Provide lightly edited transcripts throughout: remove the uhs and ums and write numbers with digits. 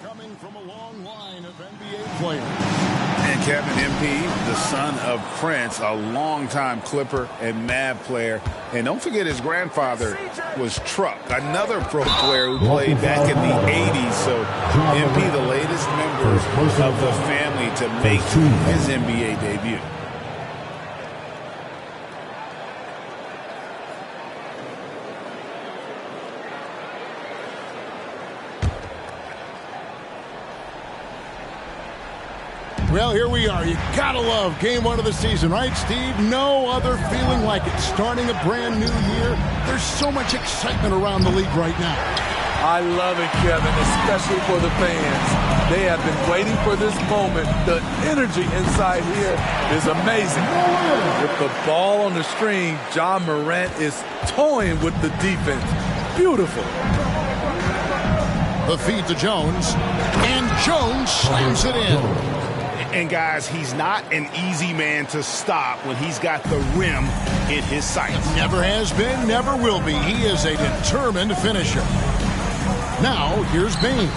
Coming from a long line of NBA players. And Kevin, MP, the son of Prince, a longtime Clipper and Mavs player. And don't forget his grandfather was Truck, another pro player who played back in the 80s. So MP, the latest member of the family to make his NBA debut. Well, here we are. You gotta love game one of the season, right, Steve? No other feeling like it. Starting a brand new year, there's so much excitement around the league right now. I love it, Kevin, especially for the fans. They have been waiting for this moment. The energy inside here is amazing. With the ball on the string, Ja Morant is toying with the defense. Beautiful. The feed to Jones, and Jones slams it in. And, guys, he's not an easy man to stop when he's got the rim in his sights. Never has been, never will be. He is a determined finisher. Now, here's Bane.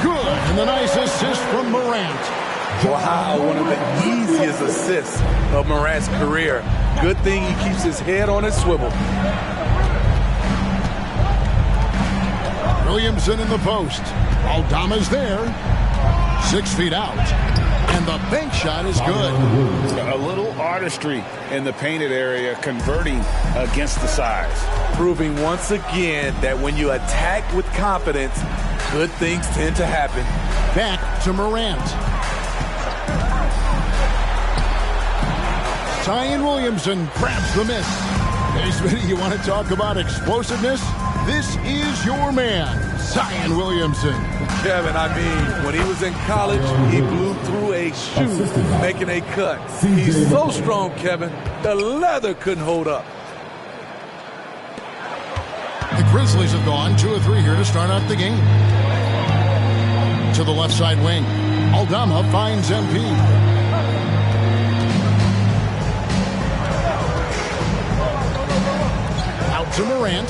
Good, and the nice assist from Morant. Wow, one of the easiest assists of Morant's career. Good thing he keeps his head on his swivel. Williamson in the post. Aldama's there. 6 feet out. And the bank shot is good. A little artistry in the painted area, converting against the size. Proving once again that when you attack with confidence, good things tend to happen. Back to Morant. Zion Williamson grabs the miss. Hey, Smitty, you want to talk about explosiveness? This is your man, Zion Williamson. Kevin, I mean, when he was in college, he blew through a shoe, making a cut. He's so strong, Kevin, the leather couldn't hold up. The Grizzlies have gone 2 of 3 here to start out the game. To the left side wing. Aldama finds MP. Out to Morant.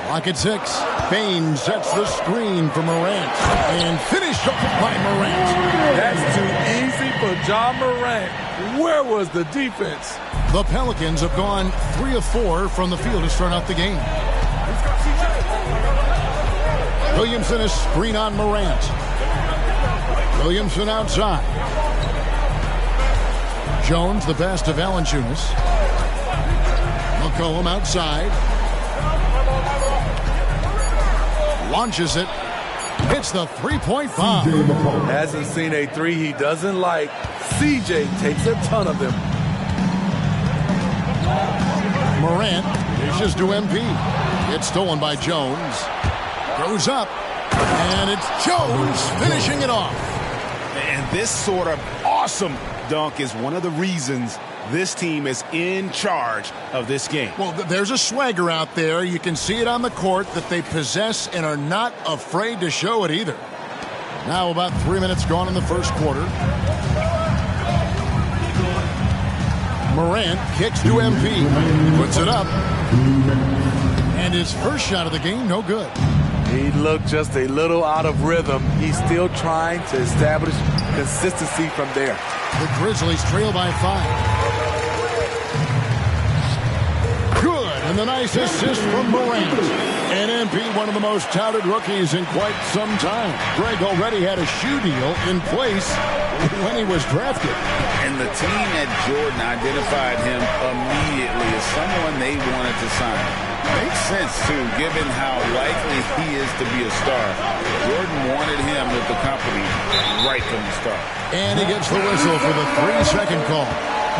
Clock at 6. Bane sets the screen for Morant. And finished off by Morant. That's too easy for Ja Morant. Where was the defense? The Pelicans have gone 3 of 4 from the field to start out the game. Williamson is screen on Morant. Williamson outside. Jones, the best of Valanciunas. McCollum outside. Launches it. Hits the three-point bomb. Hasn't seen a three he doesn't like. CJ takes a ton of them. Morant dishes to MP. It's stolen by Jones. Goes up. And it's Jones finishing it off. And this sort of awesome dunk is one of the reasons this team is in charge of this game. Well, there's a swagger out there. You can see it on the court that they possess and are not afraid to show it either. Now about 3 minutes gone in the first quarter. Morant kicks to MP. Puts it up. And his first shot of the game, no good. He looked just a little out of rhythm. He's still trying to establish consistency from there. The Grizzlies trail by 5. Good, and the nice assist from Morant. And MP, one of the most touted rookies in quite some time. Greg already had a shoe deal in place when he was drafted. And the team at Jordan identified him immediately as someone they wanted to sign. Makes sense, too, given how likely he is to be a star. Jordan wanted him with the company right from the start. And he gets the whistle for the 3-second call.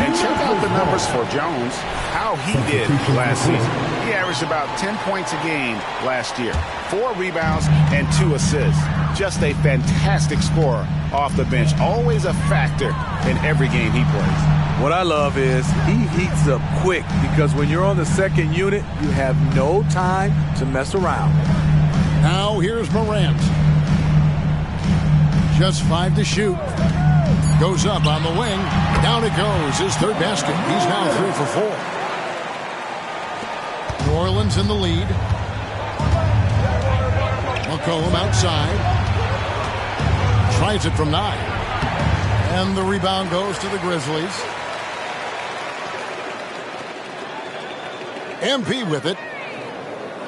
And check out the numbers for Jones, how he did last season. He averaged about 10 points a game last year, 4 rebounds and 2 assists. Just a fantastic scorer off the bench, always a factor in every game he plays. What I love is he heats up quick because when you're on the second unit, you have no time to mess around. Now here's Morant. Just 5 to shoot. Goes up on the wing. Down it goes. His third basket. He's now 3 for 4. New Orleans in the lead. McCollum outside. Tries it from 9. And the rebound goes to the Grizzlies. MP with it.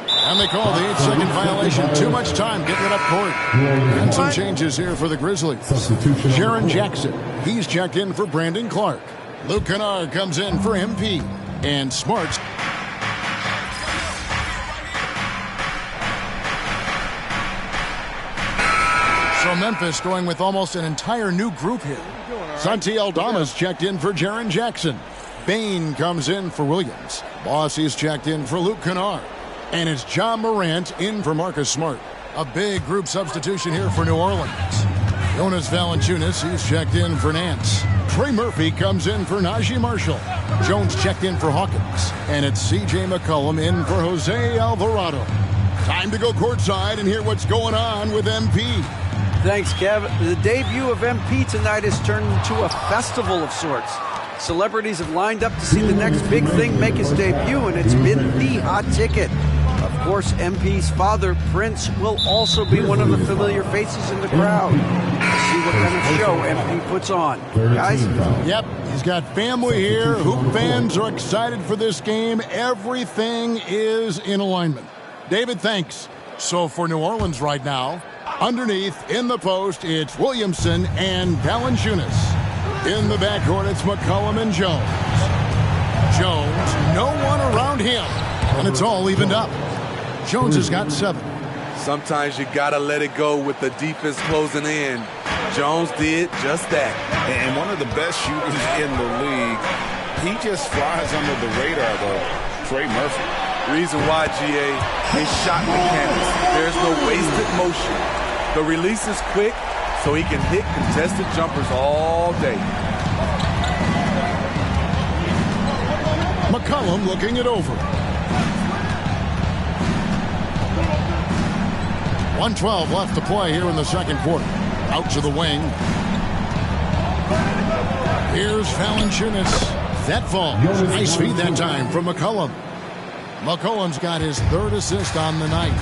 And they call the 8-second violation. Too much time getting it up court. And some changes here for the Grizzlies. Jaren Jackson, he's checked in for Brandon Clark. Luke Kennard comes in for MP. And Smarts. So Memphis going with almost an entire new group here. Santi Aldama's checked in for Jaren Jackson. Bain comes in for Williams. Bossie's checked in for Luke Kennard. And it's John Morant in for Marcus Smart. A big group substitution here for New Orleans. Jonas Valanciunas, he's checked in for Nance. Trey Murphy comes in for Najee Marshall. Jones checked in for Hawkins. And it's C.J. McCollum in for Jose Alvarado. Time to go courtside and hear what's going on with MP. Thanks, Kev. The debut of MP tonight has turned into a festival of sorts. Celebrities have lined up to see the next big thing make his debut, and it's been the hot ticket. Of course, MP's father, Prince, will also be one of the familiar faces in the crowd. Let's see what kind of show MP puts on. Guys? Yep, he's got family here. Hoop fans are excited for this game. Everything is in alignment. David, thanks. So for New Orleans right now, underneath, in the post, it's Williamson and Valanciunas. In the backcourt, it's McCollum and Jones. Jones, no one around him. And it's all evened up. Jones has got 7. Sometimes you gotta let it go with the defense closing in. Jones did just that. And one of the best shooters in the league. He just flies under the radar, though. Trey Murphy. Reason why, GA, his shot mechanics. There's no wasted motion. The release is quick, so he can hit contested jumpers all day. McCollum looking it over. 1:12 left to play here in the second quarter. Out to the wing. Here's Valanciunas. That falls. Nice feed that time from McCollum. McCollum's got his 3rd assist on the night.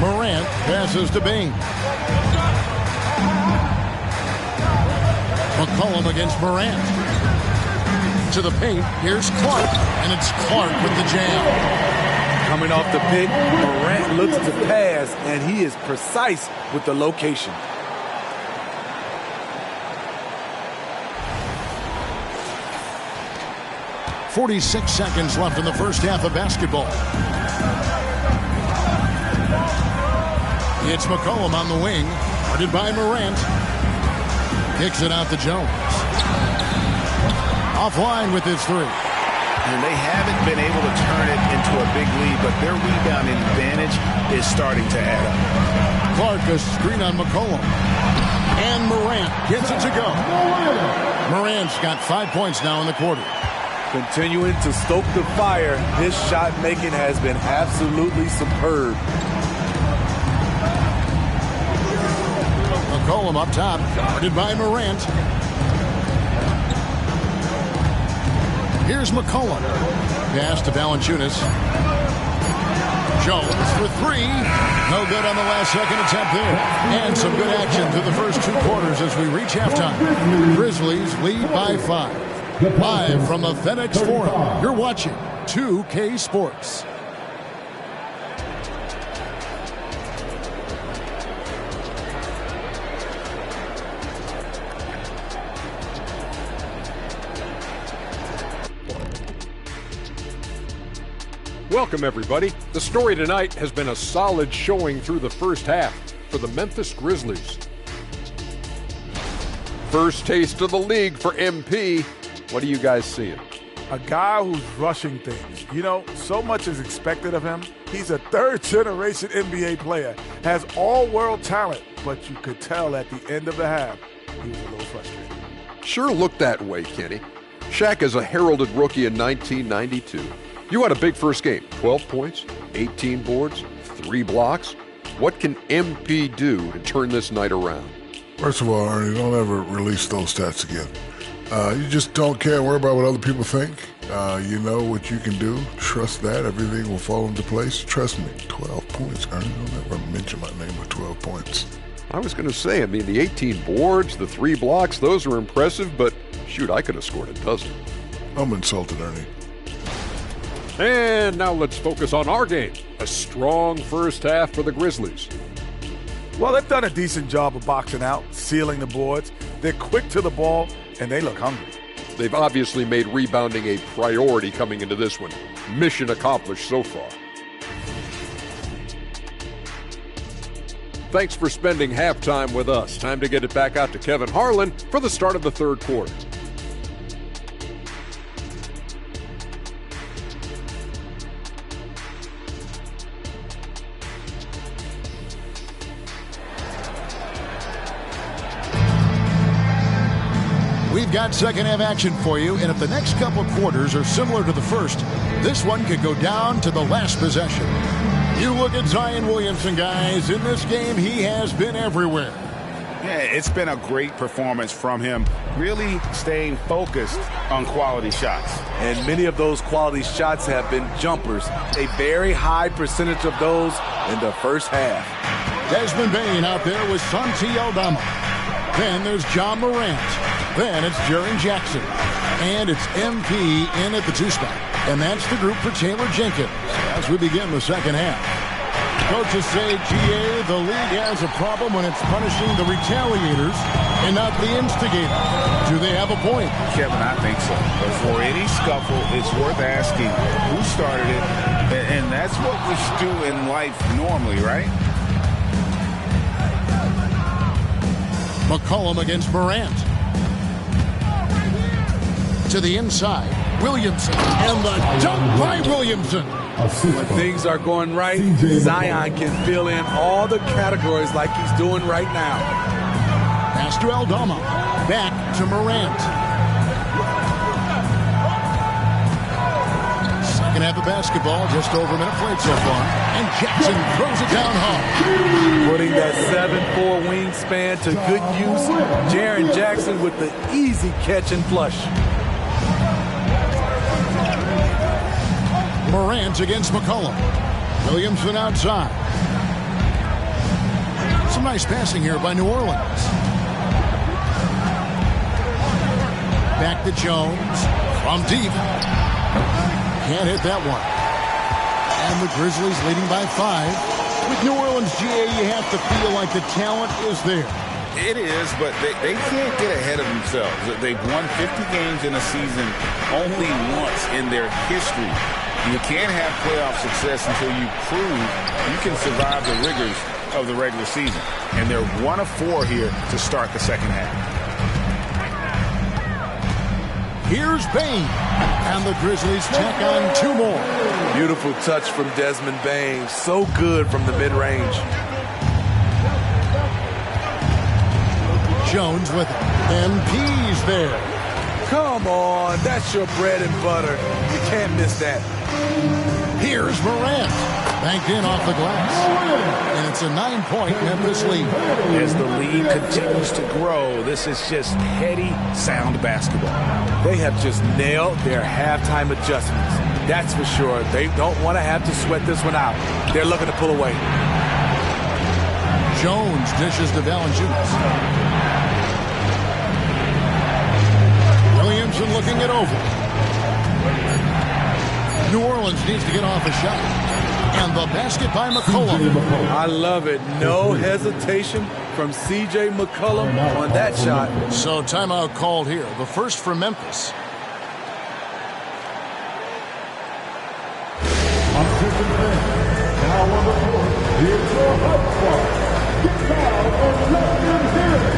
Morant passes to Bain. McCollum against Morant. To the paint, here's Clark, and it's Clark with the jam. Coming off the pick, Morant looks to pass, and he is precise with the location. .46 seconds left in the first half of basketball. It's McCollum on the wing, guarded by Morant. Kicks it out to Jones. Offline with his three. And they haven't been able to turn it into a big lead, but their rebounding advantage is starting to add up. Clark, a screen on McCollum. And Morant gets it to go. Morant's got 5 points now in the quarter. Continuing to stoke the fire, his shot making has been absolutely superb. McCollum up top, guarded by Morant. Here's McCollum. Pass to Valanciunas. Jones for three. No good on the last second attempt there. And some good action through the first 2 quarters as we reach halftime. Grizzlies lead by 5. Live from the FedEx Forum, you're watching 2K Sports. Welcome, everybody. The story tonight has been a solid showing through the first half for the Memphis Grizzlies. First taste of the league for MP. What are you guys seeing? A guy who's rushing things. You know, so much is expected of him. He's a third-generation NBA player, has all-world talent, but you could tell at the end of the half he was a little frustrated. Sure looked that way, Kenny. Shaq is a heralded rookie in 1992. You had a big first game. 12 points, 18 boards, 3 blocks. What can MP do to turn this night around? First of all, Ernie, don't ever release those stats again. You just don't care and worry about what other people think. You know what you can do. Trust that. Everything will fall into place. Trust me. 12 points, Ernie. Don't ever mention my name with 12 points. I was going to say, the 18 boards, the 3 blocks, those are impressive, but shoot, I could have scored a dozen. I'm insulted, Ernie. And now let's focus on our game. A strong first half for the Grizzlies. Well, they've done a decent job of boxing out, sealing the boards. They're quick to the ball, and they look hungry. They've obviously made rebounding a priority coming into this one. Mission accomplished so far. Thanks for spending halftime with us. Time to get it back out to Kevin Harlan for the start of the third quarter. We've got second half action for you, and if the next couple of quarters are similar to the first, this one could go down to the last possession. You look at Zion Williamson, guys. In this game, he has been everywhere. Yeah, it's been a great performance from him, really staying focused on quality shots. And many of those quality shots have been jumpers. A very high percentage of those in the first half. Desmond Bain out there with Santi Aldama. Then there's John Morant. Then it's Jaren Jackson. And it's MP in at the 2 spot. And that's the group for Taylor Jenkins as we begin the second half. Coaches say, GA, the league has a problem when it's punishing the retaliators and not the instigator. Do they have a point? Kevin, I think so. But for any scuffle, it's worth asking who started it. And that's what we do in life normally, right? McCollum against Morant. To the inside, Williamson, and the dunk by Williamson. When things are going right, Zion can fill in all the categories like he's doing right now. Pass to Aldama, back to Morant. Second half of basketball, just over a minute played so far, and Jackson throws it down hard. Putting that 7'4" wingspan to good use, Jaren Jackson with the easy catch and flush. Morant against McCollum. Williamson outside. Some nice passing here by New Orleans. Back to Jones from deep. Can't hit that one. And the Grizzlies leading by 5. With New Orleans, GA, you have to feel like the talent is there. It is, but they can't get ahead of themselves. They've won 50 games in a season only once in their history. You can't have playoff success until you prove you can survive the rigors of the regular season. And they're 1 of 4 here to start the second half. Here's Bane. And the Grizzlies tack on 2 more. Beautiful touch from Desmond Bane. So good from the mid-range. Jones with it. MP's there. Come on, that's your bread and butter. You can't miss that. Here's Morant. Banked in off the glass. And it's a 9-point Memphis lead. As the lead continues to grow, this is just heady, sound basketball. They have just nailed their halftime adjustments. That's for sure. They don't want to have to sweat this one out. They're looking to pull away. Jones dishes to Valanciunas. Williamson looking it over. New Orleans needs to get off a shot. And the basket by McCollum. I love it. No hesitation from C.J. McCollum on that shot. So timeout called here. The first for Memphis. Now on the court, here's your hot spot. Get down and let them hear it.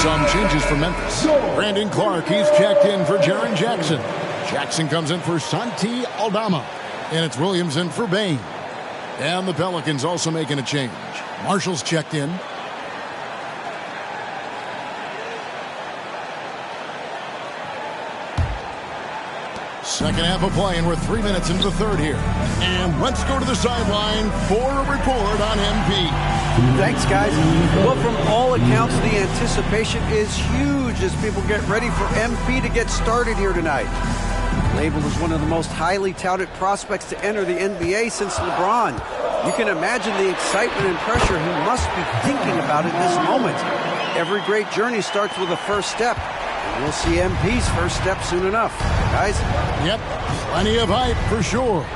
Some changes for Memphis. Brandon Clark, he's checked in for Jaren Jackson. Jackson comes in for Santi Aldama. And it's Williams in for Bane. And the Pelicans also making a change. Marshall's checked in. Second half of play, and we're 3 minutes into the third here. And let's go to the sideline for a report on MP. Thanks, guys. Well, from all accounts, the anticipation is huge as people get ready for MP to get started here tonight. Labeled as one of the most highly touted prospects to enter the NBA since LeBron. You can imagine the excitement and pressure he must be thinking about at this moment. Every great journey starts with a first step. And we'll see MP's first step soon enough. Guys? Yep, plenty of hype for sure.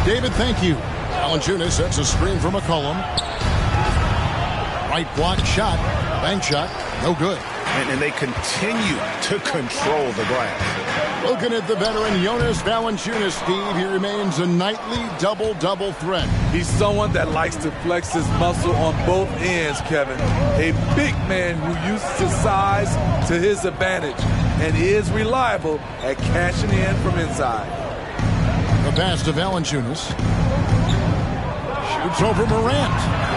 David, thank you. Valanciunas sets a screen for McCollum. Right block shot, bank shot, no good. And they continue to control the glass. Looking at the veteran Jonas Valanciunas, Steve, he remains a nightly double-double threat. He's someone that likes to flex his muscle on both ends, Kevin. A big man who uses his size to his advantage and is reliable at cashing in from inside. The pass to Valanciunas. Shoots over Morant.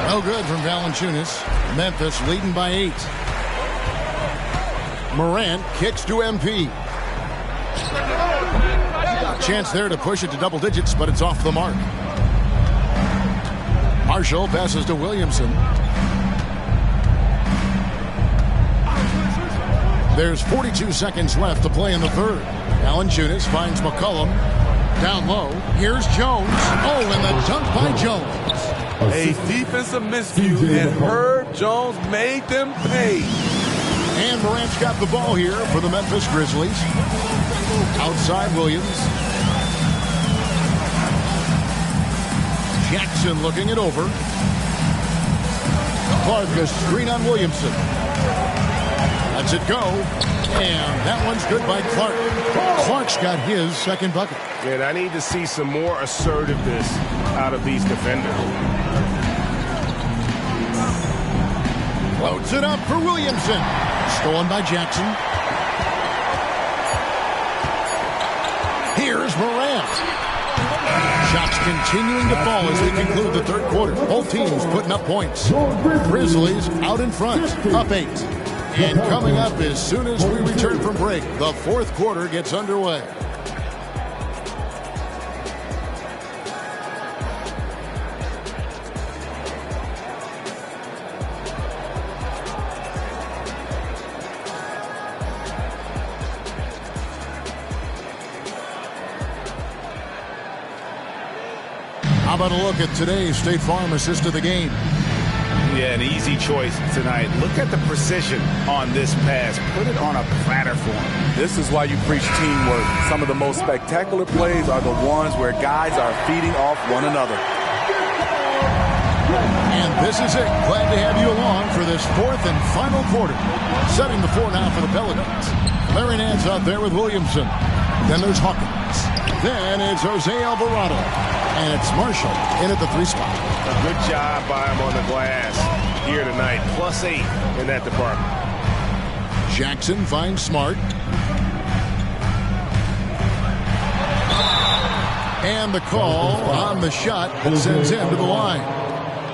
No good from Valanciunas. Memphis leading by 8. Morant kicks to MP. Chance there to push it to double digits, but it's off the mark. Marshall passes to Williamson. There's 42 seconds left to play in the third. Valanciunas finds McCollum. Down low. Here's Jones. Oh, and the dunk by Jones. A defensive miscue, and Herb Jones made them pay. And Morant's got the ball here for the Memphis Grizzlies. Outside Williams. Jackson looking it over. Clark, a screen on Williamson. Lets it go. And that one's good by Clark. Clark's got his second bucket. And I need to see some more assertiveness out of these defenders. Loads it up for Williamson. Stolen by Jackson. Here's Morant. Shots continuing to fall as we conclude the third quarter. Both teams putting up points. Grizzlies out in front, up 8. And coming up as soon as we return from break, the fourth quarter gets underway. How about a look at today's State Farm assist of the game? Yeah, an easy choice tonight. Look at the precision on this pass. Put it on a platter for him. This is why you preach teamwork. Some of the most spectacular plays are the ones where guys are feeding off one another. And this is it. Glad to have you along for this fourth and final quarter. Setting the floor now for the Pelicans. Larry Nance out there with Williamson. Then there's Hawkins. Then it's Jose Alvarado. And it's Marshall in at the 3 spot. A good job by him on the glass here tonight. +8 in that department. Jackson finds Smart. And the call on the shot sends him to the line.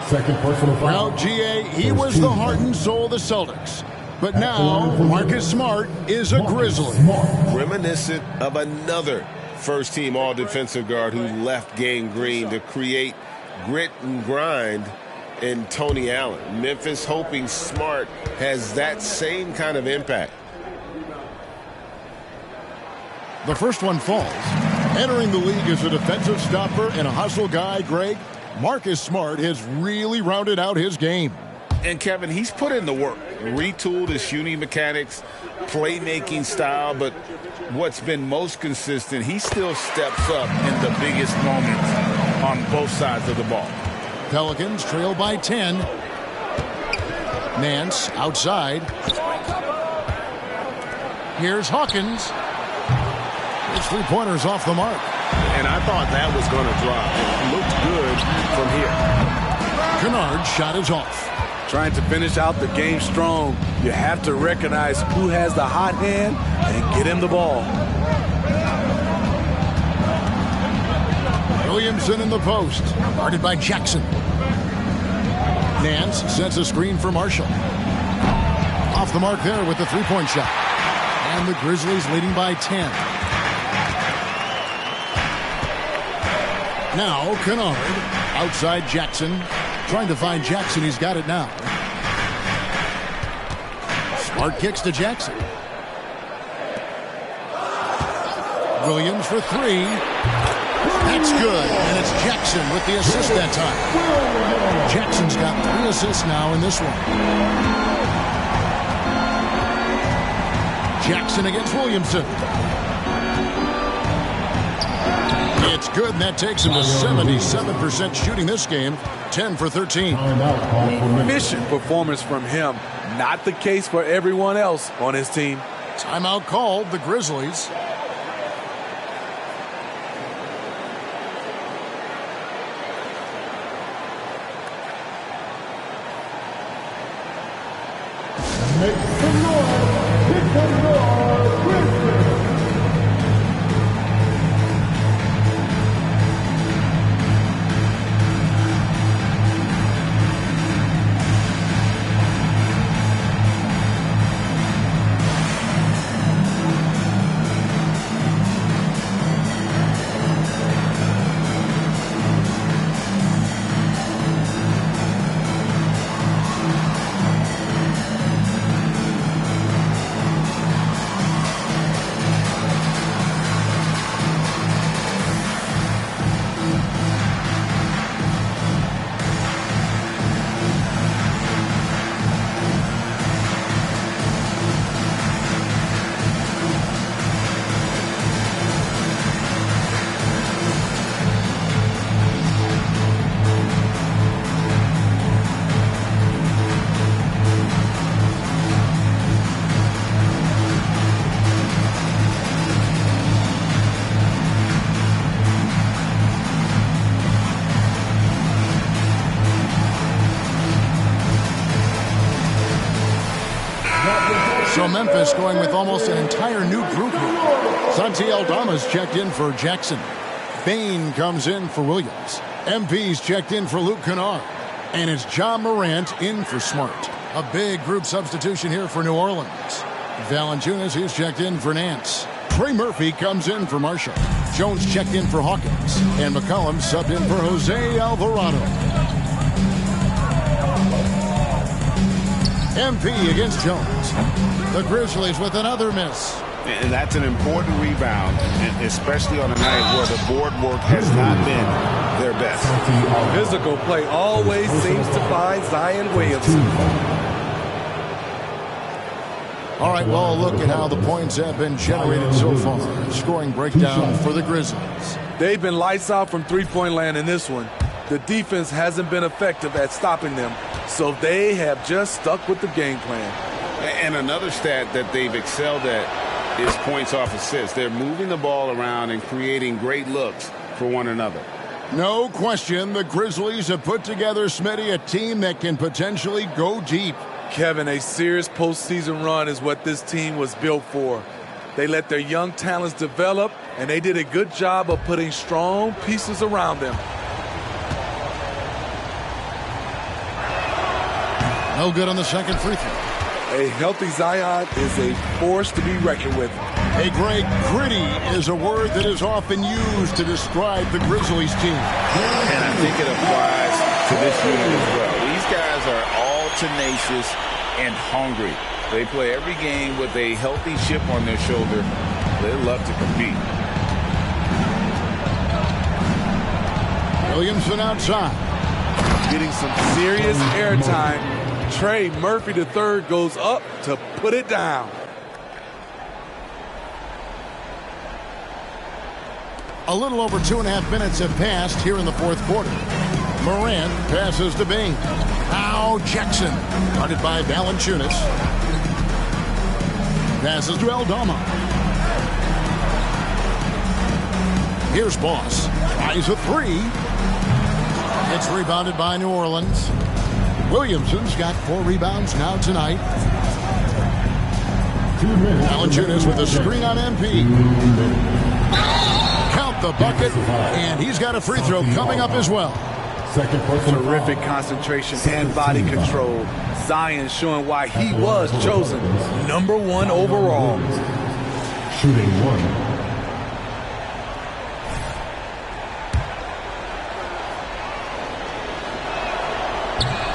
Second personal foul. Now, GA, he was the heart and soul of the Celtics. But now, Marcus Smart is a Grizzly. Reminiscent of another first-team all-defensive guard who left Gang Green to create grit and grind in Tony Allen. Memphis hoping Smart has that same kind of impact. The first one falls. Entering the league as a defensive stopper and a hustle guy, Greg, Marcus Smart has really rounded out his game. And Kevin, he's put in the work. Retooled his shooting mechanics, playmaking style, but what's been most consistent, he still steps up in the biggest moments on both sides of the ball. Pelicans trail by 10. Nance outside. Here's Hawkins. His three-pointer's off the mark. And I thought that was going to drop. It looked good from here. Kennard's shot is off. Trying to finish out the game strong, you have to recognize who has the hot hand and get him the ball. Williamson in the post, guarded by Jackson. Nance sets a screen for Marshall. Off the mark there with the three-point shot. And the Grizzlies leading by 10. Now Kennard outside Jackson. Trying to find Jackson. He's got it now. Smart kicks to Jackson. Williams for 3. That's good. And it's Jackson with the assist that time. Jackson's got 3 assists now in this one. Jackson against Williamson. It's good, and that takes him to 77% shooting this game. 10 for 13. Efficient performance from him. Not the case for everyone else on his team. Timeout called, the Grizzlies. Make some noise. Make some noise. Grizzlies. So Memphis going with almost an entire new group here. Santi Aldama's checked in for Jackson. Bain comes in for Williams. MP's checked in for Luke Kennard. And it's John Morant in for Smart. A big group substitution here for New Orleans. Valanciunas is checked in for Nance. Trey Murphy comes in for Marshall. Jones checked in for Hawkins. And McCollum subbed in for Jose Alvarado. MP against Jones. The Grizzlies with another miss. And that's an important rebound, especially on a night where the board work has not been their best. Physical play always seems to find Zion Williamson. All right, well, look at how the points have been generated so far. Scoring breakdown for the Grizzlies. They've been lights out from three-point land in this one. The defense hasn't been effective at stopping them, so they have just stuck with the game plan. And another stat that they've excelled at is points off assists. They're moving the ball around and creating great looks for one another. No question, the Grizzlies have put together, Smitty, a team that can potentially go deep. Kevin, a serious postseason run is what this team was built for. They let their young talents develop, and they did a good job of putting strong pieces around them. No good on the second free throw. A healthy Zion is a force to be reckoned with. Hey, Greg, gritty is a word that is often used to describe the Grizzlies team. And I think it applies to this unit as well. These guys are all tenacious and hungry. They play every game with a healthy chip on their shoulder. They love to compete. Williamson outside. Getting some serious airtime. Trey Murphy III goes up to put it down. A little over 2.5 minutes have passed here in the fourth quarter. Morant passes to Bain. Now Jackson, guarded by Valanciunas. Passes to Aldama. Here's Boss. Tries a three. It's rebounded by New Orleans. Williamson's got 4 rebounds now tonight. Valanciunas with a screen on MP. Count the bucket, and he's got a free throw coming up as well. Terrific concentration and body control. Zion showing why he was chosen #1 overall. Shooting 1.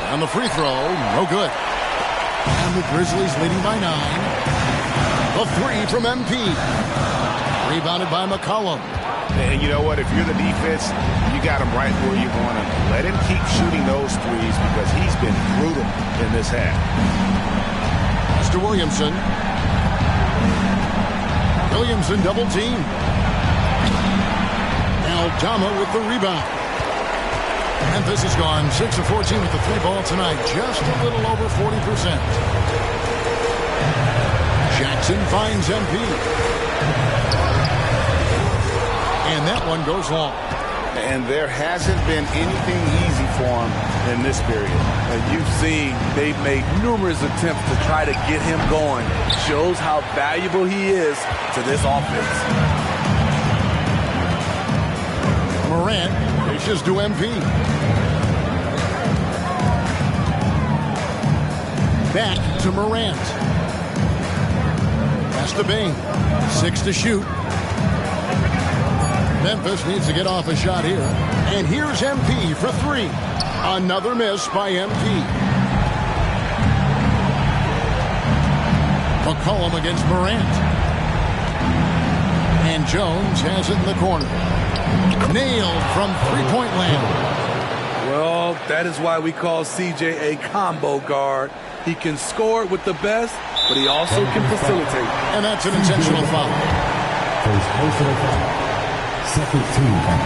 On the free throw, no good. And the Grizzlies leading by 9. The three from MP. Rebounded by McCollum. And you know what? If you're the defense, you got him right where you want him. Let him keep shooting those threes because he's been brutal in this half. Pass to Williamson. Williamson double team. Aldama with the rebound. Memphis has gone 6 of 14 with the 3 ball tonight. Just a little over 40%. Jackson finds MP. And that one goes long. And there hasn't been anything easy for him in this period. And you've seen they've made numerous attempts to try to get him going. Shows how valuable he is to this offense. Morant dishes to MP. Back to Morant. Pass to Bain. 6 to shoot. Memphis needs to get off a shot here. And here's MP for 3. Another miss by MP. McCollum against Morant. And Jones has it in the corner. Nailed from three-point land. Well, that is why we call CJ a combo guard. He can score with the best, but he also can facilitate. And that's an intentional foul. First personal foul. Second team foul.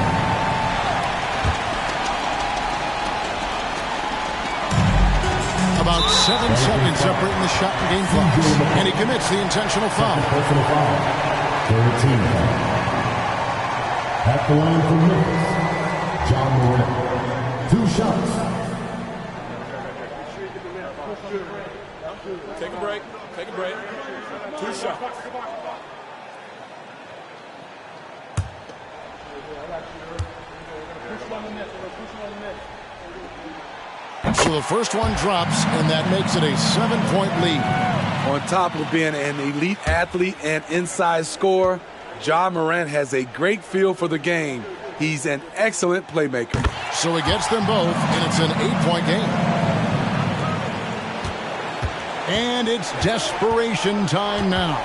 About 7 seconds separating the shot and game clock. And he commits the intentional foul. Personal foul. Third team foul. At the line for Memphis, John Morant. 2 shots. Take a break. Take a break. 2 shots. So the first one drops, and that makes it a 7-point lead. On top of being an elite athlete and inside scorer, Ja Morant has a great feel for the game. He's an excellent playmaker. So he gets them both, and it's an 8-point game. And it's desperation time now.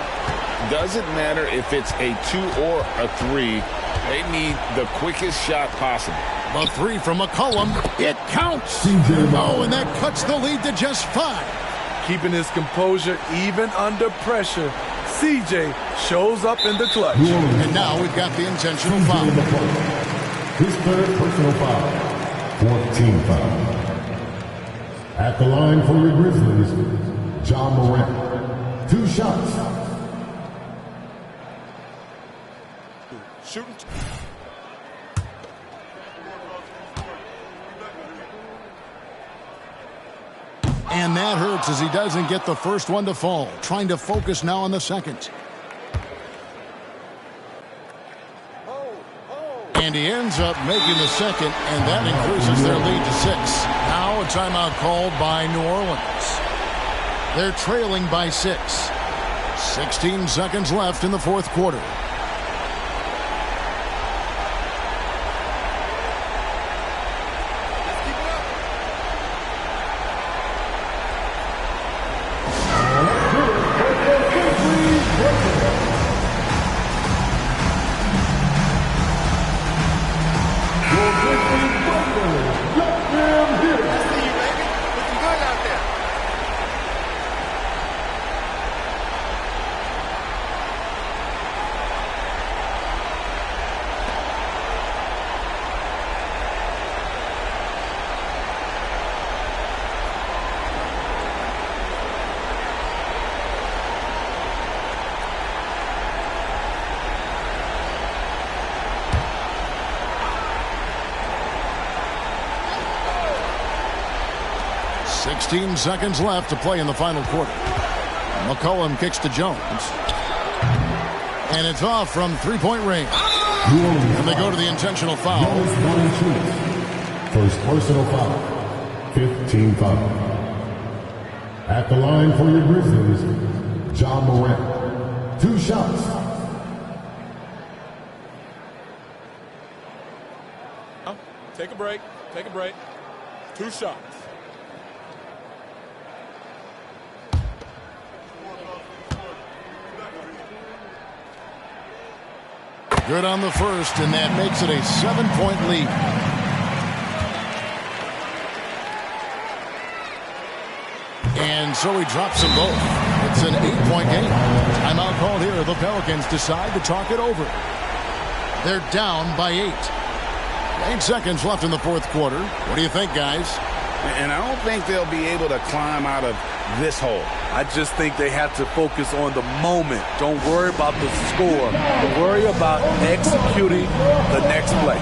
Doesn't matter if it's a 2 or a 3. They need the quickest shot possible. The 3 from McCollum. It counts. Oh, and that cuts the lead to just 5. Keeping his composure even under pressure, CJ shows up in the clutch. And now we've got the intentional foul. His third personal foul. 14 foul. At the line for your Grizzlies, Ja Morant. 2 shots. Shooting. And that hurts as he doesn't get the first one to fall. Trying to focus now on the second. And he ends up making the second, and that increases their lead to 6. Now a timeout called by New Orleans. They're trailing by 6. 16 seconds left in the fourth quarter. Seconds left to play in the final quarter. McCollum kicks to Jones. And it's off from three-point range. And they go to the intentional foul. First personal foul. 15 foul. At the line for your Grizzlies, Ja Morant. 2 shots. Take a break. Take a break. 2 shots. Good on the first, and that makes it a 7-point lead. And so he drops them both. It's an 8-point game. Timeout called here. The Pelicans decide to talk it over. They're down by 8. 8 seconds left in the fourth quarter. What do you think, guys? And I don't think they'll be able to climb out of this hole. I just think they have to focus on the moment. Don't worry about the score. Worry about executing the next play.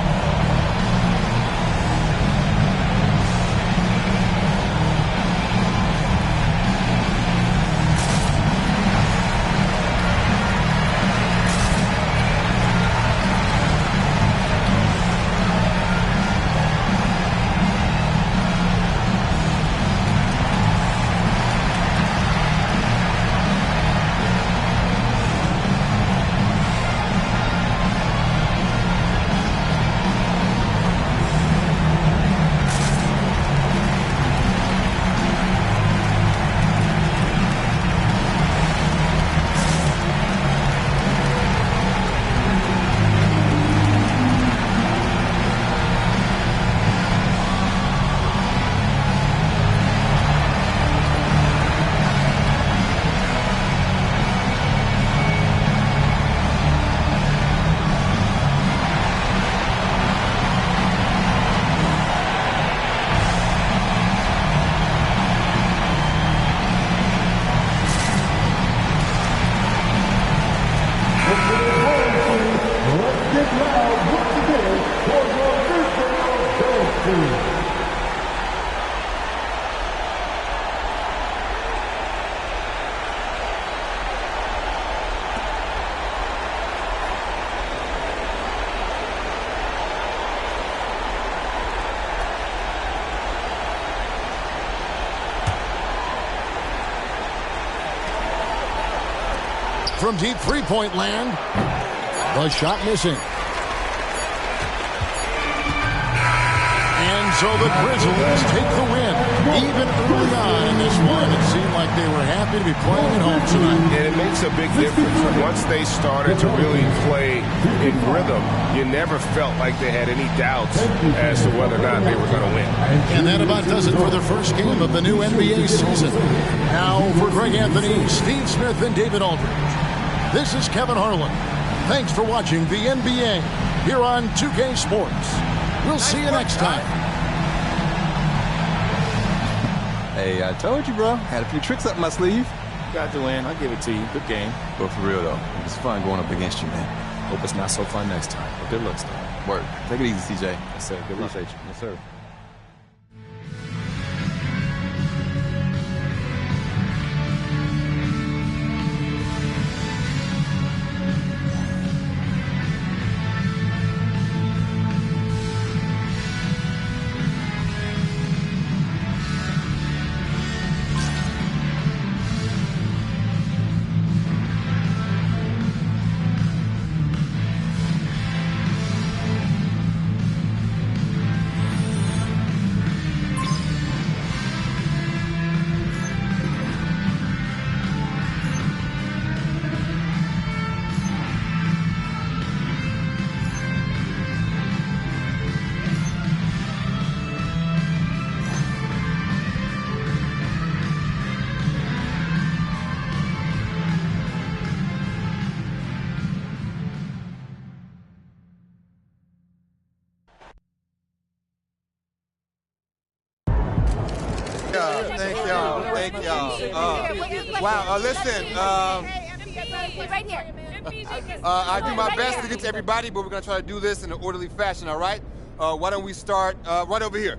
from deep three-point land. The shot missing. And so the Grizzlies take the win. Even early on in this one, it seemed like they were happy to be playing at home tonight. And it makes a big difference. Once they started to really play in rhythm, you never felt like they had any doubts as to whether or not they were going to win. And that about does it for the first game of the new NBA season. Now for Greg Anthony, Steve Smith, and David Aldridge. This is Kevin Harlan. Thanks for watching the NBA here on 2K Sports. We'll see you next time. Hey, I told you, bro. Had a few tricks up my sleeve. Got the win. I'll give it to you. Good game. But for real, though, it's fun going up against you, man. Hope it's not so fun next time. But good luck, Star. Word. Take it easy, CJ. Yes, sir. Good luck. Appreciate you. Yes, sir. Thank y'all. Thank y'all. Wow. Listen. Right here. I do my best to get to everybody, but we're gonna try to do this in an orderly fashion. All right? Why don't we start right over here?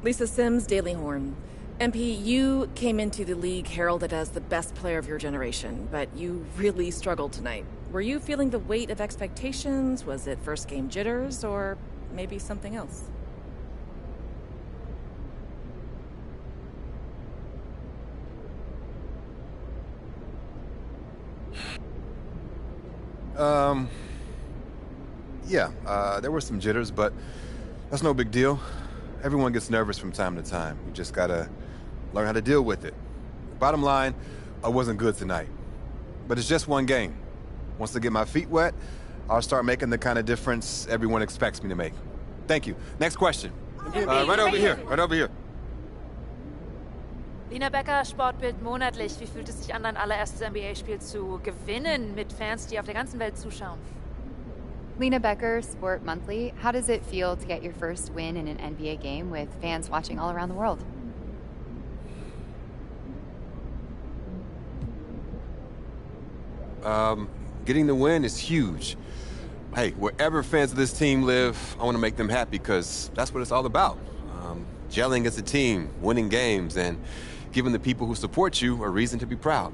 Lisa Sims, Daily Horn. MP, you came into the league heralded as the best player of your generation, but you really struggled tonight. Were you feeling the weight of expectations? Was it first game jitters, or maybe something else? Yeah, there were some jitters, but that's no big deal. Everyone gets nervous from time to time. You just gotta learn how to deal with it. Bottom line, I wasn't good tonight. But it's just one game. Once I get my feet wet, I'll start making the kind of difference everyone expects me to make. Thank you. Next question. Right over here. Right over here. Lina Becker, Sportbild monatlich. Wie fühlt es sich an, dein allererstes NBA-Spiel zu gewinnen mit Fans, die auf der ganzen Welt zuschauen? Lina Becker, Sport Monthly. How does it feel to get your first win in an NBA game with fans watching all around the world? Getting the win is huge. Hey, wherever fans of this team live, I want to make them happy because that's what it's all about. Gelling as a team, winning games, and giving the people who support you a reason to be proud.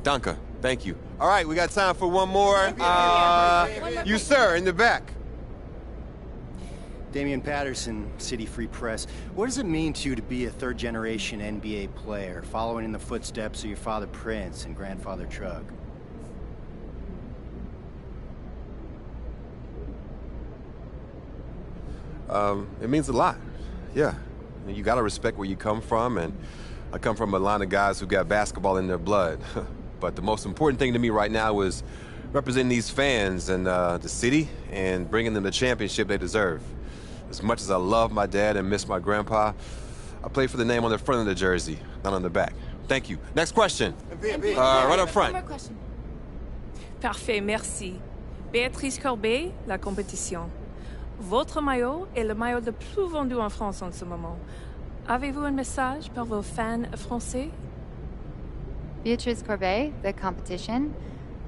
Danke, thank you. All right, we got time for one more. You, sir, in the back. Damian Patterson, City Free Press. What does it mean to you to be a third-generation NBA player, following in the footsteps of your father Prince and grandfather Trug? It means a lot, yeah. You gotta respect where you come from, and I come from a line of guys who got basketball in their blood. But the most important thing to me right now is representing these fans and the city and bringing them the championship they deserve. As much as I love my dad and miss my grandpa, I play for the name on the front of the jersey, not on the back. Thank you. Next question. Right up front. One more question. Parfait, merci. Béatrice Corbet, La Compétition. Votre maillot est le maillot le plus vendu en France en ce moment. Avez-vous un message pour vos fans français? Beatrice Corbet, The Competition.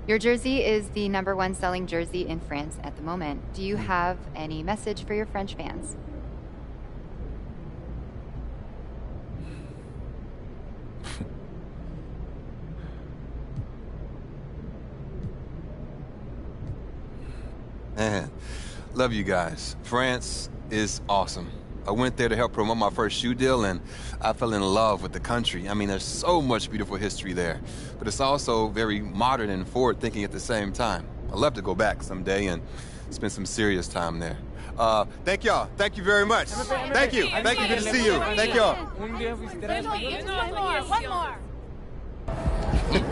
Your jersey is the #1 selling jersey in France at the moment. Do you have any message for your French fans? Man, love you guys. France is awesome. I went there to help promote my first shoe deal, and I fell in love with the country. I mean, there's so much beautiful history there, but it's also very modern and forward-thinking at the same time. I'd love to go back someday and spend some serious time there. Thank y'all. Thank you very much. Thank you. Thank you. Good to see you. Thank y'all. One more.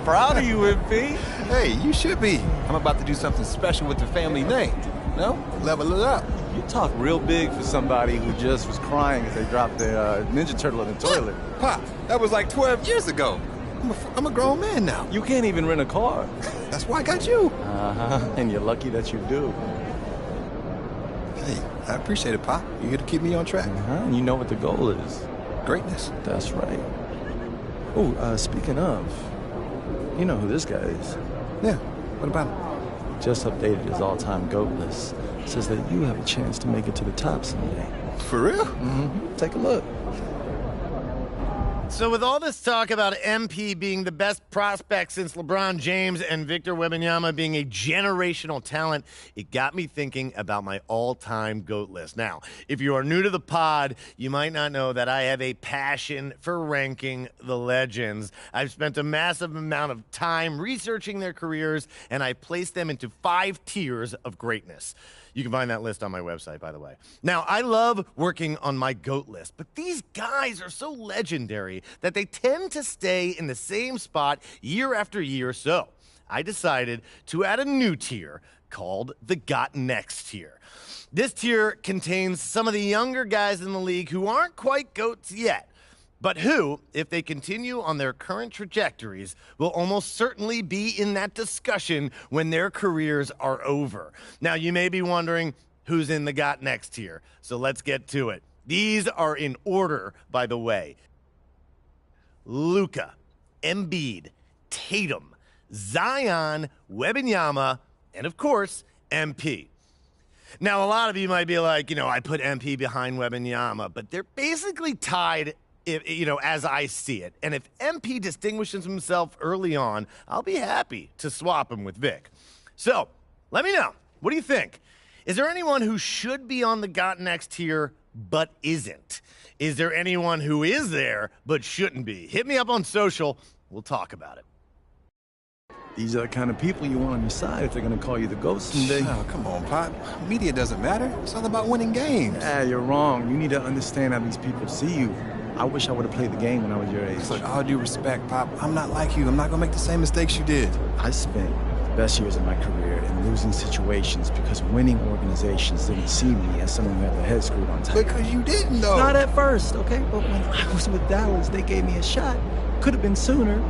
Proud of you, MP. Hey, you should be. I'm about to do something special with the family name. No? Level it up. You talk real big for somebody who just was crying as they dropped their Ninja Turtle in the toilet. Pop, that was like 12 years ago. I'm a grown man now. You can't even rent a car. That's why I got you. Uh-huh, and you're lucky that you do. Hey, I appreciate it, Pop. You're here to keep me on track. And you know what the goal is. Greatness. That's right. Oh, speaking of, you know who this guy is. Yeah, what about him? Just updated his all-time GOAT list. Says that you have a chance to make it to the top someday. For real? Mm-hmm. Take a look. So with all this talk about MP being the best prospect since LeBron James and Victor Wembanyama being a generational talent, it got me thinking about my all-time GOAT list. Now, if you are new to the pod, you might not know that I have a passion for ranking the legends. I've spent a massive amount of time researching their careers, and I placed them into 5 tiers of greatness. You can find that list on my website, by the way. Now, I love working on my GOAT list, but these guys are so legendary that they tend to stay in the same spot year after year. So I decided to add a new tier called the Got Next tier. This tier contains some of the younger guys in the league who aren't quite GOATs yet, but who, if they continue on their current trajectories, will almost certainly be in that discussion when their careers are over. Now, you may be wondering who's in the Got Next tier, so let's get to it. These are in order, by the way. Luka, Embiid, Tatum, Zion, Wembanyama, and of course, MP. Now, a lot of you might be like, I put MP behind Wembanyama, but they're basically tied, as I see it. And if MP distinguishes himself early on, I'll be happy to swap him with Vic. So, let me know. What do you think? Is there anyone who should be on the Got Next tier but isn't? Is there anyone who is there but shouldn't be? Hit me up on social. We'll talk about it. These are the kind of people you want on your side if they're going to call you the GOAT someday. Oh, come on, Pop. Media doesn't matter. It's all about winning games. Yeah, you're wrong. You need to understand how these people see you. I wish I would have played the game when I was your age. Look, all due respect, Pop, I'm not like you. I'm not going to make the same mistakes you did. I spent the best years of my career in losing situations because winning organizations didn't see me as someone who had their head screwed on tight. Because you didn't, though. Not at first, okay? But when I was with Dallas, they gave me a shot. Could have been sooner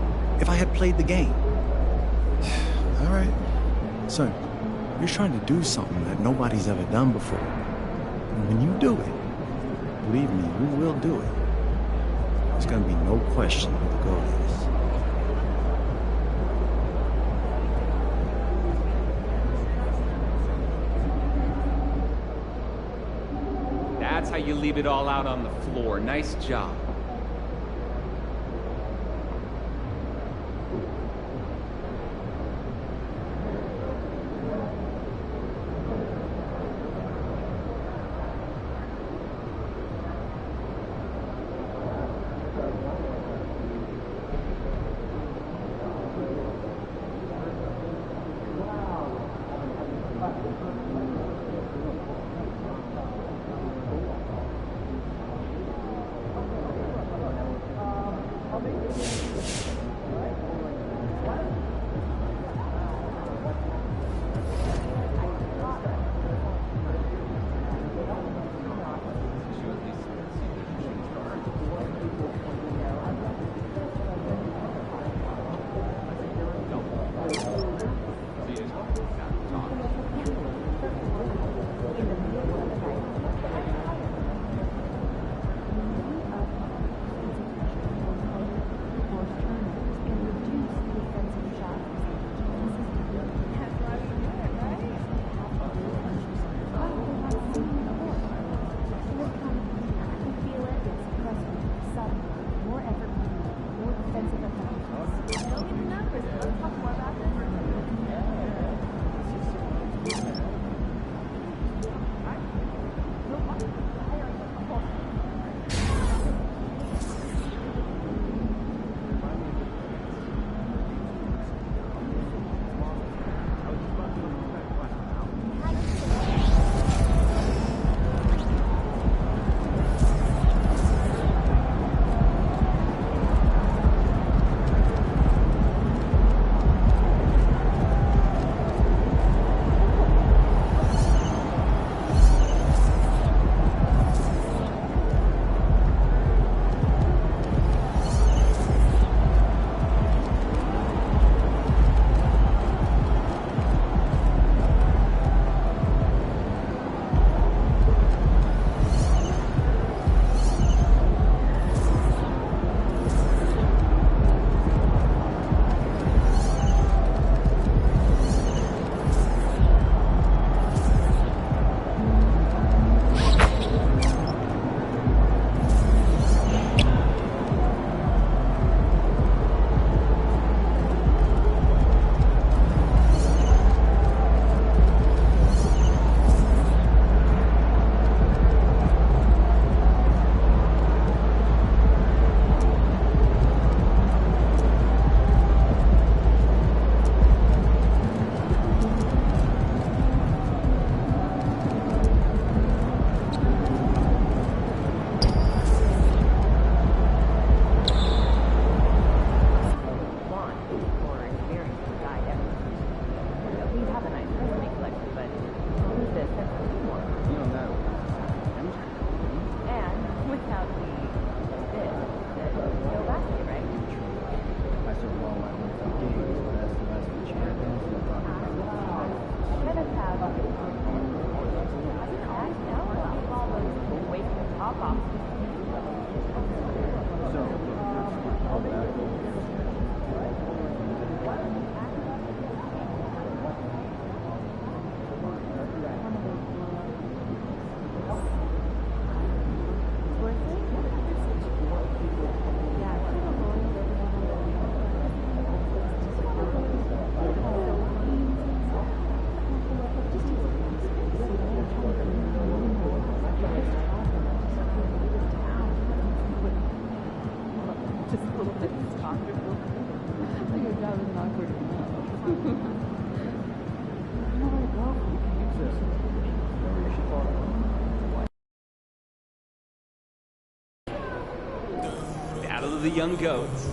if I had played the game. All right. Son, you're trying to do something that nobody's ever done before. And when you do it, believe me, you will do it. There's going to be no question who the GOAT is. That's how you leave it all out on the floor. Nice job. the young goats.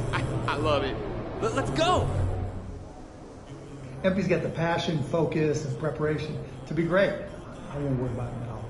I love it. Let's go. MP's got the passion, focus, and preparation to be great. I won't worry about him at all.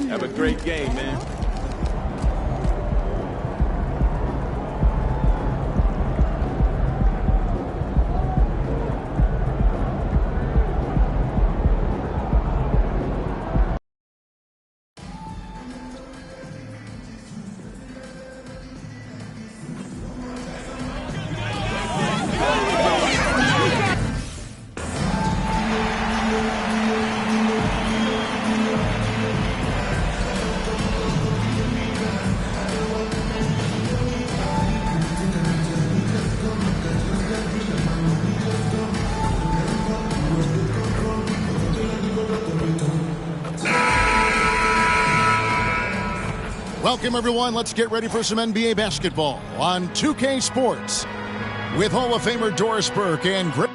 Have a great game, man. Welcome, everyone. Let's get ready for some NBA basketball on 2K Sports with Hall of Famer Doris Burke and Greg.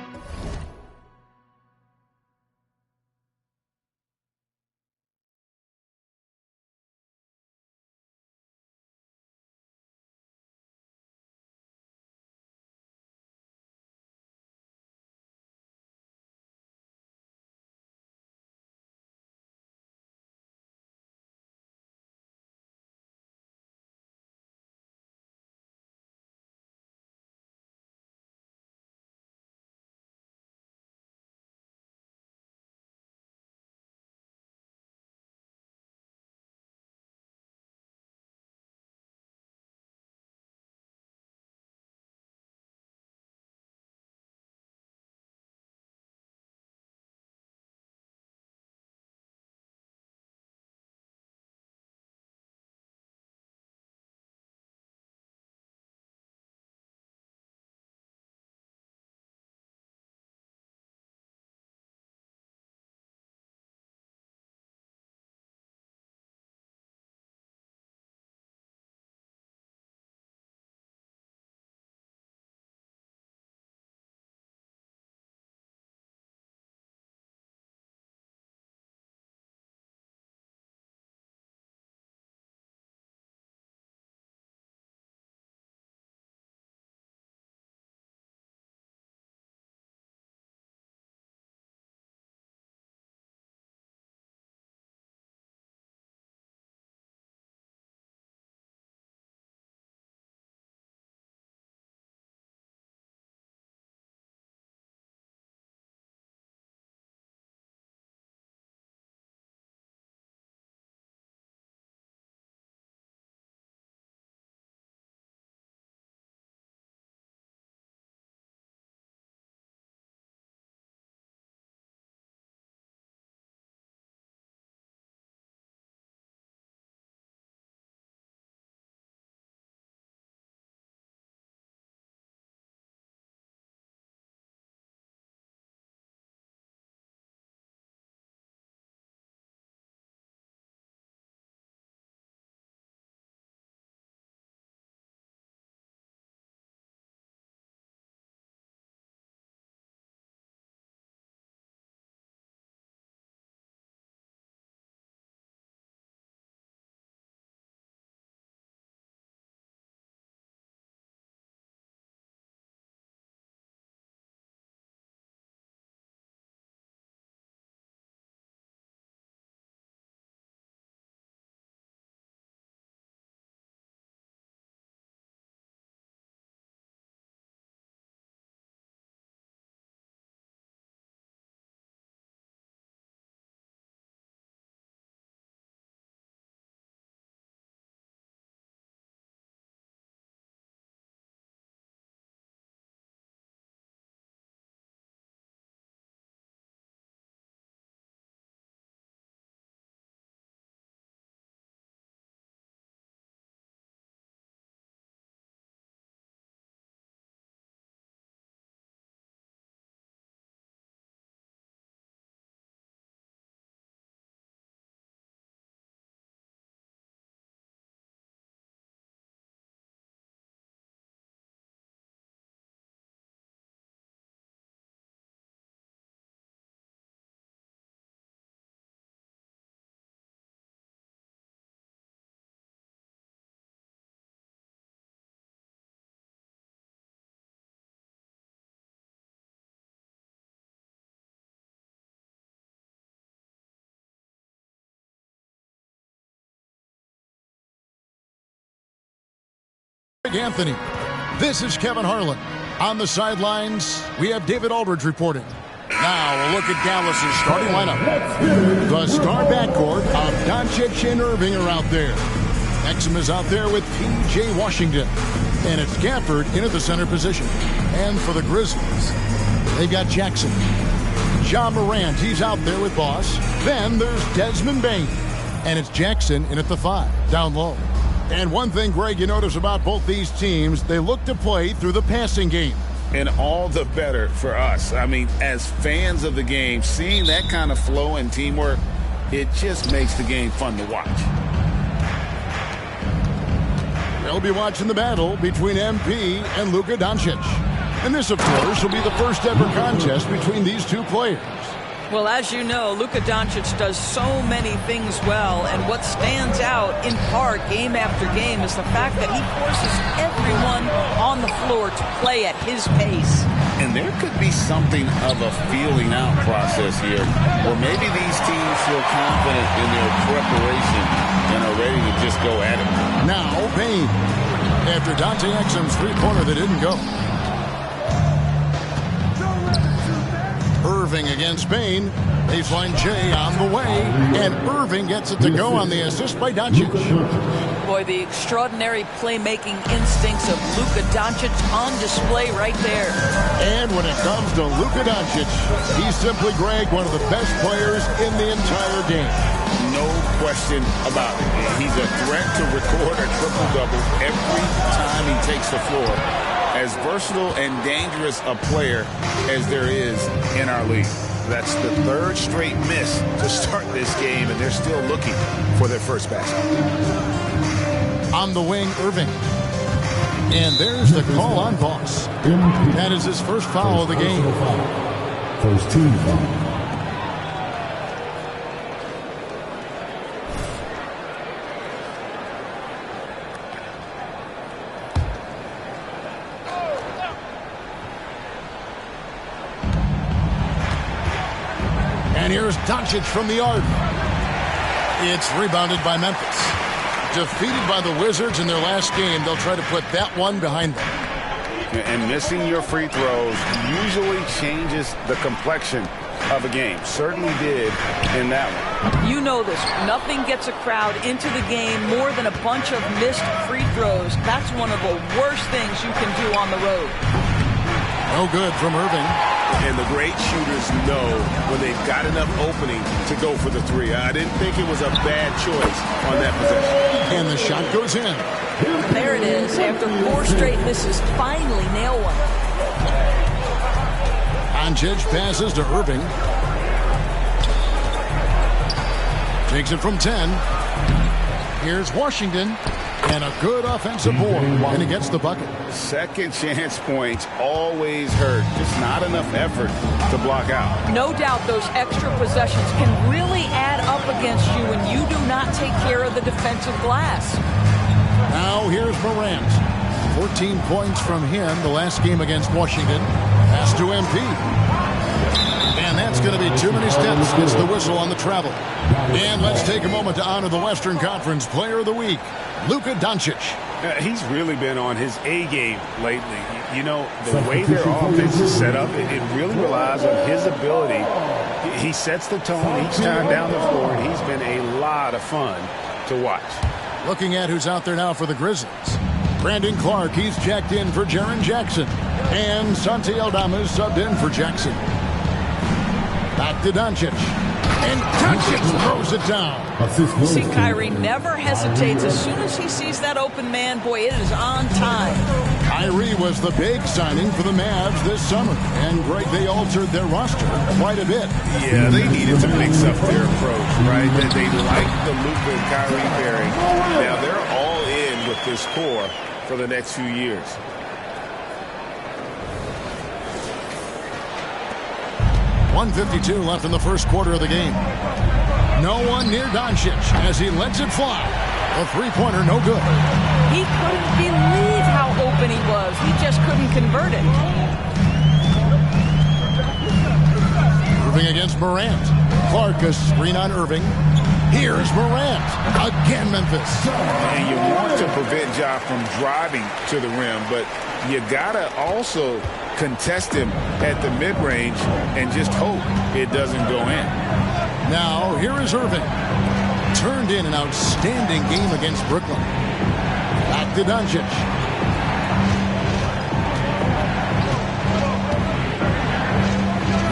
Anthony. This is Kevin Harlan. On the sidelines, we have David Aldridge reporting. Now, a look at Dallas' starting lineup. The star backcourt of Doncic and Irving are out there. Exum is out there with P.J. Washington. And it's Gafford in at the center position. And for the Grizzlies, they've got Jackson. Ja Morant, he's out there with Boss. Then there's Desmond Bane. And it's Jackson in at the 5, down low. And one thing, Greg, you notice about both these teams, they look to play through the passing game. And all the better for us. I mean, as fans of the game, seeing that kind of flow and teamwork, it just makes the game fun to watch. They'll be watching the battle between MP and Luka Doncic. And this, of course, will be the first ever contest between these two players. Well, as you know, Luka Doncic does so many things well, and what stands out in part game after game is the fact that he forces everyone on the floor to play at his pace. And there could be something of a feeling out process here, or maybe these teams feel confident in their preparation and are ready to just go at it. Now, Bane, after Dante Exum's three-pointer that didn't go. Irving against Bane. Baseline J on the way, and Irving gets it to go on the assist by Doncic. Boy, the extraordinary playmaking instincts of Luka Doncic on display right there. And when it comes to Luka Doncic, he's simply, Greg, one of the best players in the entire game. No question about it. He's a threat to record a triple-double every time he takes the floor. As versatile and dangerous a player as there is in our league. That's the third straight miss to start this game, and they're still looking for their first basket. On the wing, Irving. And there's the call on Voss. That is his first foul of the game. First team foul. And here's Doncic from the arc. It's rebounded by Memphis. Defeated by the Wizards in their last game, they'll try to put that one behind them. And missing your free throws usually changes the complexion of a game. Certainly did in that one. You know this. Nothing gets a crowd into the game more than a bunch of missed free throws. That's one of the worst things you can do on the road. No good from Irving. And the great shooters know when they've got enough opening to go for the three. I didn't think it was a bad choice on that possession. And the shot goes in. There it is. After 4 straight misses, finally nail one. Doncic passes to Irving. Takes it from 10. Here's Washington. And a good offensive board, and he gets the bucket. Second chance points always hurt. Just not enough effort to block out. No doubt those extra possessions can really add up against you when you do not take care of the defensive glass. Now here's Morant. 14 points from him the last game against Washington. Pass to MP. And that's going to be too many steps. Gets the whistle on the travel. And let's take a moment to honor the Western Conference Player of the Week, Luka Doncic. He's really been on his A game lately. You know, the way their offense is set up, it really relies on his ability. He sets the tone each time down the floor, and he's been a lot of fun to watch. Looking at who's out there now for the Grizzlies. Brandon Clark, he's checked in for Jaren Jackson. And Santi Aldama is subbed in for Jackson. Back to Doncic. And Doncic throws it down. See, Kyrie never hesitates. As soon as he sees that open man, boy, it is on time. Kyrie was the big signing for the Mavs this summer. And, Greg, they altered their roster quite a bit. Yeah, they needed to mix up their approach, right? They liked the Luka and Kyrie pairing. Now they're all in with this core for the next few years. .152 left in the first quarter of the game. No one near Doncic as he lets it fly. A three-pointer, no good. He couldn't believe how open he was. He just couldn't convert it. Irving against Morant. Clark a screen on Irving. Here's Morant. Again, Memphis. And you want to prevent Ja from driving to the rim, but you gotta also contest him at the mid-range and just hope it doesn't go in. Now, here is Irving. Turned in an outstanding game against Brooklyn. Back to Doncic.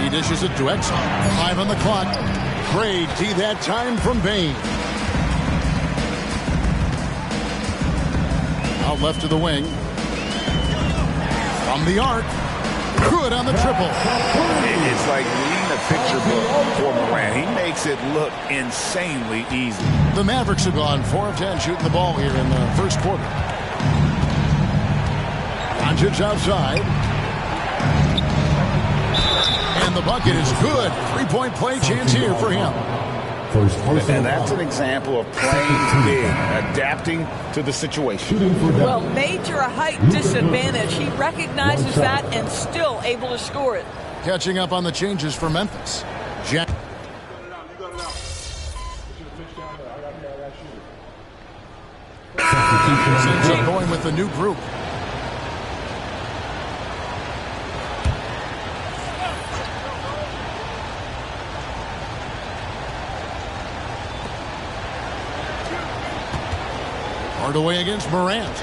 He dishes it to Exum. 5 on the clock. Great D that time from Bane. Out left to the wing. From the arc. Good on the triple. It's like reading a picture book for Morant. He makes it look insanely easy. The Mavericks have gone 4 of 10 shooting the ball here in the first quarter. Doncic outside. And the bucket is good. Three-point play chance here for him. And that's an example of playing big, adapting to the situation. Well, major height disadvantage. He recognizes that and still able to score it. Catching up on the changes for Memphis. Jack. Ends up going with the new group. Hardaway against Morant.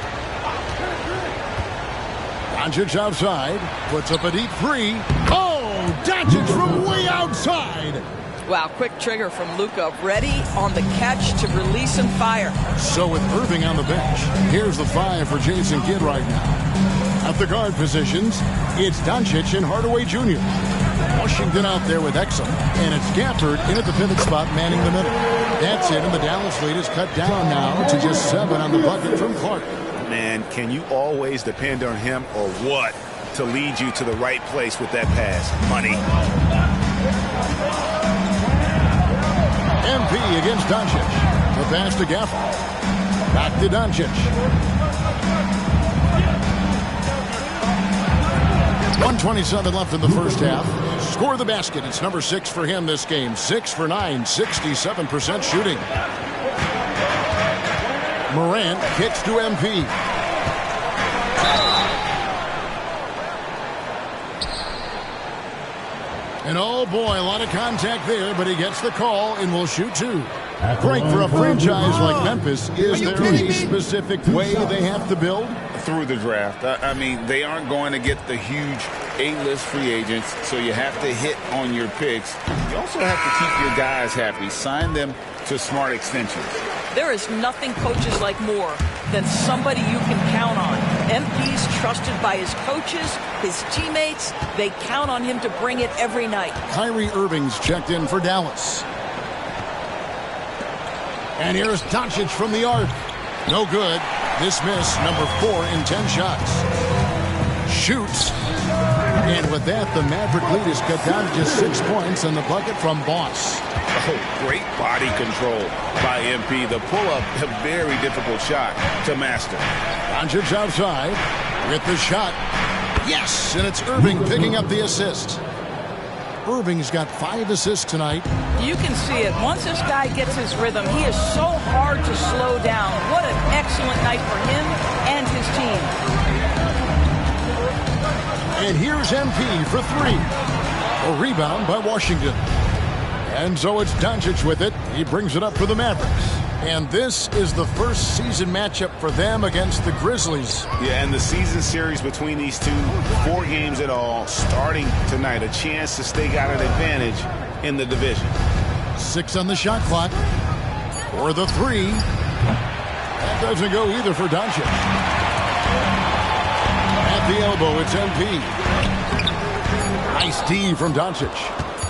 Doncic outside. Puts up a deep three. Oh, Doncic from way outside. Wow, quick trigger from Luka. Ready on the catch to release and fire. So with Irving on the bench, here's the 5 for Jason Kidd right now. At the guard positions, it's Doncic and Hardaway Jr. Washington out there with Exum, and it's Gafford in at the pivot spot manning the middle. That's it, and the Dallas lead is cut down now to just 7 on the bucket from Clark. Man, can you always depend on him or what to lead you to the right place with that pass? Money. MP against Doncic. The pass to Gafford. Back to Doncic. 1:27 left in the first half. Score the basket. It's number 6 for him this game. 6 for 9, 67% shooting. Morant kicks to MP. And oh boy, a lot of contact there, but he gets the call and will shoot 2. Frank, for a franchise like Memphis, is there a specific way they have to build? Through the draft. I mean, they aren't going to get the huge A-list free agents, so you have to hit on your picks. You also have to keep your guys happy. Sign them to smart extensions. There is nothing coaches like more than somebody you can count on. MP's trusted by his coaches, his teammates. They count on him to bring it every night. Kyrie Irving's checked in for Dallas. And here's Doncic from the arc. No good. This miss, number 4 in 10 shots. Shoots. And with that, the Maverick lead is cut down to just 6 points and the bucket from Boss. Oh, great body control by MP. The pull-up, a very difficult shot to master. Doncic outside with the shot. Yes, and it's Irving picking up the assist. Irving's got 5 assists tonight. You can see it. Once this guy gets his rhythm, he is so hard to slow down. What an excellent night for him and his team. And here's MP for 3. A rebound by Washington. And so it's Doncic with it. He brings it up for the Mavericks. And this is the first season matchup for them against the Grizzlies. Yeah, and the season series between these two, 4 games in all, starting tonight. A chance to stake out an advantage in the division. 6 on the shot clock. For the 3. That doesn't go either for Doncic. At the elbow, it's MP. Nice D from Doncic.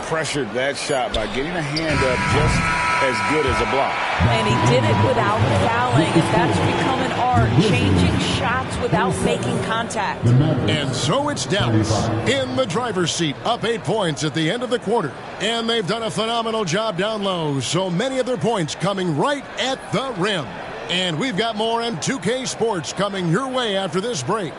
Pressured that shot by getting a hand up just as good as a block. And he did it without fouling, and that's become an art, changing shots without making contact. And so it's Dallas in the driver's seat, up 8 points at the end of the quarter. And they've done a phenomenal job down low, so many of their points coming right at the rim. And we've got more M2K Sports coming your way after this break.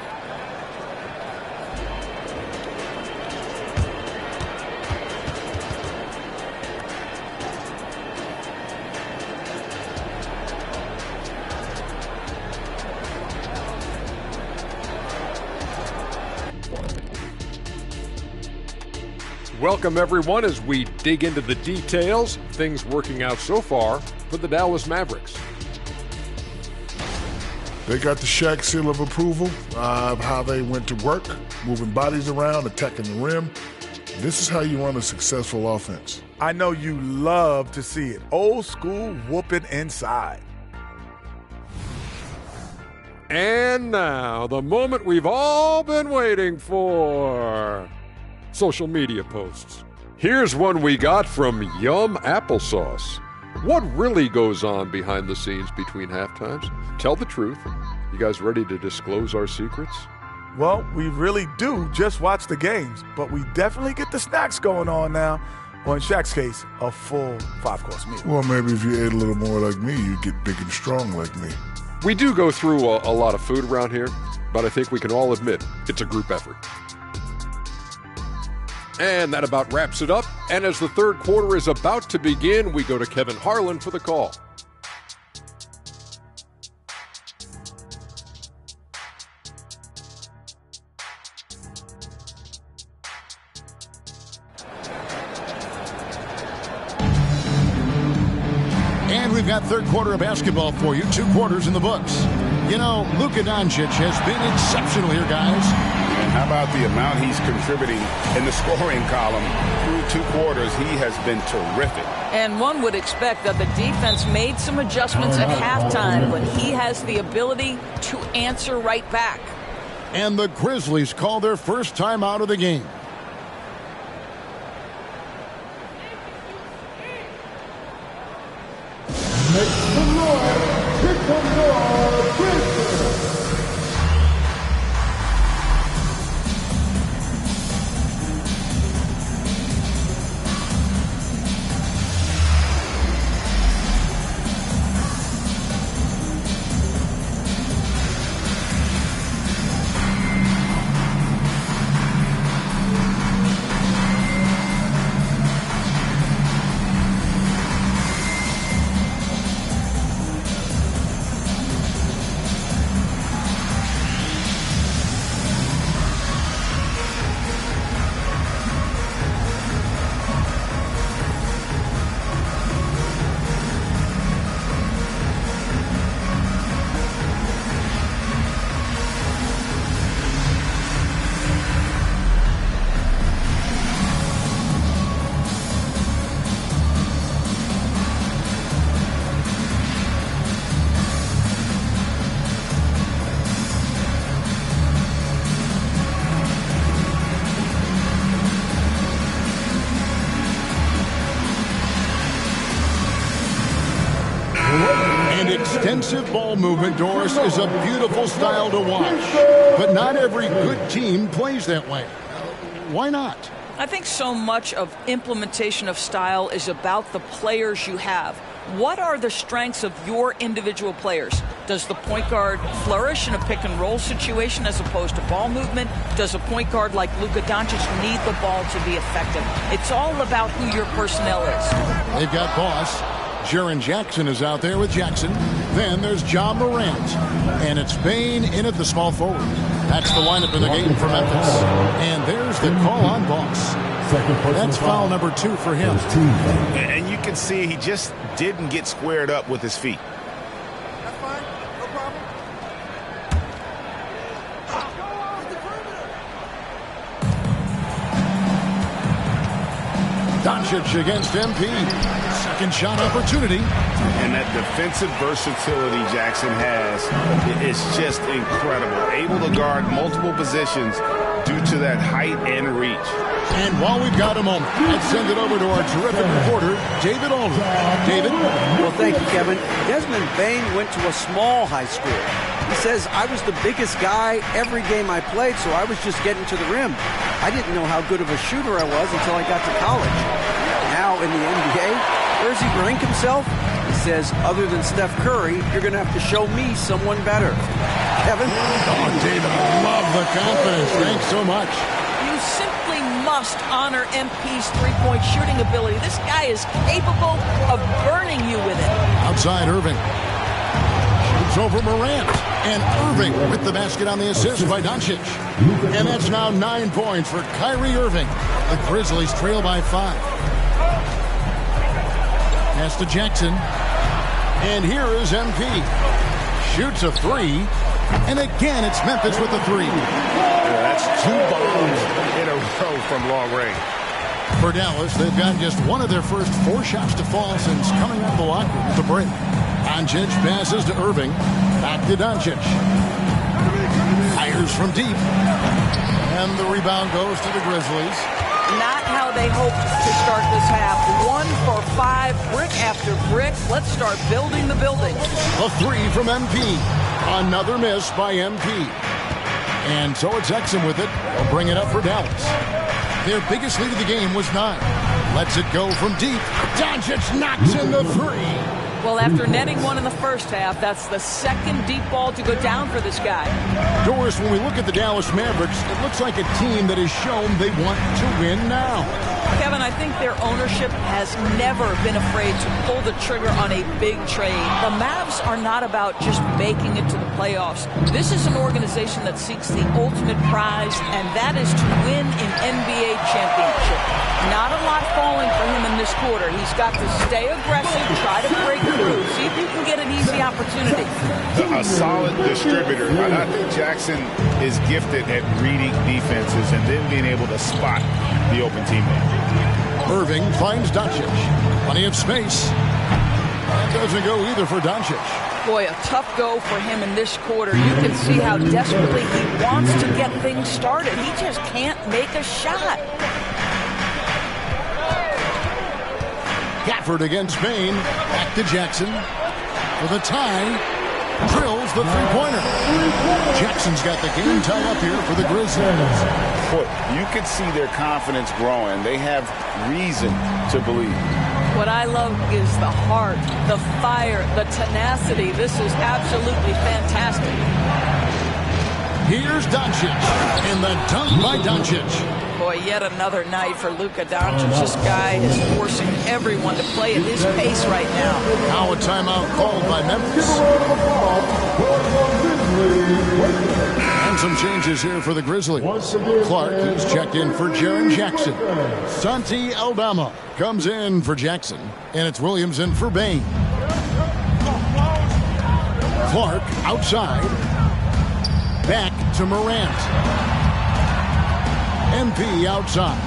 Welcome, everyone, as we dig into the details. Things working out so far for the Dallas Mavericks. They got the Shaq seal of approval of how they went to work, moving bodies around, attacking the rim. This is how you run a successful offense. I know you love to see it. Old school whooping inside. And now, the moment we've all been waiting for. Social media posts. Here's one we got from Yum Applesauce. What really goes on behind the scenes between halftimes? Tell the truth. You guys ready to disclose our secrets? Well, we really do just watch the games, but we definitely get the snacks going on now. Or in Shaq's case, a full 5-course meal. Well, maybe if you ate a little more like me, you'd get big and strong like me. We do go through a lot of food around here, but I think we can all admit it's a group effort. And that about wraps it up. And as the third quarter is about to begin, we go to Kevin Harlan for the call. And we've got third quarter of basketball for you. 2 quarters in the books. You know, Luka Doncic has been exceptional here, guys. And how about the amount he's contributing in the scoring column? Through 2 quarters, he has been terrific. And one would expect that the defense made some adjustments at halftime, but he has the ability to answer right back. And the Grizzlies call their first time out of the game. Make some noise. Here comes your Grizzlies. Extensive ball movement, Doris, is a beautiful style to watch. But not every good team plays that way. Why not? I think so much of implementation of style is about the players you have. What are the strengths of your individual players? Does the point guard flourish in a pick-and-roll situation as opposed to ball movement? Does a point guard like Luka Doncic need the ball to be effective? It's all about who your personnel is. They've got Boss. Jaren Jackson is out there with Jackson. Then there's John Morant. And it's Bane in at the small forward. That's the lineup in the game for Memphis. And there's the call on Boss. That's foul number 2 for him. And you can see he just didn't get squared up with his feet. That's fine. No problem. Doncic against MP. Second shot opportunity. And that defensive versatility Jackson has is just incredible. Able to guard multiple positions due to that height and reach. And while we've got a moment, let's send it over to our terrific reporter, David Aldridge. David? Well, thank you, Kevin. Desmond Bane went to a small high school. He says, I was the biggest guy every game I played, so I was just getting to the rim. I didn't know how good of a shooter I was until I got to college. Now in the NBA, where does he rank himself? He says, other than Steph Curry, you're going to have to show me someone better. Kevin? Oh, David, I love the confidence. Thanks so much. You simply must honor MP's three-point shooting ability. This guy is capable of burning you with it. Outside Irving. Shoots over Morant. And Irving with the basket on the assist by Doncic. And that's now 9 points for Kyrie Irving. The Grizzlies trail by 5. Pass to Jackson. And here is MP. Shoots a 3. And again, it's Memphis with the 3. Yeah, that's 2 bombs in a row from long range. For Dallas, they've got just one of their first 4 shots to fall since coming out of the locker room at the break. Doncic passes to Irving. Back to Doncic. Fires from deep. And the rebound goes to the Grizzlies. Not how they hoped to start this half. 1 for 5, brick after brick. Let's start building the building. A 3 from MP. Another miss by MP. And so it's Exum with it. They'll bring it up for Dallas. Their biggest lead of the game was 9. Lets it go from deep. Doncic knocks in the 3. Well, after netting one in the first half, that's the second deep ball to go down for this guy. Doris, when we look at the Dallas Mavericks, it looks like a team that has shown they want to win now. Kevin, I think their ownership has never been afraid to pull the trigger on a big trade. The Mavs are not about just making it to the playoffs. This is an organization that seeks the ultimate prize, and that is to win an NBA championship. Not a lot falling for him in this quarter. He's got to stay aggressive, try to break through, see if he can get an easy opportunity. A solid distributor. I think Jackson is gifted at reading defenses and then being able to spot the open teammate. Irving finds Doncic. Plenty of space. That doesn't go either for Doncic. Boy, a tough go for him in this quarter. You can see how desperately he wants to get things started. He just can't make a shot. Gafford against Bain. Back to Jackson. For the tie. Drills the three-pointer. Jackson's got the game tied up here for the Grizzlies. Boy, you can see their confidence growing. They have reason to believe. What I love is the heart, the fire, the tenacity. This is absolutely fantastic. Here's Doncic, and the dunk by Doncic. Boy, yet another night for Luka Doncic. This guy is forcing everyone to play at his pace right now. Now a timeout called by Memphis. And some changes here for the Grizzlies. Clark is checked in for Jaren Jackson. Santi Aldama comes in for Jackson, and it's Williams in for Bain. Clark outside. Back to Morant. MP outside.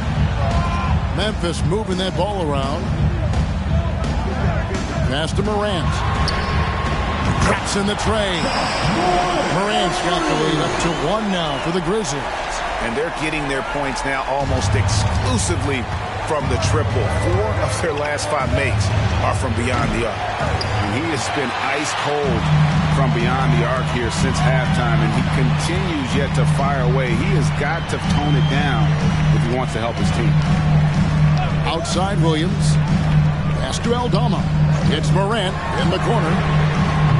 Memphis moving that ball around. Pass to Morant. Traps in the tray. Morant's got the lead up to 1 now for the Grizzlies. And they're getting their points now almost exclusively from the triple. 4 of their last 5 makes are from beyond the arc. And he has been ice cold from beyond the arc here since halftime, and he continues yet to fire away. He has got to tone it down if he wants to help his team. Outside Williams. Pass to Aldama. It's Morant in the corner.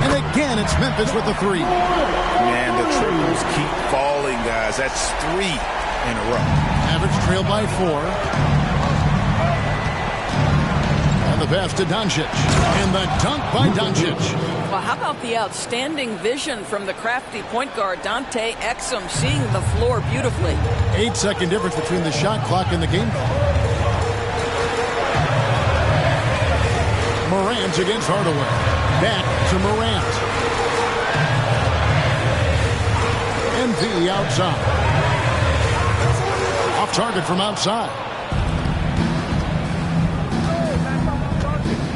And again, it's Memphis with the 3. Man, the triples keep falling, guys. That's 3 in a row. Mavericks trail by 4. And the pass to Doncic. And the dunk by Doncic. Well, how about the outstanding vision from the crafty point guard, Dante Exum, seeing the floor beautifully. 8-second difference between the shot clock and the game clock. Morant against Hardaway. Back to Morant. MV outside. Off target from outside.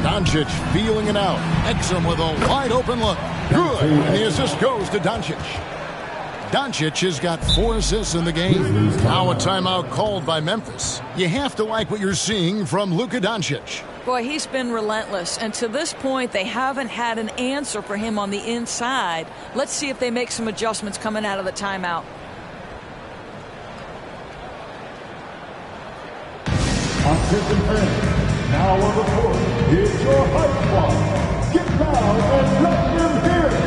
Doncic feeling it out. Exum with a wide open look. Good. And the assist goes to Doncic. Doncic has got 4 assists in the game. Now a timeout called by Memphis. You have to like what you're seeing from Luka Doncic. Boy, he's been relentless. And to this point, they haven't had an answer for him on the inside. Let's see if they make some adjustments coming out of the timeout. Attention fans, now on the court, it's your hype squad. Get down and let them hear it.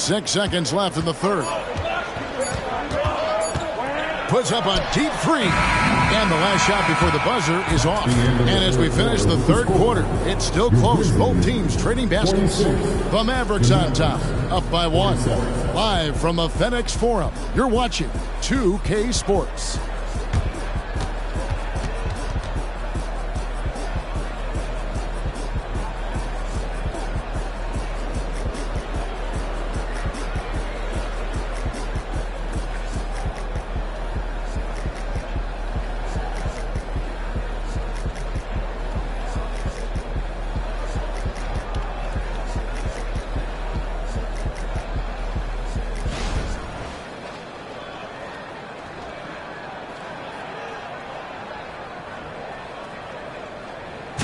6 seconds left in the third. Puts up a deep three. And the last shot before the buzzer is off. And as we finish the third quarter, it's still close. Both teams trading baskets. The Mavericks on top, up by 1. Live from the FedEx Forum, you're watching 2K Sports.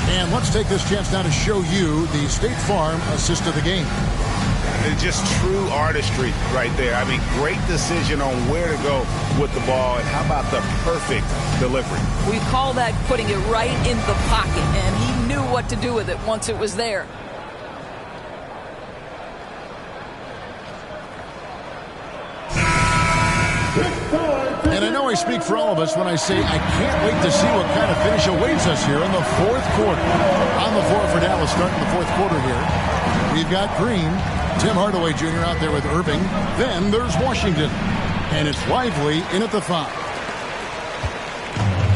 And let's take this chance now to show you the State Farm assist of the game. It's just true artistry right there. I mean, great decision on where to go with the ball, and how about the perfect delivery? We call that putting it right in the pocket, and he knew what to do with it once it was there. And I know I speak for all of us when I say I can't wait to see what kind of finish awaits us here in the fourth quarter. On the floor for Dallas starting the fourth quarter here. We've got Green, Tim Hardaway Jr. out there with Irving. Then there's Washington. And it's Lively in at the 5.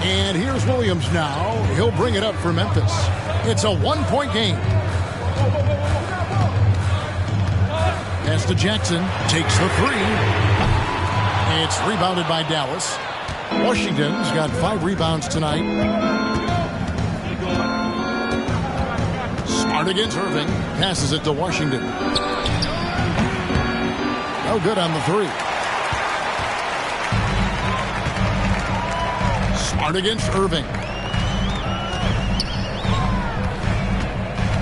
And here's Williams now. He'll bring it up for Memphis. It's a 1-point game. Pass to Jackson. Takes the 3. It's rebounded by Dallas. Washington's got 5 rebounds tonight. Smart against Irving. Passes it to Washington. No good on the 3. Smart against Irving.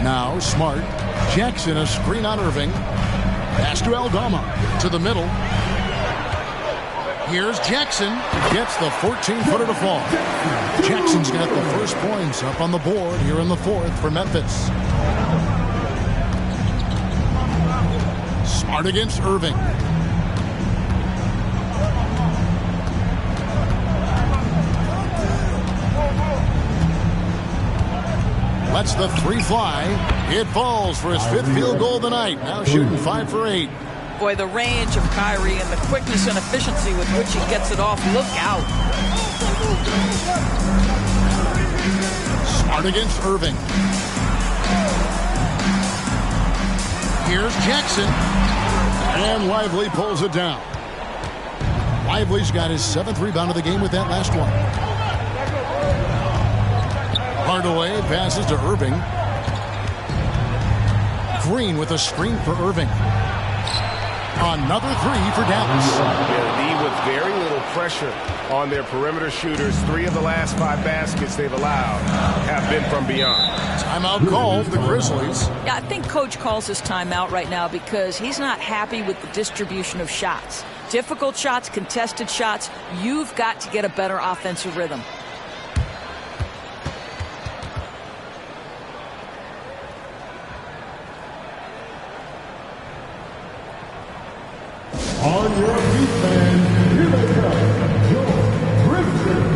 Now Smart. Jackson a screen on Irving. Pass to Aldama. To the middle. Here's Jackson. Gets the 14-footer to fall. Jackson's got the first points up on the board here in the fourth for Memphis. Smart against Irving. Lets the 3 fly. It falls for his 5th field goal of the night. Now shooting 5 for 8. Boy, the range of Kyrie and the quickness and efficiency with which he gets it off. Look out. Smart against Irving. Here's Jackson. And Lively pulls it down. Lively's got his 7th rebound of the game with that last one. Hardaway passes to Irving. Green with a screen for Irving. Another 3 for Dallas. Yeah, the D with very little pressure on their perimeter shooters. 3 of the last 5 baskets they've allowed have been from beyond. Timeout called the Grizzlies. Yeah, I think Coach calls his timeout right now because he's not happy with the distribution of shots. Difficult shots, contested shots. You've got to get a better offensive rhythm. On your feet, fans, here they come, your Grizzlies.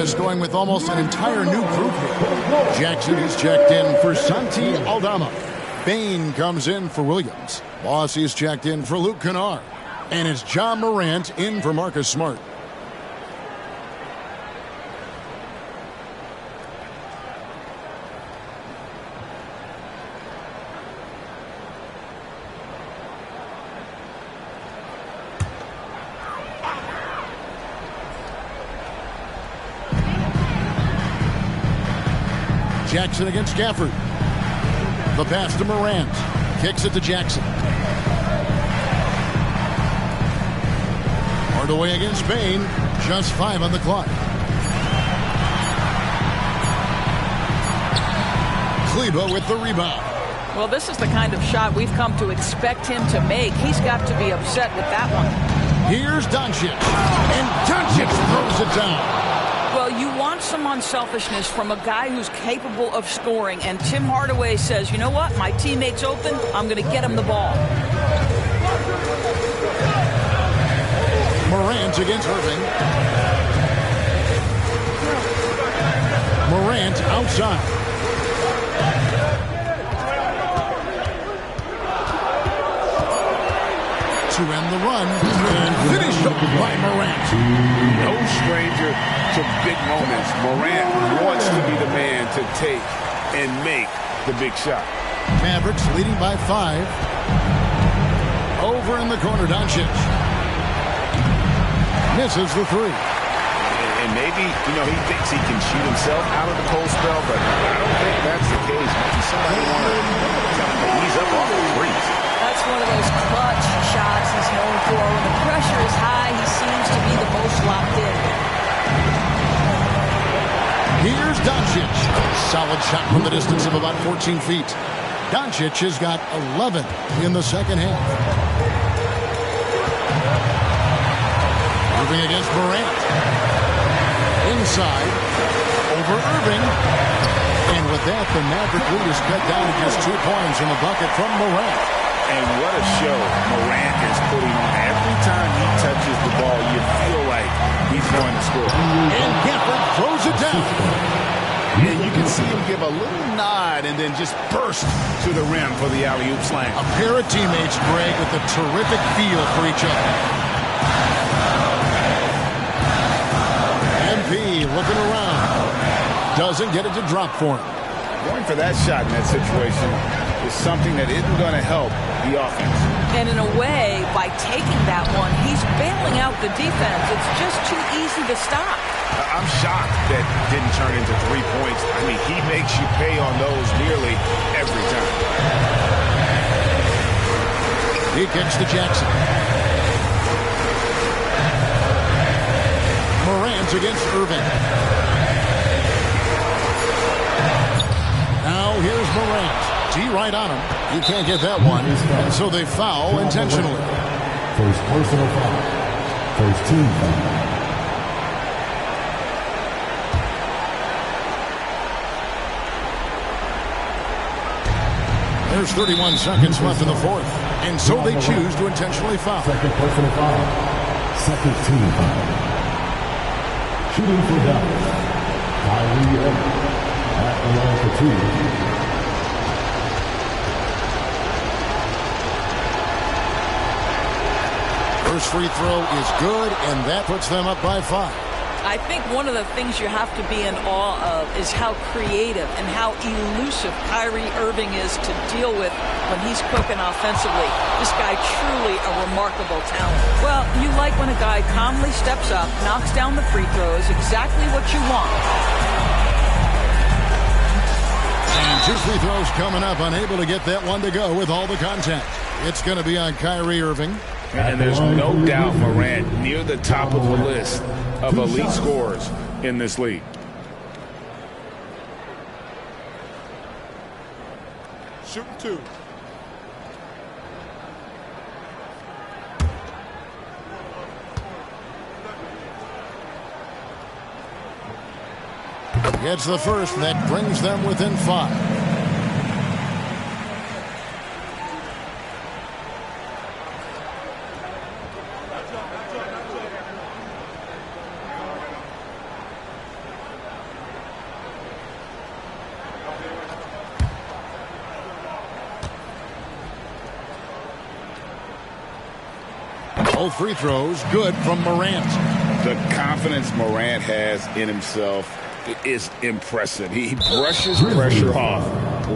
Memphis going with almost an entire new group here. Jackson is checked in for Santi Aldama. Bain comes in for Williams. Moss is checked in for Luke Kennard. And it's John Morant in for Marcus Smart. Jackson against Gafford. The pass to Morant. Kicks it to Jackson. Hardaway against Bain. Just 5 on the clock. Kleber with the rebound. Well, this is the kind of shot we've come to expect him to make. He's got to be upset with that one. Here's Doncic. And Doncic throws it down. Well, you want some unselfishness from a guy who's capable of scoring, and Tim Hardaway says, you know what, my teammate's open, I'm going to get him the ball. Morant against Irving. Morant outside. To end the run and finish up by Morant. No stranger to big moments. Morant wants to be the man to take and make the big shot. Mavericks leading by 5. Over in the corner, Doncic. Misses the 3. And maybe, he thinks he can shoot himself out of the cold spell, but I don't think that's the case. Maybe somebody want to ease up off the threes. That's one of those clutch shots he's known for. When the pressure is high, he seems to be the most locked in. Here's Doncic. Solid shot from the distance of about 14 feet. Doncic has got 11 in the second half. Irving against Morant. Inside. Over Irving. And with that, the Maverick lead is cut down to just 2 points in the bucket from Morant. And what a show Morant is putting on. Every time he touches the ball, you feel like he's going to score. And Gafford throws it down. And you can see him give a little nod and then just burst to the rim for the alley-oop slam. A pair of teammates, Greg, with a terrific feel for each other. MP looking around. Doesn't get it to drop for him. Going for that shot in that situation is something that isn't going to help the offense. And in a way, by taking that one, he's bailing out the defense. It's just too easy to stop. I'm shocked that didn't turn into 3 points. I mean, he makes you pay on those nearly every time. He kicks to Jackson. Morant against Irving. Now here's Morant. T right on him. He can't get that one. And so they foul intentionally. First personal foul. First team foul. There's 31 seconds left in the fourth. And so they choose to intentionally foul. Second personal foul. Second team foul. Shooting for Dallas. Kyrie Irving. At the line for 2. First free throw is good, and that puts them up by 5. I think one of the things you have to be in awe of is how creative and how elusive Kyrie Irving is to deal with when he's cooking offensively. This guy truly a remarkable talent. Well, you like when a guy calmly steps up, knocks down the free throws, exactly what you want. And 2 free throws coming up, unable to get that one to go with all the contact. It's going to be on Kyrie Irving. And there's no doubt Morant near the top of the list of elite scorers in this league. Shooting 2. Gets the first. That brings them within 5. Both free throws good from Morant. The confidence Morant has in himself is impressive. He brushes pressure off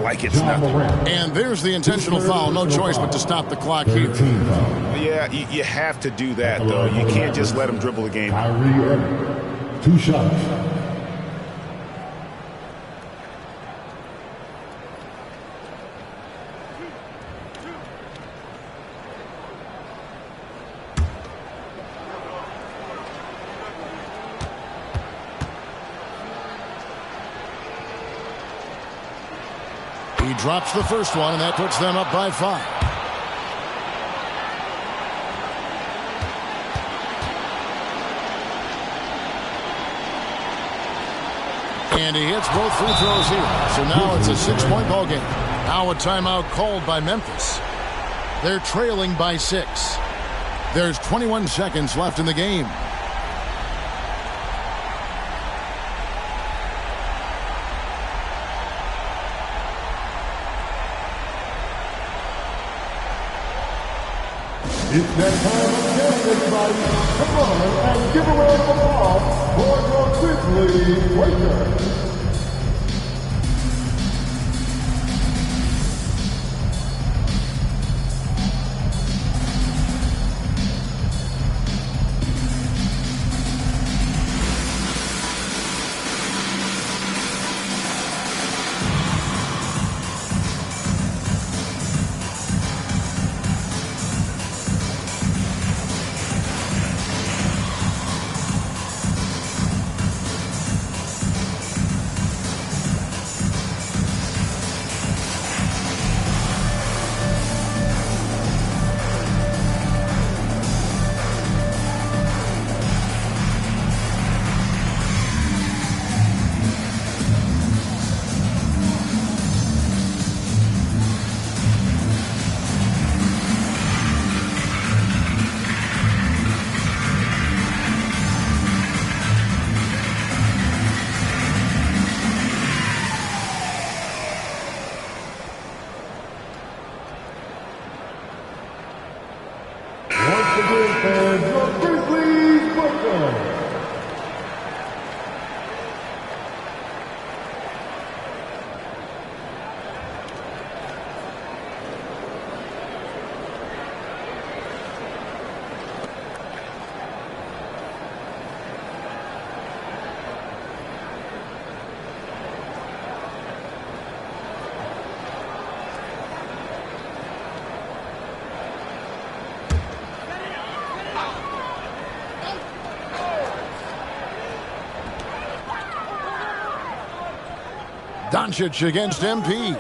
like it's nothing. And there's the intentional foul. No choice but to stop the clock here. Yeah, you have to do that, though. You can't just let him dribble the game. Kyrie Irving, 2 shots. He drops the first one, and that puts them up by 5. And he hits both free throws here. So now it's a 6-point ball game. Now a timeout called by Memphis. They're trailing by 6. There's 21 seconds left in the game. It's that time again, everybody. Come on and give a round of applause for your Grizzlies Lakers. Doncic against MP.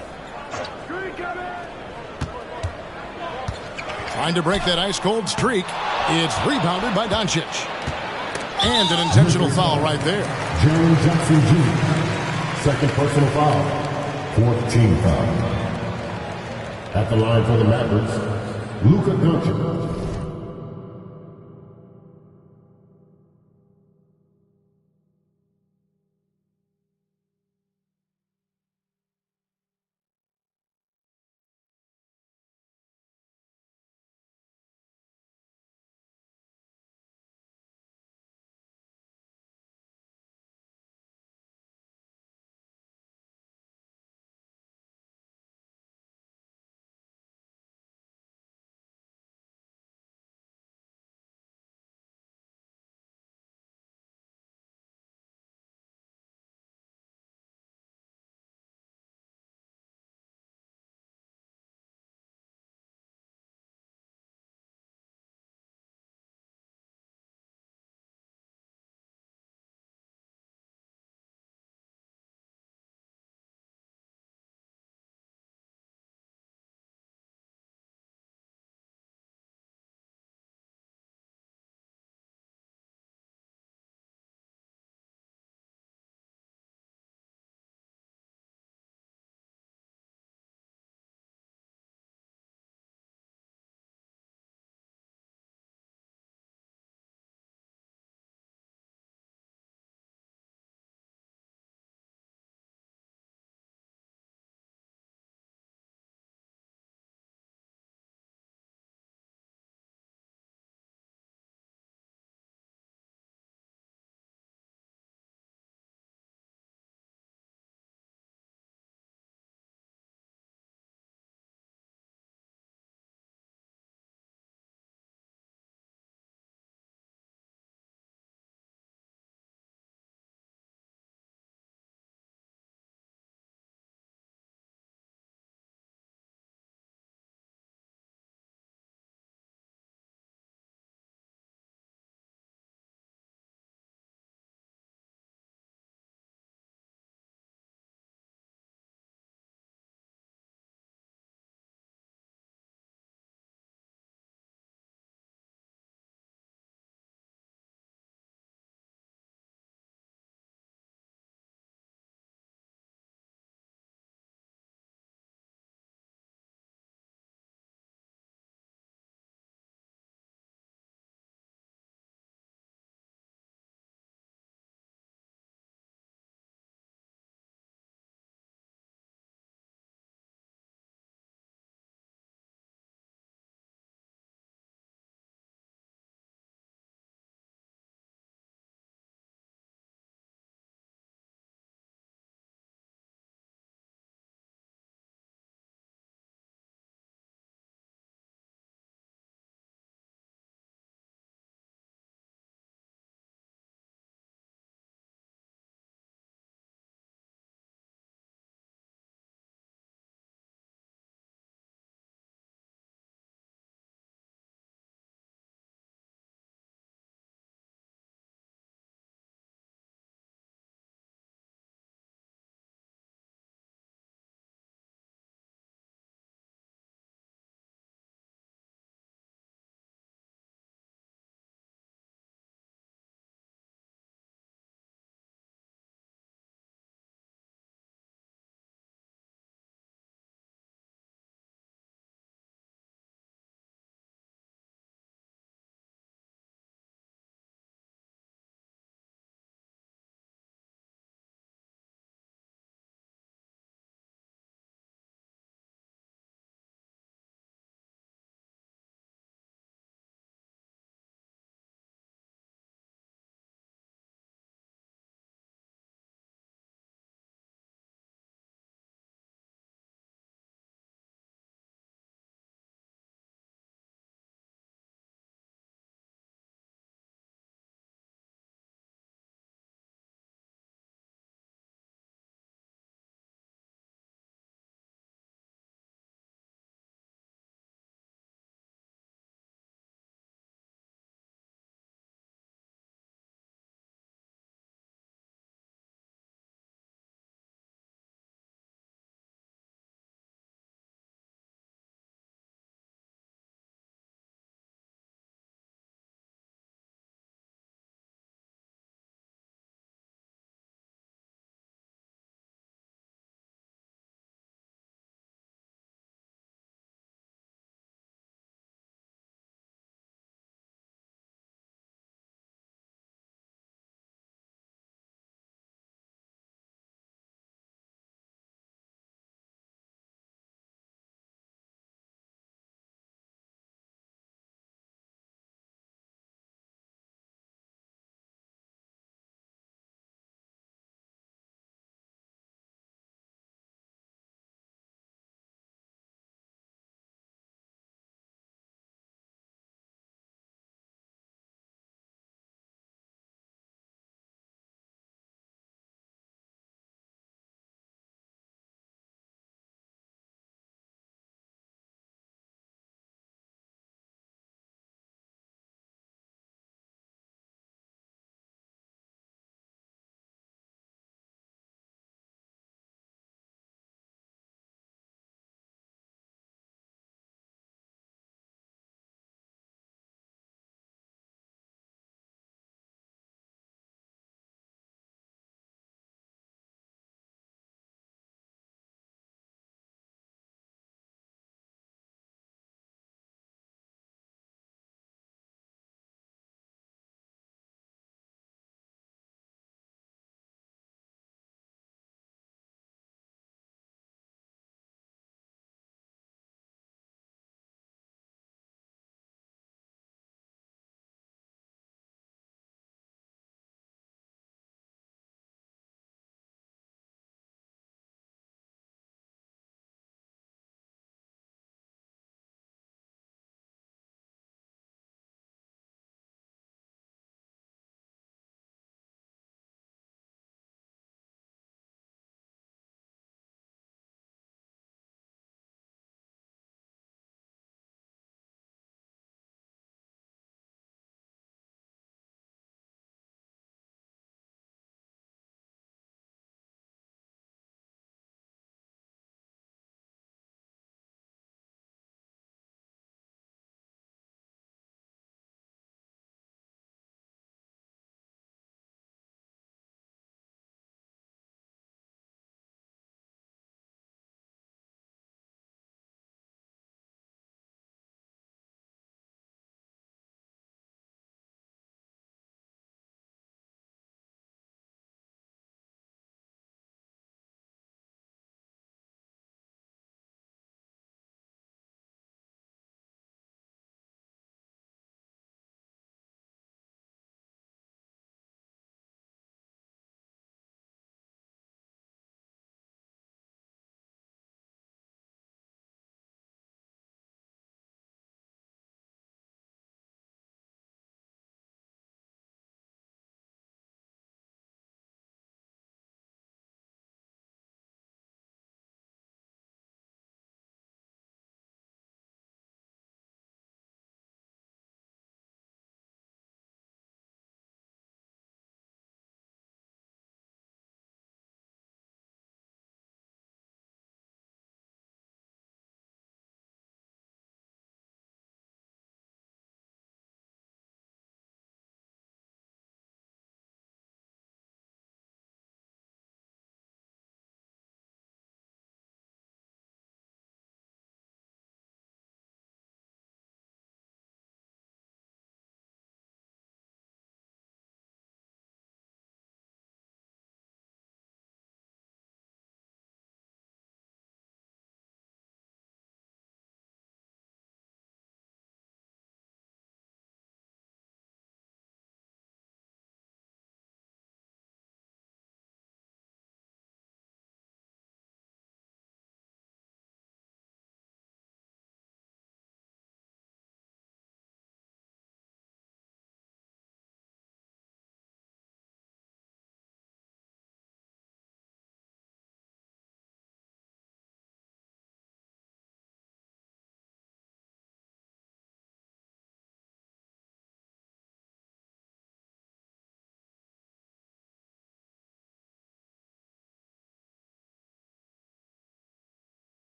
Trying to break that ice-cold streak. It's rebounded by Doncic. And an intentional foul right there. Jaren Jackson Jr., second personal foul, 14th foul. At the line for the Mavericks, Luka Doncic.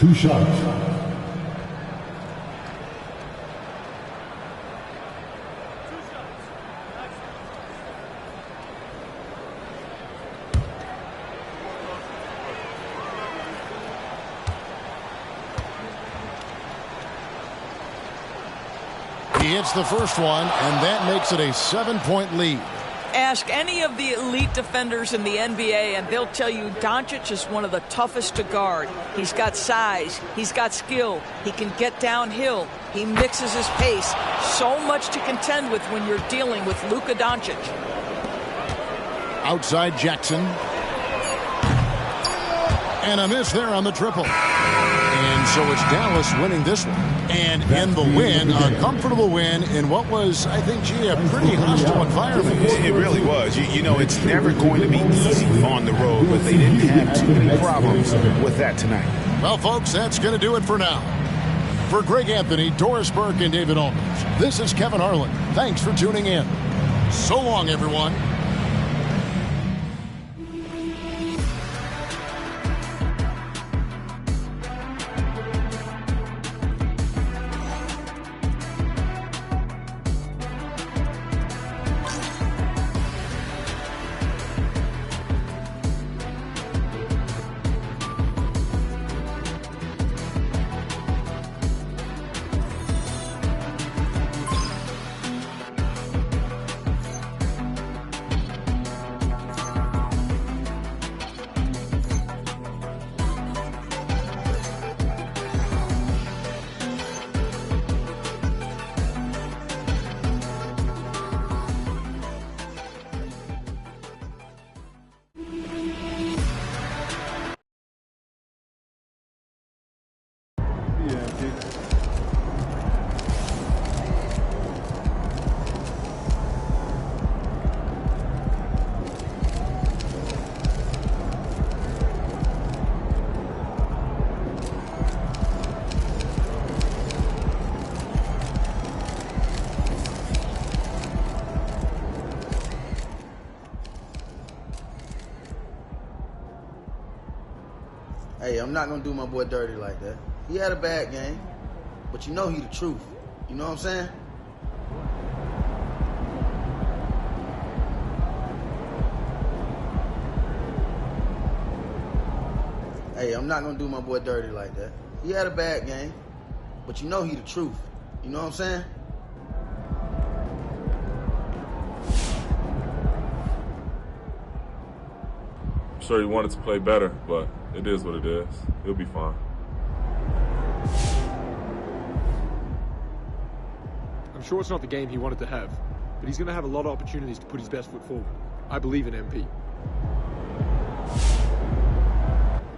2 shots. He hits the first one, and that makes it a 7-point lead. Ask any of the elite defenders in the NBA, and they'll tell you Doncic is one of the toughest to guard. He's got size. He's got skill. He can get downhill. He mixes his pace. So much to contend with when you're dealing with Luka Doncic. Outside Jackson. And a miss there on the triple. And so it's Dallas winning this one. And in the win, a comfortable win in what was, I think, a pretty hostile environment. It really was. You know, it's never going to be easy on the road, but they didn't have too many problems with that tonight. Well, folks, that's going to do it for now. For Greg Anthony, Doris Burke, and David Aldridge, this is Kevin Harlan. Thanks for tuning in. So long, everyone. Hey, I'm not going to do my boy dirty like that. He had a bad game, but you know he the truth. You know what I'm saying? Hey, I'm not going to do my boy dirty like that. He had a bad game, but you know he the truth. You know what I'm saying? I'm sure he wanted to play better, but it is what it is. He'll be fine. I'm sure it's not the game he wanted to have, but he's going to have a lot of opportunities to put his best foot forward. I believe in MP.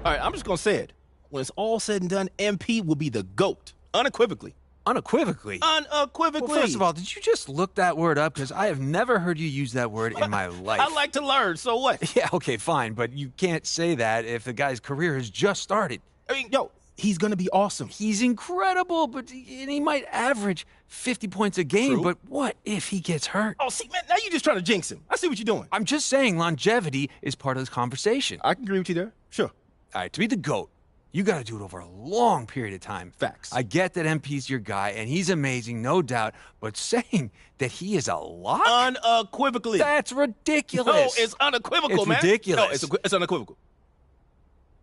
All right, I'm just going to say it. When it's all said and done, MP will be the GOAT, unequivocally. Unequivocally? Unequivocally. Well, first of all, did you just look that word up? Because I have never heard you use that word in my life. I like to learn, so what? Yeah, okay, fine, but you can't say that if the guy's career has just started. I mean, yo, he's going to be awesome. He's incredible, but he might average 50 points a game, True. But what if he gets hurt? Oh, see, man, now you're just trying to jinx him. I see what you're doing. I'm just saying longevity is part of this conversation. I can agree with you there. Sure. All right, to be the GOAT, you got to do it over a long period of time. Facts. I get that MP's your guy, and he's amazing, no doubt, but saying that he is a lock? Unequivocally. That's ridiculous. No, it's unequivocal, it's man. Ridiculous. No, it's unequivocal.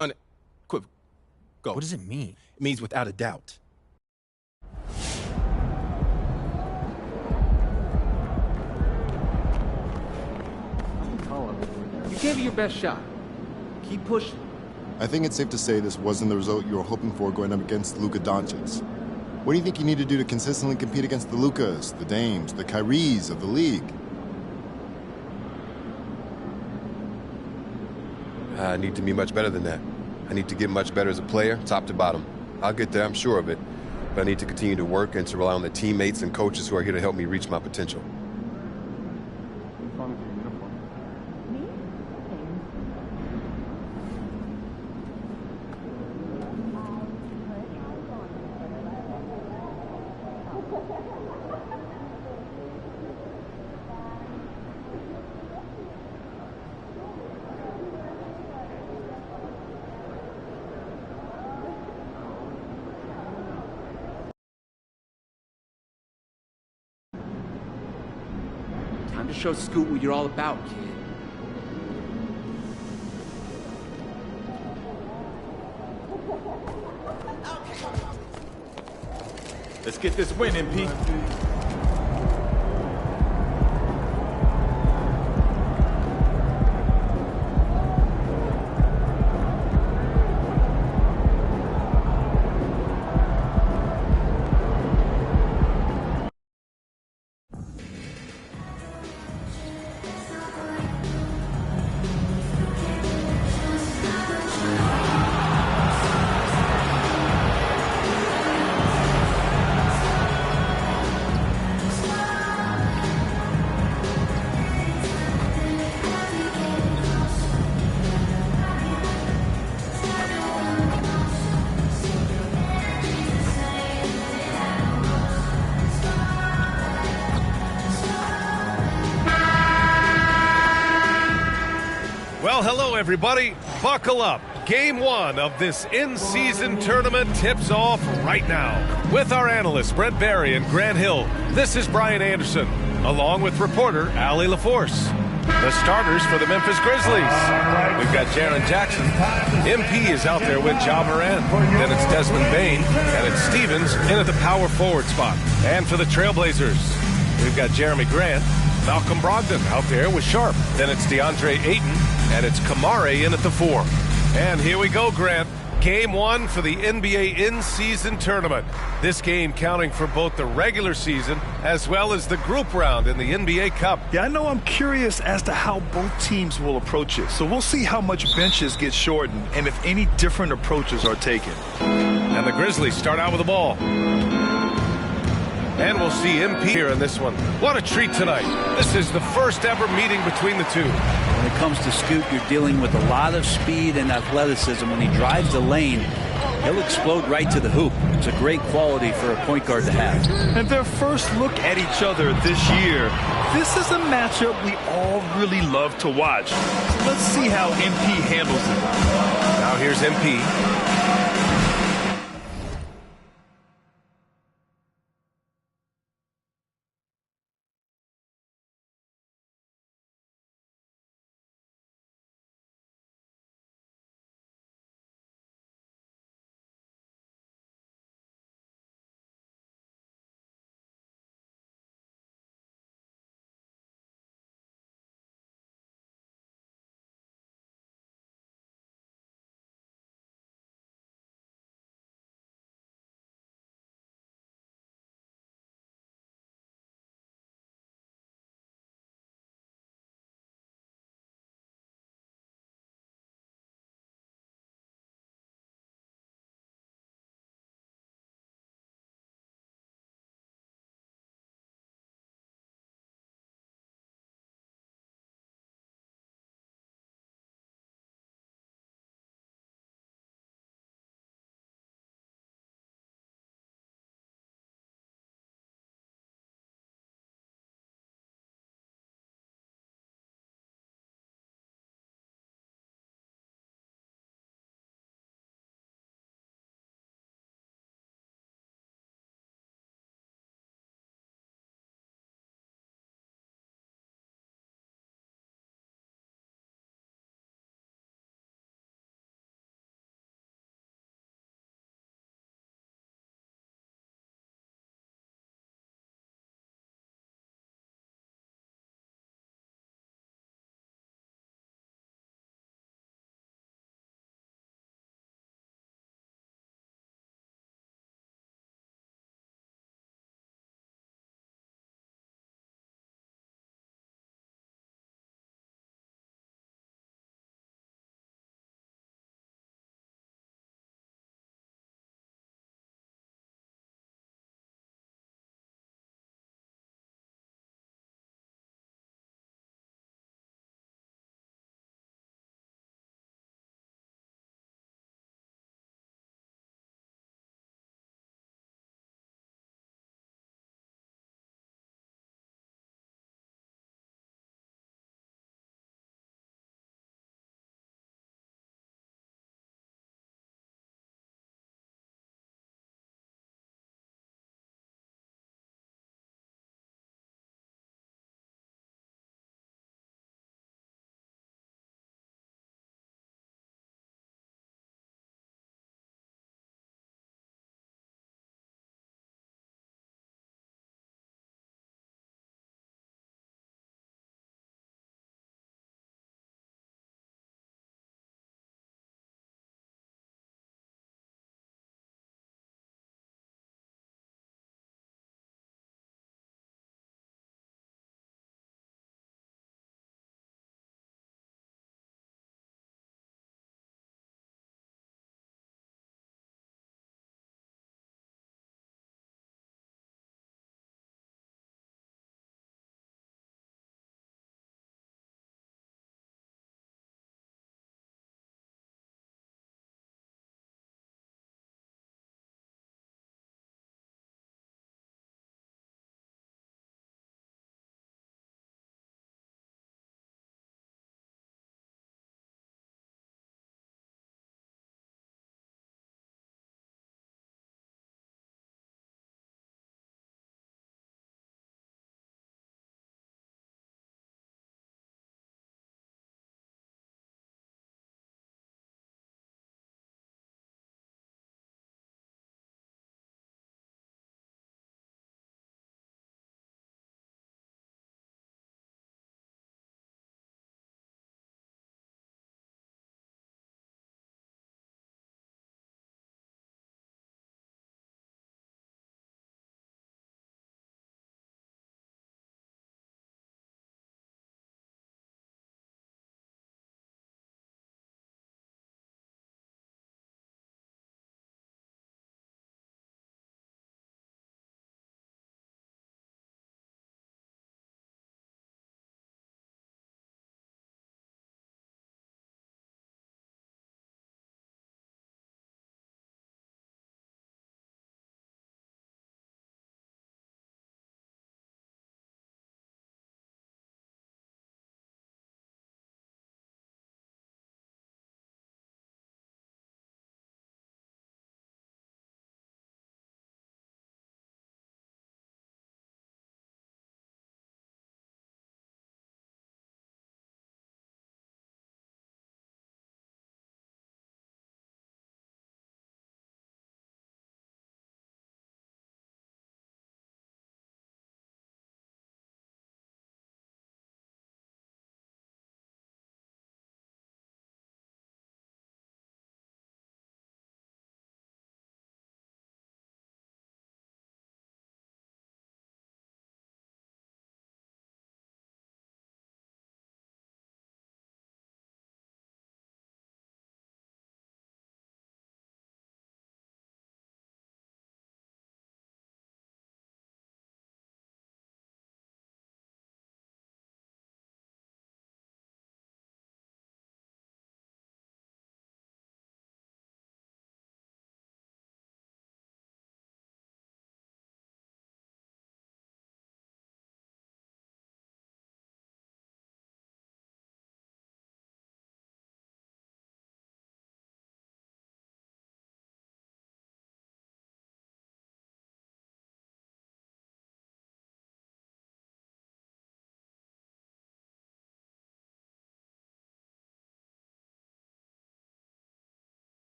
Unequivocal. Go. What does it mean? It means without a doubt. You gave it your best shot. Keep pushing. I think it's safe to say this wasn't the result you were hoping for going up against Luka Doncic. What do you think you need to do to consistently compete against the Lukas, the Dames, the Kyries of the league? I need to be much better than that. I need to get much better as a player, top to bottom. I'll get there, I'm sure of it. But I need to continue to work and to rely on the teammates and coaches who are here to help me reach my potential. show Scoot what you're all about, kid. Let's get this win, MP. Well, hello, everybody. Buckle up. Game 1 of this in-season tournament tips off right now. With our analysts, Brent Barry and Grant Hill, this is Brian Anderson, along with reporter Allie LaForce. The starters for the Memphis Grizzlies. We've got Jaren Jackson. MP is out there with Ja Morant. Then it's Desmond Bane. And it's Stevens in at the power forward spot. And for the Trailblazers, we've got Jeremy Grant. Malcolm Brogdon out there with Sharp. Then it's DeAndre Ayton, and it's Kamare in at the 4. And here we go, Grant. Game 1 for the NBA in-season tournament. This game counting for both the regular season as well as the group round in the NBA Cup. Yeah, I know I'm curious as to how both teams will approach it. So we'll see how much benches get shortened and if any different approaches are taken. And the Grizzlies start out with the ball. And we'll see MP here in this one. What a treat tonight. This is the first ever meeting between the two. When it comes to Scoot, you're dealing with a lot of speed and athleticism. When he drives the lane, he'll explode right to the hoop. It's a great quality for a point guard to have. And their first look at each other this year, this is a matchup we all really love to watch. So let's see how MP handles it. Now here's MP.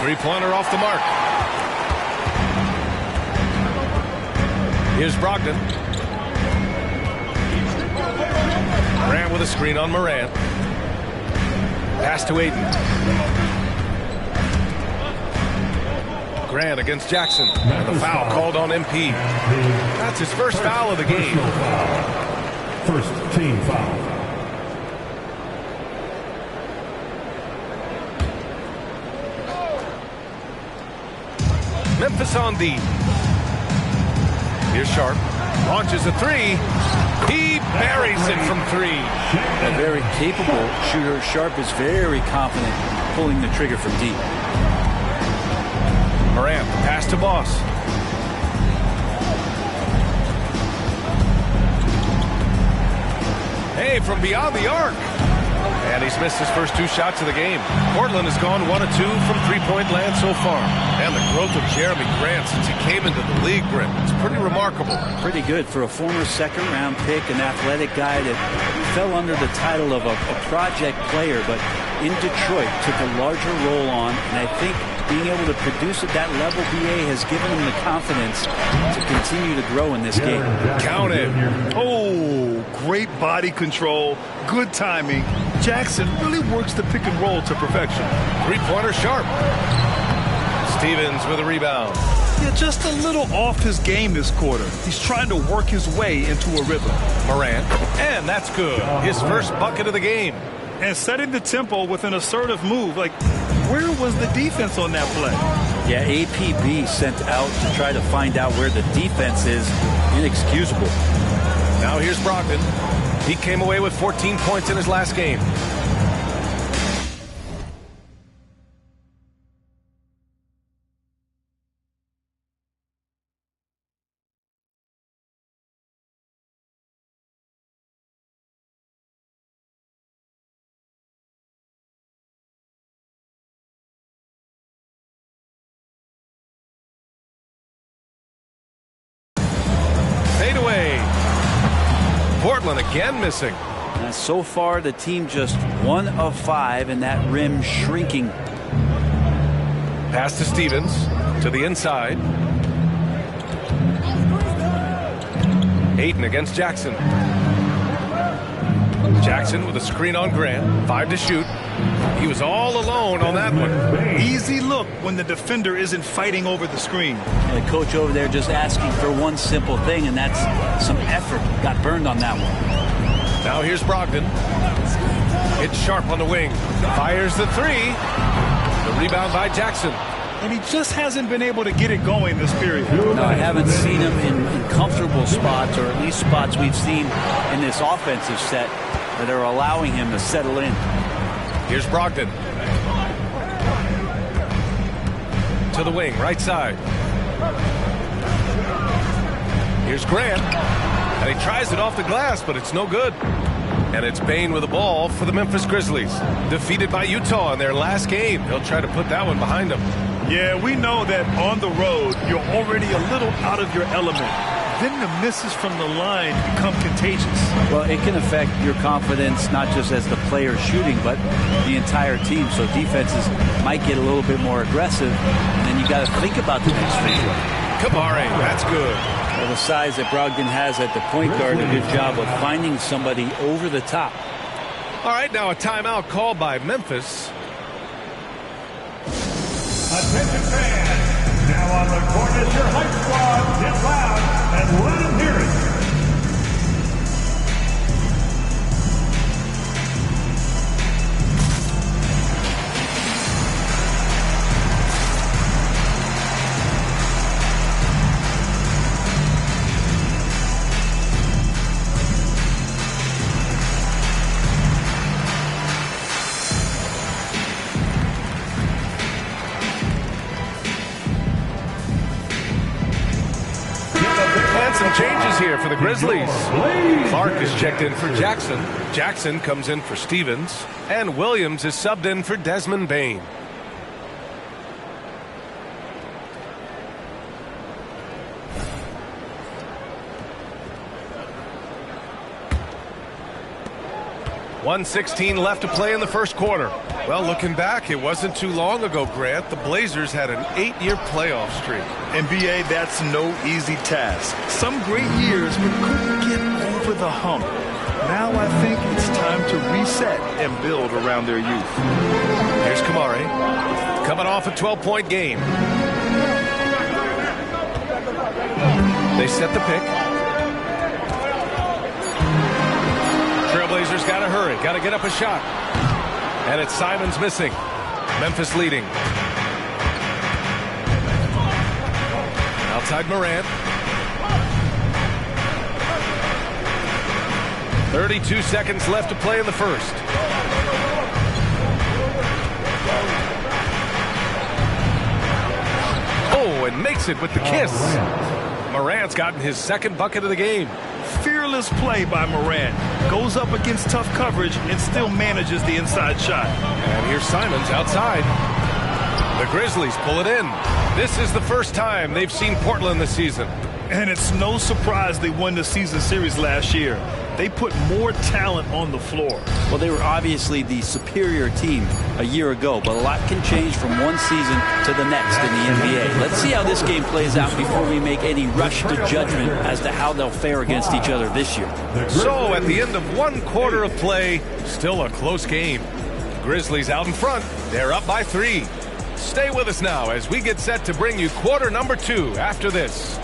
Three-pointer off the mark. Here's Brogdon. Grant with a screen on Morant. Pass to Ayton. Grant against Jackson. And the foul called on MP. That's his first foul of the game. First team foul. Memphis on D. Here's Sharp. Launches a three. He buries it from three. A very capable shooter. Sharp is very confident pulling the trigger from deep. Morant, pass to Boss. Hey, from beyond the arc. And he's missed his first 2 shots of the game. Portland has gone 1 of 2 from three-point land so far. And the growth of Jeremy Grant since he came into the league, Brent, it's pretty remarkable. Pretty good for a former second-round pick, an athletic guy that fell under the title of a project player, but in Detroit took a larger role on, and I think being able to produce at that level, BA, has given him the confidence to continue to grow in this game. Count it. Oh, great body control, good timing. Jackson really works the pick and roll to perfection. Three-pointer Sharp. Stevens with a rebound. Yeah, just a little off his game this quarter. He's trying to work his way into a rhythm. Morant, and that's good. His first bucket of the game. And setting the tempo with an assertive move. Like, where was the defense on that play? Yeah, APB sent out to try to find out where the defense is. Inexcusable. Now here's Brogdon. He came away with 14 points in his last game. Fade away. Portland again missing. And so far, the team just 1 of 5, and that rim shrinking. Pass to Stevens to the inside. Ayton against Jackson. Jackson with a screen on Grant. 5 to shoot. He was all alone on that one. Easy look when the defender isn't fighting over the screen. The coach over there just asking for one simple thing, and that's some effort. Got burned on that one. Now here's Brogdon. It's Sharp on the wing. Fires the three. The rebound by Jackson. And he just hasn't been able to get it going this period. No, I haven't seen him in comfortable spots, or at least spots we've seen in this offensive set that are allowing him to settle in. Here's Brogdon. To the wing, right side. Here's Grant. And he tries it off the glass, but it's no good. And it's Bane with the ball for the Memphis Grizzlies. Defeated by Utah in their last game. They'll try to put that one behind them. Yeah, we know that on the road, you're already a little out of your element. Then the misses from the line become contagious. Well, it can affect your confidence, not just as the player shooting, but the entire team. So defenses might get a little bit more aggressive, and then you got to think about the next free throw. Kamari, that's good. Well, the size that Brogdon has at the point guard, a good job of finding somebody over the top. All right, now a timeout called by Memphis. Attention fans, now on the court is your hype squad. Get loud and let them hear it. Changes here for the Grizzlies. Clark is checked in for Jackson. Jackson comes in for Stevens. And Williams is subbed in for Desmond Bane. 1:16 left to play in the first quarter. Well, looking back, it wasn't too long ago, Grant. The Blazers had an 8-year playoff streak. NBA, that's no easy task. Some great years, but couldn't get over the hump. Now I think it's time to reset and build around their youth. Here's Kamari, coming off a 12-point game. They set the pick. Trailblazers got to hurry, got to get up a shot. And it's Simons missing. Memphis leading. Outside Morant. 32 seconds left to play in the first. Oh, and makes it with the kiss. Morant's gotten his second bucket of the game. Fearless play by Morant. Goes up against tough coverage and still manages the inside shot. And here's Simons outside. The Grizzlies pull it in. This is the first time they've seen Portland this season. And it's no surprise they won the season series last year. They put more talent on the floor. Well, they were obviously the superior team a year ago, but a lot can change from one season to the next in the NBA. Let's see how this game plays out before we make any rush to judgment as to how they'll fare against each other this year. So at the end of one quarter of play, still a close game. Grizzlies out in front. They're up by 3. Stay with us now as we get set to bring you quarter number 2 after this.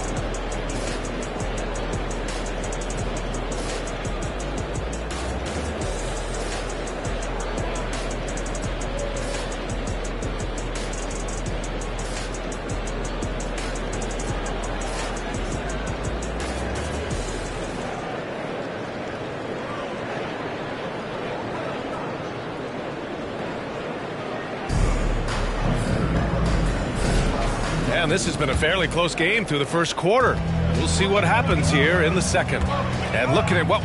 And this has been a fairly close game through the first quarter. We'll see what happens here in the second. And looking at what...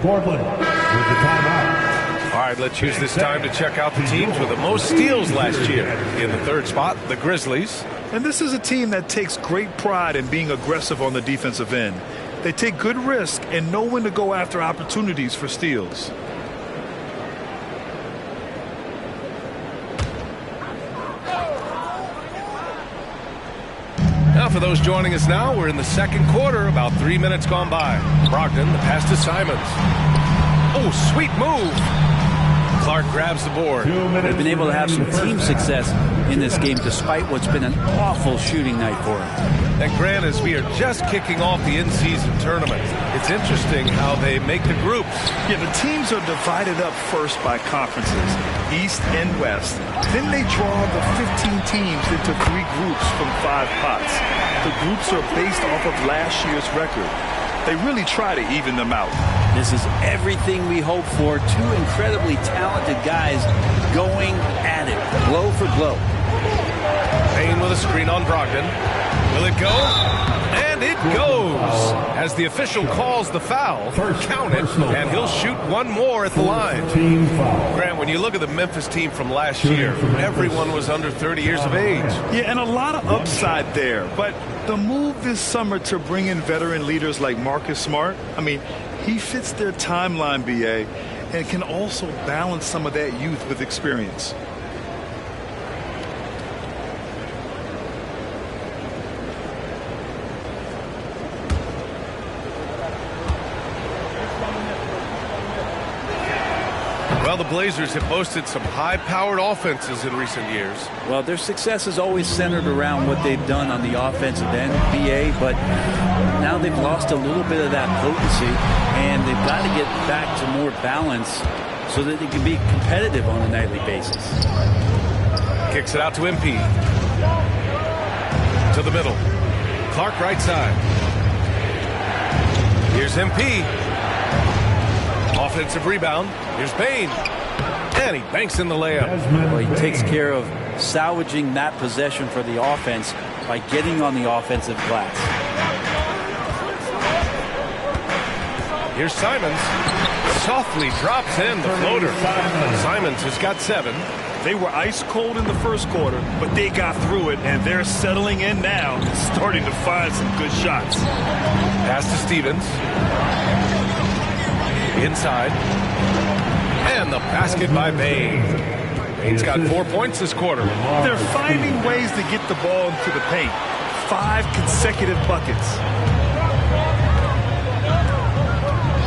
Portland with the timeout. All right, let's use this time to check out the teams with the most steals last year. In the third spot, the Grizzlies. And this is a team that takes great pride in being aggressive on the defensive end. They take good risk and know when to go after opportunities for steals. Now for those joining us now, we're in the second quarter, about 3 minutes gone by. Brogdon, the pass to Simons. Oh, sweet move. Clark grabs the board. They've been able to have some team success in this game despite what's been an awful shooting night for them. And Grant, as we are just kicking off the in-season tournament, it's interesting how they make the groups. Yeah, the teams are divided up first by conferences, East and West. Then they draw the 15 teams into 3 groups from 5 pots. The groups are based off of last year's record. They really try to even them out. This is everything we hope for. 2 incredibly talented guys going at it, blow for blow. Payne with a screen on Brogdon. Will it go? And it goes! As the official calls the foul, count it, and he'll shoot one more at the line. Grant, when you look at the Memphis team from last year, everyone was under 30 years of age. Yeah, and a lot of upside there. But the move this summer to bring in veteran leaders like Marcus Smart, I mean, he fits their timeline, BA, and can also balance some of that youth with experience. Well, the Blazers have boasted some high-powered offenses in recent years. Well, their success is always centered around what they've done on the offensive end, BA, but now they've lost a little bit of that potency, and they've got to get back to more balance so that they can be competitive on a nightly basis. Kicks it out to MP. To the middle. Clark right side. Here's MP. Offensive rebound. Here's Payne. And he banks in the layup. Well, he takes care of salvaging that possession for the offense by getting on the offensive glass. Here's Simons. Softly drops in the floater. Simons has got 7. They were ice cold in the first quarter, but they got through it, and they're settling in now and starting to find some good shots. Pass to Stevens. Inside. And the basket by Bane. Bane's got 4 points this quarter. They're finding ways to get the ball into the paint. 5 consecutive buckets.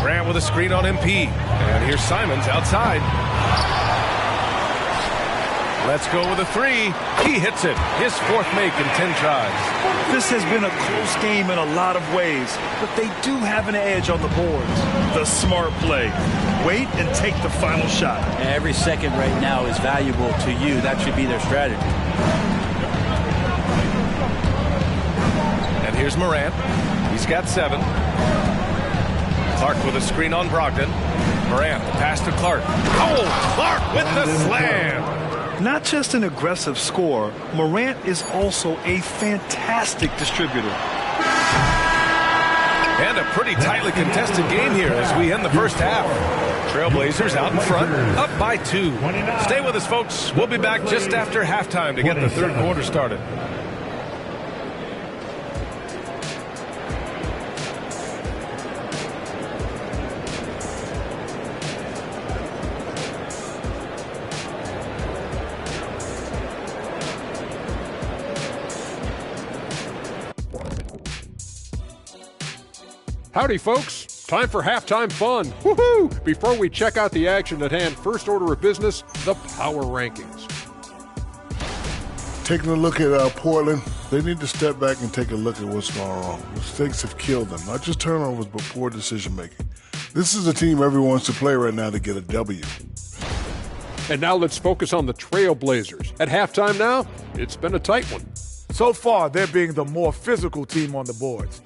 Grant with a screen on MP. And here's Simons outside. Let's go with a 3. He hits it. His 4th make in 10 tries. This has been a close game in a lot of ways, but they do have an edge on the boards. The smart play. Wait and take the final shot. Every second right now is valuable to you. That should be their strategy. And here's Morant. He's got 7. Clark with a screen on Brogdon. Morant, pass to Clark. Oh, Clark with the slam. Not just an aggressive scorer, Morant is also a fantastic distributor. And a pretty tightly contested game here as we end the first half. Trailblazers out in front, up by 2. Stay with us, folks. We'll be back just after halftime to get the third quarter started. Howdy, folks. Time for halftime fun. Woohoo! Before we check out the action at hand, first order of business, the power rankings. Taking a look at Portland, they need to step back and take a look at what's going wrong. Mistakes have killed them, not just turnovers, but poor decision-making. This is a team everyone wants to play right now to get a W. And now let's focus on the Trailblazers. At halftime now, it's been a tight one. So far, they're being the more physical team on the boards.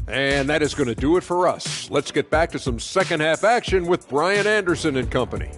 And that is going to do it for us. Let's get back to some second half action with Brian Anderson and company.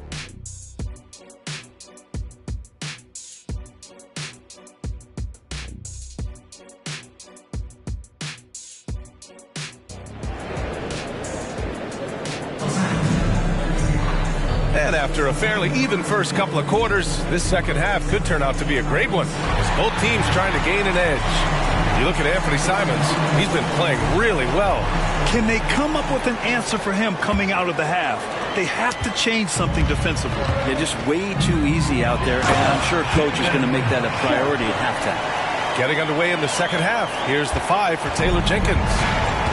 And after a fairly even first couple of quarters, this second half could turn out to be a great one as both teams trying to gain an edge. You look at Anthony Simons, he's been playing really well. Can they come up with an answer for him coming out of the half? They have to change something defensively. They're just way too easy out there, and I'm sure coach is going to make that a priority at halftime. Getting underway in the second half. Here's the 5 for Taylor Jenkins.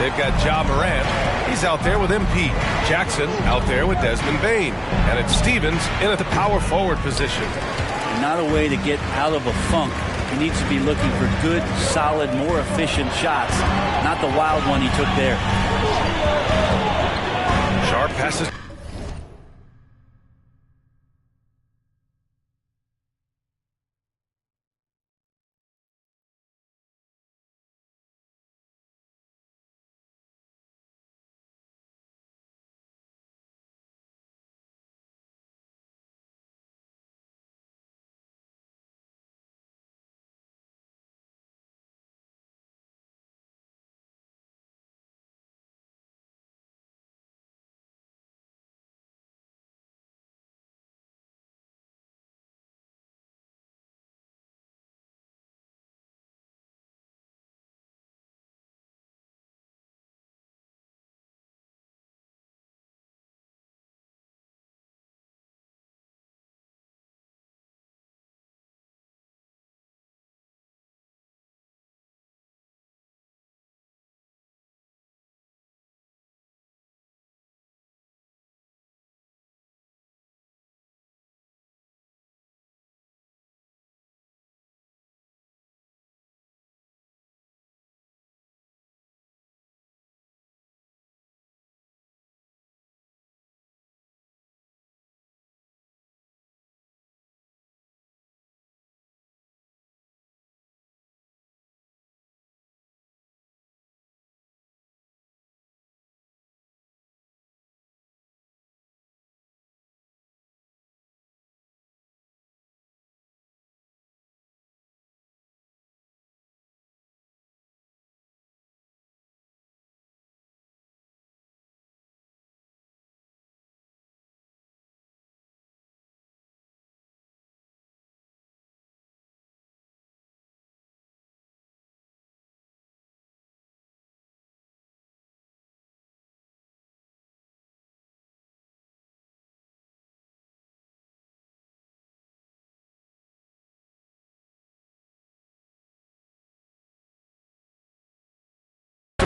They've got Ja Morant. He's out there with MP. Jackson out there with Desmond Bane. And it's Stevens in at the power forward position. Not a way to get out of a funk. He needs to be looking for good, solid, more efficient shots, not the wild one he took there. Sharp passes.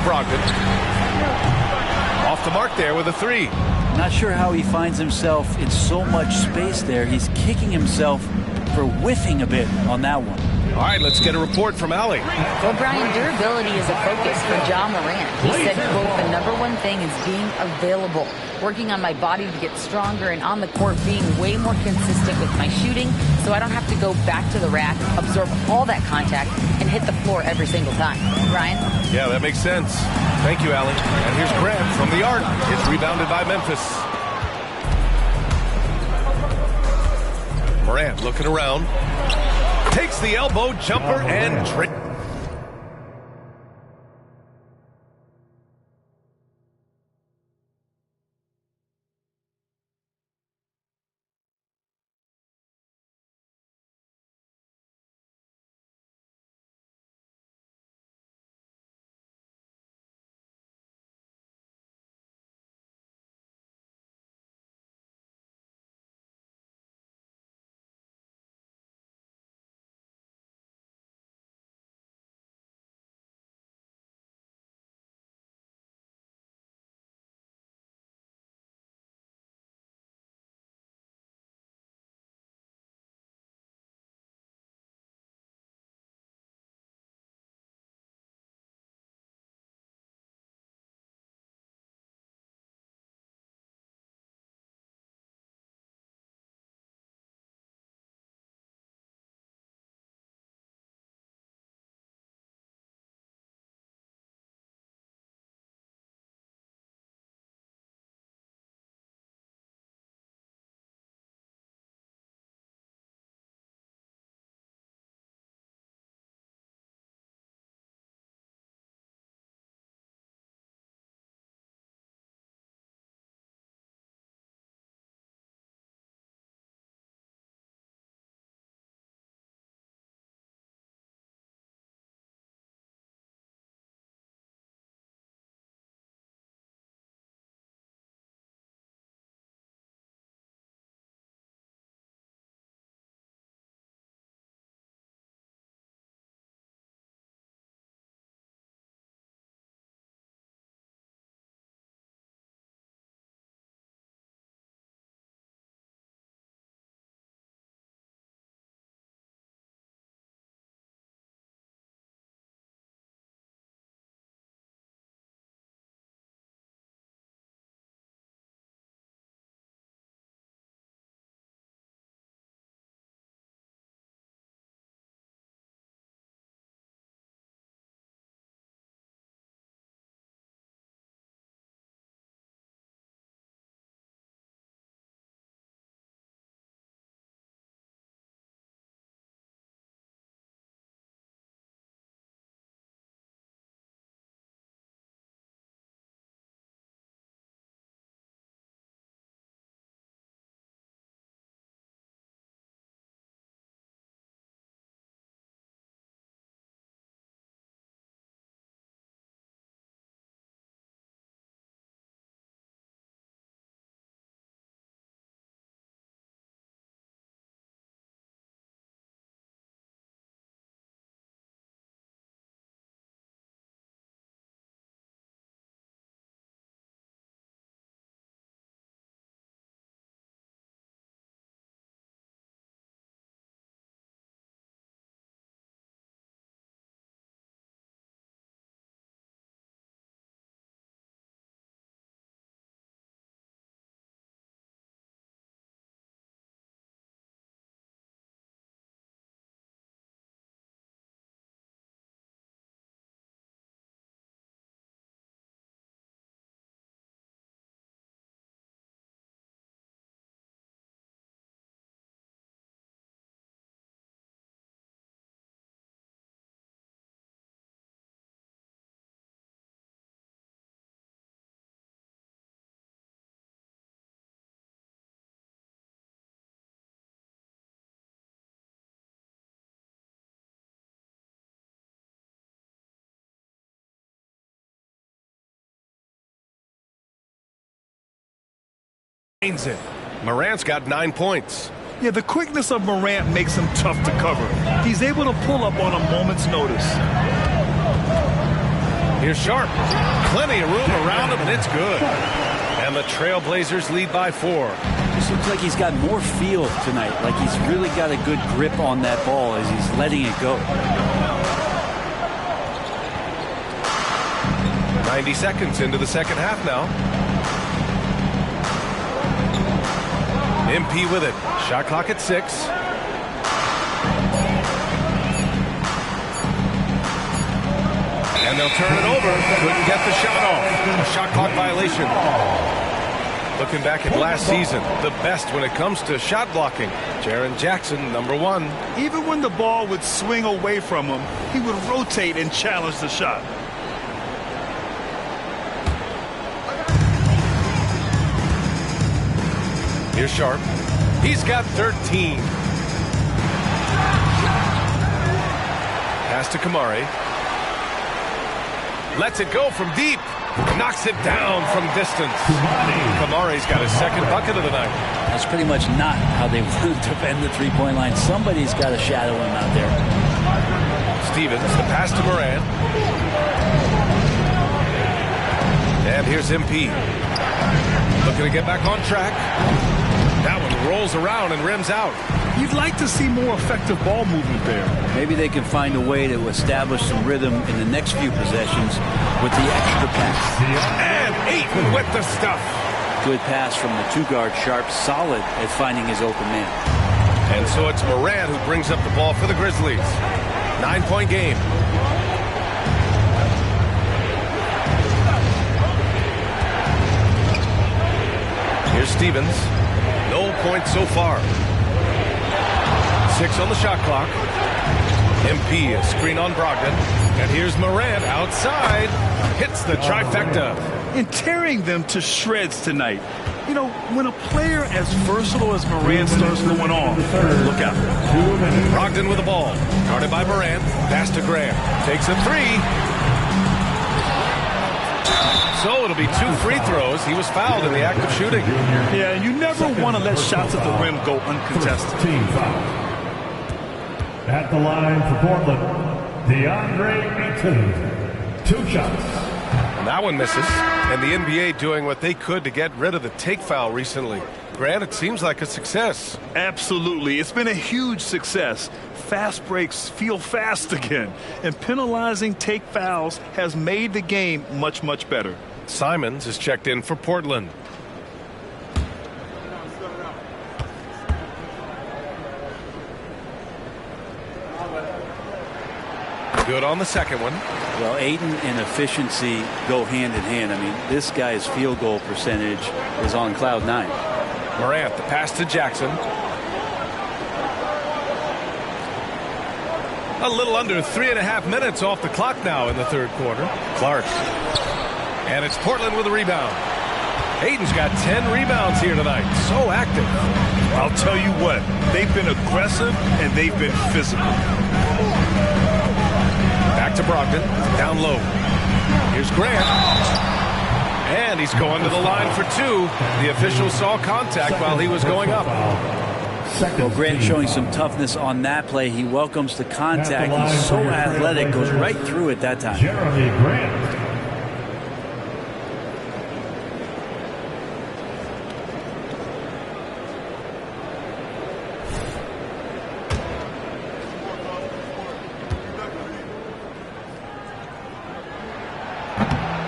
Brogdon. Off the mark there with a three. Not sure how he finds himself in so much space there. He's kicking himself for whiffing a bit on that one. All right, let's get a report from Allie. Well, Brian, durability is a focus for Ja Morant. He said, quote, the number one thing is being available, working on my body to get stronger, and on the court being way more consistent with my shooting so I don't have to go back to the rack, absorb all that contact, and hit the floor every single time. Brian? Yeah, that makes sense. Thank you, Allie. And here's Grant from the arc. It's rebounded by Memphis. Morant looking around. Takes the elbow jumper and trick. It. Morant's got 9 points. Yeah, the quickness of Morant makes him tough to cover. He's able to pull up on a moment's notice. Here's Sharp. Plenty of room around him, and it's good. And the Trailblazers lead by 4. This looks like he's got more feel tonight, like he's really got a good grip on that ball as he's letting it go. 90 seconds into the second half now. MP with it. Shot clock at 6. And they'll turn it over. Couldn't get the shot off. A shot clock violation. Looking back at last season, the best when it comes to shot blocking. Jaren Jackson, number 1. Even when the ball would swing away from him, he would rotate and challenge the shot. Here's Sharp. He's got 13. Pass to Kamari. Lets it go from deep. Knocks it down from distance. Kamari's got his second bucket of the night. That's pretty much not how they would defend the three-point line. Somebody's got to shadow him out there. Stevens, the pass to Morant. And here's MP. Looking to get back on track. That one rolls around and rims out. You'd like to see more effective ball movement there. Maybe they can find a way to establish some rhythm in the next few possessions with the extra pass. And Ayton with the stuff. Good pass from the 2-guard Sharp, solid at finding his open man. And so it's Morant who brings up the ball for the Grizzlies. 9-point game. Here's Stevens. No points so far. 6 on the shot clock. MP, a screen on Brogdon. And here's Morant outside. Hits the trifecta. And tearing them to shreds tonight. You know, when a player as versatile as Morant starts going on, look out. Brogdon with the ball. Guarded by Morant. Pass to Graham. Takes a 3. So it'll be 2 free throws. He was fouled in the act of shooting. Yeah, you never want to let shots at the rim go uncontested. Team foul. At the line for Portland, DeAndre Ayton. 2 shots. And that one misses. And the NBA doing what they could to get rid of the take foul recently. Grant, it seems like a success. Absolutely. It's been a huge success. Fast breaks feel fast again. And penalizing take fouls has made the game much, much better. Simons is checked in for Portland. Good on the second one. Well, Ayton and efficiency go hand in hand. I mean, this guy's field goal percentage is on cloud 9. Morant, the pass to Jackson. A little under 3.5 minutes off the clock now in the third quarter. Clark. And it's Portland with a rebound. Ayton's got 10 rebounds here tonight. So active. I'll tell you what, they've been aggressive and they've been physical. Back to Brogdon, down low. Here's Grant. And he's going to the line for 2. The official saw contact while he was going up. Well, Grant showing some toughness on that play. He welcomes the contact. He's so athletic, goes right through it that time. Jeremy Grant.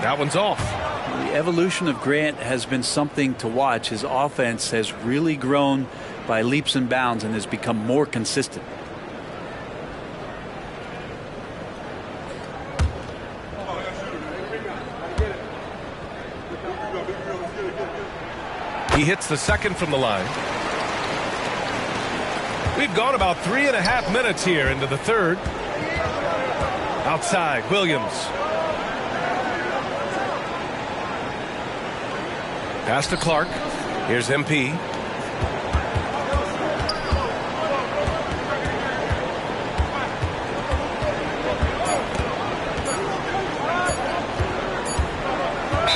That one's off. The evolution of Grant has been something to watch. His offense has really grown by leaps and bounds and has become more consistent. He hits the second from the line. We've gone about 3.5 minutes here into the third. Outside, Williams. Pass to Clark. Here's MP.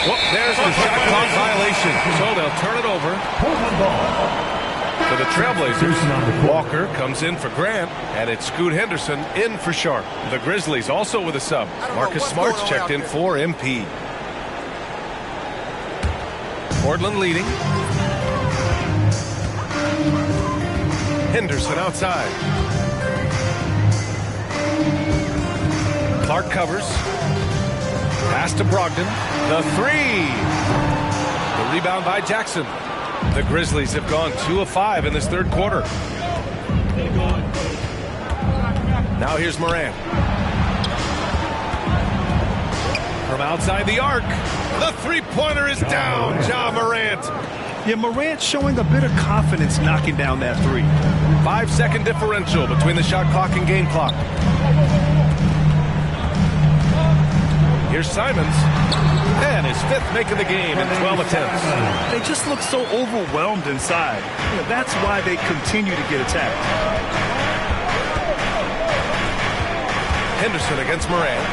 Whoop, there's the shot clock violation. So they'll turn it over. For the Trailblazers, Walker comes in for Grant, and it's Scoot Henderson in for Sharp. The Grizzlies also with a sub. Marcus Smart's checked in for MP. Portland leading. Henderson outside. Clark covers. Pass to Brogdon. The three. The rebound by Jackson. The Grizzlies have gone 2 of 5 in this third quarter. Now here's Morant. From outside the arc. The three-pointer is down. Ja Morant. Yeah, Morant showing a bit of confidence knocking down that three. 5-second differential between the shot clock and game clock. Here's Simons. And his 5th make of the game in 12 attempts. They just look so overwhelmed inside. That's why they continue to get attacked. Henderson against Morant.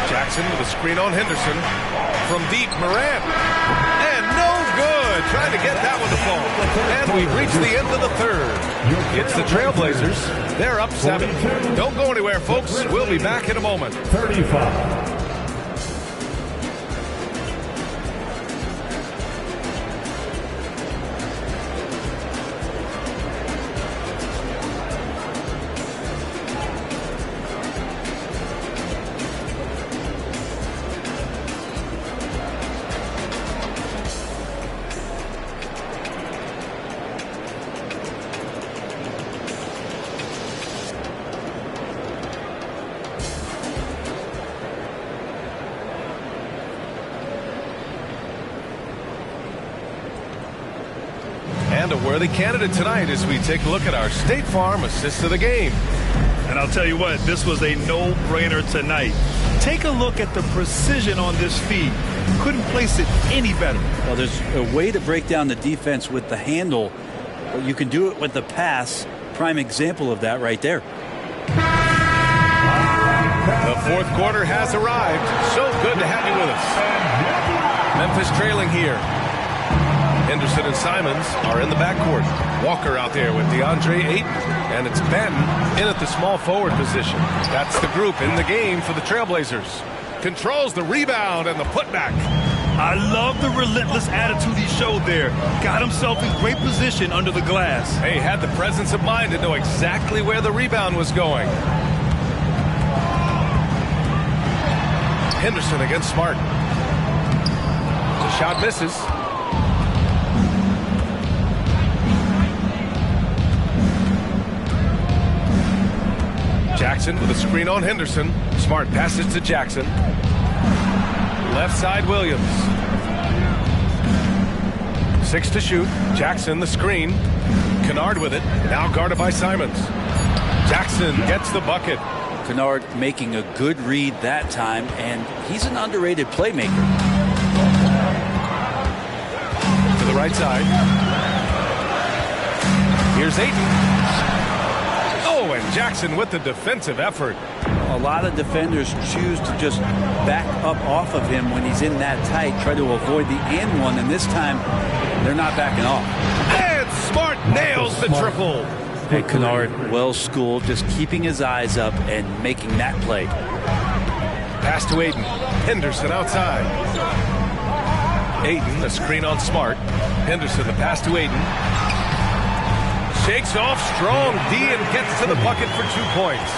Jackson with a screen on Henderson. From deep, Morant. And no good. Trying to get that one to fall. And we've reached the end of the third. It's the Trailblazers. They're up 7. Don't go anywhere, folks. We'll be back in a moment. 35. And a worthy candidate tonight as we take a look at our State Farm assist of the game. And I'll tell you what, this was a no-brainer tonight. Take a look at the precision on this feed. Couldn't place it any better. Well, there's a way to break down the defense with the handle, but you can do it with the pass. Prime example of that right there. The fourth quarter has arrived. So good to have you with us. Memphis trailing here. Henderson and Simons are in the backcourt. Walker out there with DeAndre Ayton. And it's Benton in at the small forward position. That's the group in the game for the Trailblazers. Controls the rebound and the putback. I love the relentless attitude he showed there. Got himself in great position under the glass. Hey, had the presence of mind to know exactly where the rebound was going. Henderson against Smart. The shot misses. Jackson with a screen on Henderson. Smart passes to Jackson. Left side Williams. 6 to shoot. Jackson the screen. Kennard with it. Now guarded by Simons. Jackson gets the bucket. Kennard making a good read that time, and he's an underrated playmaker. To the right side. Here's Ayton. Oh, and Jackson with the defensive effort. A lot of defenders choose to just back up off of him when he's in that tight, try to avoid the and one, and this time they're not backing off. And Smart nails the triple. Hey, Kennard, well schooled, just keeping his eyes up and making that play. Pass to Ayton. Henderson outside. Ayton, the screen on Smart. Henderson, the pass to Ayton. Shakes off strong D and gets to the bucket for 2 points.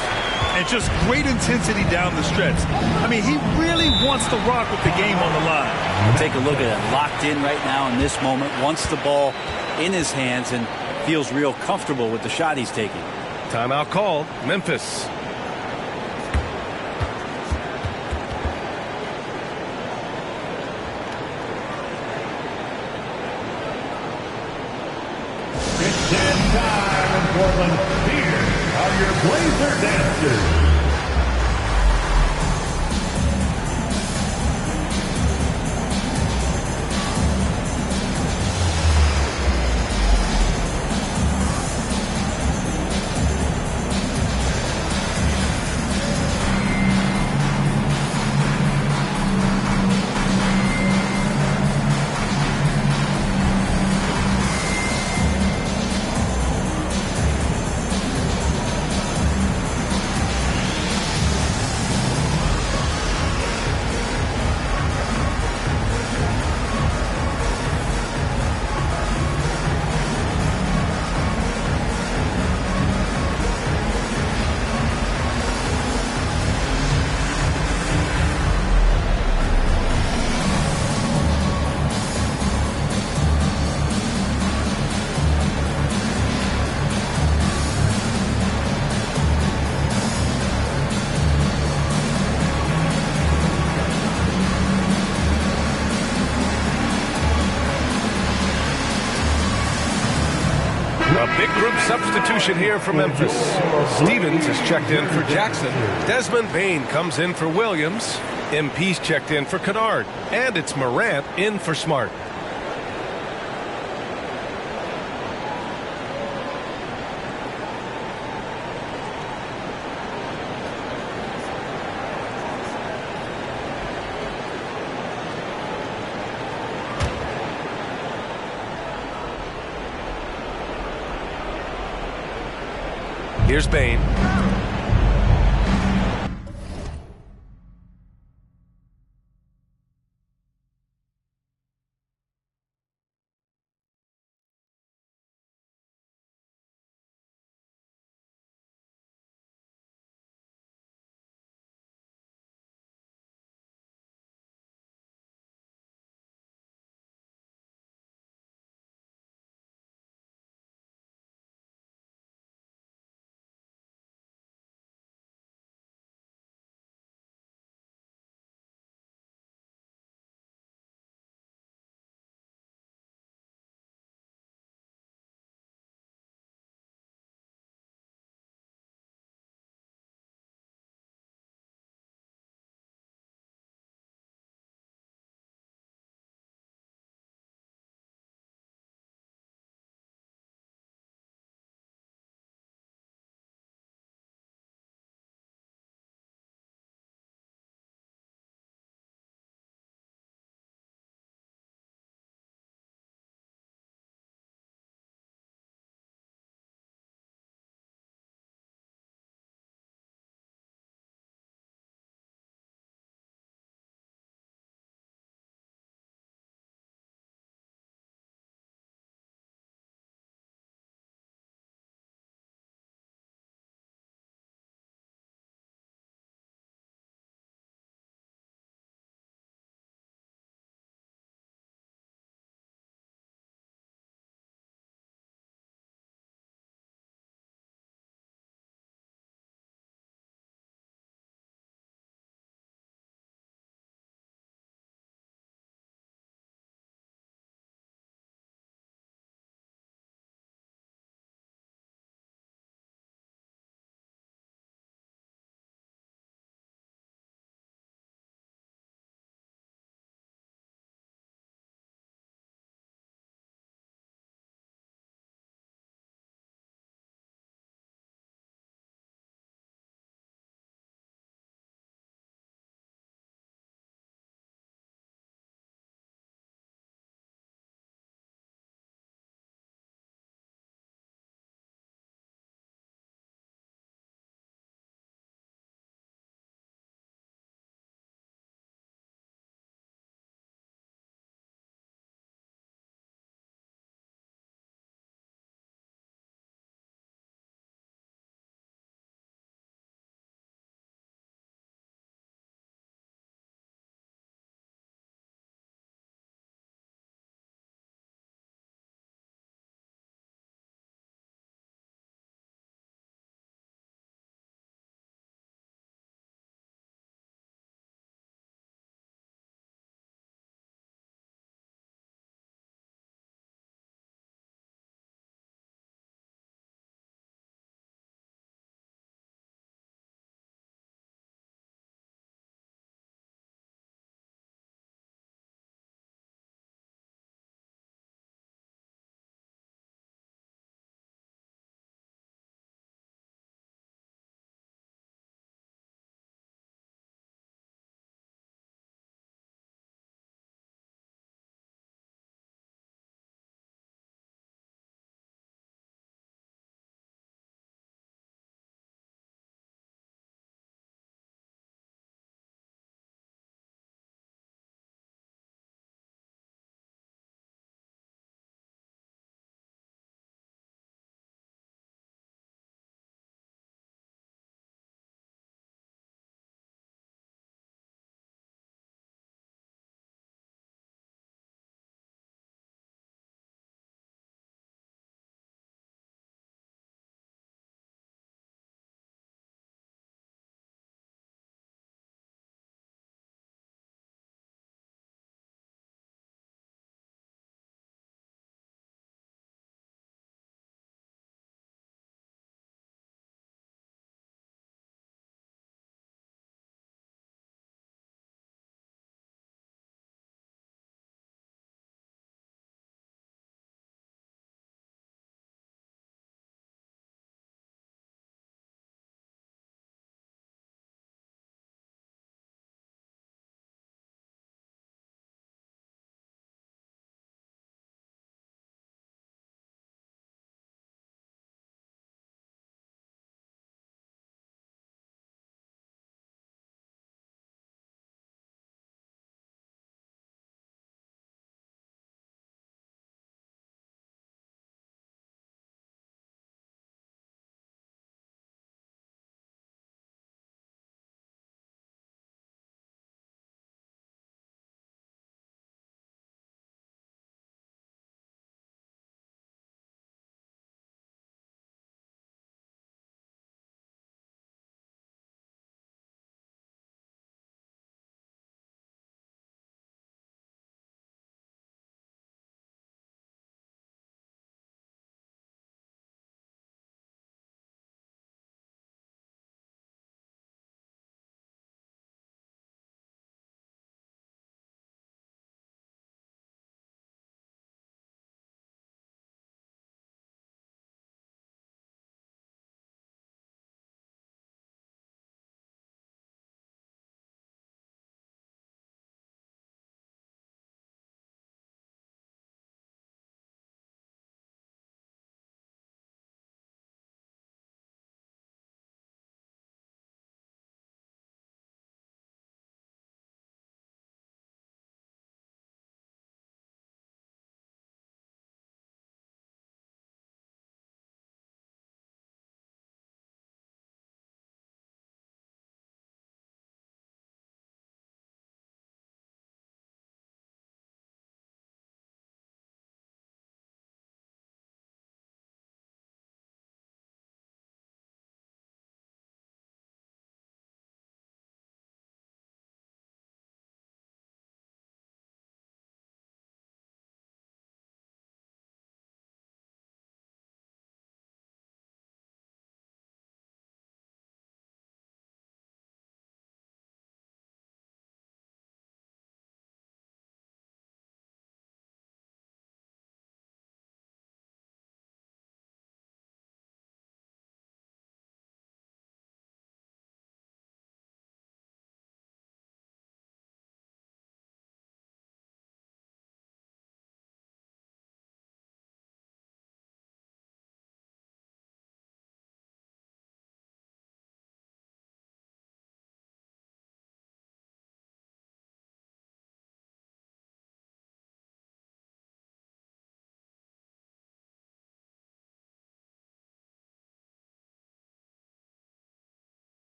And just great intensity down the stretch. I mean, he really wants to rock with the game on the line. Take a look at it. Locked in right now in this moment. Wants the ball in his hands and feels real comfortable with the shot he's taking. Timeout called. Memphis. It's dance time in Portland. Here are your Blazer dancers. substitution here for Memphis. Stevens is checked in for Jackson. Desmond Bain comes in for Williams. MP's checked in for Kennard. And it's Morant in for Smart. Here's Bain.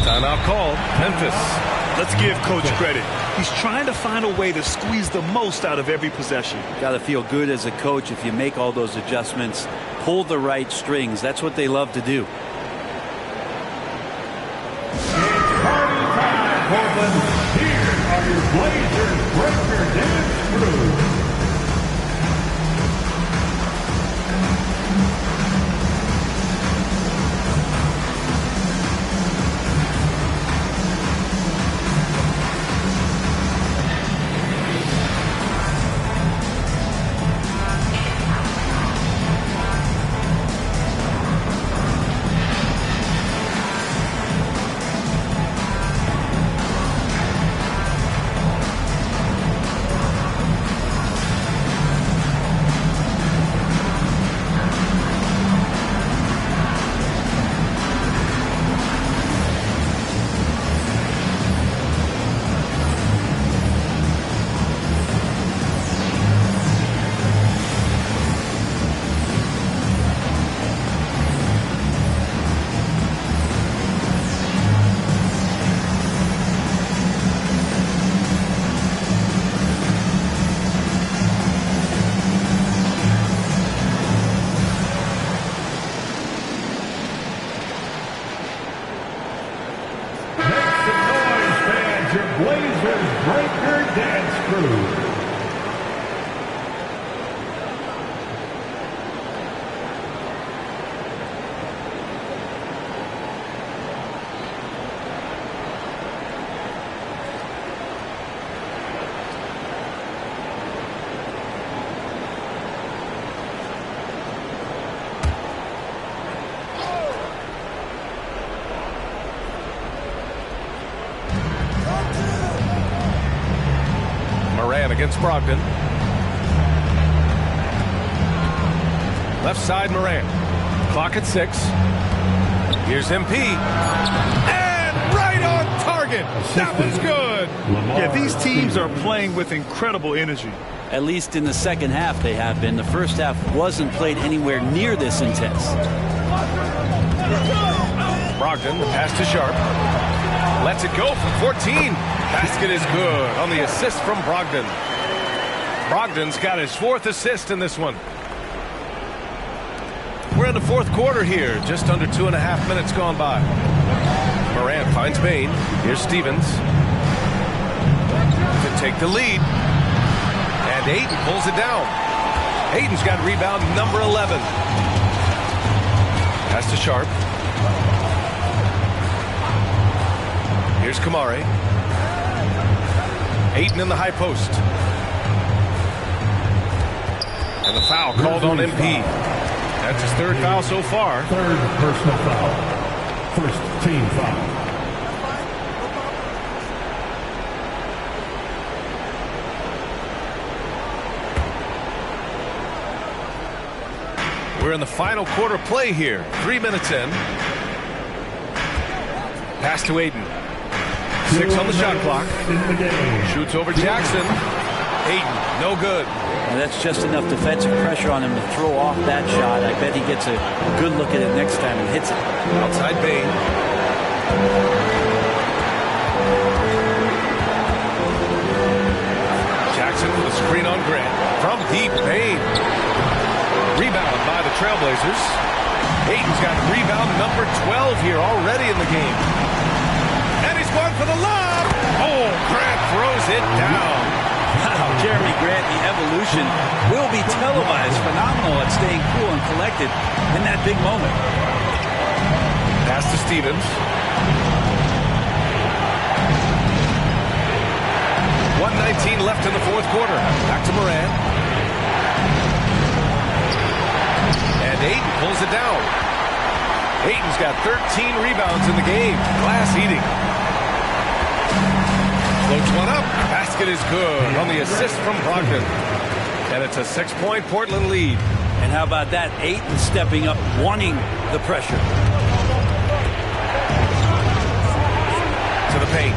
Timeout called. Memphis. Let's give Coach credit. He's trying to find a way to squeeze the most out of every possession. Got to feel good as a coach if you make all those adjustments, pull the right strings. That's what they love to do. Portland, here are your Blazers Breaker Dance Crew. Blazers Breaker Dance Crew. Against Brogdon. Left side, Morant. Clock at 6. Here's MP. And right on target. That was good. Yeah, these teams are playing with incredible energy. At least in the second half they have been. The first half wasn't played anywhere near this intense. Brogdon, the pass to Sharp. Lets it go from 14. Basket is good on the assist from Brogdon. Brogdon's got his 4th assist in this one. We're in the 4th quarter here. Just under 2.5 minutes gone by. Morant finds Bane. Here's Stevens to take the lead. And Ayton pulls it down. Ayton's got rebound number 11. Pass to Sharp. Here's Kamari. Ayton in the high post. And the foul called on MP. That's his 3rd foul so far. 3rd personal foul. 1st team foul. We're in the final quarter play here. 3 minutes in. Pass to Ayton. 6 on the shot clock. Shoots over Jackson. Ayton, no good. And that's just enough defensive pressure on him to throw off that shot. I bet he gets a good look at it next time and hits it. Outside Bane. Jackson with a screen on Grant. From deep, Bane. Rebounded by the Trailblazers. Ayton's got rebound number 12 here already in the game. And he's going for the lob. Oh, Grant throws it down. Wow, Jeremy Grant, the evolution will be televised. Phenomenal at staying cool and collected in that big moment. Pass to Stevens. 1:19 left in the 4th quarter. Back to Morant. And Ayton pulls it down. Ayton's got 13 rebounds in the game. Glass eating. Floats one up. Basket is good on the assist from Brogdon. And it's a 6-point Portland lead. And how about that? Ayton stepping up, wanting the pressure. To the paint.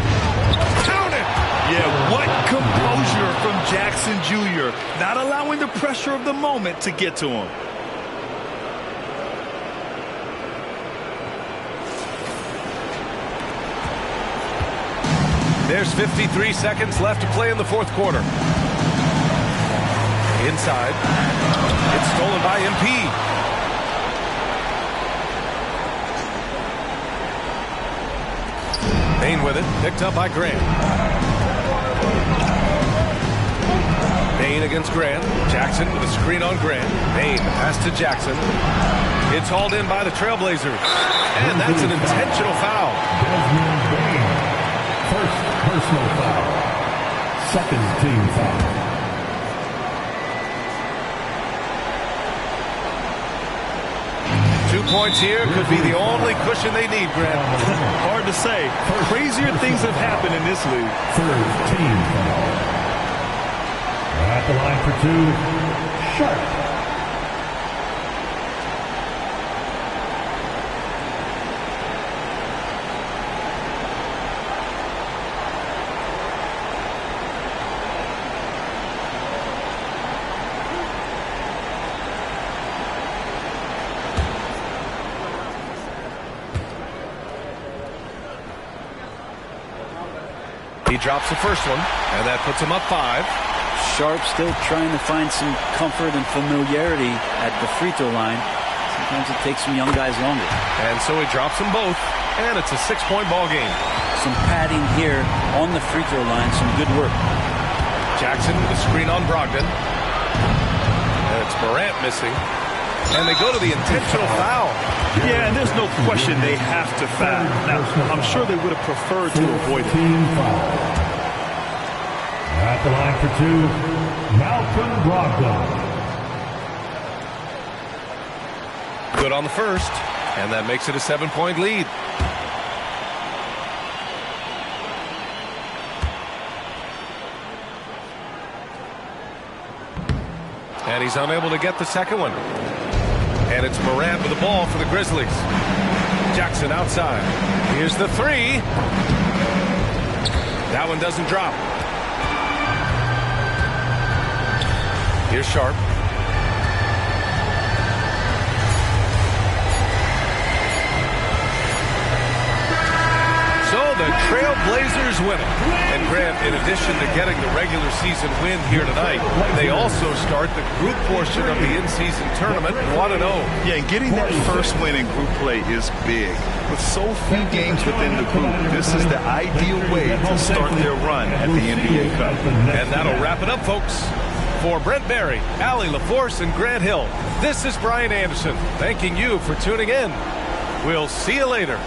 Count it! Yeah, what composure from Jackson Jr. Not allowing the pressure of the moment to get to him. There's 53 seconds left to play in the fourth quarter. Inside. It's stolen by MP. Bain with it. Picked up by Grant. Bain against Grant. Jackson with a screen on Grant. Bain pass to Jackson. It's hauled in by the Trailblazers. And that's an intentional foul. Desmond Bain. First personal foul. Second team foul. Points here could be the only cushion they need, Grant. Hard to say. Crazier things have happened in this league. Third team foul. At the line for two, Sharp. He drops the first one, and that puts him up 5. Sharp still trying to find some comfort and familiarity at the free throw line. Sometimes it takes some young guys longer. And so he drops them both, and it's a 6-point ball game. Some padding here on the free throw line, some good work. Jackson with a screen on Brogdon. And it's Morant missing. And they go to the intentional foul. Yeah, and there's no question they have to foul. Now, I'm sure they would have preferred to avoid it. Team foul. At the line for two, Malcolm Brogdon. Good on the first, and that makes it a 7-point lead. And he's unable to get the second one. And it's Morant with the ball for the Grizzlies. Jackson outside. Here's the three. That one doesn't drop. Here's Sharp. So the Trailblazers win it. And Grant, in addition to getting the regular season win here tonight, they also start the group portion of the in-season tournament 1-0. Yeah, and getting that first win in group play is big. With so few games within the group, this is the ideal way to start their run at the NBA Cup. And that'll wrap it up, folks. For Brent Barry, Allie LaForce, and Grant Hill, this is Brian Anderson, thanking you for tuning in. We'll see you later.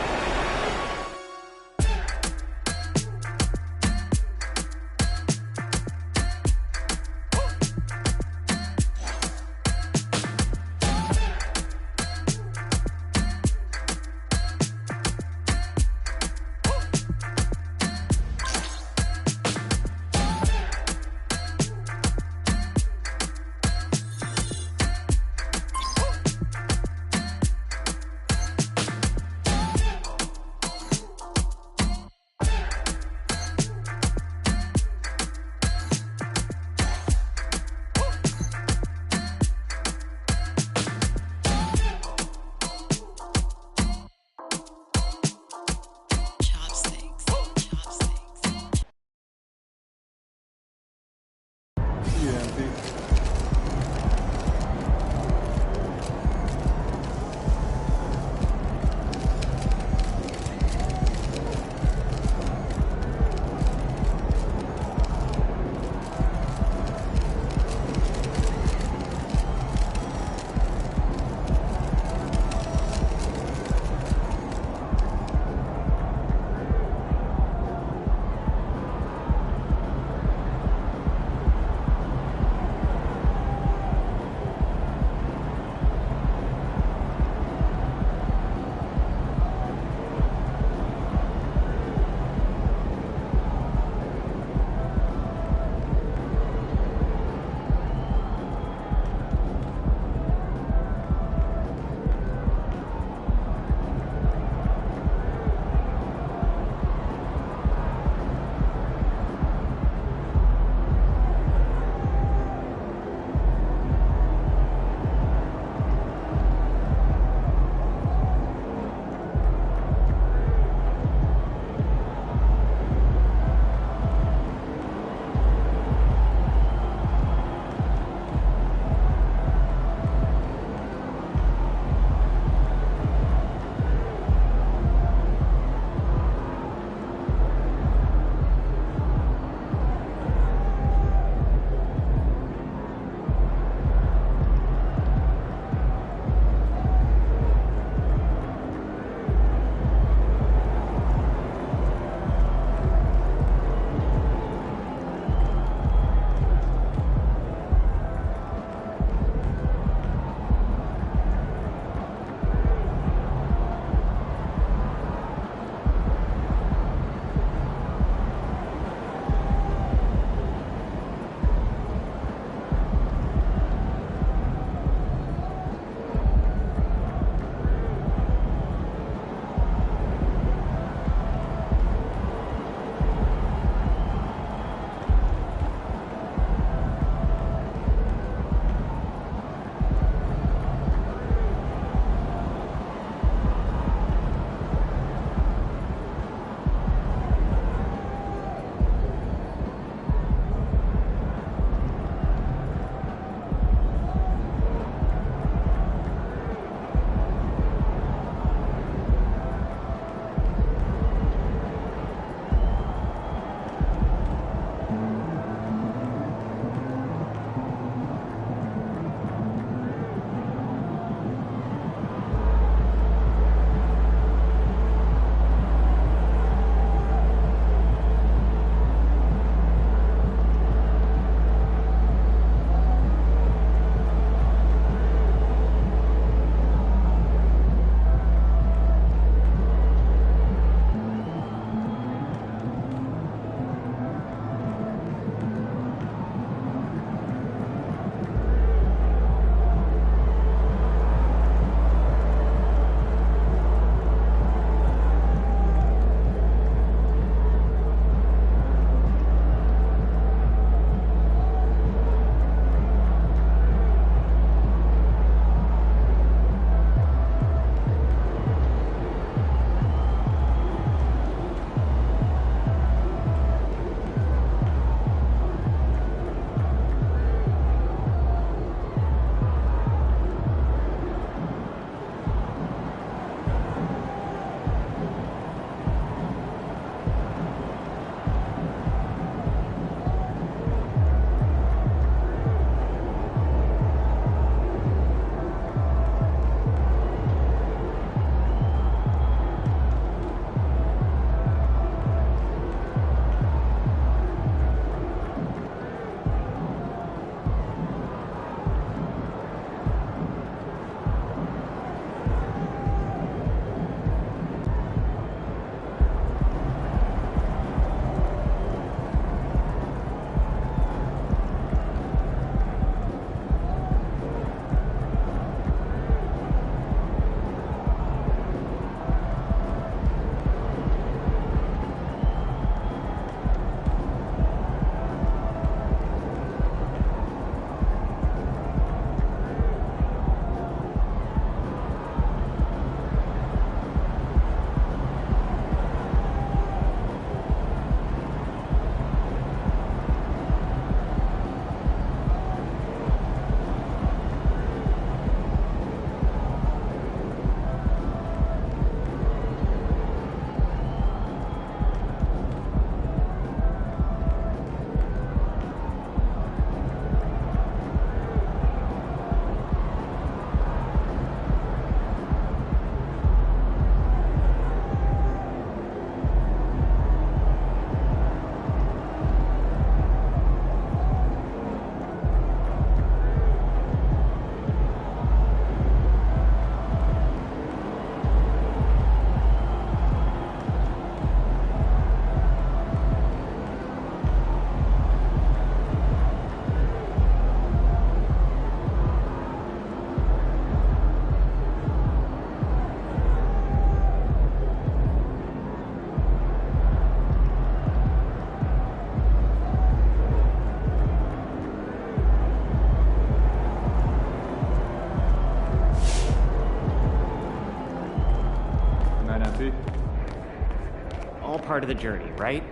part of the journey, right?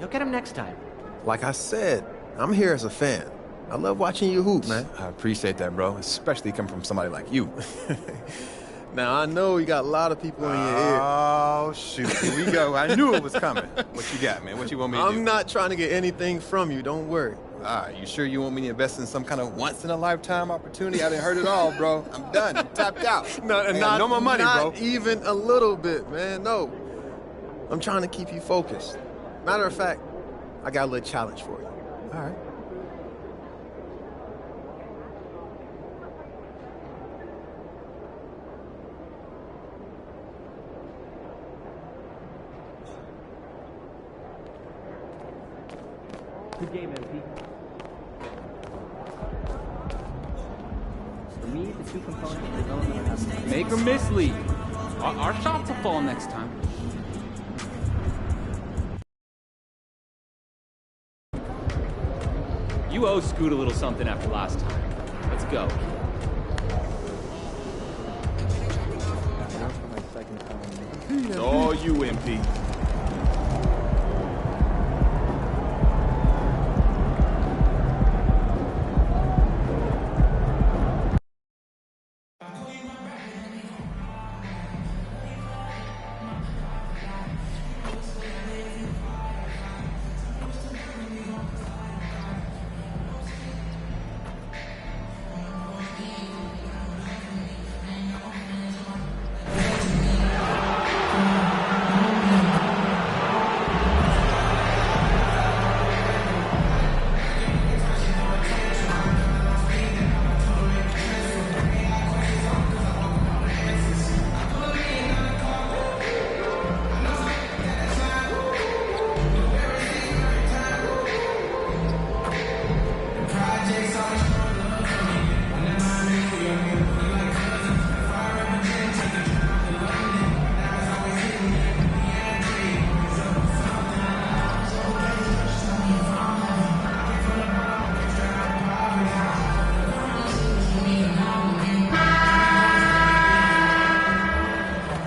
You'll get him next time. Like I said, I'm here as a fan. I love watching you hoop, man. I appreciate that, bro, especially coming from somebody like you. Now, I know you got a lot of people in your ear. Oh, shoot. Here we go. I knew it was coming. What you got, man? What you want me to do? I'm not trying to get anything from you. Don't worry. All right, you sure you want me to invest in some kind of once-in-a-lifetime opportunity? I didn't heard it all, bro. I'm done. I'm tapped out. No more money, bro. Not even a little bit, man. No. I'm trying to keep you focused. Matter of fact, I got a little challenge for you. All right. Good game, MP. For me, the two components of development have make or miss lead. Our shots will fall next time. You owe Scoot a little something after last time. Let's go. It's all you, MP.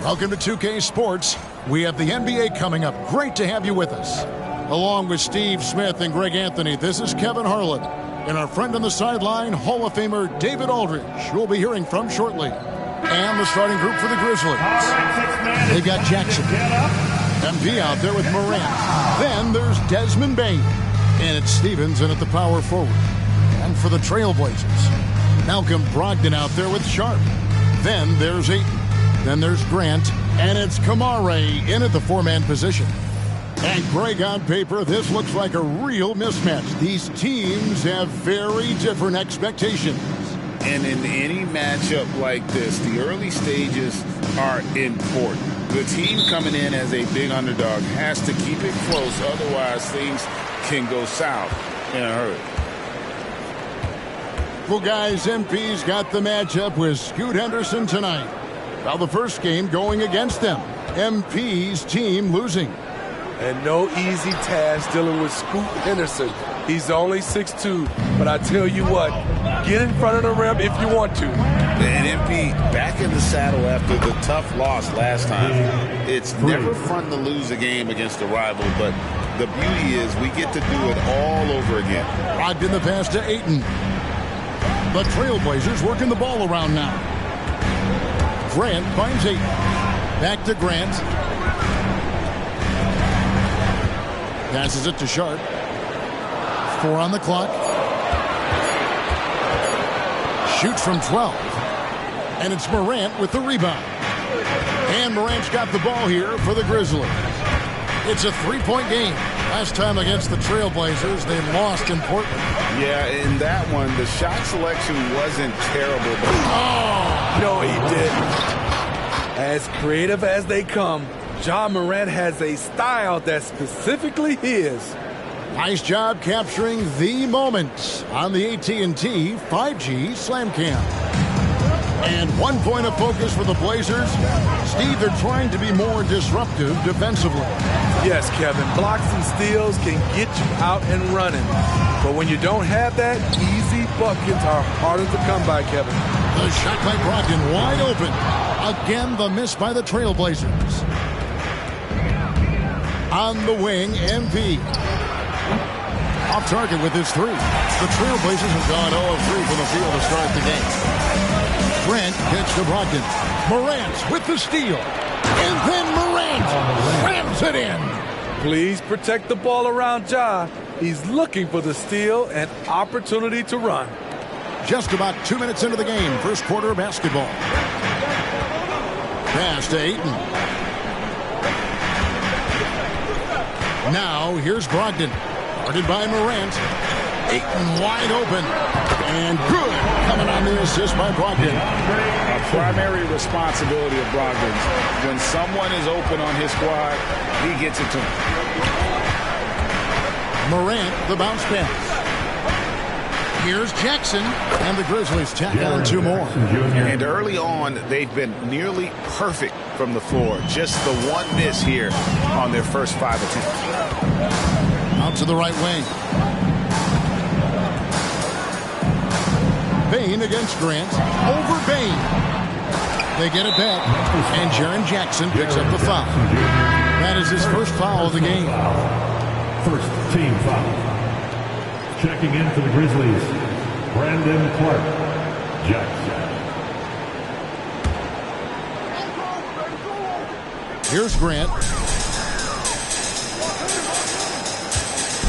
Welcome to 2K Sports. We have the NBA coming up. Great to have you with us. Along with Steve Smith and Greg Anthony, this is Kevin Harlan. And our friend on the sideline, Hall of Famer David Aldridge, who we'll be hearing from shortly. And the starting group for the Grizzlies. They've got Jackson. MP out there with Morant. Then there's Desmond Bane. And it's Stevens in at the power forward. And for the Trailblazers, Malcolm Brogdon out there with Sharp. Then there's Ayton. Then there's Grant, and it's Kamare in at the four-man position. And Greg, on paper, this looks like a real mismatch. These teams have very different expectations. And in any matchup like this, the early stages are important. The team coming in as a big underdog has to keep it close, otherwise things can go south in a hurry. Well, guys, MP's got the matchup with Scoot Henderson tonight. Now the first game going against them. MP's team losing. And no easy task dealing with Scoot Henderson. He's only 6'2", but I tell you what, get in front of the rim if you want to. And MP back in the saddle after the tough loss last time. It's never fun to lose a game against a rival, but the beauty is we get to do it all over again. Brogdon the pass to Ayton. The Trailblazers working the ball around now. Grant finds Ayton. Back to Grant. Passes it to Sharp. 4 on the clock. Shoots from 12. And it's Morant with the rebound. And Morant's got the ball here for the Grizzlies. It's a 3-point game. Last time against the Trailblazers, they lost in Portland. Yeah, in that one, the shot selection wasn't terrible. But no, he didn't. As creative as they come, Ja Morant has a style that's specifically his. Nice job capturing the moment on the AT&T 5G Slam Cam. And 1 point of focus for the Blazers. Steve, they're trying to be more disruptive defensively. Yes, Kevin. Blocks and steals can get you out and running. But when you don't have that, easy buckets are harder to come by, Kevin. The shot by Brogdon wide open. Again, the miss by the Trailblazers. On the wing, MP. Off target with his 3. The Trailblazers have gone 0 of 3 from the field to start the game. Grant gets to Brogdon. Morant with the steal. And then Morant rams it in. Please protect the ball around Ja. He's looking for the steal and opportunity to run. Just about 2 minutes into the game, first quarter of basketball. Pass to Ayton. Now here's Brogdon. Guarded by Morant. Ayton wide open. And good. Coming on the assist by Brogdon. A primary responsibility of Brogdon's. When someone is open on his squad, he gets it to him. Morant, the bounce pass. Here's Jackson. And the Grizzlies tack on 2 more. And early on, they've been nearly perfect from the floor. Just the one miss here on their first 5 attempts. Out to the right wing. Bane against Grant. Over Bane. They get it back. And Jaren Jackson picks up the foul. That is his first foul of the game. First team foul. Checking in for the Grizzlies, Brandon Clark Jackson. Here's Grant.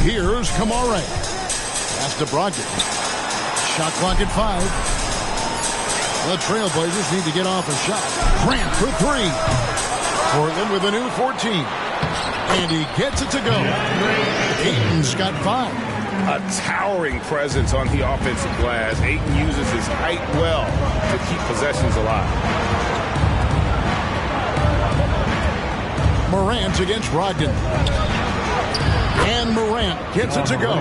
Here's Kamara. Pass to Brogdon. Shot clock at 5. The Trailblazers need to get off a shot. Grant for 3. Portland with a new 14. And he gets it to go. Ayton's got 5. A towering presence on the offensive glass. Ayton uses his height well to keep possessions alive. Morant against Brogdon. And Morant gets it to go.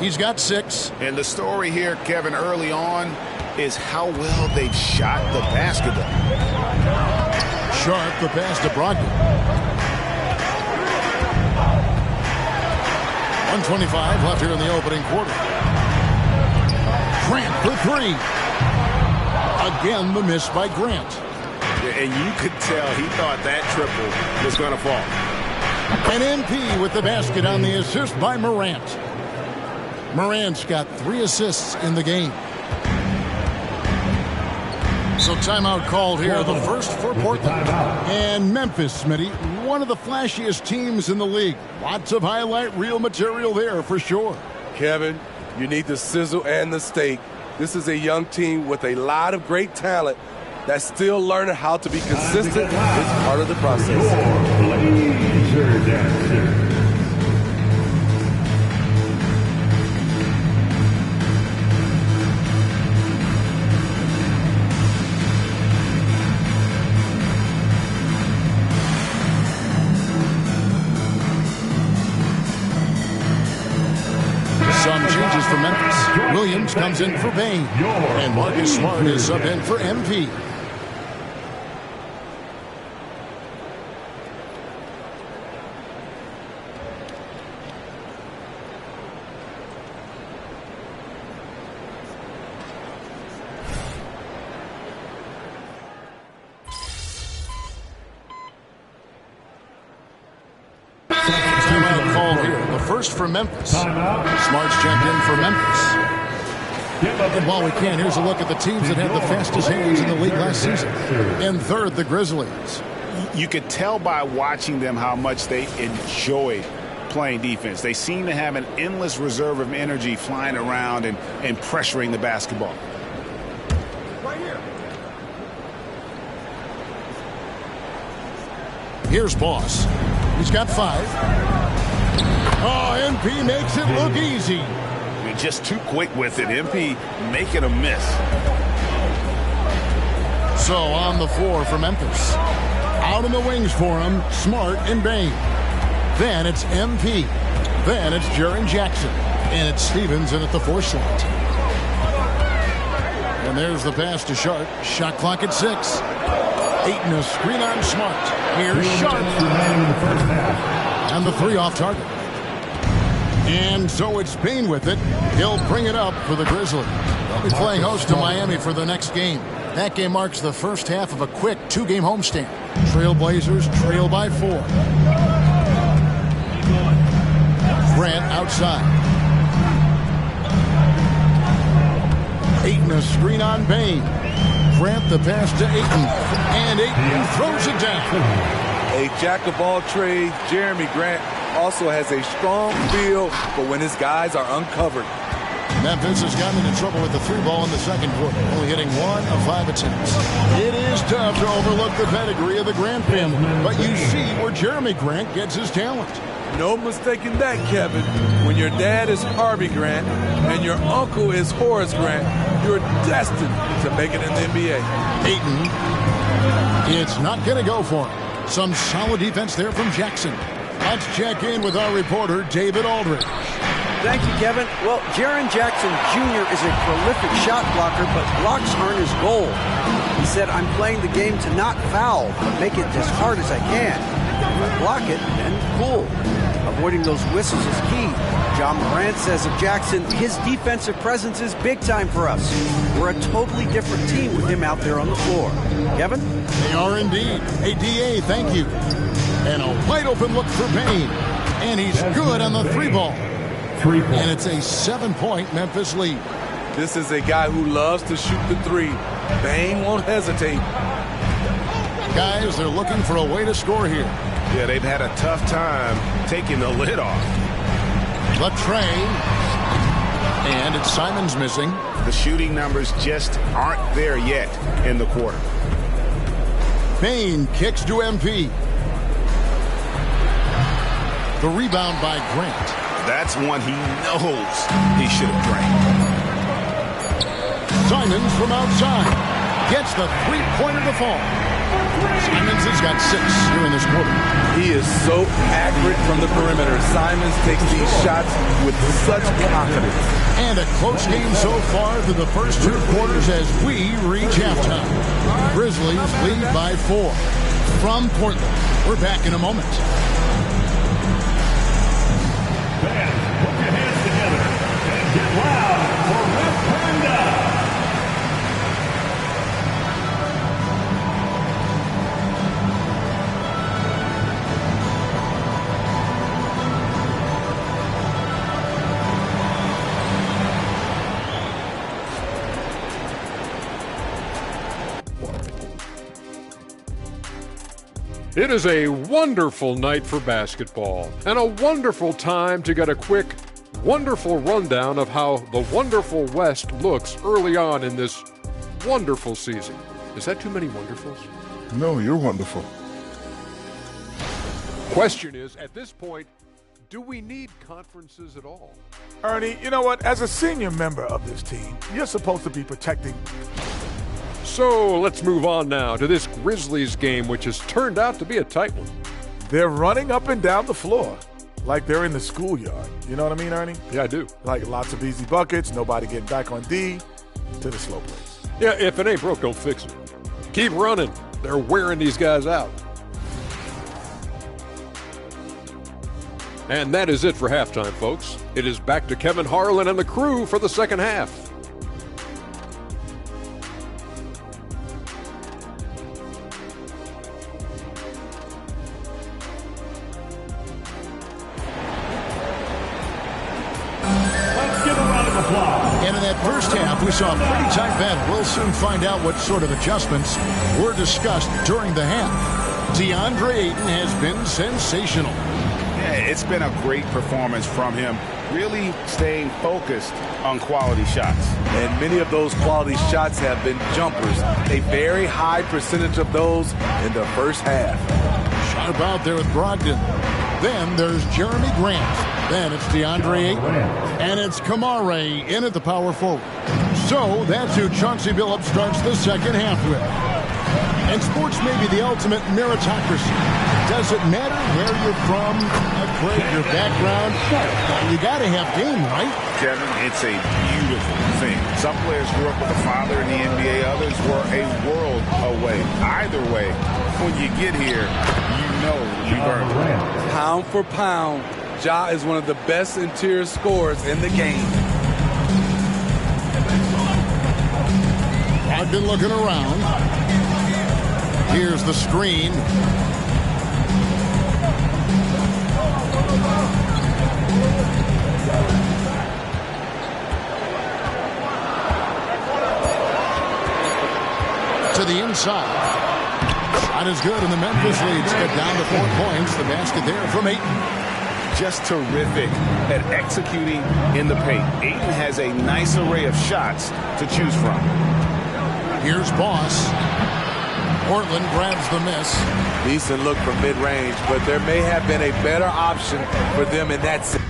He's got 6. And the story here, Kevin, early on is how well they've shot the basketball. Sharp, the pass to Brogdon. 1:25 left here in the opening quarter. Grant for 3. Again, the miss by Grant. And you could tell he thought that triple was going to fall. And MP with the basket on the assist by Morant. Morant's got 3 assists in the game. So timeout called here, the first for Portland. And Memphis, Smitty, one of the flashiest teams in the league. Lots of highlight reel material there for sure. Kevin, you need the sizzle and the steak. This is a young team with a lot of great talent that's still learning how to be consistent. It's part of the process. Some changes for Memphis. Williams comes in for Bane. And Marcus Smart is subbed in for MP. Timeout called here. The first for Memphis. Smart's checked in for Memphis. And while we can, here's a look at the teams that had the fastest hands in the league last season. In third, the Grizzlies. You could tell by watching them how much they enjoy playing defense. They seem to have an endless reserve of energy flying around and pressuring the basketball. Here's Boss. He's got 5. Oh, MP makes it look easy. You're just too quick with it. MP making a miss. So on the floor for Memphis. Out in the wings for him, Smart and Bane. Then it's MP. Then it's Jaren Jackson. And it's Stevens in at the 4 slot. And there's the pass to Sharp. Shot clock at 6. Ayton a screen on Smart. Here's Sharp. And the 3 off target. And so it's Bane with it. He'll bring it up for the Grizzlies. They'll be playing host to Miami for the next game. That game marks the first half of a quick 2-game homestand. Trailblazers trail by 4. Grant outside. Ayton a screen on Bane. Grant the pass to Ayton. And Ayton throws it down. A jack of all trades, Jeremy Grant also has a strong feel for when his guys are uncovered. Memphis has gotten into trouble with the three ball in the second quarter, only hitting 1 of 5 attempts. It is tough to overlook the pedigree of the Grant family, but you see where Jeremy Grant gets his talent. No mistaking that, Kevin. When your dad is Harvey Grant and your uncle is Horace Grant, you're destined to make it in the NBA. Ayton, it's not going to go for him. Some solid defense there from Jackson. Let's check in with our reporter, David Aldridge. Thank you, Kevin. Well, Jaren Jackson Jr. is a prolific shot blocker, but blocks aren't his goal. He said, I'm playing the game to not foul, but make it as hard as I can. If I block it, then cool. Avoiding those whistles is key. Ja Morant says of Jackson, his defensive presence is big time for us. We're a totally different team with him out there on the floor. Kevin? They are indeed. Hey, DA, thank you. And a wide open look for Bane. And he's good on the three ball. And it's a 7-point Memphis lead. This is a guy who loves to shoot the three. Bane won't hesitate. Guys, they're looking for a way to score here. Yeah, they've had a tough time taking the lid off. Latrey. And it's Simons missing. The shooting numbers just aren't there yet in the quarter. Bane kicks to MP. The rebound by Grant. That's one he knows he should have drained. Simons from outside gets the three-pointer to fall. Simons has got 6 here in this quarter. He is so accurate from the perimeter. Simons takes these shots with such confidence. And a close game so far through the first 2 quarters as we reach halftime. Grizzlies lead by 4. From Portland, we're back in a moment. Fans, put your hands together and get loud for Rep Panda. It is a wonderful night for basketball and a wonderful time to get a quick, wonderful rundown of how the wonderful West looks early on in this wonderful season. Is that too many wonderfuls? No, you're wonderful. Question is, at this point, do we need conferences at all? Ernie, you know what? As a senior member of this team, you're supposed to be protecting. So let's move on now to this Grizzlies game, which has turned out to be a tight one. They're running up and down the floor like they're in the schoolyard. You know what I mean, Ernie? Yeah, I do. Like lots of easy buckets, nobody getting back on D, to the slow plays. Yeah, if it ain't broke, don't fix it. Keep running. They're wearing these guys out. And that is it for halftime, folks. It is back to Kevin Harlan and the crew for the second half. And in that first half, we saw a pretty tight battle. We'll soon find out what sort of adjustments were discussed during the half. DeAndre Ayton has been sensational. Yeah, it's been a great performance from him, really staying focused on quality shots. And many of those quality shots have been jumpers. A very high percentage of those in the first half. Sharp out there with Brogdon. Then there's Jeremy Grant. Then it's DeAndre Ayton. And it's Kamare in at the power forward. So that's who Chauncey Billups starts the second half with. And sports may be the ultimate meritocracy. Does it matter where you're from, your background? You got to have game, right? Kevin, it's a beautiful thing. Some players grew up with a father in the NBA. Others were a world away. Either way, when you get here, you know you've earned it. Pound for pound, Ja is one of the best interior scorers in the game. I've been looking around. Here's the screen. To the inside. Shot is good, and the Memphis leads get down to 4 points. The basket there from Ayton. Just terrific at executing in the paint. Ayton has a nice array of shots to choose from. Here's Boss. Portland grabs the miss. Decent look from mid-range, but there may have been a better option for them in that situation.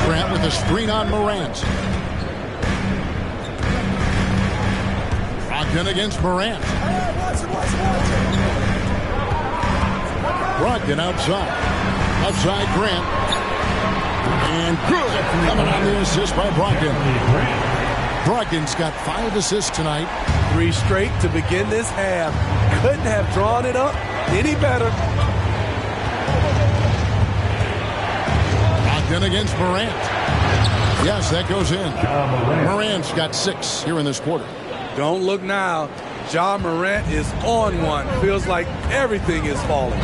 Grant with a screen on Morant. Brogdon against Morant. Brogdon outside. Outside Grant. And good. Coming on the assist by Brogdon. Brogdon's got 5 assists tonight. 3 straight to begin this half. Couldn't have drawn it up any better. Brogdon against Morant. Yes, that goes in. Morant's got 6 here in this quarter. Don't look now. Ja Morant is on one. Feels like everything is falling.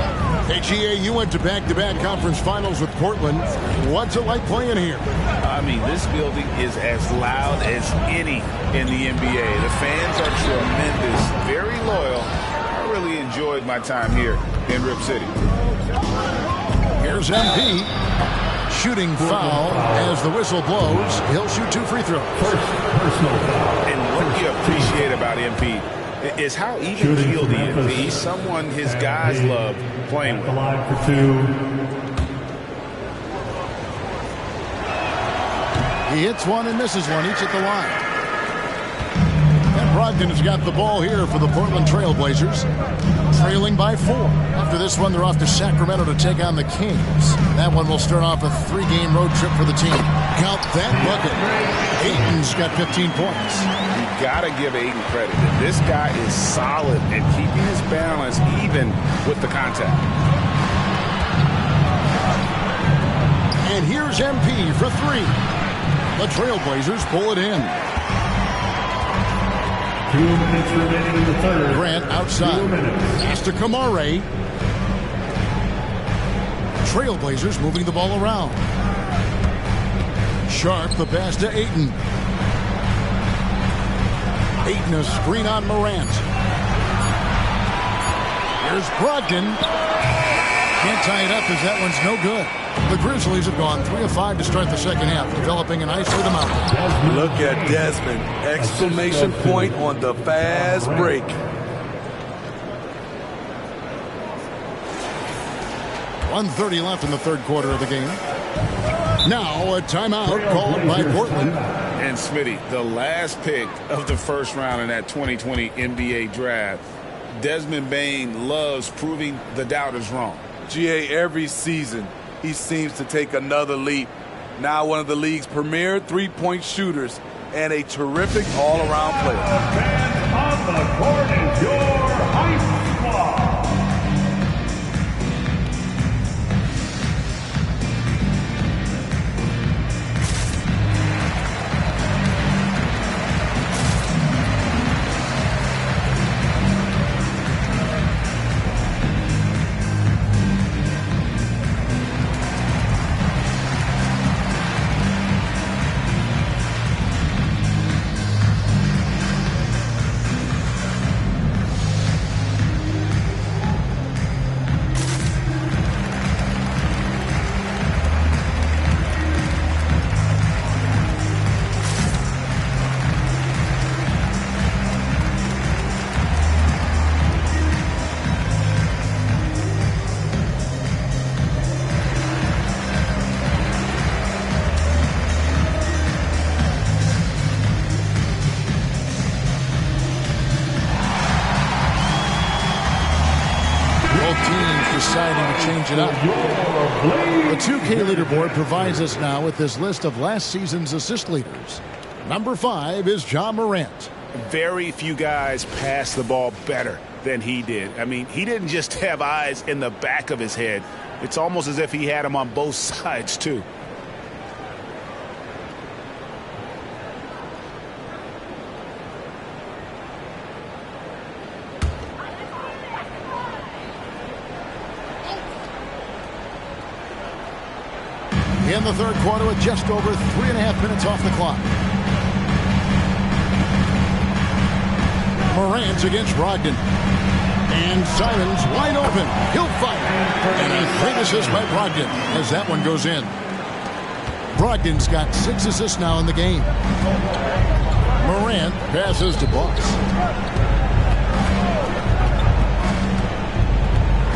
Hey, GA, you went to back-to-back conference finals with Portland. What's it like playing here? I mean, this building is as loud as any in the NBA. The fans are tremendous, very loyal. I really enjoyed my time here in Rip City. Here's MP. Shooting foul as the whistle blows. He'll shoot 2 free throws. And what you appreciate about MP is how even-keeled he is. He's someone his guys love playing with. He hits one and misses one, each at the line. And Brogdon has got the ball here for the Portland Trail Blazers, trailing by 4. After this one, they're off to Sacramento to take on the Kings. That one will start off a 3-game road trip for the team. Count that bucket. Ayton's got 15 points. You gotta give Ayton credit. This guy is solid at keeping his balance even with the contact. And here's MP for 3. The Trailblazers pull it in. 2 minutes remaining in the third. Grant outside. Pass to Kamare. Trailblazers moving the ball around. Sharp, the pass to Ayton. Ayton, a screen on Morant. Here's Brogdon. Can't tie it up as that one's no good. The Grizzlies have gone 3 of 5 to start the second half, developing an isolated amount. Look at Desmond. Exclamation point on the fast break. .130 left in the third quarter of the game. Now a timeout called by Portland. And Smitty, the last pick of the first round in that 2020 NBA draft, Desmond Bane loves proving the doubters wrong. GA, every season he seems to take another leap. Now one of the league's premier 3-point shooters and a terrific all-around player. And on the court is your Hype Squad. Deciding to change it up. The 2K leaderboard provides us now with this list of last season's assist leaders. Number 5 is Ja Morant. Very few guys pass the ball better than he did. I mean, he didn't just have eyes in the back of his head. It's almost as if he had them on both sides, too. In the third quarter with just over 3.5 minutes off the clock. Morant against Brogdon. And Simons wide open. He'll fire. And a great assist by Brogdon as that one goes in. Brogdon's got 6 assists now in the game. Morant passes to Boss.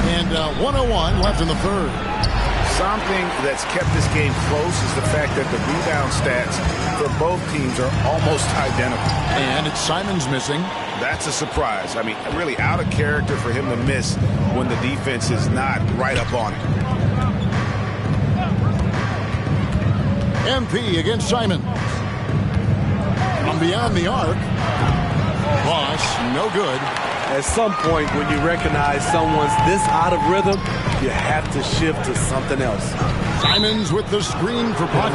And 1:01 left in the third. Something that's kept this game close is the fact that the rebound stats for both teams are almost identical. And it's Simons missing. That's a surprise. I mean, really out of character for him to miss when the defense is not right up on it. MP against Simons. From beyond the arc. Boss, no good. At some point, when you recognize someone's this out of rhythm, you have to shift to something else. Simons with the screen for Brogdon.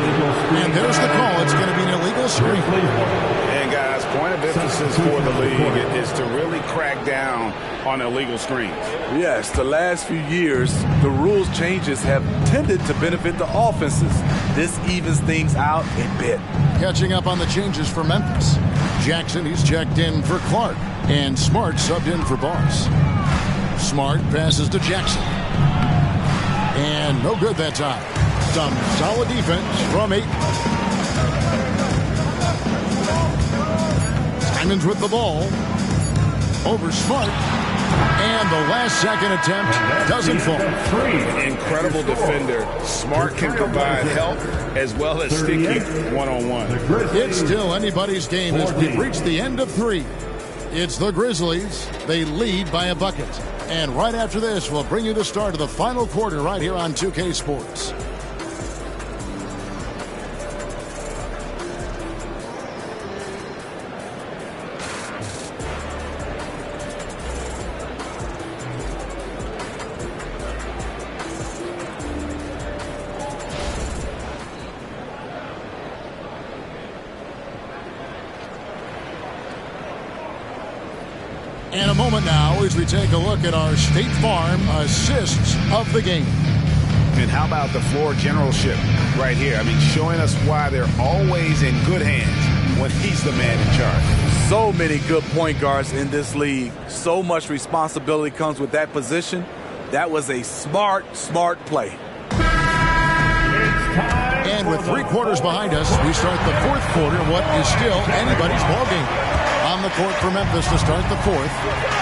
And there's the call. It's going to be an illegal screen. And guys, point of emphasis for the league is to really crack down on illegal screens. Yes, the last few years, the rules changes have tended to benefit the offenses. This evens things out a bit. Catching up on the changes for Memphis. Jackson, he's checked in for Clark. And Smart subbed in for Boss. Smart passes to Jackson. And no good that time. Some solid defense from 8. Simons with the ball. Over Smart. And the last second attempt doesn't fall. Incredible defender. Smart can provide help as well as sticky one-on-one. It's still anybody's game as we've reached the end of 3. It's the Grizzlies. They lead by a bucket. And right after this, we'll bring you the start of the final quarter right here on 2K Sports. And a moment now as we take a look at our State Farm assists of the game. And how about the floor generalship right here? I mean, showing us why they're always in good hands when he's the man in charge. So many good point guards in this league. So much responsibility comes with that position. That was a smart play. And with 3 quarters behind us, we start the 4th quarter, what is still anybody's ball game. On the court for Memphis to start the 4th.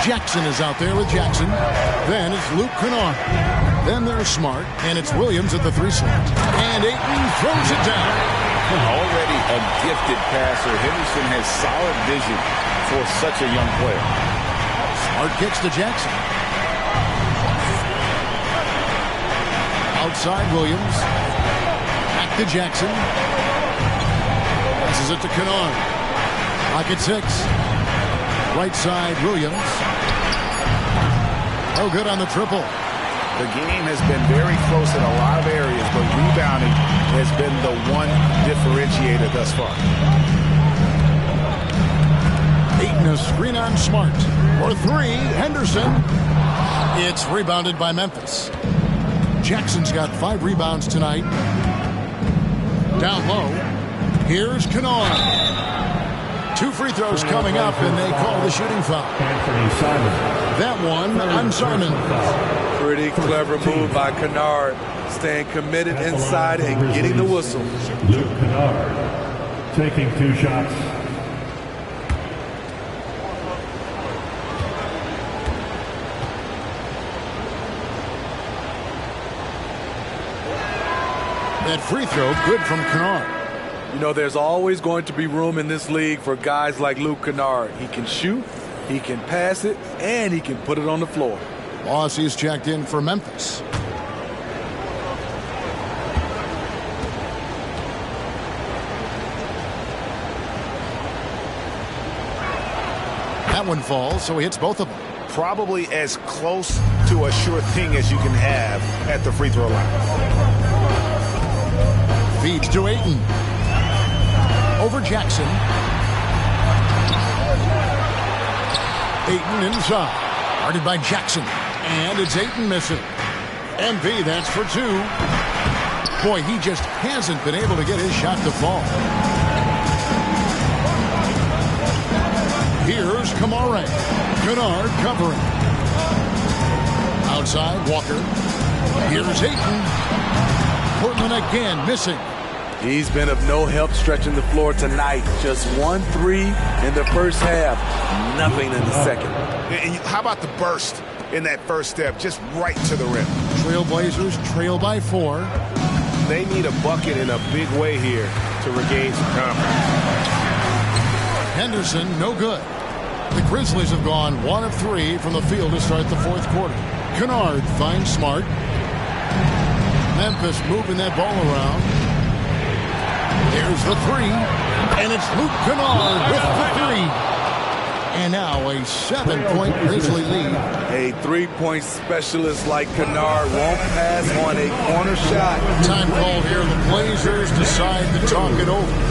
Jackson is out there with Jackson. Then it's Luke Kennard. Then there's Smart, and it's Williams at the 3 slot. And Ayton throws it down. Already a gifted passer, Henderson has solid vision for such a young player. Smart kicks to Jackson. Outside Williams. Back to Jackson. Passes it to Kennard. Pocket 6. Right side, Williams. No good on the triple. The game has been very close in a lot of areas, but rebounding has been the one differentiator thus far. Ayton a screen on Smart. For 3, Henderson. It's rebounded by Memphis. Jackson's got 5 rebounds tonight. Down low. Here's Kennard. 2 free throws coming up, and they call the shooting foul. That one on Simon. Pretty clever move by Kennard. Staying committed inside and getting the whistle. Luke Kennard taking 2 shots. That free throw, good from Kennard. You know, there's always going to be room in this league for guys like Luke Kennard. He can shoot, he can pass it, and he can put it on the floor. Bossie's checked in for Memphis. That one falls, so he hits both of them. Probably as close to a sure thing as you can have at the free throw line. Feeds to Ayton. Over Jackson. Ayton inside. Guarded by Jackson. And it's Ayton missing. MP, that's for 2. Boy, he just hasn't been able to get his shot to fall. Here's Kamare. Kennard covering. Outside, Walker. Here's Ayton. Portland again missing. He's been of no help stretching the floor tonight. Just 1 3 in the first half. Nothing in the second. And how about the burst in that first step? Just right to the rim. Trailblazers trail by 4. They need a bucket in a big way here to regain some confidence. Henderson, no good. The Grizzlies have gone 1 of 3 from the field to start the fourth quarter. Kennard finds Smart. Memphis moving that ball around. There's the 3, and it's Luke Kennard with the 3. And now a 7-point Grizzly lead. A 3-point specialist like Kennard won't pass on a corner shot. Time call here. The Blazers decide to talk it over.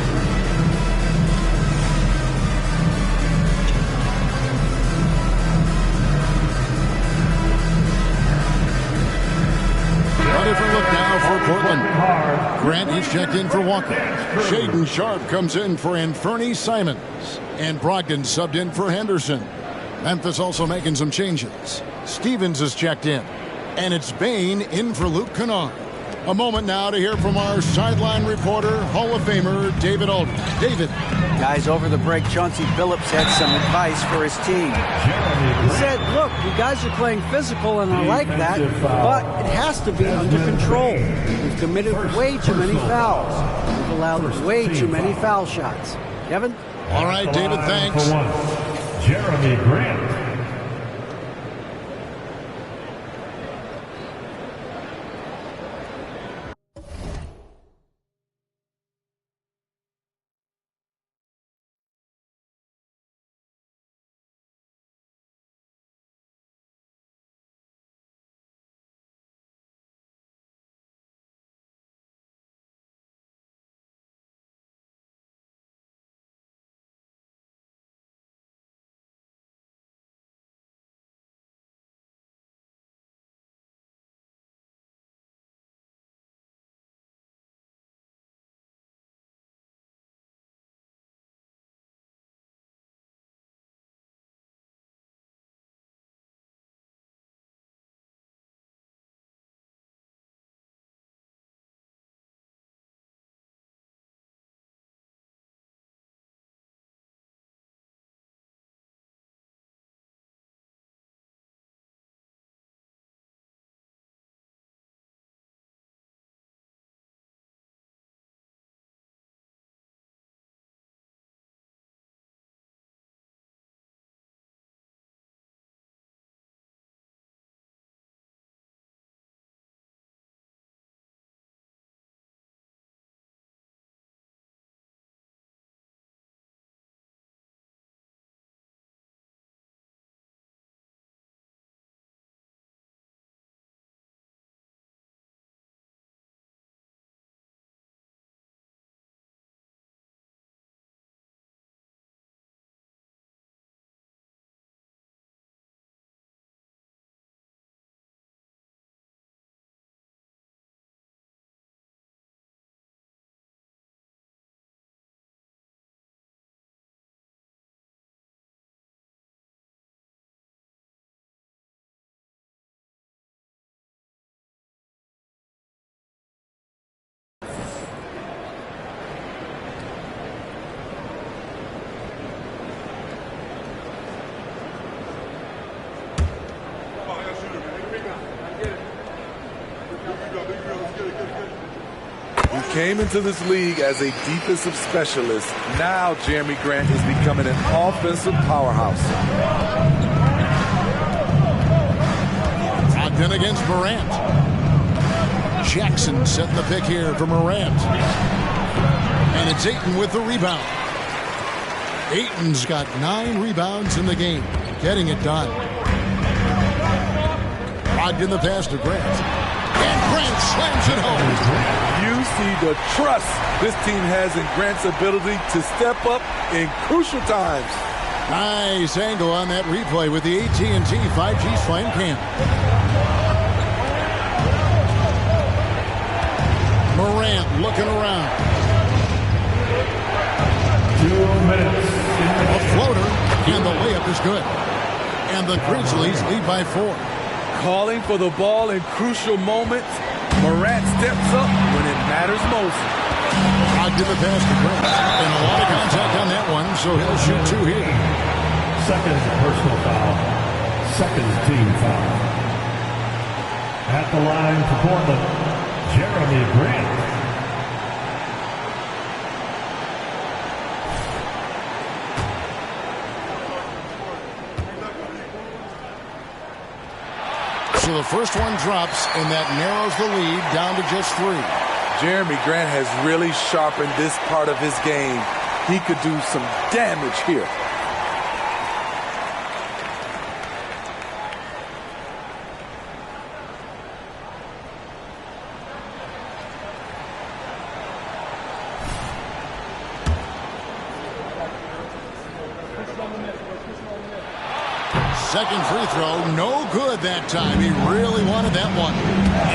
A different look now for Portland. Grant is checked in for Walker. Shaden Sharp comes in for Anthony Simons. And Brogdon subbed in for Henderson. Memphis also making some changes. Stevens is checked in. And it's Bain in for Luke Kennard. A moment now to hear from our sideline reporter, Hall of Famer David Aldridge. David. Guys, over the break, Chauncey Billups had some advice for his team. He said, look, you guys are playing physical, and I like that, but it has to be under control. We've committed way too many fouls. We've allowed way too many foul shots. Kevin? All right, David, thanks. Jeremy Grant. He came into this league as a defensive specialist. Now Jeremy Grant is becoming an offensive powerhouse. Ogden against Morant. Jackson setting the pick here for Morant. And it's Ayton with the rebound. Ayton's got 9 rebounds in the game, getting it done. Brogdon the pass to Grant. And Grant slams it home. You see the trust this team has in Grant's ability to step up in crucial times. Nice angle on that replay with the AT&T 5G Slam Cam. Morant looking around. 2 minutes. A floater, and the layup is good. And the Grizzlies lead by 4. Calling for the ball in crucial moments. Morant steps up when it matters most. I'll give the pass to Grant. And a lot of contact on that one, so he'll shoot 2 here. Second personal foul. Second team foul. At the line for Portland, Jeremy Grant. So the first one drops, and that narrows the lead down to just 3. Jeremy Grant has really sharpened this part of his game. He could do some damage here. Second free throw, no good that time. He really wanted that one.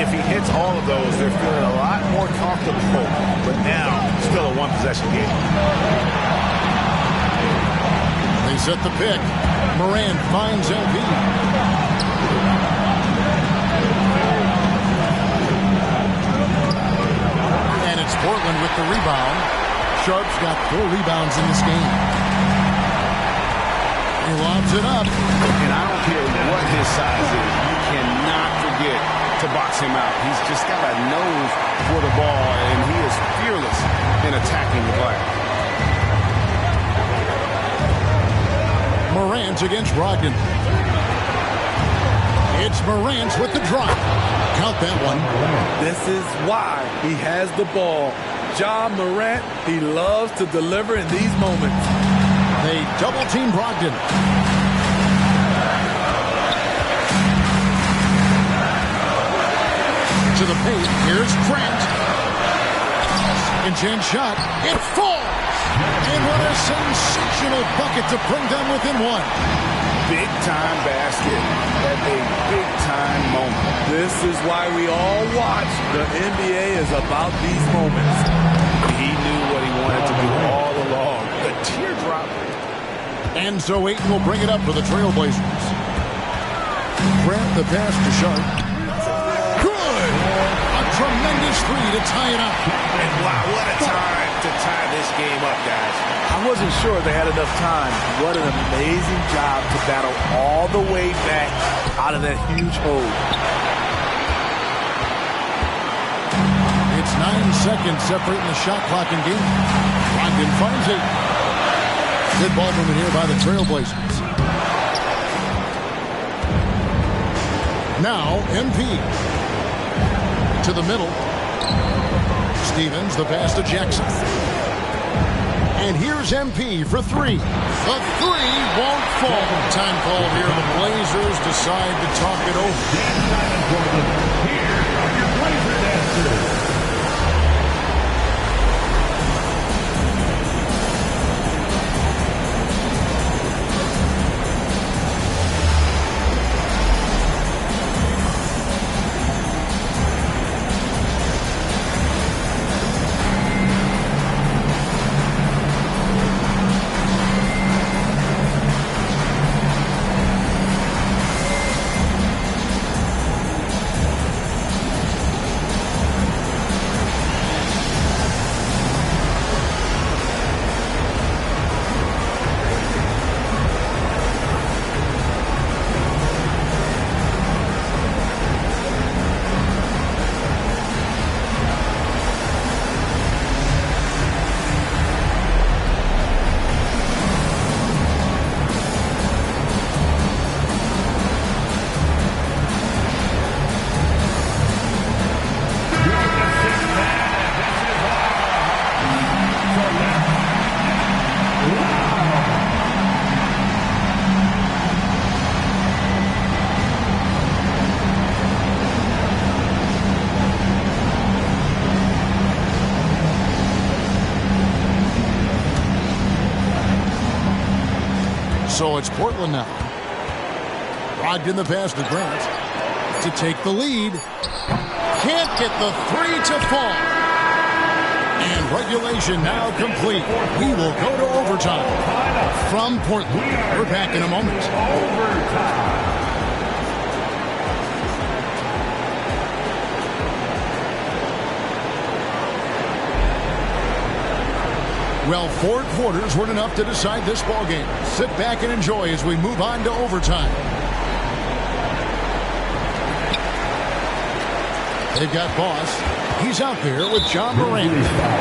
If he hits all of those, they're feeling a lot more comfortable. But now, still a one-possession game. They set the pick. Morant finds MP. And it's Portland with the rebound. Sharp's got 4 rebounds in this game. He lobs it up. And I don't care what his size is. You cannot forget to box him out. He's just got a nose for the ball, and he is fearless in attacking the glass. Morant against Brogdon. It's Morant with the drop. Count that one. This is why he has the ball. Ja Morant, he loves to deliver in these moments. They double-team Brogdon. To the paint. Here's Grant. Second chance shot. It falls. And what a sensational bucket to bring them within 1. Big-time basket at a big-time moment. This is why we all watch. The NBA is about these moments. He knew what he wanted to do all along. The teardrop. And so Ayton will bring it up for the Trailblazers. Grant the pass to Sharp. Good! A tremendous 3 to tie it up. And wow, what a time to tie this game up, guys. I wasn't sure they had enough time. What an amazing job to battle all the way back out of that huge hole. It's 9 seconds separating the shot clock and game. Brogdon finds it. Good ball movement here by the Trailblazers. Now, MP. To the middle. Stevens, the pass to Jackson. And here's MP for 3. The 3 won't fall. Time called here. The Blazers decide to talk it over. Here are your Blazer dancers. So it's Portland now. Brogdon the pass to Grant to take the lead. Can't get the three to fall. And regulation now complete. We will go to overtime. From Portland, we're back in a moment. Well, 4 quarters weren't enough to decide this ball game. Sit back and enjoy as we move on to overtime. They've got Boss. He's out there with John Morant.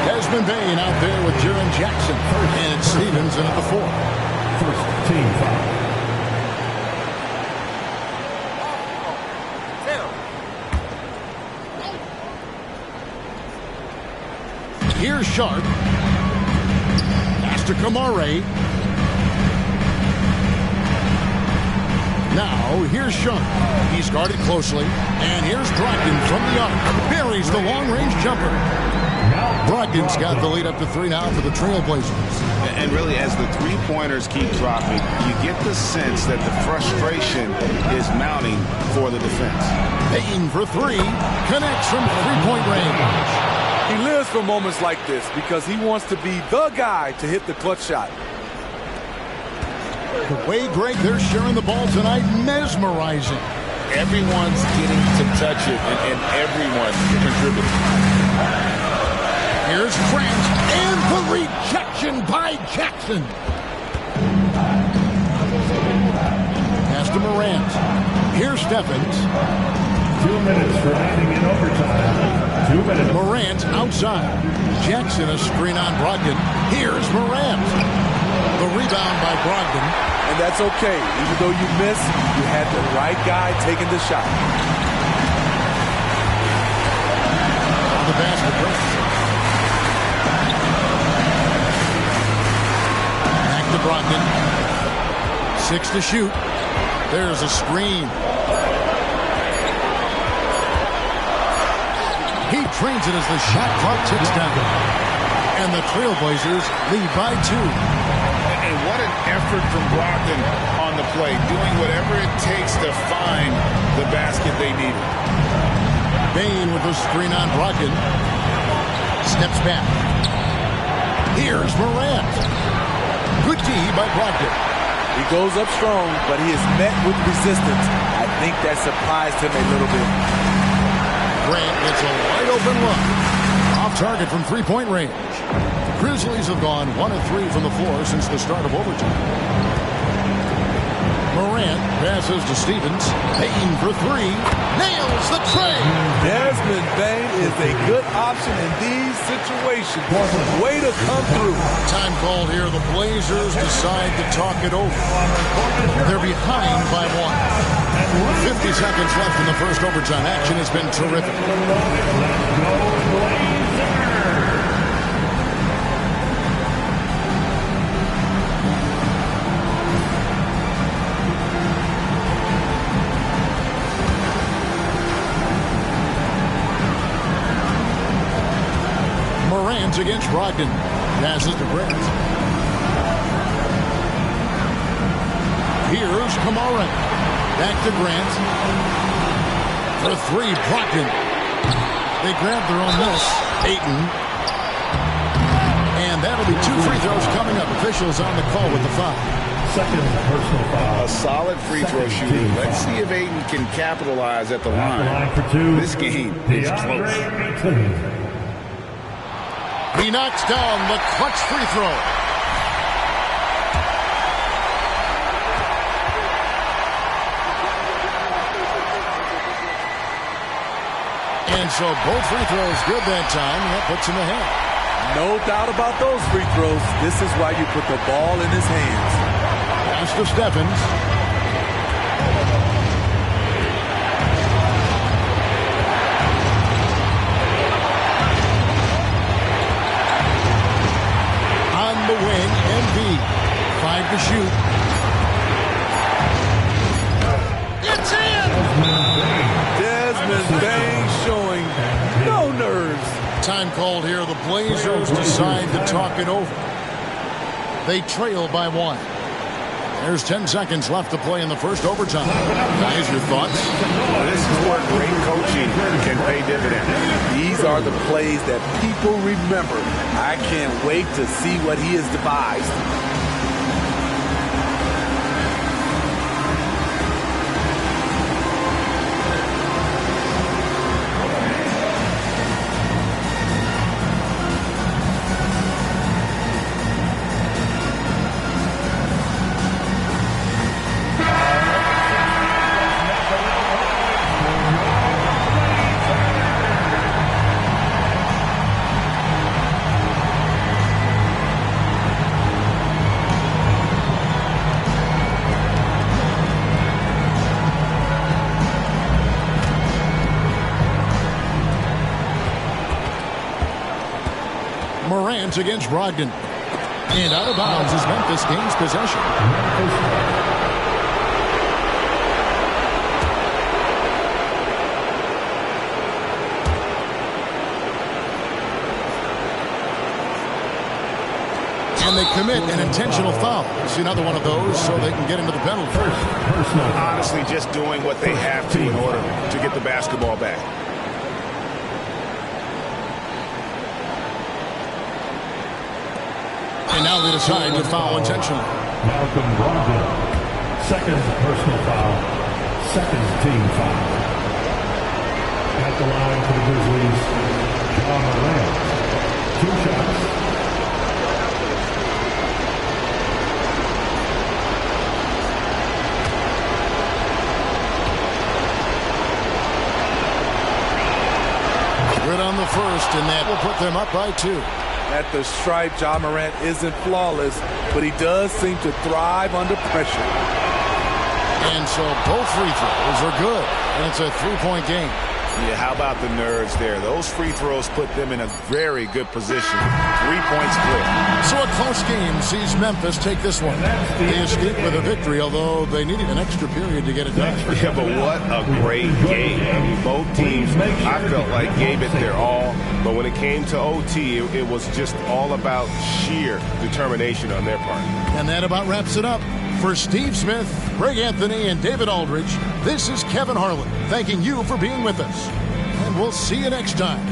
Desmond Bane out there with Jaren Jackson. And it's Stevens in at the 4. First team foul. Here's Sharp. Pass to Kamare. Now, here's Sharp. He's guarded closely. And here's Brogdon from the arc. Buries the long-range jumper. Brogdon's got the lead up to 3 now for the Trailblazers. And really, as the three-pointers keep dropping, you get the sense that the frustration is mounting for the defense. Payton for 3. Connects from three-point range. He lives for moments like this because he wants to be the guy to hit the clutch shot. The way, Greg, they're sharing the ball tonight, mesmerizing. Everyone's getting to touch it, and everyone contributing. Here's Grant, and the rejection by Jackson. Pass to Morant. Here's Stephens. 2 minutes remaining in overtime. 2 minutes. Morant outside. Jackson a screen on Brogdon. Here's Morant. The rebound by Brogdon. And that's okay. Even though you miss, you had the right guy taking the shot. The basket break. Back to Brogdon. 6 to shoot. There's a screen. He trains it as the shot clock ticks down. And the Trailblazers lead by 2. And what an effort from Brogdon on the play, doing whatever it takes to find the basket they needed. Bane with the screen on Brogdon. Steps back. Here's Morant. Good D by Brogdon. He goes up strong, but he is met with resistance. I think that surprised him a little bit. Grant gets a wide open look. Off target from three-point range. Grizzlies have gone 1 of 3 from the floor since the start of overtime. Morant passes to Stevens. Payton for 3. Nails the tray. Desmond Bane is a good option in these situations. Way to come through. Time called here. The Blazers decide to talk it over. They're behind by 1. 50 seconds left in the first overtime. Action has been terrific. Morant against Brogdon. Passes to Grant. Here's Kamara. Back to Grant. For 3, Brogdon. They grab their own miss. Payton. And that'll be 2 free throws coming up. Officials on the call with the foul. Second personal foul. A solid free throw shooter. Let's see if Ayton can capitalize at the line. For 2. This game is close. He knocks down the clutch free throw. And so both free throws good that time, and that puts him ahead. No doubt about those free throws. This is why you put the ball in his hands. Pass to Stephens. On the wing, Embiid. 5 to shoot. It's in! Desmond Bane showing no nerves. Time called here. The Blazers decide to talk it over. They trail by 1. There's 10 seconds left to play in the first overtime. Guys, your thoughts? Well, this is where great coaching can pay dividends. These are the plays that people remember. I can't wait to see what he has devised. Morant against Brogdon. And out of bounds as Memphis gains possession. And they commit an intentional foul. See another one of those so they can get into the penalty. Honestly, just doing what they have to in order to get the basketball back. And now they decide to foul intentionally. Malcolm Brogdon, second personal foul, second team foul. At the line for the Grizzlies, Ja Morant, 2 shots. Good on the first, and that will put them up by 2. At the stripe, Ja Morant isn't flawless, but he does seem to thrive under pressure. And so both free throws are good, and it's a 3-point game. Yeah, how about the nerds there? Those free throws put them in a very good position. 3 points clear. So a close game sees Memphis take this one. They escape with a victory, although they needed an extra period to get it done. Yeah, but what a great game. I mean, both teams, I felt like, gave it their all. But when it came to OT, it was just all about sheer determination on their part. And that about wraps it up. For Steve Smith, Greg Anthony, and David Aldridge, this is Kevin Harlan thanking you for being with us. And we'll see you next time.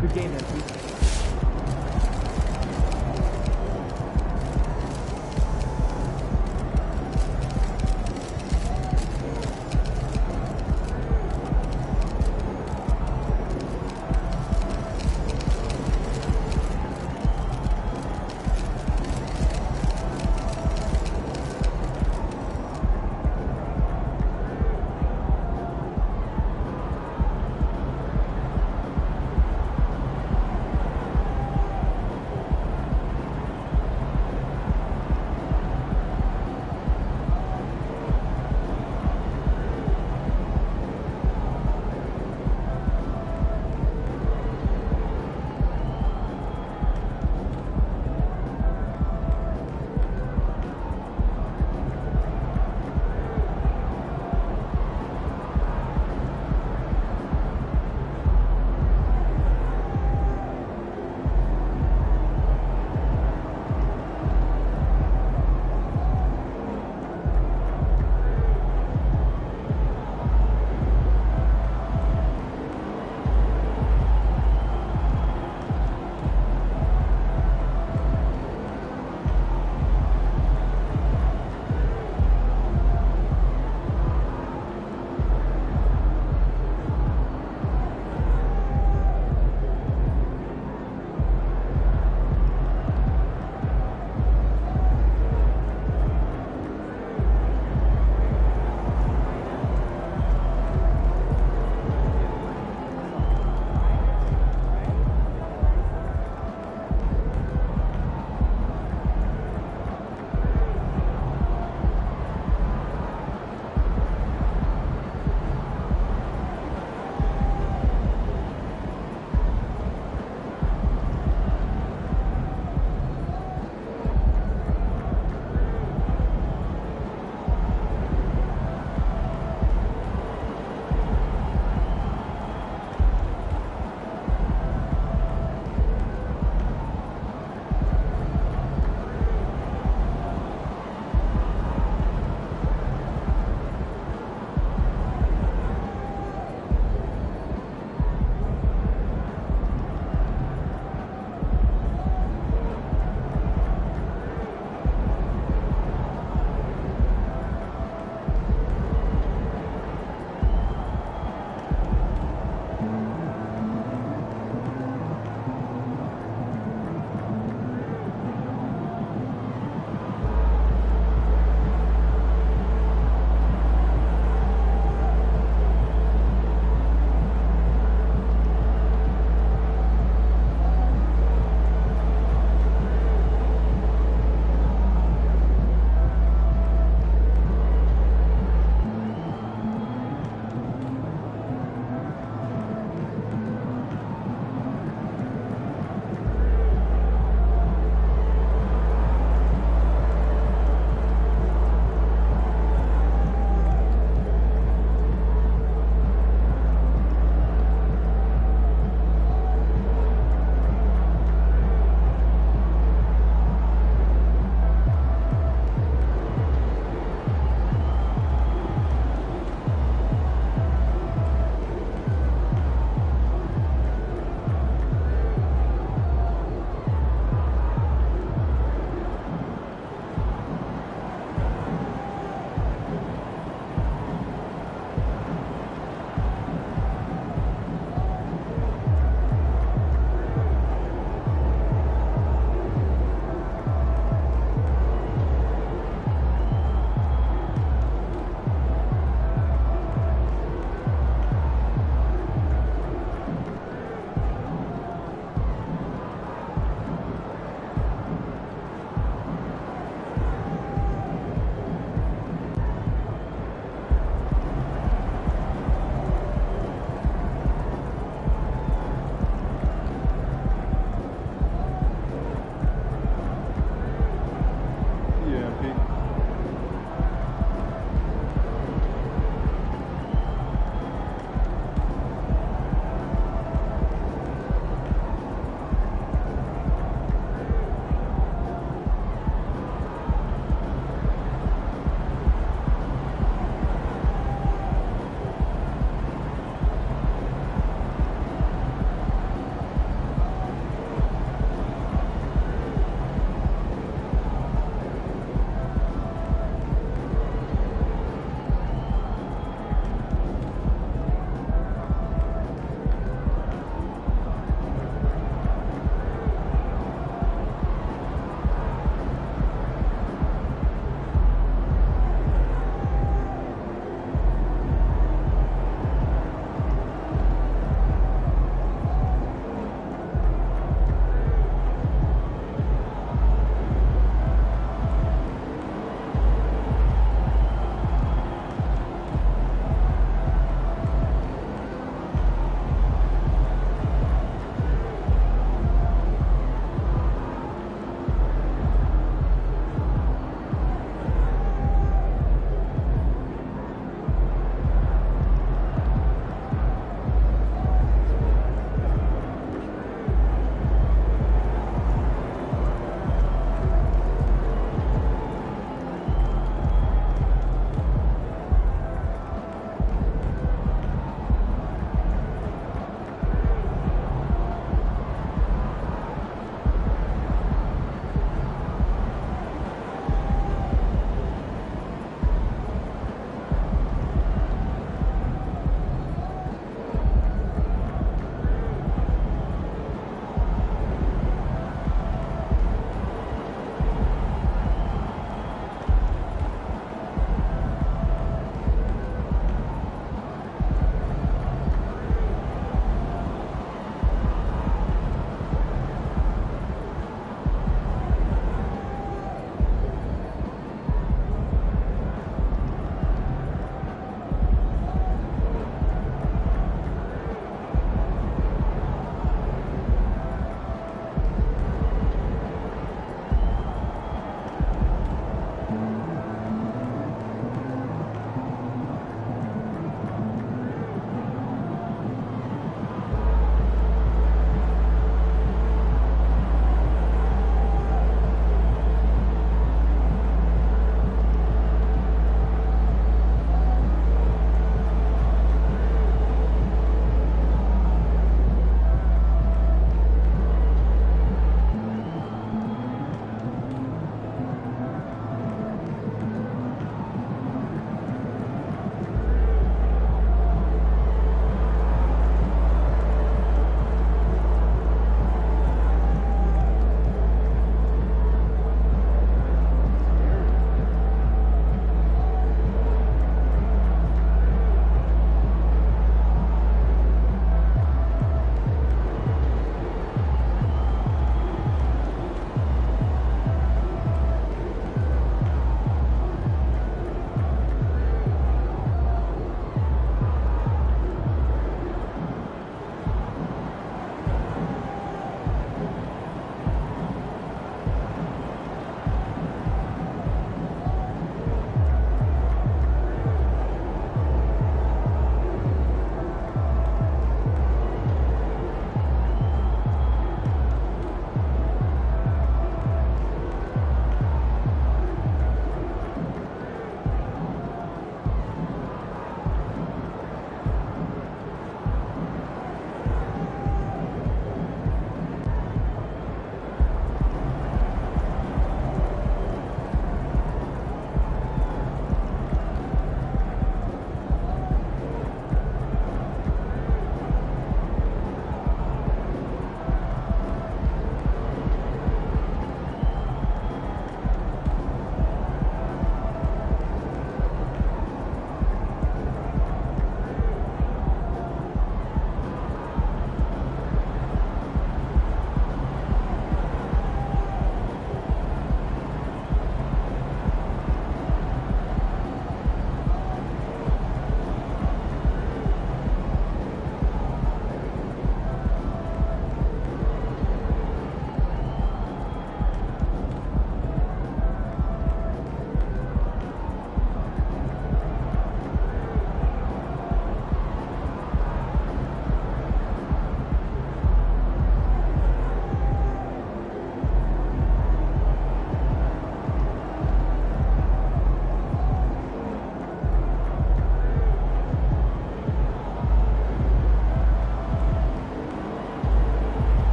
Good game, MP.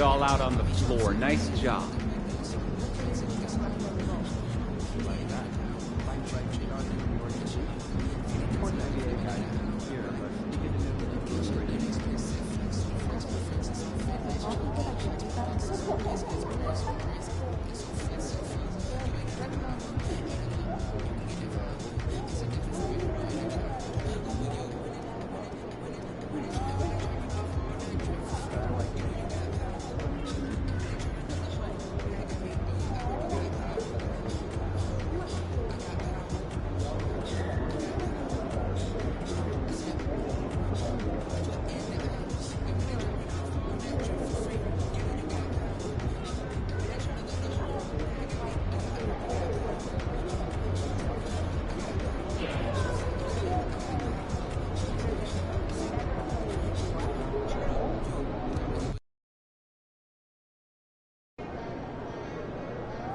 all out on the floor. Nice job.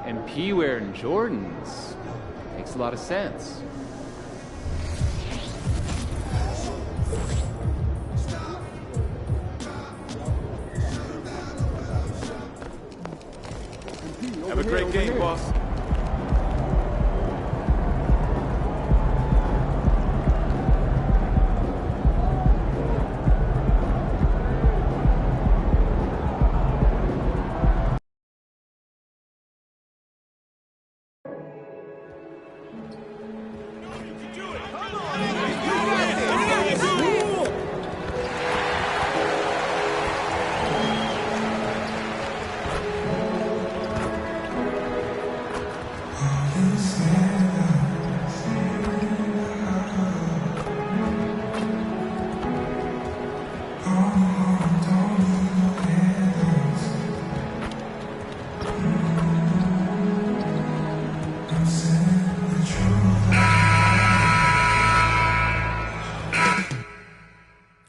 MP wearing Jordans makes a lot of sense. Have a great game, boss.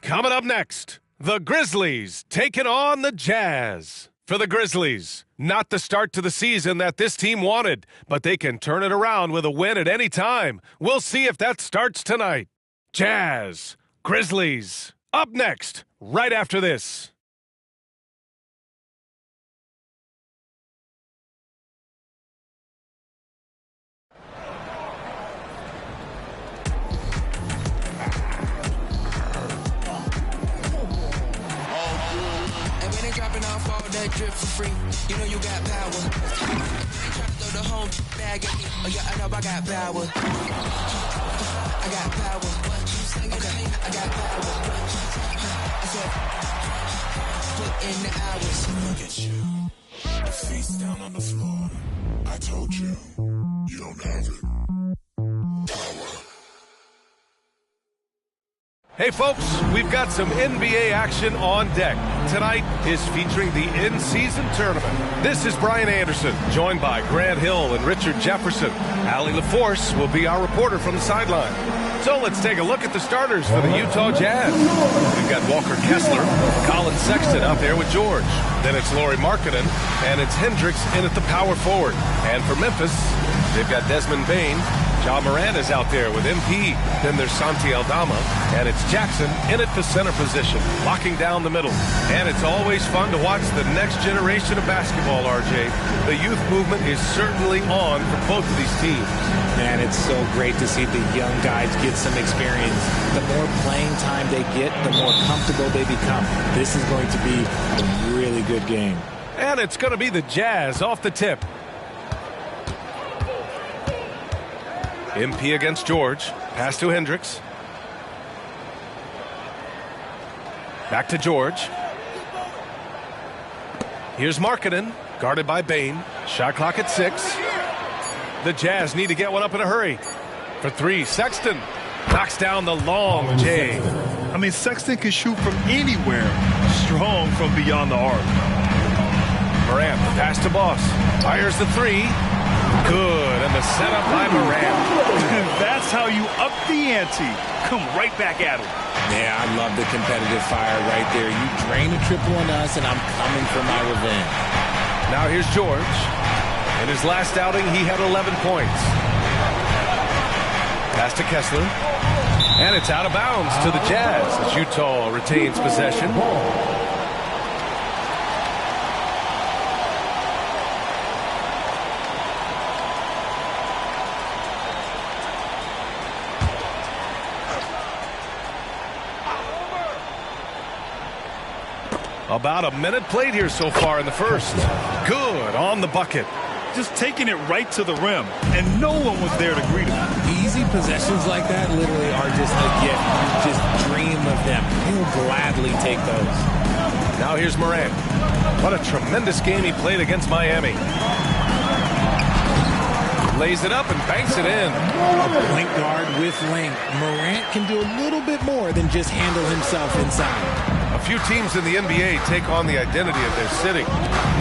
Coming up next, the Grizzlies taking on the Jazz. For the Grizzlies, not the start to the season that this team wanted, but they can turn it around with a win at any time. We'll see if that starts tonight. Jazz, Grizzlies, up next, right after this. Dropping off all that drip for free. You know you got power. Ain't trying to throw the home bag at me. Oh yeah, I know I got power. I got power. Okay, I got power. I said, put in the hours. Look at you. Your face down on the floor. I told you, you don't have it. Hey folks, we've got some NBA action on deck. Tonight is featuring the in-season tournament. This is Brian Anderson, joined by Grant Hill and Richard Jefferson. Allie LaForce will be our reporter from the sideline. So let's take a look at the starters for the Utah Jazz. We've got Walker Kessler, Colin Sexton out there with George. Then it's Lauri Markkanen, and it's Hendricks in at the power forward. And for Memphis, they've got Desmond Bane. Ja Morant is out there with MP. Then there's Santi Aldama, and it's Jackson in at the center position, locking down the middle. And it's always fun to watch the next generation of basketball, RJ. The youth movement is certainly on for both of these teams. Man, it's so great to see the young guys get some experience. The more playing time they get, the more comfortable they become. This is going to be a really good game. And it's going to be the Jazz off the tip. MP against George. Pass to Hendricks. Back to George. Here's Markkanen, guarded by Bane. Shot clock at 6. The Jazz need to get one up in a hurry. For 3, Sexton knocks down the long J. I mean, Sexton can shoot from anywhere. Strong from beyond the arc. Morant, the pass to Boss. Fires the 3. Good, and the setup by Morant. That's how you up the ante. Come right back at him. Yeah, I love the competitive fire right there. You drain a triple on us, and I'm coming for my revenge. Now here's George. In his last outing, he had 11 points. Pass to Kessler. And it's out of bounds to the Jazz as Utah retains possession. About a minute played here so far in the first. Good on the bucket. Just taking it right to the rim, and no one was there to greet him. Easy possessions like that literally are just a gift. You just dream of them. He'll gladly take those. Now here's Morant. What a tremendous game he played against Miami. Lays it up and banks it in. A point guard with length. Morant can do a little bit more than just handle himself inside. A few teams in the NBA take on the identity of their city.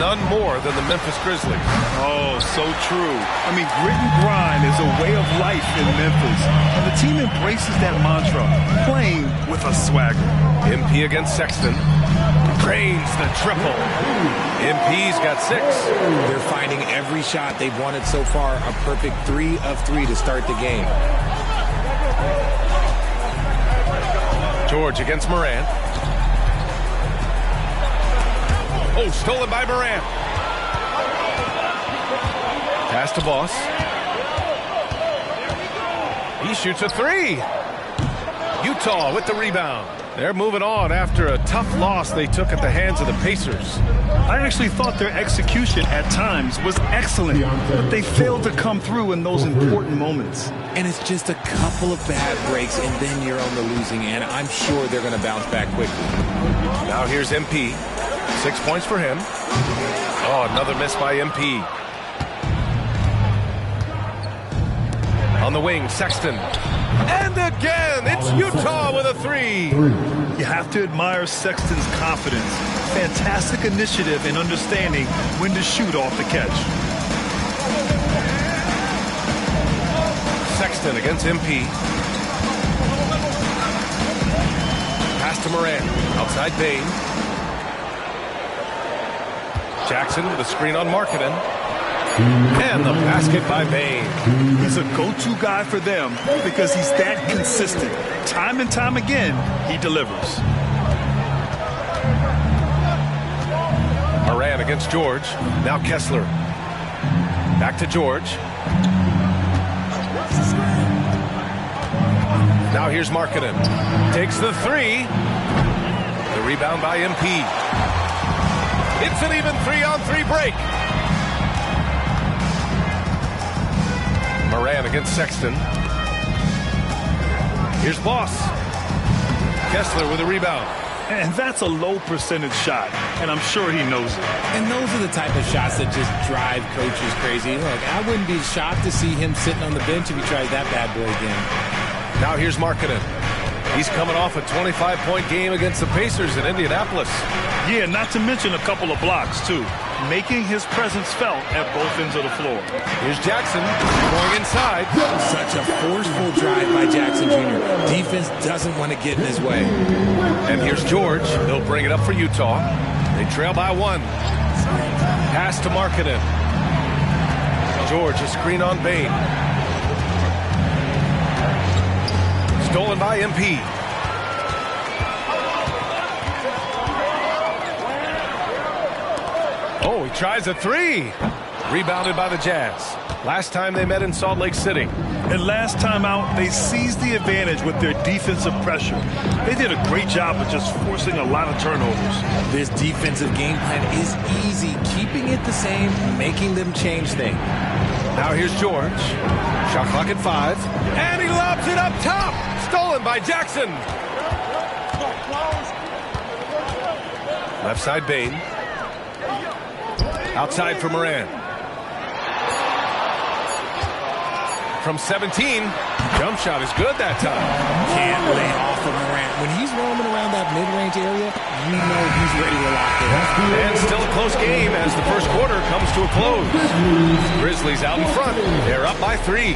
None more than the Memphis Grizzlies. Oh, so true. I mean, grit and grind is a way of life in Memphis. And the team embraces that mantra, playing with a swagger. MP against Sexton. Drains the triple. MP's got 6. They're finding every shot they've wanted so far. A perfect 3 of 3 to start the game. George against Morant. Oh, stolen by Morant. Pass to Boss. He shoots a 3. Utah with the rebound. They're moving on after a tough loss they took at the hands of the Pacers. I actually thought their execution at times was excellent, but they failed to come through in those important moments. And it's just a couple of bad breaks, and then you're on the losing end. I'm sure they're going to bounce back quickly. Now here's MP. 6 points for him. Oh, another miss by MP. On the wing, Sexton. And again, it's Utah with a 3. You have to admire Sexton's confidence. Fantastic initiative and understanding when to shoot off the catch. Sexton against MP. Pass to Morant. Outside Bane. Jackson with a screen on Markkanen. And the basket by Bane. He's a go-to guy for them because he's that consistent. Time and time again, he delivers. Morant against George. Now Kessler. Back to George. Now here's Markkanen. Takes the 3. The rebound by MP. It's an even 3-on-3 break. Morant against Sexton. Here's Boss. Kessler with a rebound. And that's a low percentage shot, and I'm sure he knows it. And those are the type of shots that just drive coaches crazy. Look, I wouldn't be shocked to see him sitting on the bench if he tried that bad boy again. Now here's Markkanen. He's coming off a 25-point game against the Pacers in Indianapolis. Yeah, not to mention a couple of blocks, too. Making his presence felt at both ends of the floor. Here's Jackson going inside. Such a forceful drive by Jackson Jr. Defense doesn't want to get in his way. And here's George. He'll bring it up for Utah. They trail by 1. Pass to Markkanen. George, a screen on Bane. Stolen by MP. Oh, he tries a 3. Rebounded by the Jazz. Last time they met in Salt Lake City. And last time out, they seized the advantage with their defensive pressure. They did a great job of just forcing a lot of turnovers. This defensive game plan is easy. Keeping it the same, making them change things. Now here's George. Shot clock at 5. And he lobs it up top. Stolen by Jackson. Left side Bane. Outside for Morant. From 17, jump shot is good that time. Can't lay off of Morant. When he's roaming around that mid-range area, you know he's ready to lock it up. And still a close game as the first quarter comes to a close. Grizzlies out in front. They're up by 3.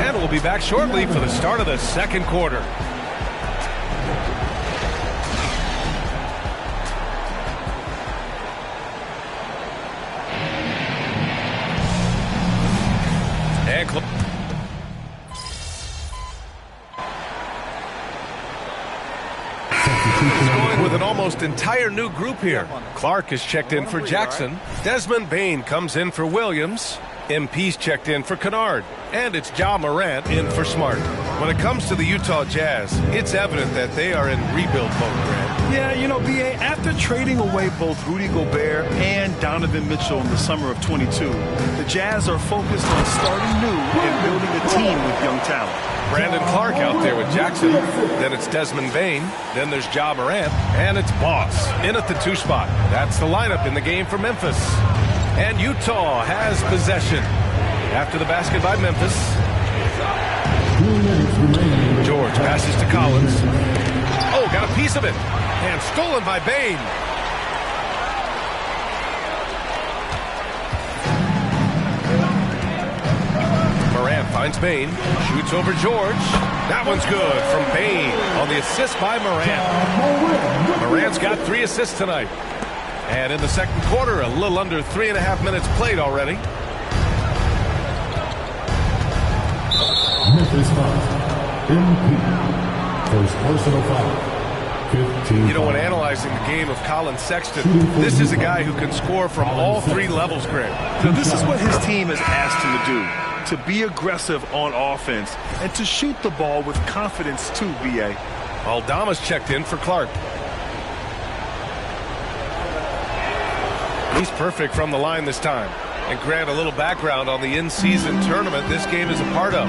And we'll be back shortly for the start of the second quarter. And going with an almost entire new group here. Clark is checked in for Jackson. Desmond Bane comes in for Williams. MP's checked in for Kennard. And it's Ja Morant in for Smart. When it comes to the Utah Jazz, it's evident that they are in rebuild mode, Grant. Yeah, you know, B.A., after trading away both Rudy Gobert and Donovan Mitchell in the summer of 22, the Jazz are focused on starting new and building a team with young talent. Brandon Clark out there with Jackson. Then it's Desmond Bane. Then there's Ja Morant. And it's Boss in at the 2 spot. That's the lineup in the game for Memphis. And Utah has possession. After the basket by Memphis. George passes to Collins. Oh, got a piece of it. And stolen by Bane. Morant finds Bane. Shoots over George. That one's good from Bane on the assist by Morant. Morant's got 3 assists tonight. And in the second quarter, a little under 3.5 minutes played already. Memphis foul. MP. First personal foul. 15. You know, when analyzing the game of Colin Sexton, this is a guy who can score from all 3 levels, Greg. So this is what his team has asked him to do, to be aggressive on offense and to shoot the ball with confidence too, B.A. Aldama's checked in for Clark. He's perfect from the line this time. And Grant, a little background on the in-season tournament this game is a part of.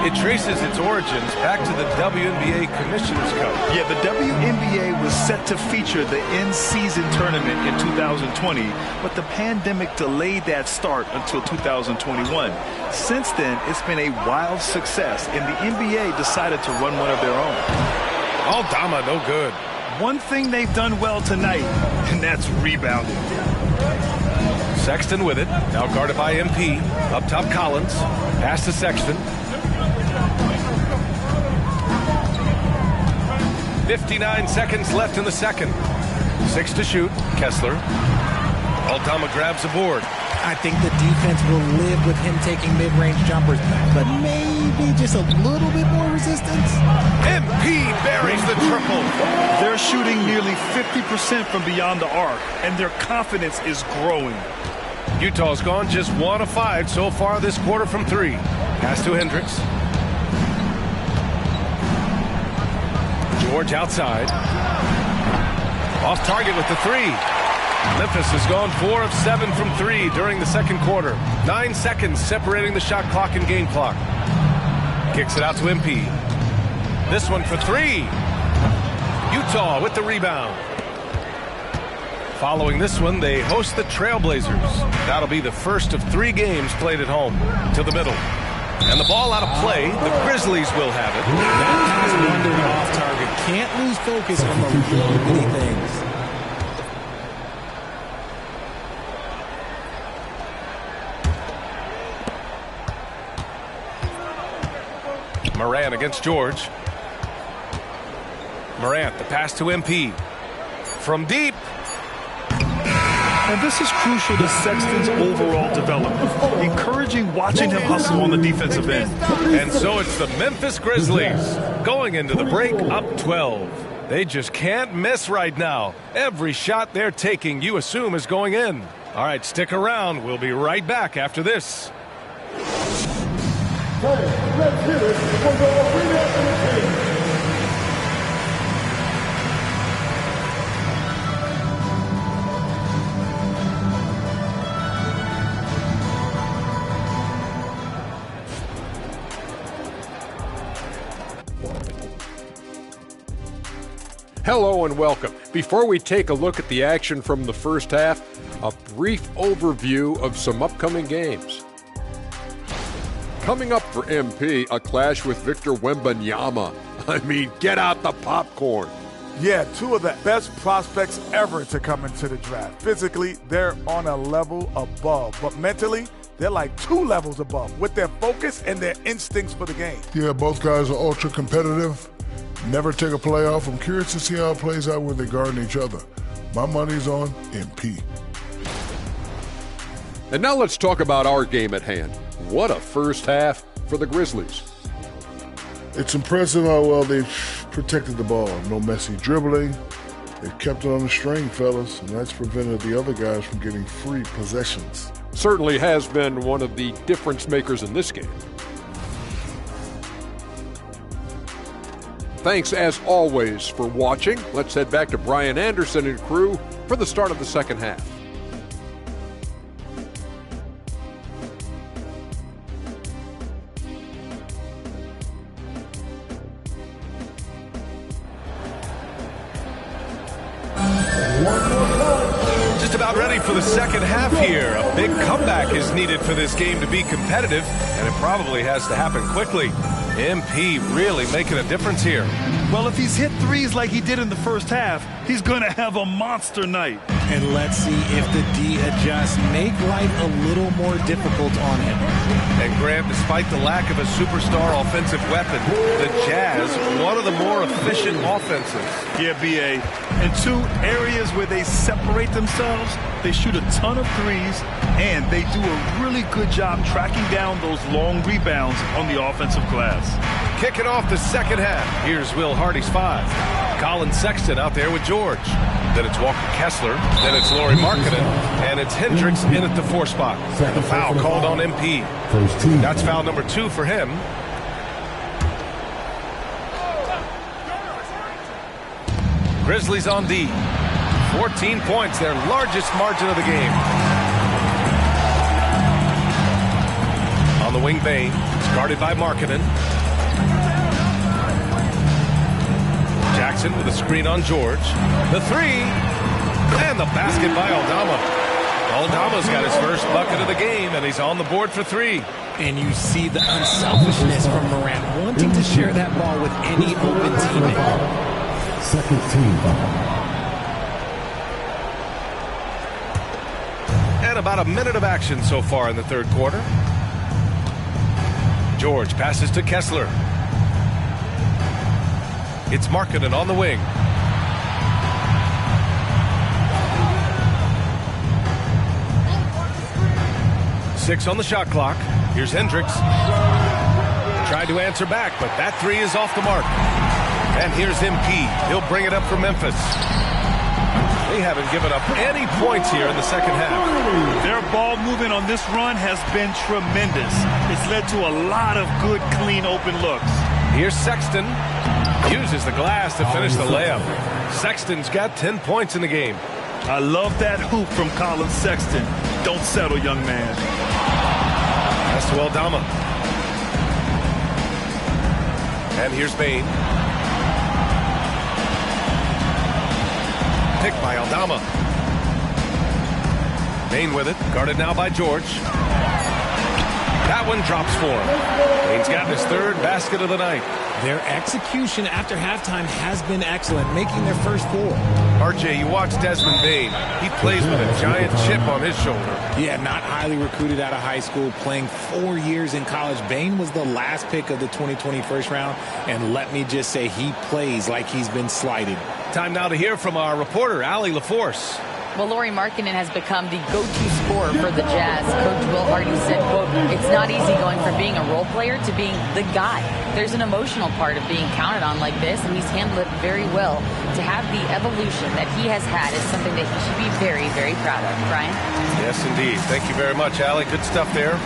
It traces its origins back to the WNBA Commissioner's Cup. Yeah, the WNBA was set to feature the in-season tournament in 2020, but the pandemic delayed that start until 2021. Since then, it's been a wild success, and the NBA decided to run one of their own. Aldama, no good. One thing they've done well tonight, and that's rebounding. Sexton with it. Now guarded by MP. Up top, Collins. Pass to Sexton. 59 seconds left in the second. 6 to shoot. Kessler. Aldama grabs the board. I think the defense will live with him taking mid-range jumpers, but maybe just a little bit more resistance. MP buries the triple. They're shooting nearly 50% from beyond the arc, and their confidence is growing. Utah's gone just 1 of 5 so far this quarter from 3. Pass to Hendricks. George outside. Off target with the 3. Memphis has gone 4 of 7 from 3 during the second quarter. 9 seconds separating the shot clock and game clock. Kicks it out to MP. This one for 3. Utah with the rebound. Following this one, they host the Trailblazers. That'll be the first of 3 games played at home. To the middle. And the ball out of play. The Grizzlies will have it. That pass wandered off target. Can't lose focus on the little bitty things. Morant against George. Morant, the pass to MP. From deep. And this is crucial to Sexton's overall development, encouraging watching him hustle on the defensive end. And so it's the Memphis Grizzlies going into the break up 12. They just can't miss right now. Every shot they're taking, you assume, is going in. All right, stick around. We'll be right back after this. Let's hear it for the Arena Entertainment. Hello and welcome. Before we take a look at the action from the first half, a brief overview of some upcoming games. Coming up for MP, a clash with Victor Wembanyama. I mean, get out the popcorn. Yeah, 2 of the best prospects ever to come into the draft. Physically, they're on a level above, but mentally, they're like 2 levels above with their focus and their instincts for the game. Yeah, both guys are ultra competitive. Never take a play off. I'm curious to see how it plays out when they're guarding each other. My money's on MP. And now let's talk about our game at hand. What a first half for the Grizzlies. It's impressive how well they've protected the ball. No messy dribbling. They've kept it on the string, fellas, and that's prevented the other guys from getting free possessions. Certainly has been one of the difference makers in this game. Thanks, as always, for watching. Let's head back to Brian Anderson and crew for the start of the second half. Just about ready for the second half here. A big comeback is needed for this game to be competitive, and it probably has to happen quickly. MP really making a difference here. Well, if he's hit threes like he did in the first half, he's going to have a monster night. And let's see if the D adjusts, make life a little more difficult on him. And Grant, despite the lack of a superstar offensive weapon, the Jazz, one of the more efficient offenses. Yeah, B.A. In two areas where they separate themselves, they shoot a ton of threes, and they do a really good job tracking down those long rebounds on the offensive glass. Kicking off the second half. Here's Will Hardy's 5. Colin Sexton out there with George. Then it's Walker Kessler. Then it's Lauri Markkanen. And it's Hendricks in at the 4 spot. The foul called on MP. That's foul number 2 for him. Grizzlies on D. 14 points, their largest margin of the game. On the wing, Bane. It's guarded by Markkanen. Jackson with a screen on George. The 3. And the basket by Aldama. Aldama's got his first bucket of the game, and he's on the board for 3. And you see the unselfishness from Morant, wanting to share that ball with any open teammate. Second team foul. And about a minute of action so far in the third quarter. George passes to Kessler. It's Markkanen on the wing. Six on the shot clock. Here's Hendricks. Tried to answer back, but that 3 is off the mark. And here's MP. He'll bring it up for Memphis. They haven't given up any points here in the second half. Their ball movement on this run has been tremendous. It's led to a lot of good, clean, open looks. Here's Sexton. Uses the glass to finish the layup. Sexton's got 10 points in the game. I love that hoop from Colin Sexton. Don't settle, young man. That's to Aldama. And here's Bane. Picked by Aldama. Bane with it. Guarded now by George. That one drops for him. Bane's got his 3rd basket of the night. Their execution after halftime has been excellent, making their first 4. RJ, you watch Desmond Bane. He plays with a giant chip on his shoulder. Yeah, not highly recruited out of high school, playing 4 years in college. Bane was the last pick of the 2020 first round, and let me just say he plays like he's been slighted. Time now to hear from our reporter, Allie LaForce. Well, Lauri Markkanen has become the go-to scorer for the Jazz. Coach Will Hardy said, quote, "It's not easy going from being a role player to being the guy. There's an emotional part of being counted on like this, and he's handled it very well. To have the evolution that he has had is something that he should be very, very proud of." Brian? Yes, indeed. Thank you very much, Allie. Good stuff there.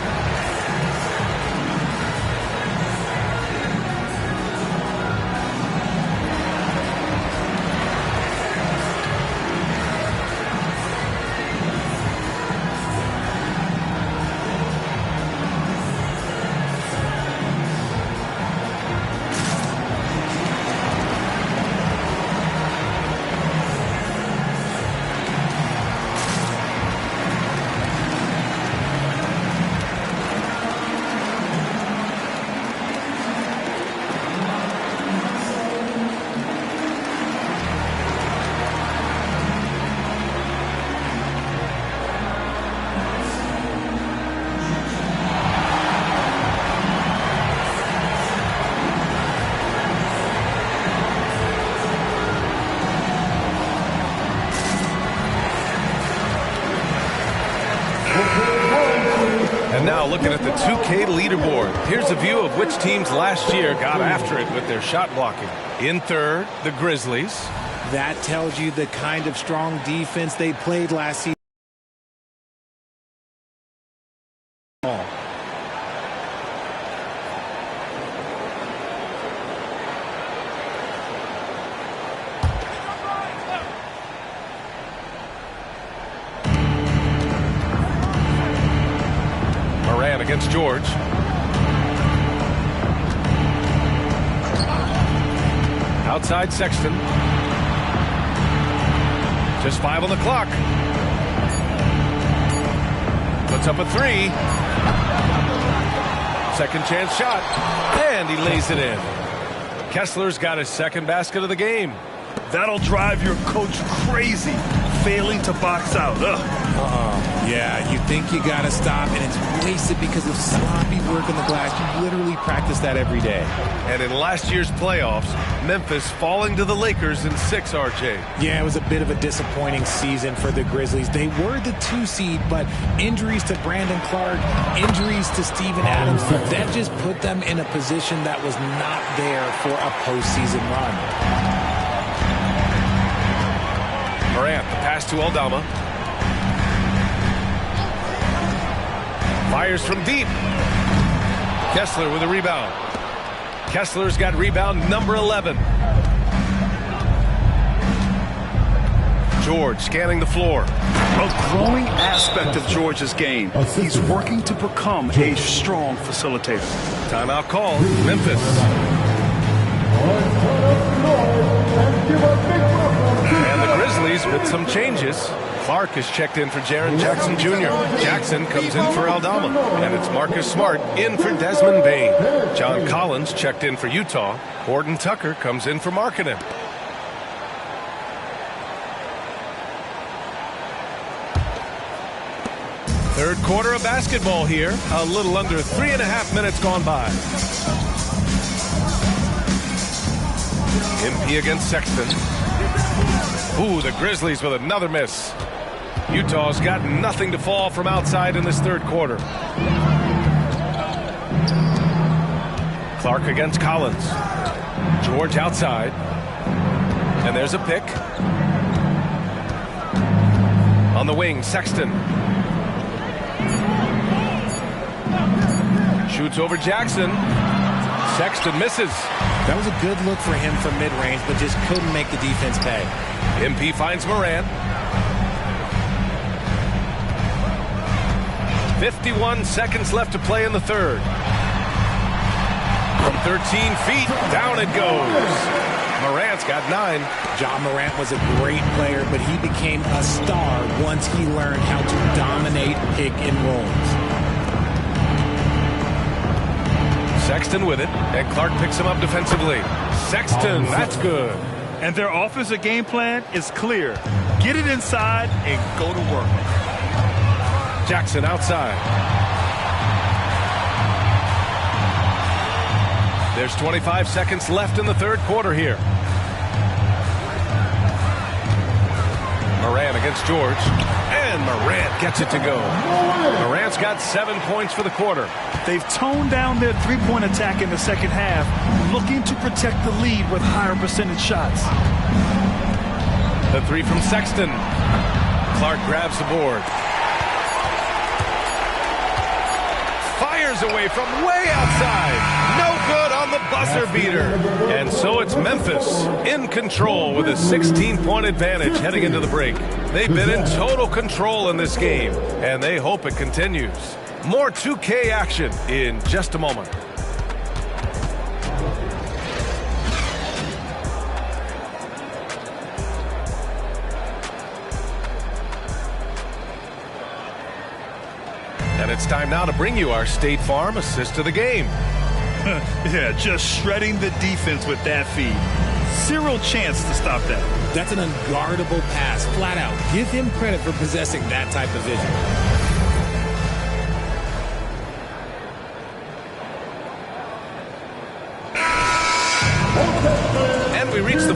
And now looking at the 2K leaderboard. Here's a view of which teams last year got after it with their shot blocking. In third, the Grizzlies. That tells you the kind of strong defense they played last season. Moran against George. Outside Sexton. Just 5 on the clock. Puts up a 3. Second chance shot. And he lays it in. Kessler's got his second basket of the game. That'll drive your coach crazy, failing to box out. Yeah, you think you got to stop, and it's wasted because of sloppy work on the glass. You literally practice that every day. And in last year's playoffs, Memphis falling to the Lakers in 6, RJ. Yeah, it was a bit of a disappointing season for the Grizzlies. They were the 2 seed, but injuries to Brandon Clark, injuries to Steven Adams, that just put them in a position that was not there for a postseason run. Morant, the pass to Aldama. Fires from deep. Kessler with a rebound. Kessler's got rebound number 11. George scanning the floor. A growing aspect of George's game. He's working to become a strong facilitator. Timeout called. Memphis. And the Grizzlies with some changes. Clark is checked in for Jaren Jackson Jr. Jackson comes in for Aldama. And it's Marcus Smart in for Desmond Bane. John Collins checked in for Utah. Horton Tucker comes in for Markkanen. Third quarter of basketball here. A little under 3.5 minutes gone by. MP against Sexton. Ooh, the Grizzlies with another miss. Utah's got nothing to fall from outside in this third quarter. Clark against Collins. George outside. And there's a pick. On the wing, Sexton. Shoots over Jackson. Sexton misses. That was a good look for him from mid-range, but just couldn't make the defense pay. MP finds Moran. 51 seconds left to play in the third. From 13 feet, down it goes. Morant's got 9. Ja Morant was a great player, but he became a star once he learned how to dominate pick and rolls. Sexton with it, and Clark picks him up defensively. Sexton, that's good. And their offensive game plan is clear. Get it inside and go to work. Jackson outside. There's 25 seconds left in the third quarter here. Morant against George. And Morant gets it to go. Morant's got 7 points for the quarter. They've toned down their three-point attack in the second half, looking to protect the lead with higher percentage shots. The 3 from Sexton. Clark grabs the board. Fires away from way outside. No good on the buzzer beater. And so it's Memphis in control with a 16-point advantage heading into the break. They've been in total control in this game, and they hope it continues. More 2K action in just a moment. And it's time now to bring you our State Farm assist of the game. Yeah, just shredding the defense with that feed. Zero chance to stop that. That's an unguardable pass, flat out. Give him credit for possessing that type of vision. And we reach the...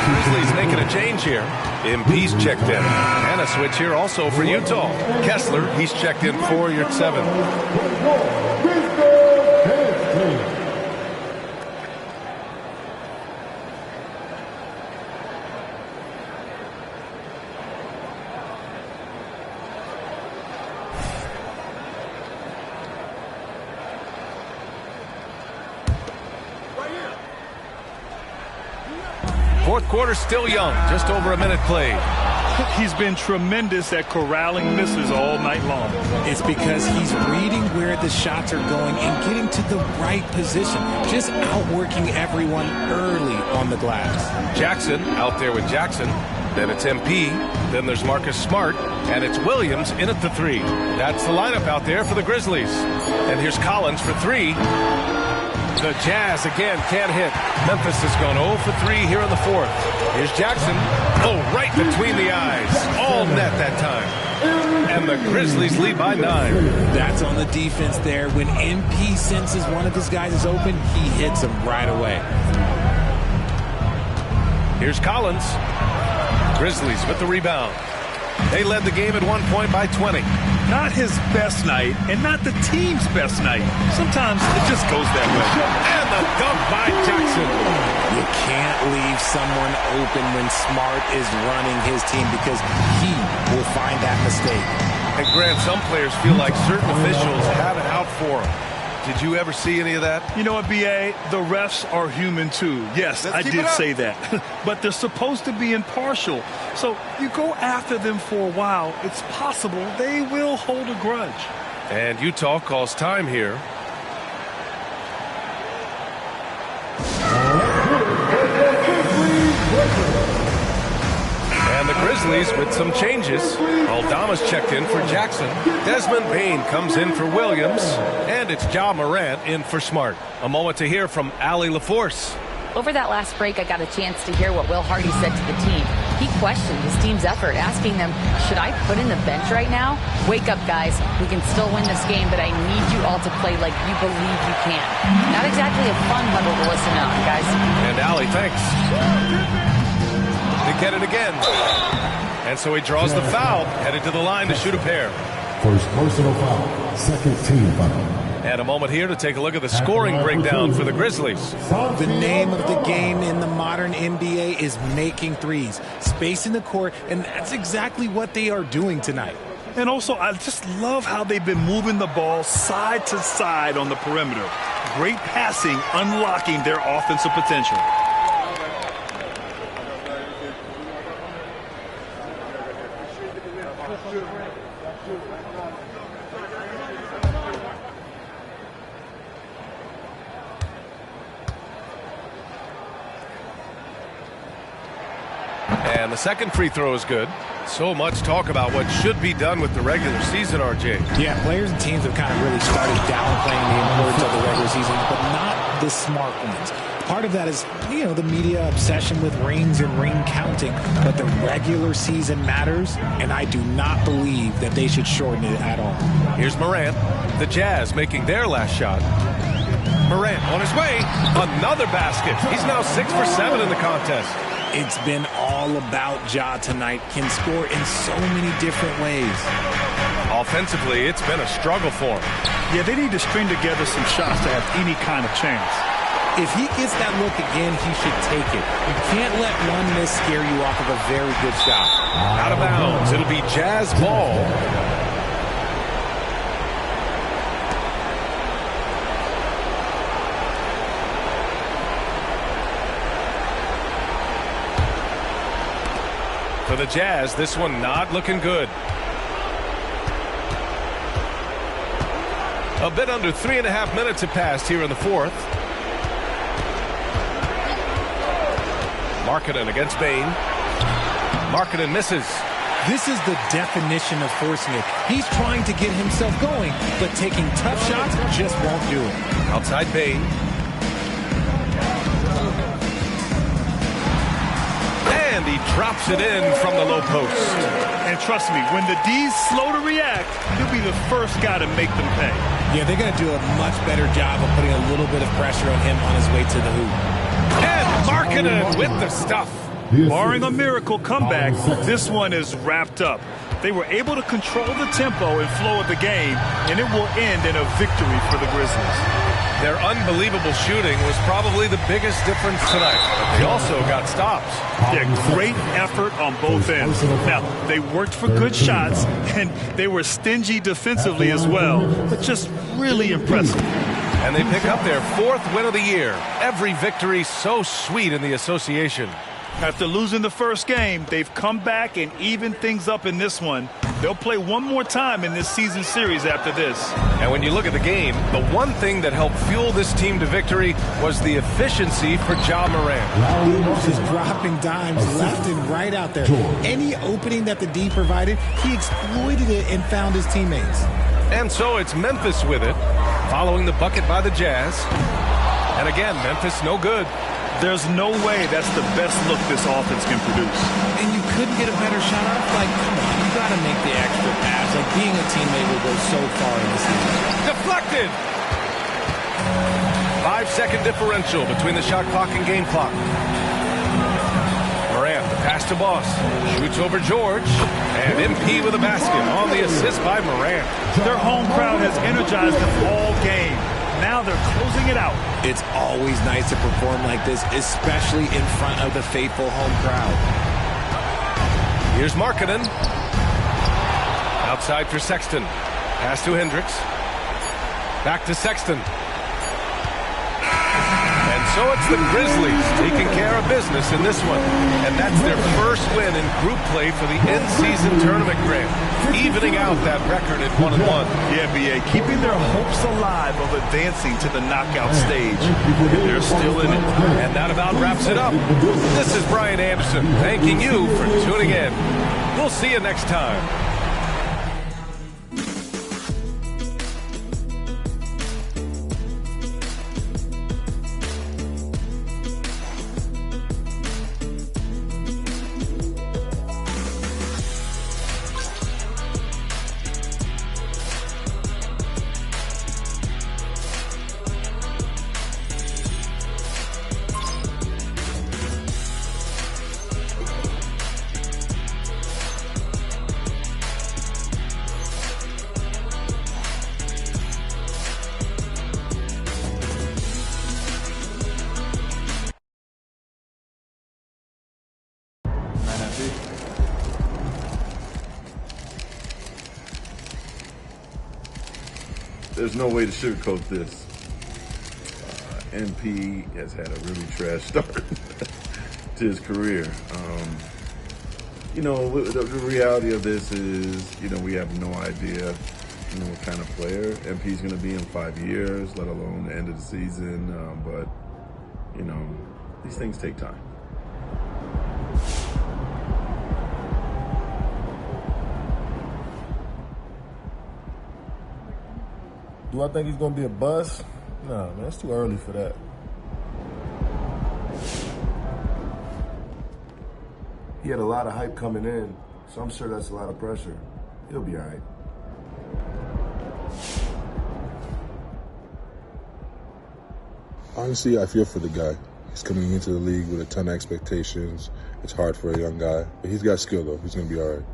Grizzlies making a change here. MP's checked in. And a switch here also for Utah. Kessler, he's checked in for your 7. Fourth quarter still young, just over a minute played. He's been tremendous at corralling misses all night long. It's because he's reading where the shots are going and getting to the right position, just outworking everyone early on the glass. Jackson out there with Jackson. Then it's MP. Then there's Marcus Smart. And it's Williams in at the 3. That's the lineup out there for the Grizzlies. And here's Collins for 3. The Jazz again can't hit. Memphis has gone 0 for 3 here in the fourth. Here's Jackson. Oh, right between the eyes. All net that time. And the Grizzlies lead by 9. That's on the defense there. When MP senses one of his guys is open, he hits him right away. Here's Collins. Grizzlies with the rebound. They led the game at one point by 20. Not his best night, and not the team's best night. Sometimes it just goes that way. And the dunk by Jackson. You can't leave someone open when Smart is running his team because he will find that mistake. And Grant, some players feel like certain officials have it out for them. Did you ever see any of that? You know what, B.A.? The refs are human, too. Yes, I did say that. But they're supposed to be impartial. So you go after them for a while, it's possible they will hold a grudge. And Utah calls time here. And the Grizzlies with some changes. Aldama's checked in for Jackson. Desmond Bane comes in for Williams. And it's Ja Morant in for Smart. A moment to hear from Allie LaForce. Over that last break, I got a chance to hear what Will Hardy said to the team. He questioned his team's effort, asking them, should I put in the bench right now? Wake up, guys. We can still win this game, but I need you all to play like you believe you can. Not exactly a fun huddle to listen on, guys. And Allie, thanks. They get it again. And so he draws the foul, headed to the line to shoot a pair. First personal foul, second team foul. And a moment here to take a look at the scoring breakdown for the Grizzlies. The name of the game in the modern NBA is making threes, spacing the court, and that's exactly what they are doing tonight. And also, I just love how they've been moving the ball side to side on the perimeter. Great passing, unlocking their offensive potential. And the second free throw is good. So much talk about what should be done with the regular season, RJ. Yeah, players and teams have kind of really started downplaying the importance of the regular season, but not the smart ones. Part of that is, you know, the media obsession with rings and ring counting, but the regular season matters, and I do not believe that they should shorten it at all. Here's Morant. The Jazz making their last shot. Morant on his way. Another basket. He's now 6 for 7 in the contest. It's been all about Ja tonight. Can score in so many different ways. Offensively, it's been a struggle for him. Yeah, they need to string together some shots to have any kind of chance. If he gets that look again, he should take it. You can't let one miss scare you off of a very good shot. Out of bounds. It'll be Jazz ball. For the Jazz, this one not looking good. A bit under 3.5 minutes have passed here in the fourth. Markkanen against Bane. Markkanen misses. This is the definition of forcing it. He's trying to get himself going, but taking tough shots just won't do it. Outside Bane. And he drops it in from the low post. And trust me, when the D's slow to react, he'll be the first guy to make them pay. Yeah, they're going to do a much better job of putting a little bit of pressure on him on his way to the hoop. And Markkanen with the stuff. Barring a miracle comeback, this one is wrapped up. They were able to control the tempo and flow of the game, and it will end in a victory for the Grizzlies. Their unbelievable shooting was probably the biggest difference tonight. But they also got stops. Yeah, great effort on both ends. Now, they worked for good shots, and they were stingy defensively as well, but just really impressive. And they pick up their 4th win of the year. Every victory so sweet in the association. After losing the first game, they've come back and evened things up in this one. They'll play one more time in this season series after this. And when you look at the game, the one thing that helped fuel this team to victory was the efficiency for Ja Morant. Just dropping dimes left and right out there. Any opening that the D provided, he exploited it and found his teammates. And so it's Memphis with it, following the bucket by the Jazz. And again, Memphis no good. There's no way that's the best look this offense can produce. And you couldn't get a better shot off? Like, come on, you got to make the extra pass. Like, being a teammate will go so far in this season. Deflected! 5-second differential between the shot clock and game clock. Morant, the pass to Boss. Shoots over George. And MP with a basket on the assist by Morant. Their home crowd has energized them all game. Now they're closing it out. It's always nice to perform like this, especially in front of the faithful home crowd. Here's Markkanen. Outside for Sexton. Pass to Hendricks. Back to Sexton. And so it's the Grizzlies taking care of business in this one. And that's their first win in group play for the in-season tournament, Grant, evening out that record at 1-1. Yeah, B.A., keeping their hopes alive of advancing to the knockout stage. They're still in it. And that about wraps it up. This is Brian Anderson thanking you for tuning in. We'll see you next time. There's no way to sugarcoat this. MP has had a really trash start to his career. The reality of this is, we have no idea, what kind of player MP's going to be in 5 years, let alone the end of the season. But these things take time. Do I think he's going to be a bust? No, man, it's too early for that. He had a lot of hype coming in, so I'm sure that's a lot of pressure. He'll be all right. Honestly, I feel for the guy. He's coming into the league with a ton of expectations. It's hard for a young guy, but he's got skill, though. He's going to be all right.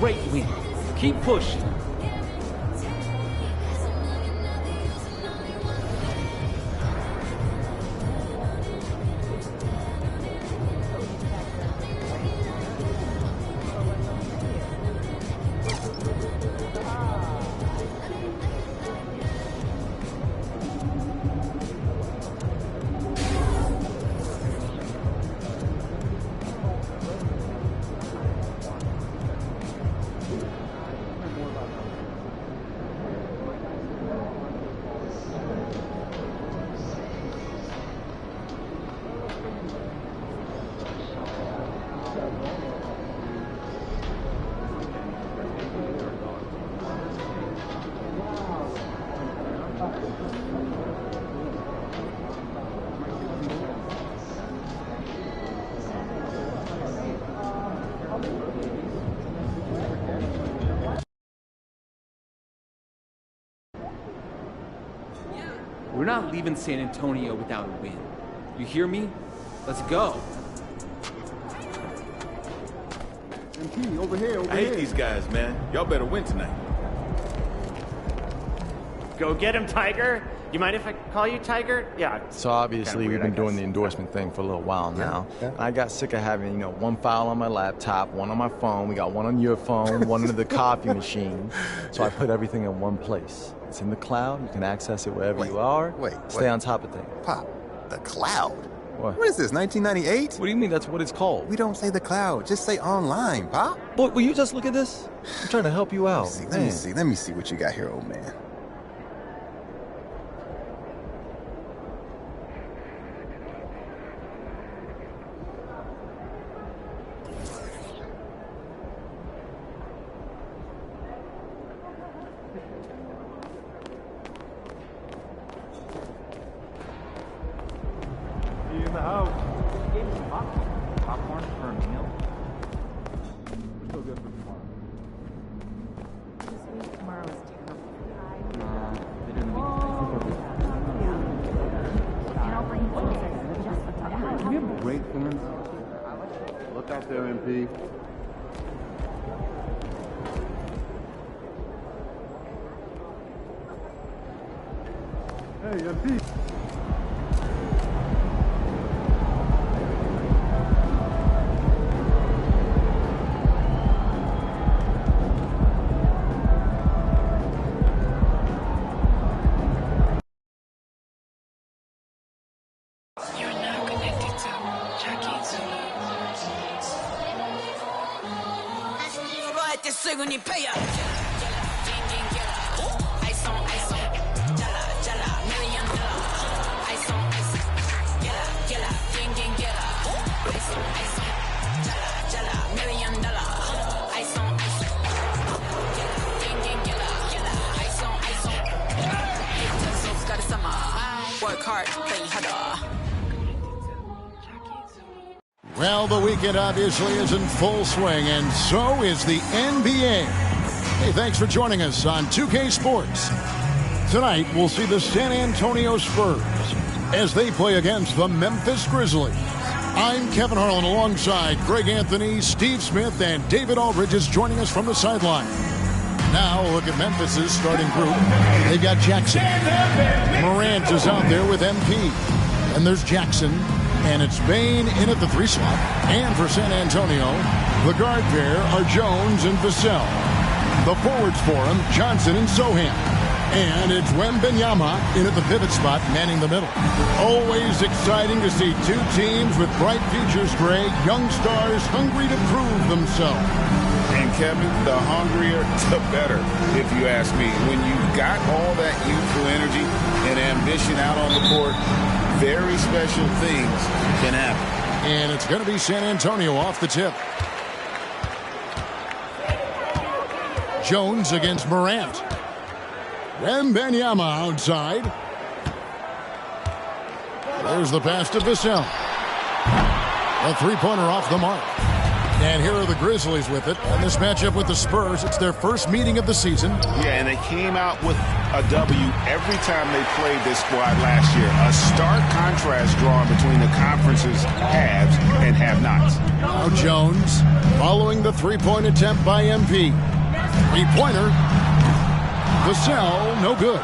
Great win. Keep pushing. We're not leaving San Antonio without a win. You hear me? Let's go. MP, over here, I hate these guys, man. Y'all better win tonight. Go get him, Tiger. You mind if I call you Tiger? Yeah. So obviously we've been doing the endorsement thing for a little while now. Yeah. I got sick of having, one file on my laptop, one on my phone. We got one on your phone, one under the coffee machine. So I put everything in one place. It's in the cloud. You can access it wherever you are. Stay on top of things. Pop, The Cloud? What is this, 1998? What do you mean that's what it's called? We don't say The Cloud. Just say online, Pop. Boy, will you just look at this? I'm trying to help you out. Let me see what you got here, old man. In the house. Gave me some popcorn for a meal. We're still good for tomorrow. Tomorrow is terrible. They're doing the We have great fans. Look out there, MP. Hey, MP. Work hard, play harder. Well, the weekend obviously is in full swing, and so is the NBA. Hey, thanks for joining us on 2K Sports. Tonight, we'll see the San Antonio Spurs as they play against the Memphis Grizzlies. I'm Kevin Harlan alongside Greg Anthony, Steve Smith, and David Aldridge is joining us from the sideline. Now, look at Memphis's starting group. They've got Jackson. Morant is out there with MP. And there's Jackson. And it's Bane in at the 3 slot. And for San Antonio, the guard pair are Jones and Vassell. The forwards for him, Johnson and Sohan. And it's Wembanyama in at the pivot spot, manning the middle. Always exciting to see two teams with bright futures, Greg. Young stars hungry to prove themselves. And Kevin, the hungrier, the better, if you ask me. When you've got all that youthful energy and ambition out on the court, very special things can happen. And it's going to be San Antonio off the tip. Jones against Morant. Wembanyama outside. There's the pass to Vassell. A three-pointer off the mark. And here are the Grizzlies with it. And this matchup with the Spurs, it's their first meeting of the season. Yeah, and they came out with a W every time they played this squad last year. A stark contrast drawn between the conference's haves and have-nots. Now Jones following the three-point attempt by MP. Three-pointer. Vassell, no good.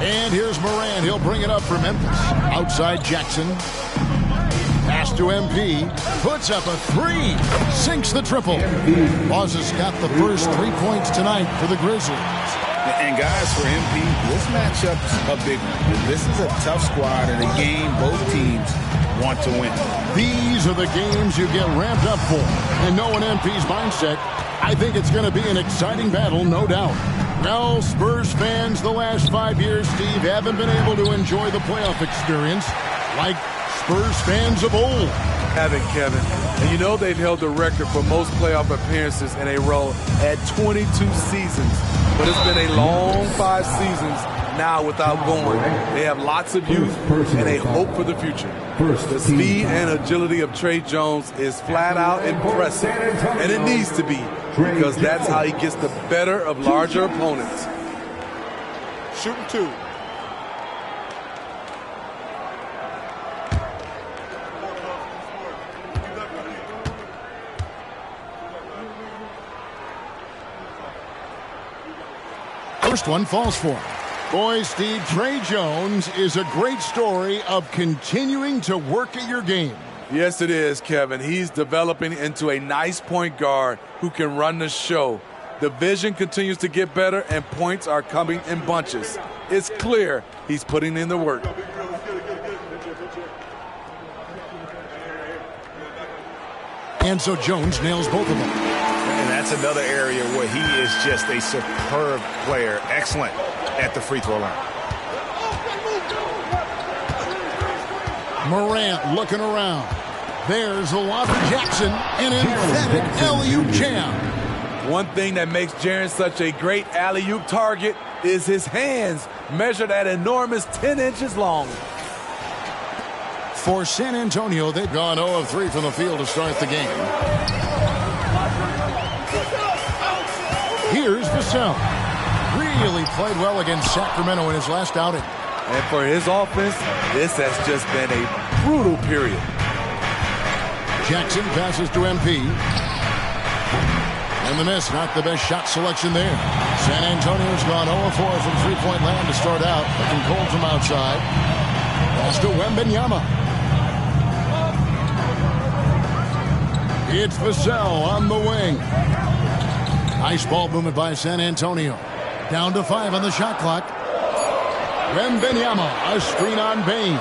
And here's Morant. He'll bring it up for Memphis. Outside Jackson. Pass to MP. Puts up a three. Sinks the triple. Moses got the first 3 points tonight for the Grizzlies. And guys, for MP, this matchup's a big one. This is a tough squad and a game both teams want to win. These are the games you get ramped up for. And knowing MP's mindset, I think it's going to be an exciting battle, no doubt. Well, Spurs fans, the last 5 years, Steve, haven't been able to enjoy the playoff experience like Spurs fans of old. Haven't, Kevin. And you know they've held the record for most playoff appearances in a row at 22 seasons. But it's been a long 5 seasons now without going. They have lots of youth and a hope for the future. The speed and agility of Trey Jones is flat out impressive. And it needs to be, because that's how he gets the better of larger opponents. Shooting 2. First one falls for him. Boy, Steve, Trey Jones is a great story of continuing to work at your game. Yes, it is, Kevin. He's developing into a nice point guard who can run the show. The vision continues to get better, and points are coming in bunches. It's clear he's putting in the work. And so Jones nails both of them. And that's another area where he is just a superb player. Excellent at the free throw line. Morant looking around. There's a lob for Jackson. An emphatic alley-oop jam. One thing that makes Jaren such a great alley-oop target is his hands, measured at enormous 10 inches long. For San Antonio, they've gone 0 of 3 from the field to start the game. Here's Vassell. Really played well against Sacramento in his last outing. And for his offense, this has just been a brutal period. Jackson passes to MP. And the miss, not the best shot selection there. San Antonio's gone 0 of 4 from three-point land to start out. Looking cold from outside. Pass to Wembanyama. It's Vassell on the wing. Nice ball movement by San Antonio. Down to 5 on the shot clock. Wembanyama, a screen on Bane.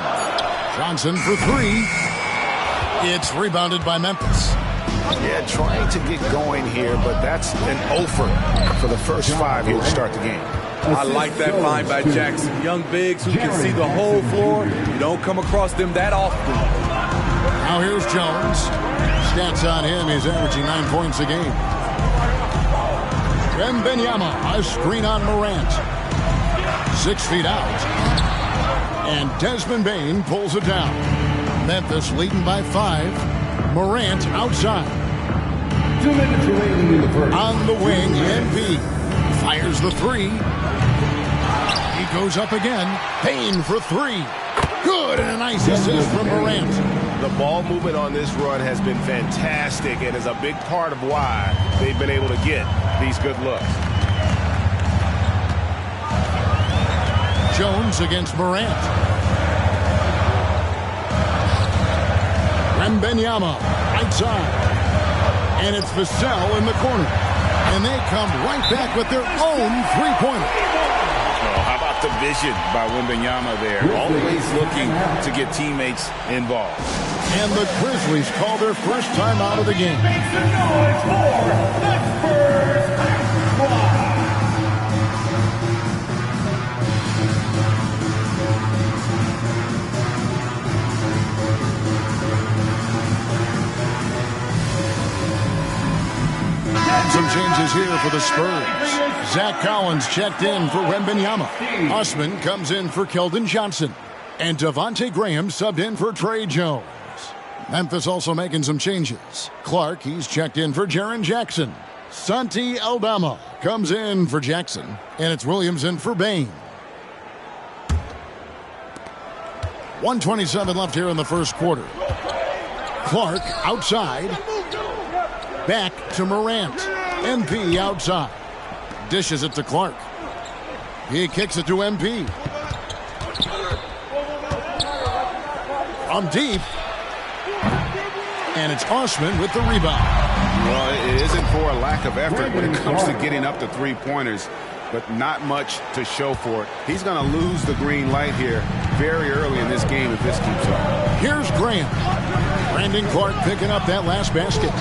Johnson for 3. It's rebounded by Memphis. Yeah, trying to get going here, but that's an offer for the first 5 here to start the game. I like that find by Jackson. Young bigs who can see the whole floor. You don't come across them that often. Now here's Jones. Stats on him, he's averaging 9 points a game. Wembanyama, a screen on Morant. 6 feet out. And Desmond Bane pulls it down. Memphis leading by 5. Morant outside. 2 minutes remaining in the first. On the wing, MP fires the 3. He goes up again. Bane for 3. Good, and a nice assist from Morant. The ball movement on this run has been fantastic and is a big part of why they've been able to get these good looks. Jones against Morant. Wembanyama outside. And it's Vassell in the corner. And they come right back with their own three-pointer. Oh, how about the vision by Wembanyama there? Always looking to get teammates involved. And the Grizzlies call their first time out of the game. Some changes here for the Spurs. Zach Collins checked in for Wembanyama. Osman comes in for Keldon Johnson. And Devontae Graham subbed in for Trey Jones. Memphis also making some changes. Clark, he's checked in for Jaren Jackson. Santi Aldama comes in for Jackson. And it's Williams in for Bane. 1:27 left here in the first quarter. Clark outside. Back to Morant. MP outside. Dishes it to Clark. He kicks it to MP. From deep. And it's Osman with the rebound. Well, it isn't for a lack of effort when it comes to getting up to three-pointers, but not much to show for it. He's going to lose the green light here very early in this game if this keeps up. Here's Graham. Brandon Clark picking up that last basket.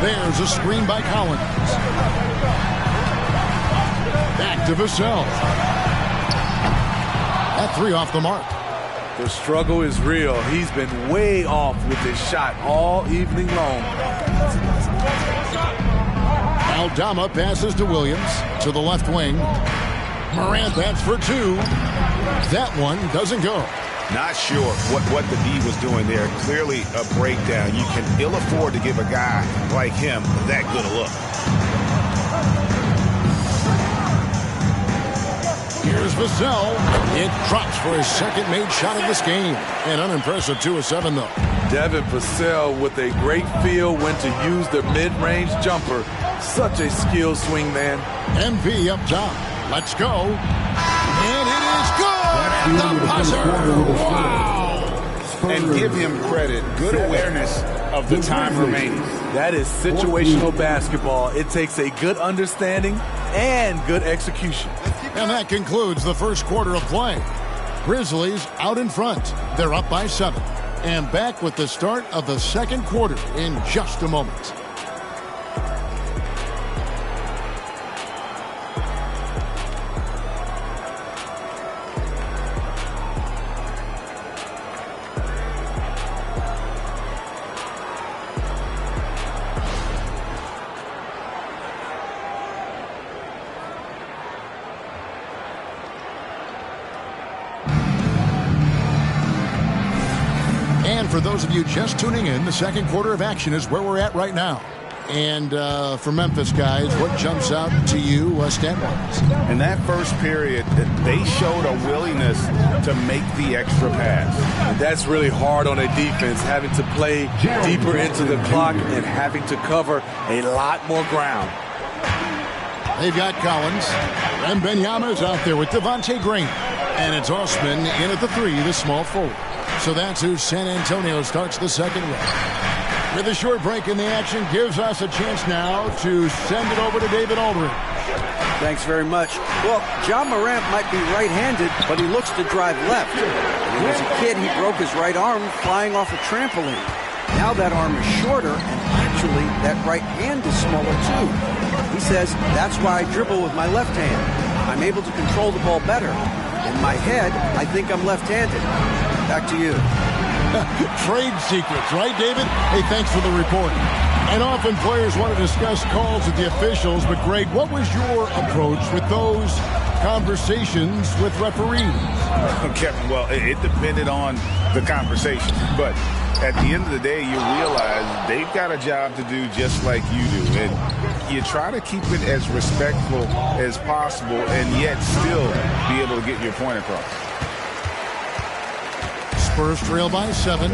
There's a screen by Collins. Back to Vassell. That 3 off the mark. The struggle is real. He's been way off with his shot all evening long. Aldama passes to Williams to the left wing. Morant, that's for 2. That one doesn't go. Not sure what the D was doing there. Clearly a breakdown. You can ill afford to give a guy like him that good a look. Here's Vassell. It drops for his second made shot of this game. An unimpressive 2 of 7, though. Devin Vassell with a great feel when to use the mid-range jumper. Such a skilled swing man. MP up top. Let's go. And it is good. At the buzzer. Wow. And give him credit. Good awareness of the time remaining. That is situational basketball. It takes a good understanding and good execution. And that concludes the first quarter of play. Grizzlies out in front. They're up by 7. And back with the start of the second quarter in just a moment. For those of you just tuning in, the second quarter of action is where we're at right now. And for Memphis guys, what jumps out to you stat-wise? In that first period, they showed a willingness to make the extra pass. And that's really hard on a defense, having to play deeper into the clock and having to cover a lot more ground. They've got Collins. And Wembanyama's out there with Devontae Green. And it's Osman in at the 3, the small forward. So that's who San Antonio starts the second round. With a short break in the action, gives us a chance now to send it over to David Aldridge. Thanks very much. Well, Ja Morant might be right-handed, but he looks to drive left. When he was a kid, he broke his right arm flying off a trampoline. Now that arm is shorter, and actually that right hand is smaller too. He says, that's why I dribble with my left hand. I'm able to control the ball better. In my head, I think I'm left-handed. Back to you. Trade secrets, right, David? Hey, thanks for the report. And often players want to discuss calls with the officials, but Greg, what was your approach with those conversations with referees? Kevin, well, it depended on the conversation. But at the end of the day, you realize they've got a job to do just like you do. And you try to keep it as respectful as possible and yet still be able to get your point across. Spurs trail by 7.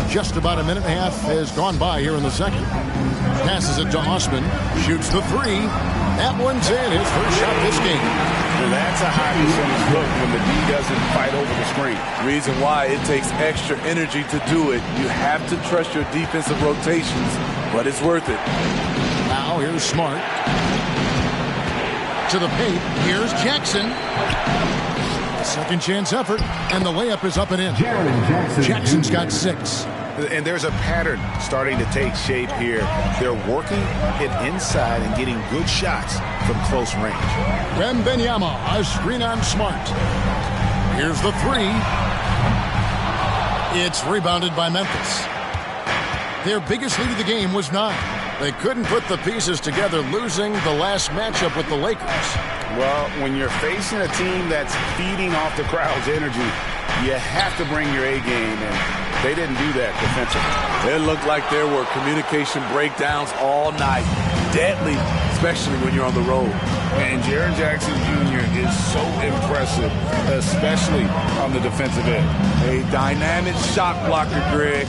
Just about a minute and a half has gone by here in the second. Passes it to Osman. Shoots the 3. That one's in. His first shot this game. Well, that's a high percentage look when the D doesn't fight over the screen. Reason why it takes extra energy to do it. You have to trust your defensive rotations, but it's worth it. Now here's Smart. To the paint. Here's Jackson. Second chance effort, and the layup is up and in. Jackson's got 6. And there's a pattern starting to take shape here. They're working it inside and getting good shots from close range. Wembanyama, a screen on Smart. Here's the 3. It's rebounded by Memphis. Their biggest lead of the game was 9. They couldn't put the pieces together, losing the last matchup with the Lakers. Well, when you're facing a team that's feeding off the crowd's energy, you have to bring your A game, and they didn't do that defensively. It looked like there were communication breakdowns all night. Deadly, especially when you're on the road. And Jaren Jackson Jr. is so impressive, especially on the defensive end. A dynamic shot blocker, Greg.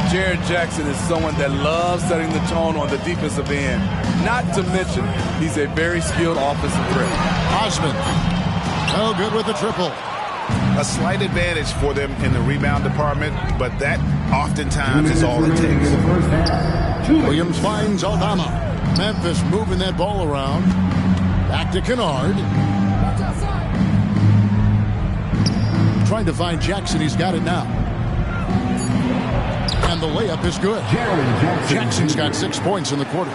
Jaren Jackson is someone that loves setting the tone on the defensive end. Not to mention, he's a very skilled offensive threat. Osman, no good with the triple. A slight advantage for them in the rebound department, but that oftentimes is all it takes. Williams finds Aldama. Memphis moving that ball around. Back to Kennard. Trying to find Jackson. He's got it now. And the layup is good. Jackson's got 6 points in the quarter.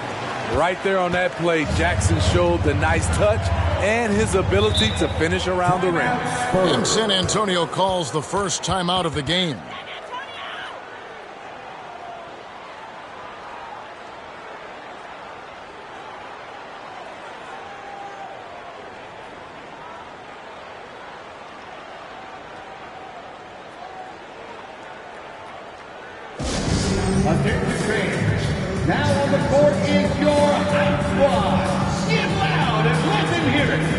Right there on that play, Jackson showed the nice touch and his ability to finish around the rim. And San Antonio calls the first timeout of the game. Now on the court is your hype squad. Get loud and let them hear it.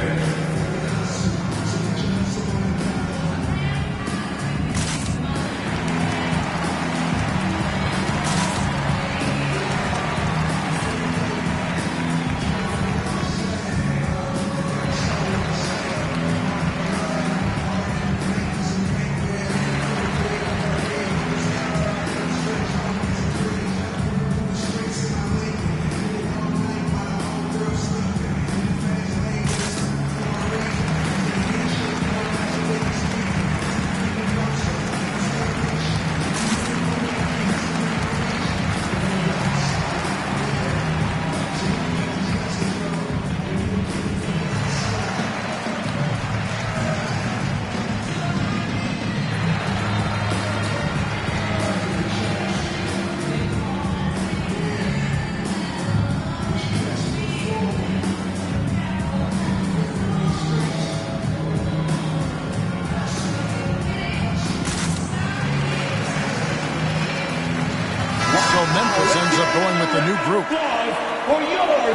going with the new group.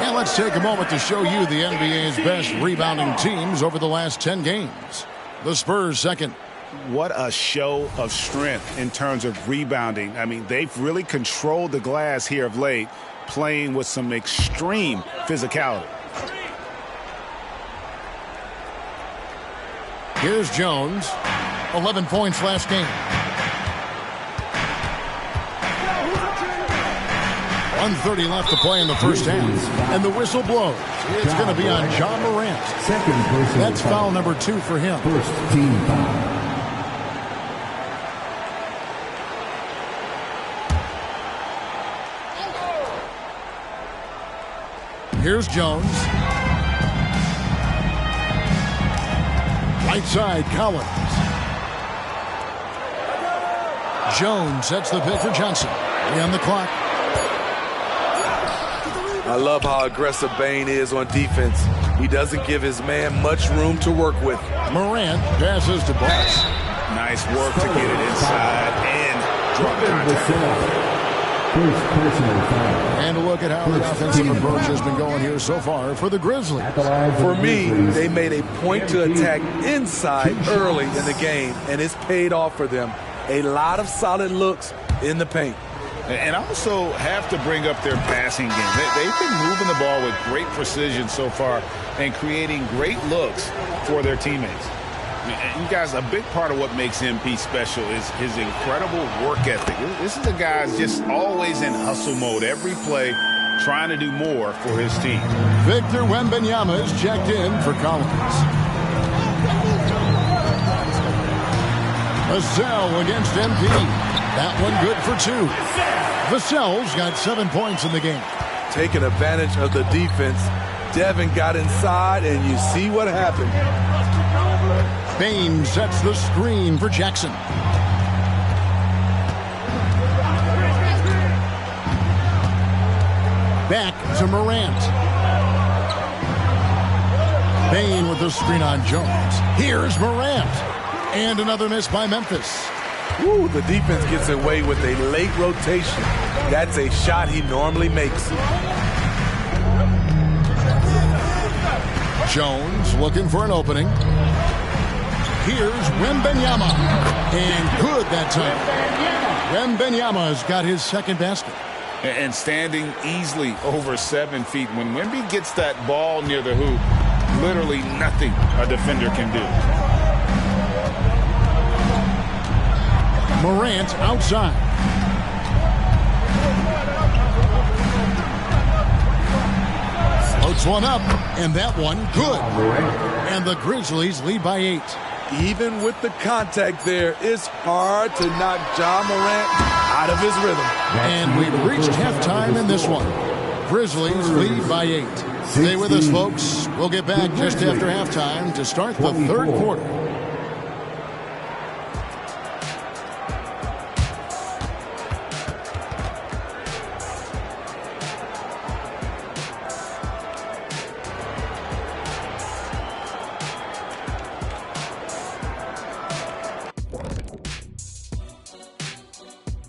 And let's take a moment to show you the NBA's best rebounding teams over the last 10 games. The Spurs second. What a show of strength in terms of rebounding. I mean, they've really controlled the glass here of late, playing with some extreme physicality. Here's Jones. 11 points last game. 1:30 left to play in the first half. And the whistle blows. It's going to be on Ja Morant. That's foul number 2 for him. First team foul. Here's Jones. Right side, Collins. Jones sets the pick for Johnson. On the clock. I love how aggressive Bane is on defense. He doesn't give his man much room to work with. Morant passes to Boss. Nice work to get it inside and drop contact. And a look at how the offensive approach has been going here so far for the Grizzlies. For me, they made a point to attack inside early in the game, and it's paid off for them. A lot of solid looks in the paint. And I also have to bring up their passing game. They've been moving the ball with great precision so far and creating great looks for their teammates. And you guys, a big part of what makes MP special is his incredible work ethic. This is a guy just always in hustle mode every play, trying to do more for his team. Victor Wembanyama is checked in for Collins. Vassell against MP. That one good for 2. Vassell's got 7 points in the game. Taking advantage of the defense, Devin got inside, and you see what happened. Bane sets the screen for Jackson. Back to Morant. Bane with the screen on Jones. Here's Morant. And another miss by Memphis. Ooh, the defense gets away with a late rotation. That's a shot he normally makes. Jones looking for an opening. Here's Wembanyama. And good that time. Wembanyama's got his second basket. And standing easily over 7 feet. When Wemby gets that ball near the hoop, literally nothing a defender can do. Morant outside. Floats one up, and that one good. And the Grizzlies lead by 8. Even with the contact there, it's hard to knock Ja Morant out of his rhythm. And we've reached halftime in this one. Grizzlies lead by 8. Stay with us, folks. We'll get back just after halftime to start the third quarter.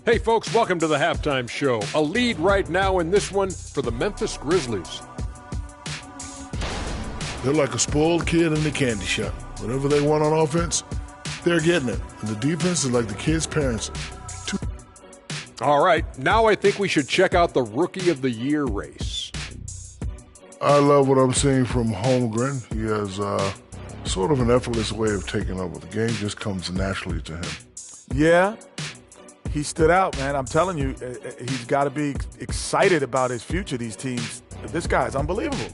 Hey folks, welcome to the Halftime Show. A lead right now in this one for the Memphis Grizzlies. They're like a spoiled kid in the candy shop. Whatever they want on offense, they're getting it. And the defense is like the kids' parents. All right, now I think we should check out the Rookie of the Year race. I love what I'm seeing from Holmgren. He has sort of an effortless way of taking over. The game just comes naturally to him. Yeah. He stood out, man. I'm telling you, he's got to be excited about his future, these teams. This guy's unbelievable.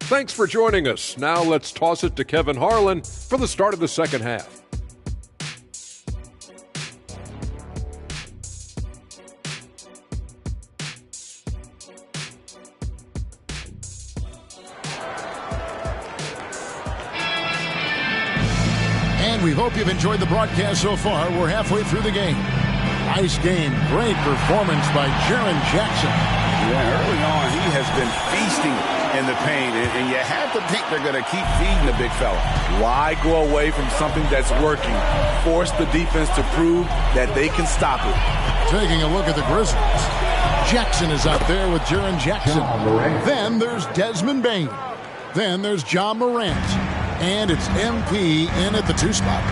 Thanks for joining us. Now let's toss it to Kevin Harlan for the start of the second half. We hope you've enjoyed the broadcast so far. We're halfway through the game. Nice game. Great performance by Jaren Jackson. Yeah, early on, he has been feasting in the paint, and you have to think they're going to keep feeding the big fella. Why go away from something that's working? Force the defense to prove that they can stop it. Taking a look at the Grizzlies. Jackson is out there with Jaren Jackson. Then there's Desmond Bane. Then there's John Morant. And it's MP in at the 2 spot.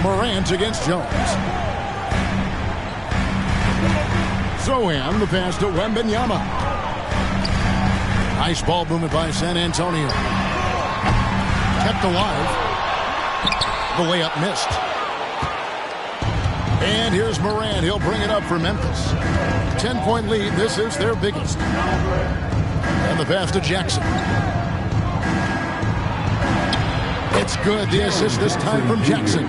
Morant against Jones. Zohan, the pass to Wembanyama. Nice ball movement by San Antonio. Kept alive. The layup missed. And here's Morant. He'll bring it up for Memphis. 10-point lead. This is their biggest. And the pass to Jackson. It's good. The assist this time from Jackson.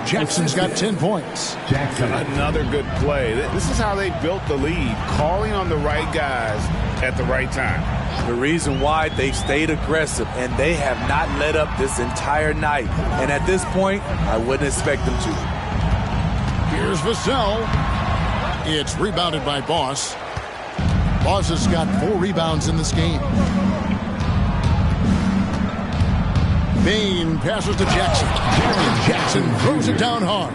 Jackson's got 10 points. Jackson, another good play. This is how they built the lead, calling on the right guys at the right time. The reason why they've stayed aggressive, and they have not let up this entire night. And at this point, I wouldn't expect them to. Here's Vassell. It's rebounded by Boss. Boss has got 4 rebounds in this game. Bane passes to Jackson. Jaren Jackson throws it down hard.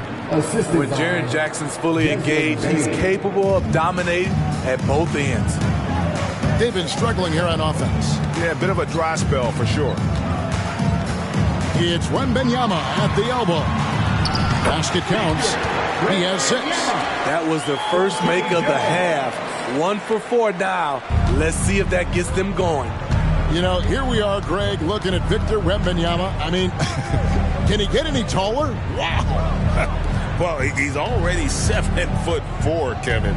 When Jaren Jackson's fully engaged, he's capable of dominating at both ends. They've been struggling here on offense. Yeah, a bit of a dry spell for sure. It's Wembanyama at the elbow. Basket counts. He has 6. That was the first make of the half. 1 for 4 now. Let's see if that gets them going. You know, here we are, Greg, looking at Victor Wembanyama. I mean, can he get any taller? Wow. Well, he's already 7'4", Kevin.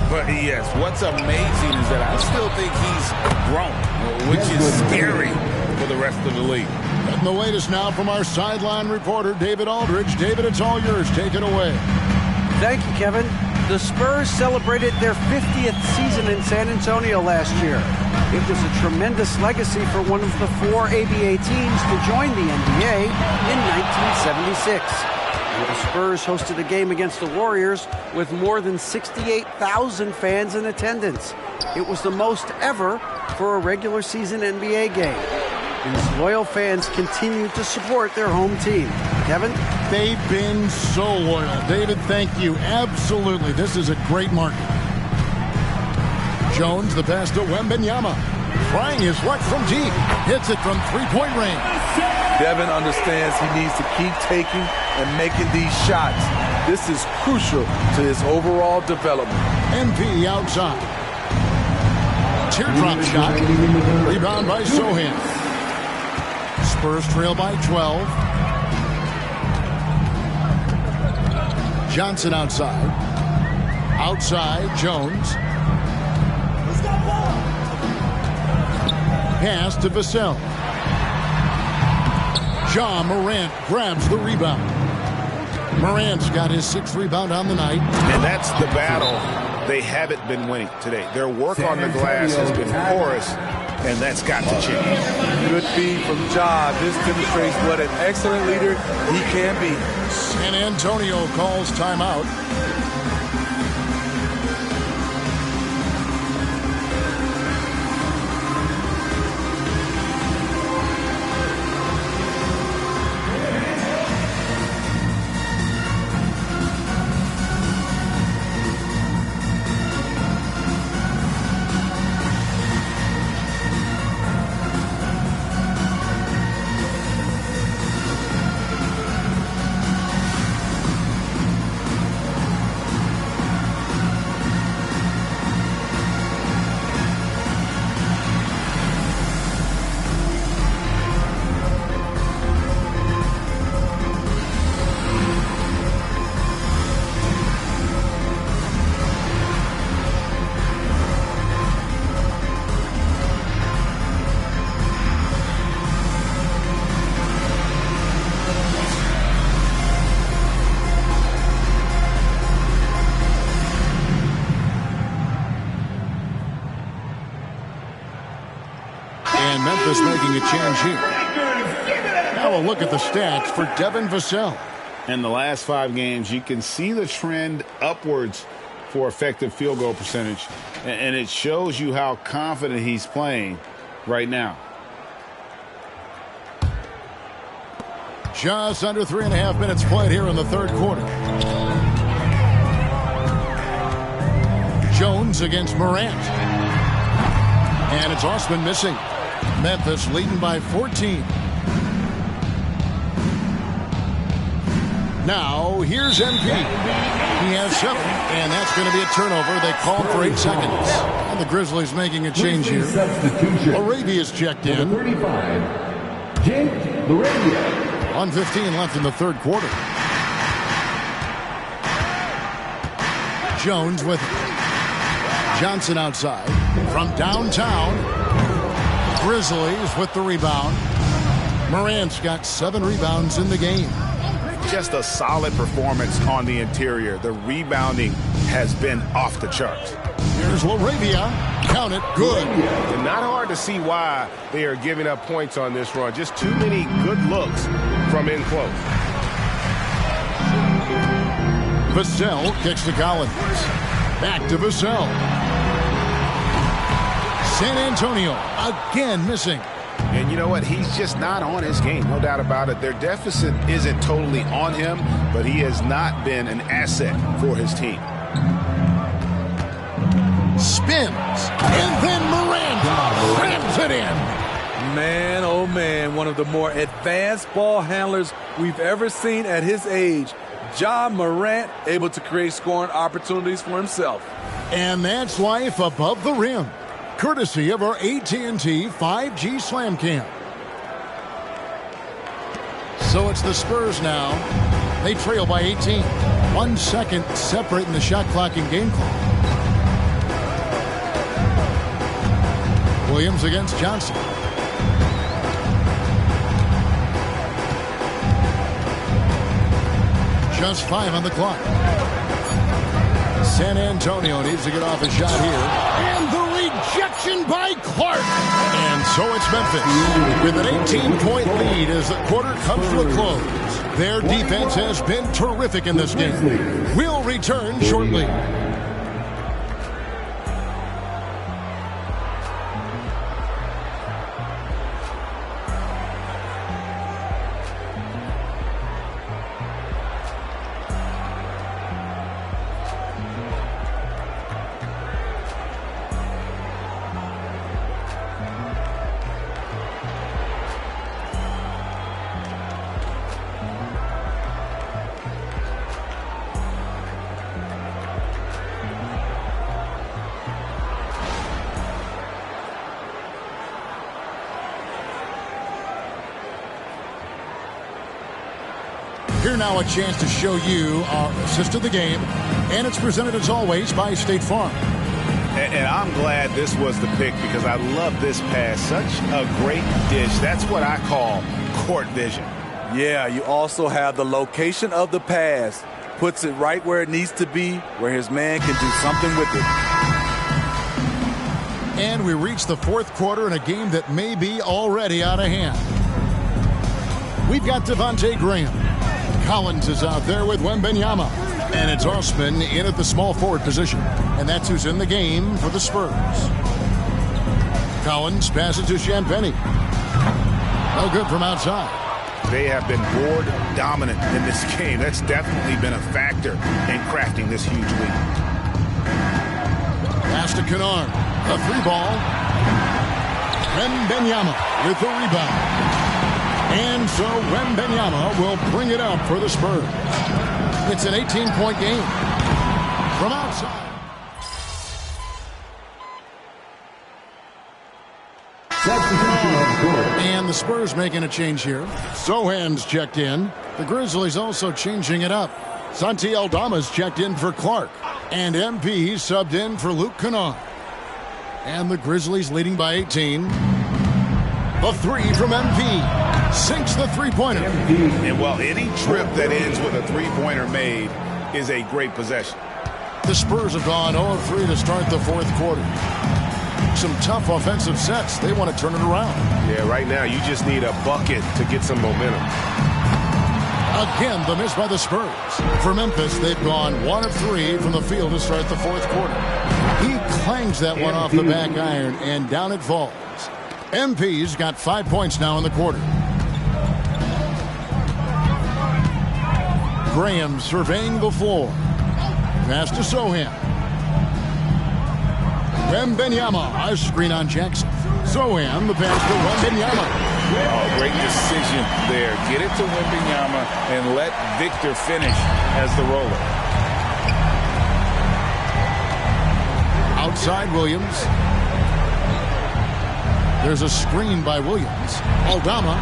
But yes, what's amazing is that I still think he's grown, which is scary for the rest of the league. And the latest now from our sideline reporter, David Aldridge. David, it's all yours. Take it away. Thank you, Kevin. The Spurs celebrated their 50th season in San Antonio last year. It was a tremendous legacy for one of the 4 ABA teams to join the NBA in 1976. The Spurs hosted a game against the Warriors with more than 68,000 fans in attendance. It was the most ever for a regular season NBA game. These loyal fans continue to support their home team. Kevin? They've been so loyal. David, thank you. Absolutely. This is a great market. Jones, the pass to Wembanyama. Trying his luck from deep. Hits it from 3-point range. Devin understands he needs to keep taking and making these shots. This is crucial to his overall development. MP outside. Teardrop shot. Rebound by Zohan. Spurs trail by 12. Johnson outside. Outside, Jones. Pass to Vassell. John Morant grabs the rebound. Morant's got his 6th rebound on the night. And that's the battle they haven't been winning today. Their work on the glass has been porous, and that's got to change. Good feed from Ja. This demonstrates what an excellent leader he can be. San Antonio calls timeout. And Memphis making a change here. Now a look at the stats for Devin Vassell. In the last 5 games, you can see the trend upwards for effective field goal percentage. And it shows you how confident he's playing right now. Just under 3.5 minutes played here in the third quarter. Jones against Morant. And it's Osman missing. Memphis leading by 14. Now, here's MP. He has 7, and that's going to be a turnover. They call for 8 seconds. And the Grizzlies making a change here. Arabia's checked in. 35, Jake Arabia. 1:15 left in the third quarter. Jones with it. Johnson outside. From downtown. Grizzlies with the rebound. Morant's got 7 rebounds in the game. Just a solid performance on the interior. The rebounding has been off the charts. Here's LaRavia. Count it. Good. And not hard to see why they are giving up points on this run. Just too many good looks from in close. Vassell kicks to Collins. Back to Vassell. San Antonio again missing. And you know what? He's just not on his game. No doubt about it. Their deficit isn't totally on him, but he has not been an asset for his team. Spins. And then Miranda rams it in. Man, oh man, one of the more advanced ball handlers we've ever seen at his age. Ja Morant able to create scoring opportunities for himself. And that's life above the rim. Courtesy of our AT&T 5G Slam Cam. So it's the Spurs now. They trail by 18. 1 second separating the shot clock and game clock. Williams against Johnson. Just 5 on the clock. San Antonio needs to get off a shot here. And the rejection by Clark. And so it's Memphis with an 18-point lead as the quarter comes to a close. Their defense has been terrific in this game. We'll return shortly. Here now a chance to show you our assist of the game, and it's presented as always by State Farm. And I'm glad this was the pick because I love this pass. Such a great dish. That's what I call court vision. Yeah, you also have the location of the pass. Puts it right where it needs to be, where his man can do something with it. And we reach the fourth quarter in a game that may be already out of hand. We've got Devontae Graham. Collins is out there with Wembanyama. And it's Osman in at the small forward position. And that's who's in the game for the Spurs. Collins passes to Champagnie. No good from outside. They have been board dominant in this game. That's definitely been a factor in crafting this huge lead. Pass to Kennard. A 3-ball. Wembanyama with the rebound. And so Wembanyama will bring it up for the Spurs. It's an 18-point game. From outside. And the Spurs making a change here. Sohan's checked in. The Grizzlies also changing it up. Santi Aldama's checked in for Clark. And MP subbed in for Luke Kennard. And the Grizzlies leading by 18. The 3 from MP. Sinks the three-pointer. And while any trip that ends with a three-pointer made is a great possession. The Spurs have gone 0-3 to start the fourth quarter. Some tough offensive sets. They want to turn it around. Yeah, right now you just need a bucket to get some momentum. Again, the miss by the Spurs. For Memphis, they've gone 1 of 3 from the field to start the fourth quarter. He clangs that one off the back iron, and down it falls. MP's got 5 points now in the quarter. Graham surveying the floor. Pass to Sochan. Wembanyama, a screen on Jackson. Sochan, the pass to Wembanyama. Oh, great decision there. Get it to Wembanyama and let Victor finish as the roller. Outside Williams. There's a screen by Williams. Aldama.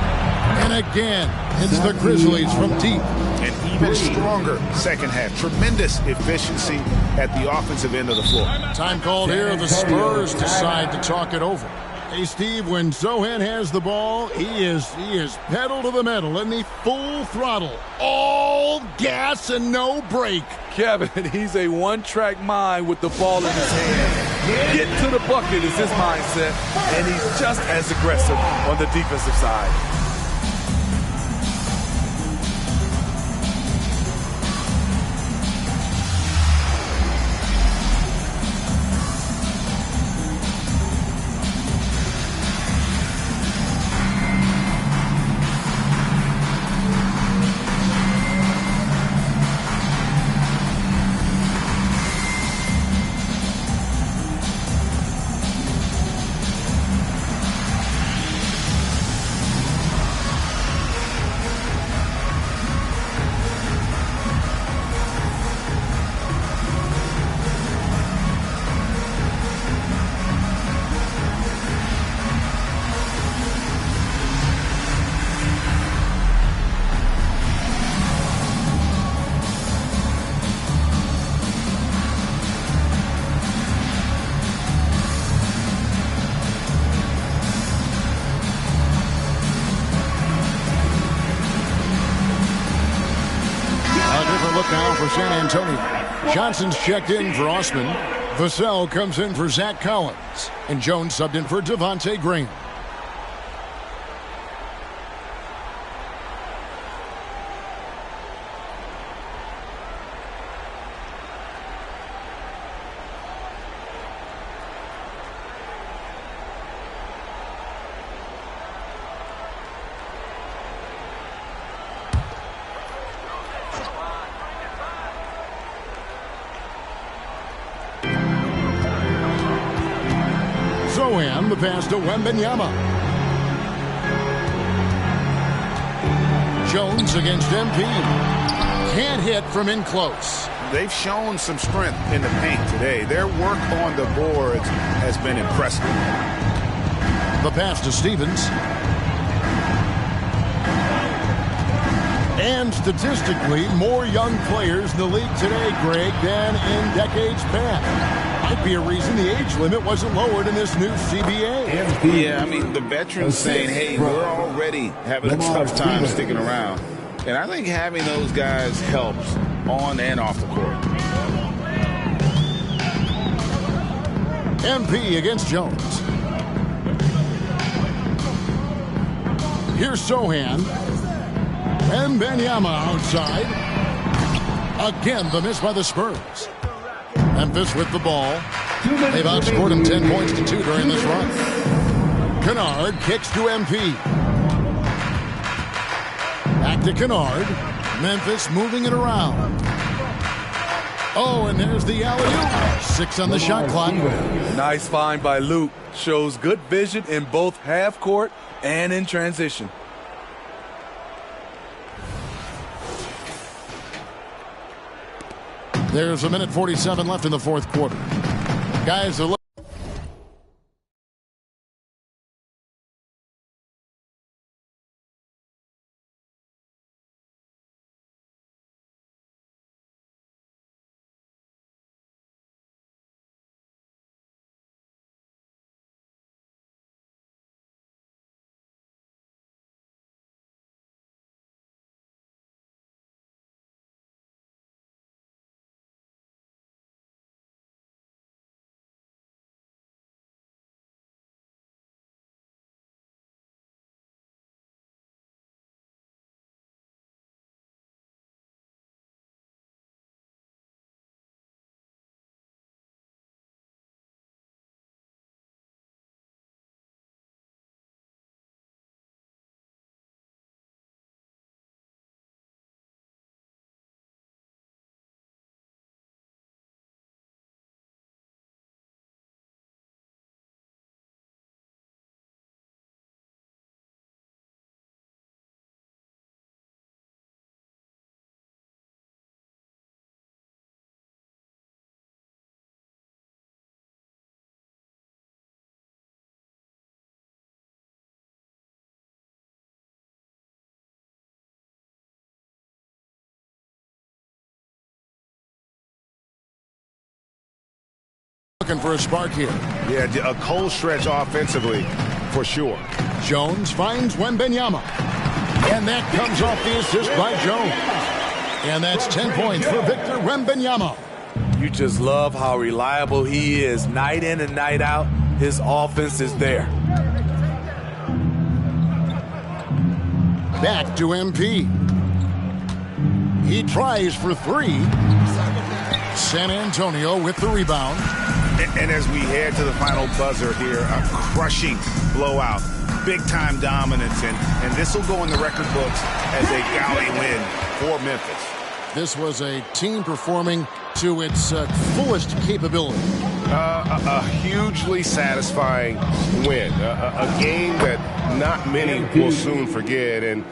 And again, it's the Grizzlies from deep. And even stronger second half. Tremendous efficiency at the offensive end of the floor. Time called here. The Spurs decide to talk it over. Hey, Steve, when Sochan has the ball, he is pedal to the metal, and he full throttle. All gas and no brake. Kevin, he's a one-track mind with the ball in his hand. Get to the bucket is his mindset, and he's just as aggressive on the defensive side. Now for San Antonio. Johnson's checked in for Osman. Vassell comes in for Zach Collins. And Jones subbed in for Devontae Graham. Sochan, the pass to Wembanyama. Jones against MP. Can't hit from in close. They've shown some strength in the paint today. Their work on the boards has been impressive. The pass to Stevens. And statistically, more young players in the league today, Greg, than in decades past. Might be a reason the age limit wasn't lowered in this new CBA. Yeah, I mean, the veterans saying, hey, we're already having a tough time sticking around. And I think having those guys helps on and off the court. MP against Jones. Here's Sochan. Wembanyama outside. Again, the miss by the Spurs. Memphis with the ball. They've outscored him 10 points to 2 during this run. Kennard kicks to MP. Back to Kennard. Memphis moving it around. Oh, and there's the alley-oop. 6 on the shot clock. Nice find by Luke. Shows good vision in both half court and in transition. There's 1:47 left in the fourth quarter. Guys are looking. Looking for a spark here. Yeah, a cold stretch offensively, for sure. Jones finds Wembanyama. And that comes off the assist by Jones. And that's 10 points for Victor Wembanyama. You just love how reliable he is. Night in and night out, his offense is there. Back to MP. He tries for three. San Antonio with the rebound. And as we head to the final buzzer here, a crushing blowout. Big-time dominance, and this will go in the record books as a gaudy win for Memphis. This was a team performing to its fullest capability. A hugely satisfying win. A game that not many will soon forget. And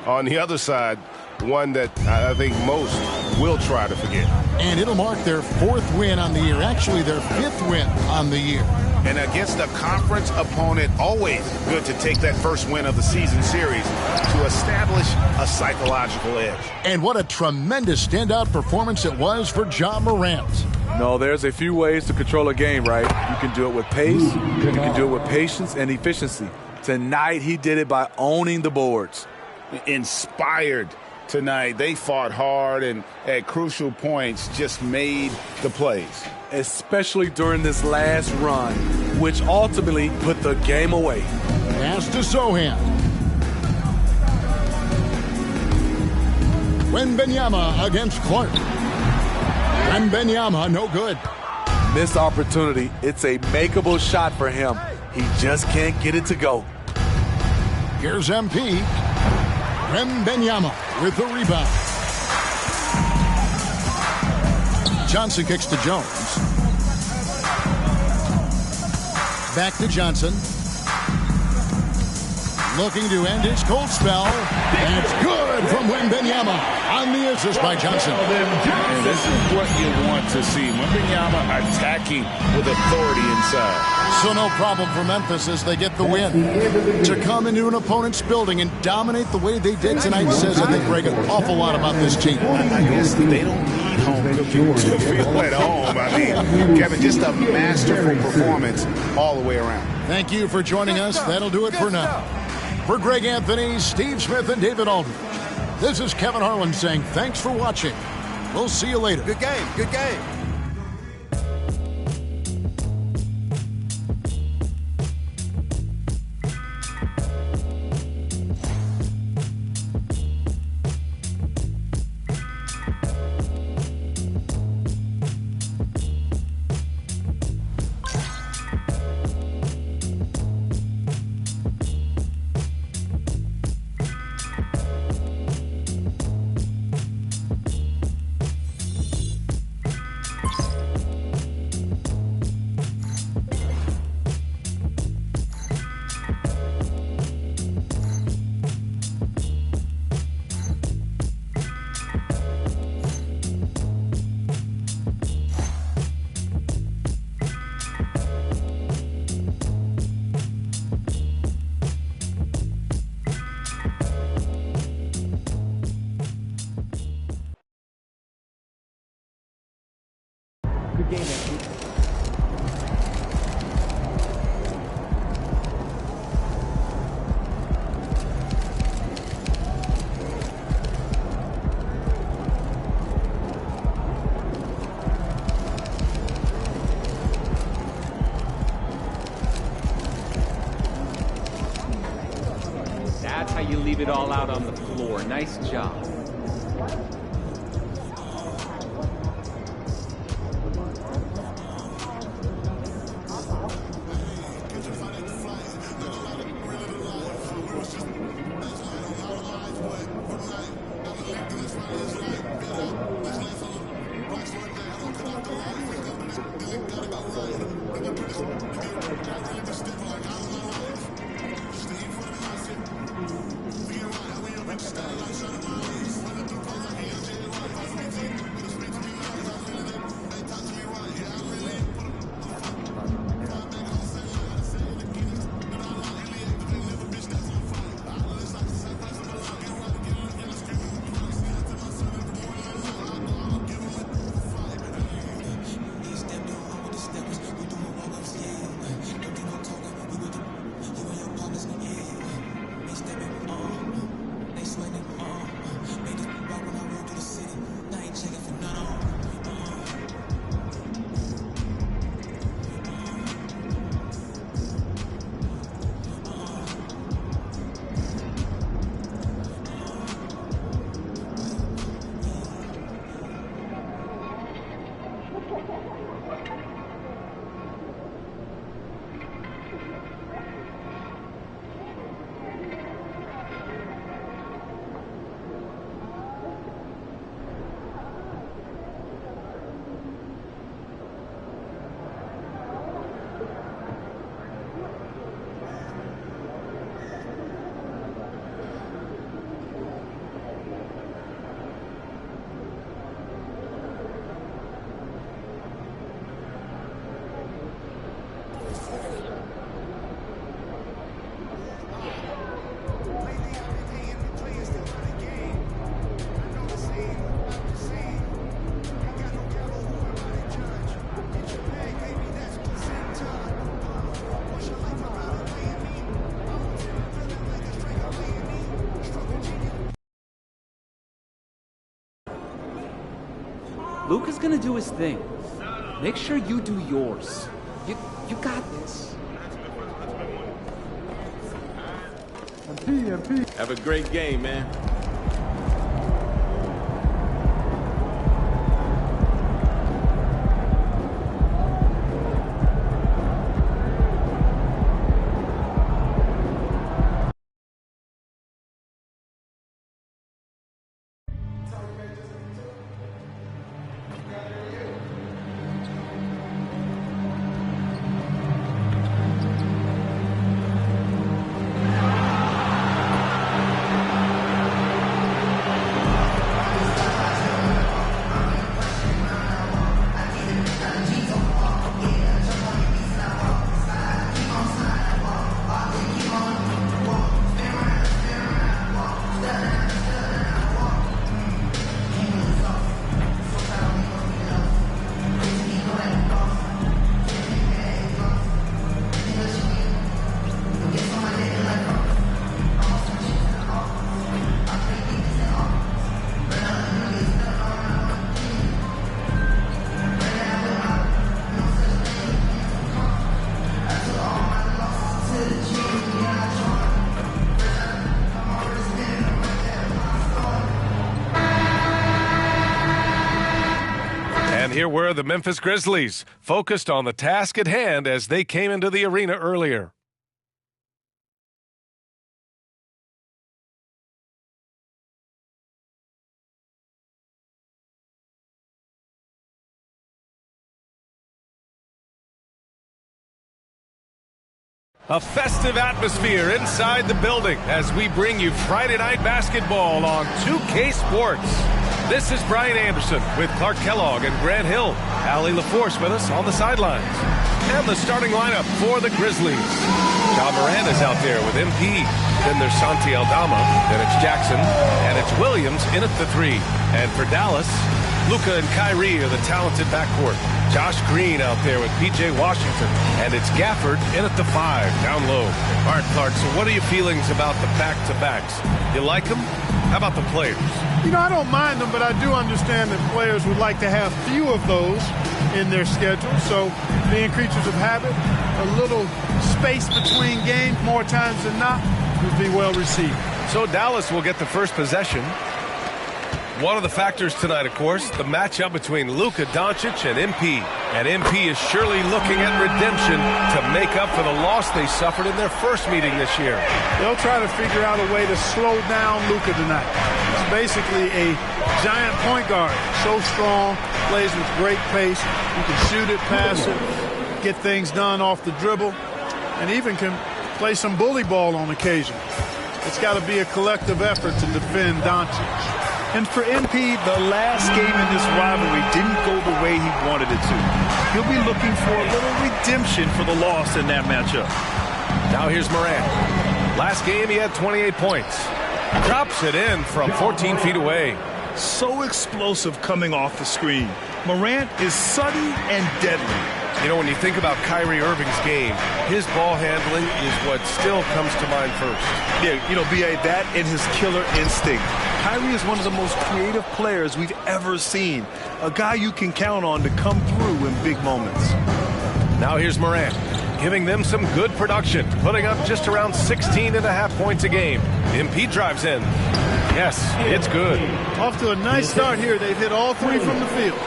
on the other side, one that I think most will try to forget. And it'll mark their 4th win on the year. Actually, their 5th win on the year. And against a conference opponent, always good to take that first win of the season series to establish a psychological edge. And what a tremendous standout performance it was for Ja Morant. No, there's a few ways to control a game, right? You can do it with pace, you can do it with patience and efficiency. Tonight, he did it by owning the boards. Inspired tonight. They fought hard and at crucial points just made the plays. Especially during this last run, which ultimately put the game away. Pass to Sohan. Wembanyama against Clark. Wembanyama, no good. Missed opportunity. It's a makeable shot for him. He just can't get it to go. Here's MP. Wembanyama with the rebound. Johnson kicks to Jones. Back to Johnson. Looking to end his cold spell. That's good from Wembanyama on the assist by Johnson. And this is what you want to see. Wembanyama attacking with authority inside. So no problem for Memphis as they get the win. To come into an opponent's building and dominate the way they did tonight says, I think, Greg, an awful lot about this team. I guess they don't need home cooking to feel at home. I mean, Kevin, just a masterful performance all the way around. Thank you for joining us. That'll do it for now. For Greg Anthony, Steve Smith, and David Aldridge, this is Kevin Harlan saying thanks for watching. We'll see you later. Good game. Good game. Good game, MP. That's how you leave it all out on the floor. Nice job. Luka's gonna do his thing. Make sure you do yours. You got this. Have a great game, man. Here were the Memphis Grizzlies, focused on the task at hand as they came into the arena earlier. A festive atmosphere inside the building as we bring you Friday Night Basketball on 2K Sports. This is Brian Anderson with Clark Kellogg and Grant Hill. Allie LaForce with us on the sidelines. And the starting lineup for the Grizzlies. Ja Morant is out there with MP. Then there's Santi Aldama. Then it's Jackson. And it's Williams in at the 3. And for Dallas, Luka and Kyrie are the talented backcourt. Josh Green out there with P.J. Washington. And it's Gafford in at the 5, down low. All right, Clark, so what are your feelings about the back-to-backs? You like them? How about the players? You know, I don't mind them, but I do understand that players would like to have few of those in their schedule. So being creatures of habit, a little space between games more times than not would be well received. So Dallas will get the first possession. One of the factors tonight, of course, the matchup between Luka Doncic and MP. And MP is surely looking at redemption to make up for the loss they suffered in their first meeting this year. They'll try to figure out a way to slow down Luka tonight. He's basically a giant point guard. So strong, plays with great pace. You can shoot it, pass it, get things done off the dribble, and even can play some bully ball on occasion. It's got to be a collective effort to defend Doncic. And for MP, the last game in this rivalry didn't go the way he wanted it to. He'll be looking for a little redemption for the loss in that matchup. Now here's Morant. Last game, he had 28 points. Drops it in from 14 feet away. So explosive coming off the screen. Morant is sudden and deadly. You know, when you think about Kyrie Irving's game, his ball handling is what still comes to mind first. Yeah, you know, B.A., that and his killer instinct. Kyrie is one of the most creative players we've ever seen. A guy you can count on to come through in big moments. Now here's Morant, giving them some good production, putting up just around 16.5 points a game. MP drives in. Yes, it's good. Off to a nice start here. They've hit all 3 from the field.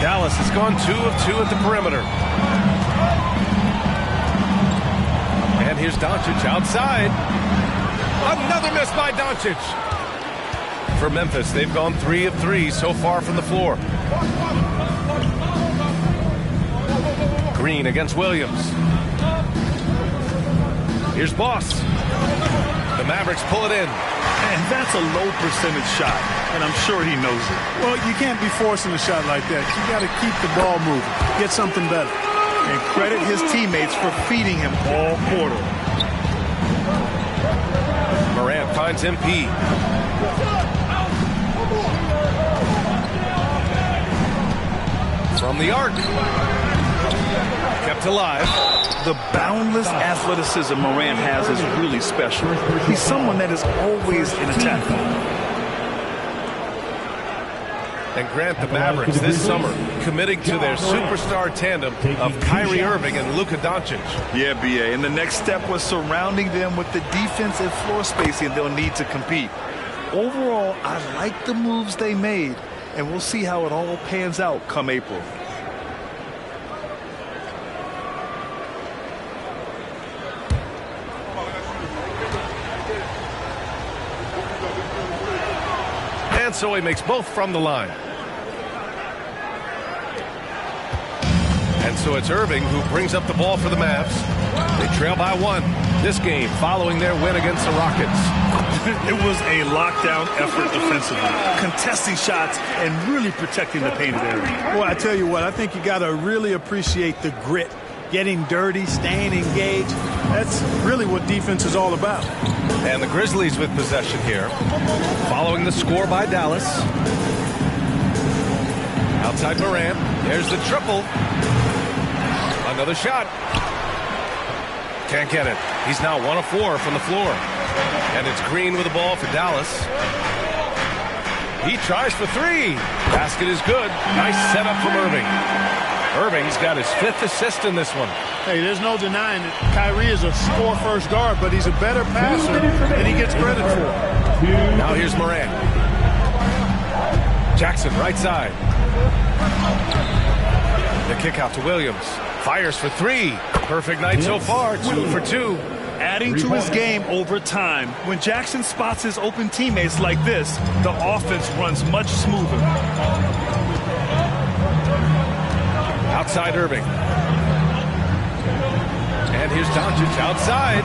Dallas has gone 2 of 2 at the perimeter. And here's Doncic outside. Another miss by Doncic. For Memphis, they've gone 3 of 3 so far from the floor. Green against Williams. Here's Boss. The Mavericks pull it in. And that's a low percentage shot, and I'm sure he knows it. Well, you can't be forcing a shot like that. You got to keep the ball moving. Get something better. And credit his teammates for feeding him all quarter. Morant finds MP. From the arc. Kept alive. The boundless athleticism Morant has is really special. He's someone that is always in attack mode. And Grant, the Mavericks this summer committing to their superstar tandem of Kyrie Irving and Luka Doncic. Yeah, B.A. And the next step was surrounding them with the defense and floor spacing they'll need to compete. Overall, I like the moves they made, and we'll see how it all pans out come April. And so he makes both from the line. And so it's Irving who brings up the ball for the Mavs. They trail by 1 this game following their win against the Rockets. It was a lockdown effort defensively, contesting shots and really protecting the painted area. Well, I tell you what, I think you got to really appreciate the grit. Getting dirty, staying engaged. That's really what defense is all about. And the Grizzlies with possession here. Following the score by Dallas. Outside Morant. There's the triple. Another shot. Can't get it. He's now 1 of 4 from the floor. And it's Green with the ball for Dallas. He tries for 3. Basket is good. Nice setup from Irving. Irving's got his 5th assist in this one. Hey, there's no denying it. Kyrie is a score-first guard, but he's a better passer than he gets credit for. Now here's Morant. Jackson, right side. The kick out to Williams. Fires for 3. Perfect night so far. 2 for 2. Adding to his game over time. When Jackson spots his open teammates like this, the offense runs much smoother. Outside Irving. And here's Doncic outside.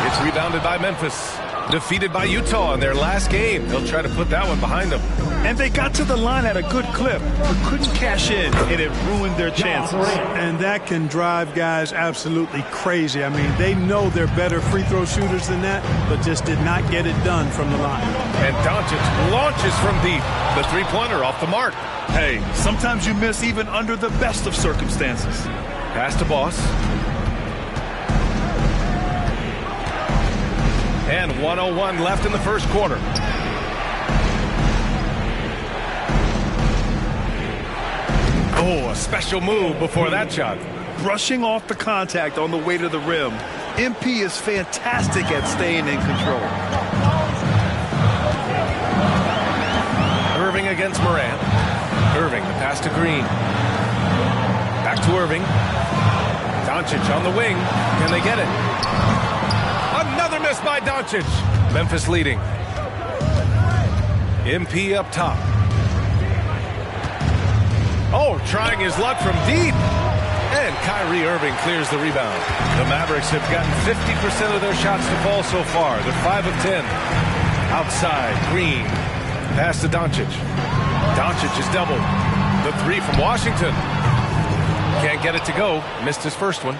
It's rebounded by Memphis. Defeated by Utah in their last game. They'll try to put that one behind them. And they got to the line at a good clip, but couldn't cash in, and it ruined their chances. And that can drive guys absolutely crazy. I mean, they know they're better free throw shooters than that, but just did not get it done from the line. And Doncic launches from deep. The three-pointer off the mark. Hey, sometimes you miss even under the best of circumstances. Pass to Boss. And 1:01 left in the first quarter. Oh, a special move before that shot. Brushing off the contact on the way to the rim. MP is fantastic at staying in control. Irving against Morant. Irving, the pass to Green. Back to Irving. Doncic on the wing. Can they get it? Another miss by Doncic. Memphis leading. MP up top. Oh, trying his luck from deep. And Kyrie Irving clears the rebound. The Mavericks have gotten 50% of their shots to fall so far. They're 5 of 10. Outside, Green. Pass to Doncic. Doncic is doubled. The 3 from Washington. Can't get it to go. Missed his first one.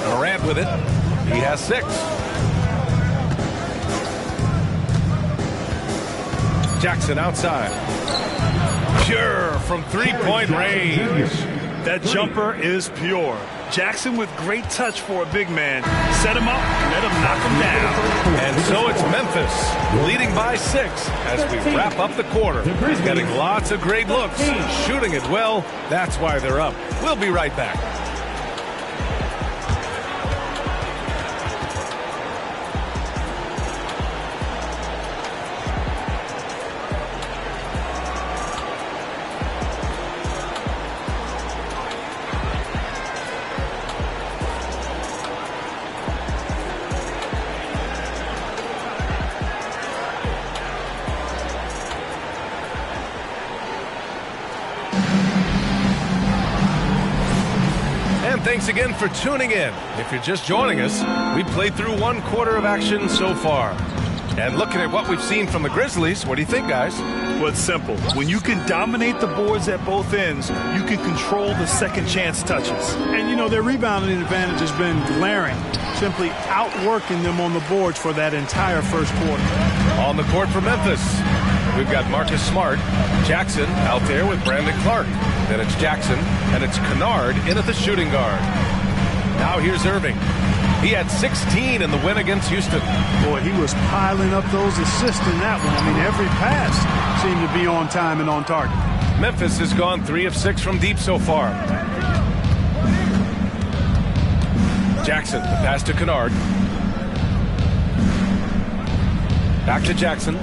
Morant with it. He has 6. Jackson outside. Pure from three-point range. That jumper is pure. Jackson with great touch for a big man. Set him up, let him knock him down. And so it's Memphis leading by 6 as we wrap up the quarter. Getting lots of great looks, shooting it well. That's why they're up. We'll be right back. Thanks again for tuning in. If you're just joining us, we played through 1 quarter of action so far. And looking at what we've seen from the Grizzlies, what do you think, guys? Well, it's simple. When you can dominate the boards at both ends, you can control the second chance touches. And, you know, their rebounding advantage has been glaring, simply outworking them on the boards for that entire first quarter. On the court for Memphis, we've got Marcus Smart, Jackson out there with Brandon Clark. Then it's Jackson, and it's Kennard in at the shooting guard. Now here's Irving. He had 16 in the win against Houston. Boy, he was piling up those assists in that one. I mean, every pass seemed to be on time and on target. Memphis has gone 3 of 6 from deep so far. Jackson, the pass to Kennard. Back to Jackson.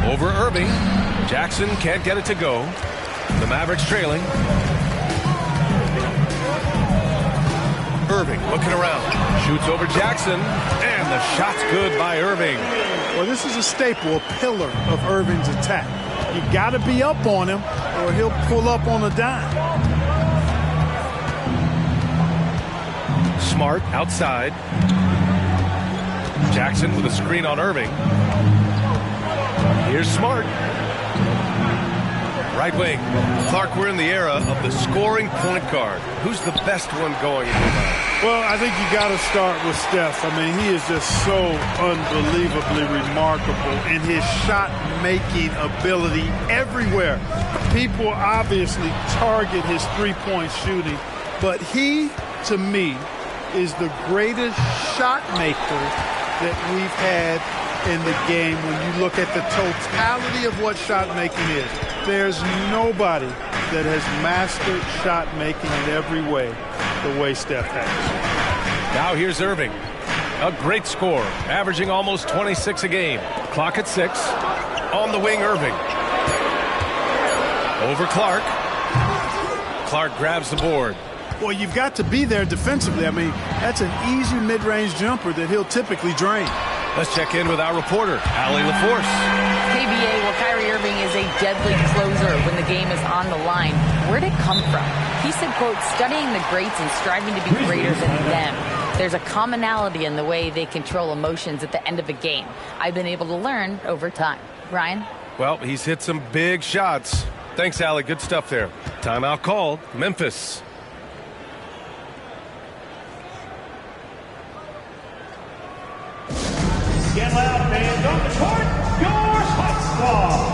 Over Irving. Jackson can't get it to go. The Mavericks trailing. Irving looking around. Shoots over Jackson. And the shot's good by Irving. Well, this is a staple, a pillar of Irving's attack. You got to be up on him or he'll pull up on a dime. Smart outside. Jackson with a screen on Irving. Here's Smart. Right wing. Clark, we're in the era of the scoring point guard. Who's the best one going in your mind? Well, I think you got to start with Steph. I mean, he is just so unbelievably remarkable in his shot-making ability everywhere. People obviously target his three-point shooting, but he, to me, is the greatest shot maker that we've had in the game when you look at the totality of what shot making is. There's nobody that has mastered shot making in every way the way Steph has. Now here's Irving. A great score, averaging almost 26 a game. Clock at 6. On the wing, Irving. Over Clark. Clark grabs the board. Well, you've got to be there defensively. I mean, that's an easy mid-range jumper that he'll typically drain. Let's check in with our reporter, Allie LaForce. KBA, well, Kyrie Irving is a deadly closer when the game is on the line. Where'd it come from? He said, quote, studying the greats and striving to be greater than them. There's a commonality in the way they control emotions at the end of a game. I've been able to learn over time. Ryan? Well, he's hit some big shots. Thanks, Allie. Good stuff there. Timeout called. Memphis. Get loud, fans. On the court, your hot squad.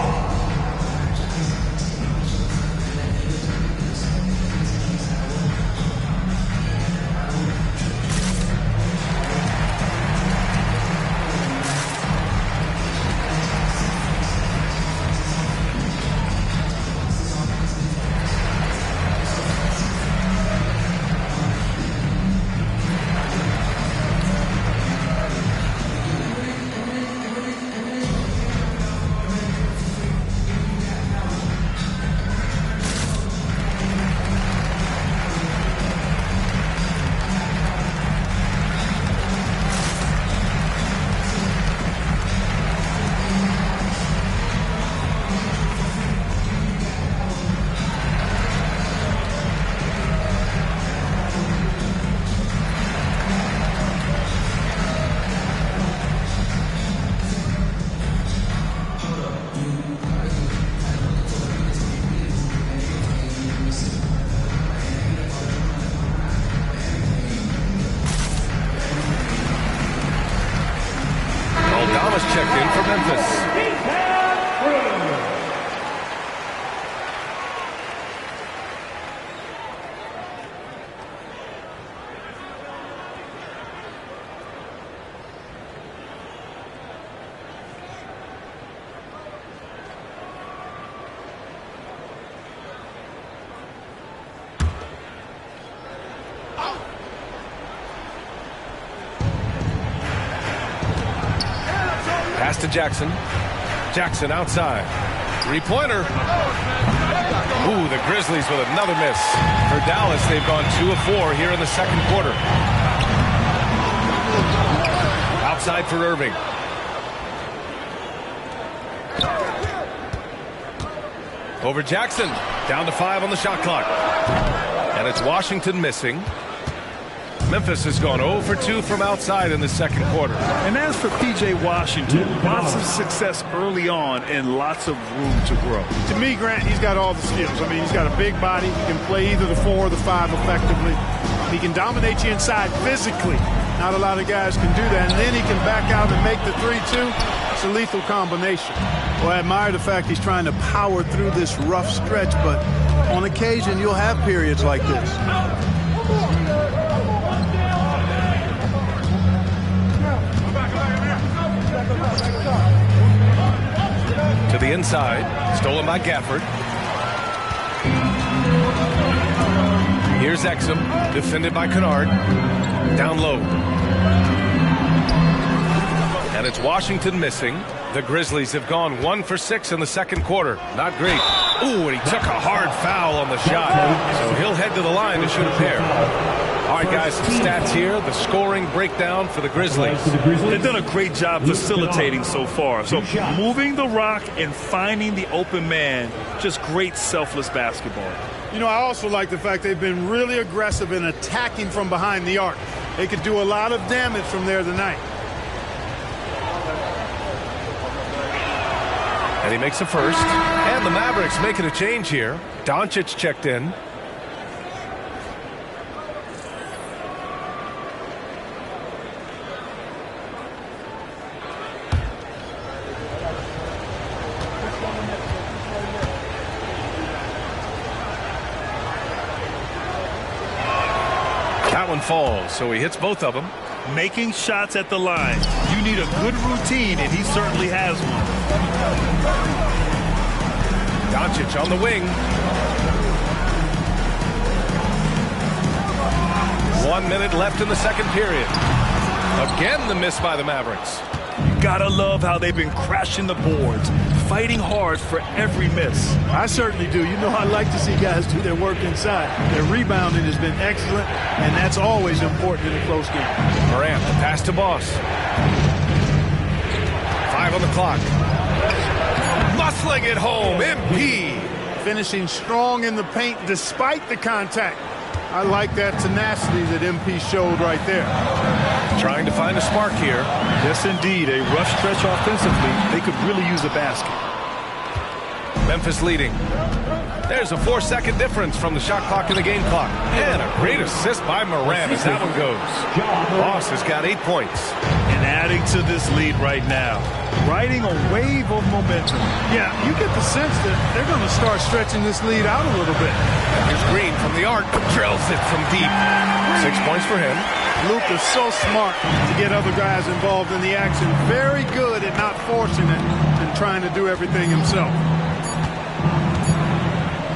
Checked in for Memphis. Pass to Jackson. Jackson outside. Three-pointer. Ooh, the Grizzlies with another miss. For Dallas, they've gone 2 of 4 here in the second quarter. Outside for Irving. Over Jackson. Down to 5 on the shot clock. And it's Washington missing. Memphis has gone 0 for 2 from outside in the second quarter. And as for P.J. Washington, lots of success early on and lots of room to grow. To me, Grant, he's got all the skills. I mean, he's got a big body. He can play either the 4 or the 5 effectively. He can dominate you inside physically. Not a lot of guys can do that. And then he can back out and make the 3-2. It's a lethal combination. Well, I admire the fact he's trying to power through this rough stretch, but on occasion, you'll have periods like this. inside. Stolen by Gafford. Here's Exum, defended by Kennard. Down low. And it's Washington missing. The Grizzlies have gone 1 for 6 in the second quarter. Not great. Ooh, and he took a hard foul on the shot. So he'll head to the line to shoot a pair. All right, guys, some stats here. The scoring breakdown for the Grizzlies. They've done a great job facilitating so far. So moving the rock and finding the open man, just great selfless basketball. You know, I also like the fact they've been really aggressive in attacking from behind the arc. They could do a lot of damage from there tonight. And he makes a first. And the Mavericks making a change here. Doncic checked in. That one falls, so he hits both of them. Making shots at the line. You need a good routine, and he certainly has one. Doncic on the wing. 1 minute left in the second period. Again, the miss by the Mavericks. You gotta love how they've been crashing the boards, fighting hard for every miss. I certainly do. You know, I like to see guys do their work inside. Their rebounding has been excellent, and that's always important in a close game. Morant, the pass to Boss. 5 on the clock. Muscling it home, MP. Finishing strong in the paint despite the contact. I like that tenacity that MP showed right there. Trying to find a spark here. Yes, indeed. A rough stretch offensively. They could really use a basket. Memphis leading. There's a 4-second difference from the shot clock and the game clock. And a great assist by Morant as that one goes. Boss has got 8 points. And adding to this lead right now. Riding a wave of momentum. Yeah, you get the sense that they're going to start stretching this lead out a little bit. Here's Green from the arc. Drills it from deep. 6 points for him. Luke is so smart to get other guys involved in the action. Very good at not forcing it and trying to do everything himself.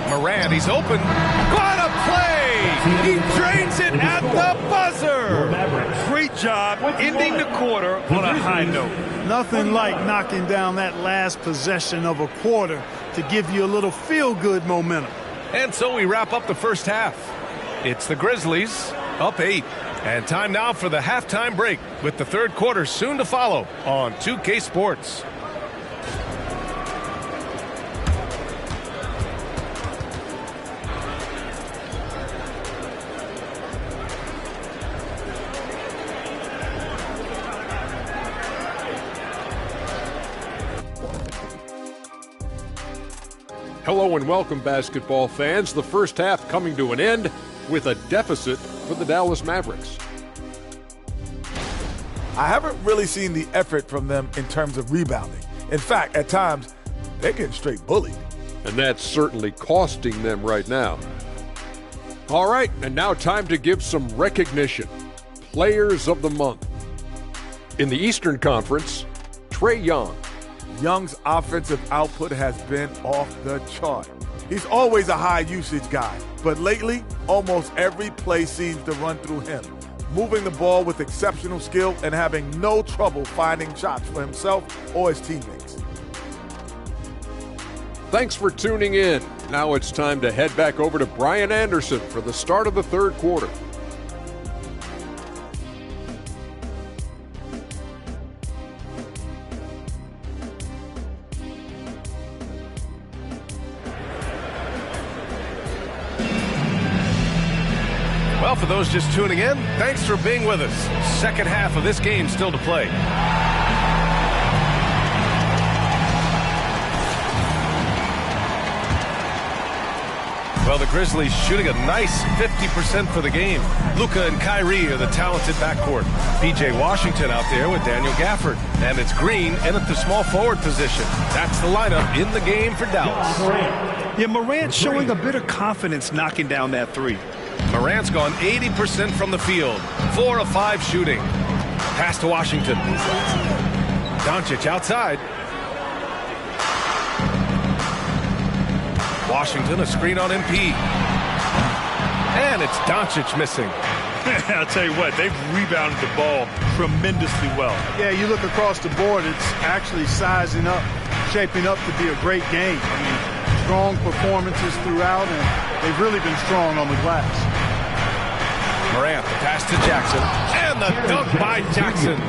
Morant, he's open. What a play! He drains it at the buzzer. Great job ending the quarter on a high note. Nothing like knocking down that last possession of a quarter to give you a little feel-good momentum. And so we wrap up the first half. It's the Grizzlies up 8. And time now for the halftime break with the third quarter soon to follow on 2K Sports. Hello and welcome, basketball fans. The first half coming to an end with a deficit for the Dallas Mavericks. I haven't really seen the effort from them in terms of rebounding. In fact, at times, they're getting straight bullied. And that's certainly costing them right now. All right, and now time to give some recognition. Players of the Month. In the Eastern Conference, Trae Young. Young's offensive output has been off the chart. He's always a high-usage guy, but lately, almost every play seems to run through him, moving the ball with exceptional skill and having no trouble finding shots for himself or his teammates. Thanks for tuning in. Now it's time to head back over to Brian Anderson for the start of the third quarter. Well, for those just tuning in, thanks for being with us. Second half of this game still to play. Well, the Grizzlies shooting a nice 50% for the game. Luka and Kyrie are the talented backcourt. P.J. Washington out there with Daniel Gafford. And it's Green in at the small forward position. That's the lineup in the game for Dallas. Yeah, Morant showing a bit of confidence knocking down that three. Morant's gone 80% from the field. 4 of 5 shooting. Pass to Washington. Doncic outside. Washington, a screen on MP. And it's Doncic missing. I'll tell you what, they've rebounded the ball tremendously well. Yeah, you look across the board, it's actually sizing up, shaping up to be a great game. I mean, strong performances throughout, and they've really been strong on the glass. Morant, the pass to Jackson, and the dunk by Jackson.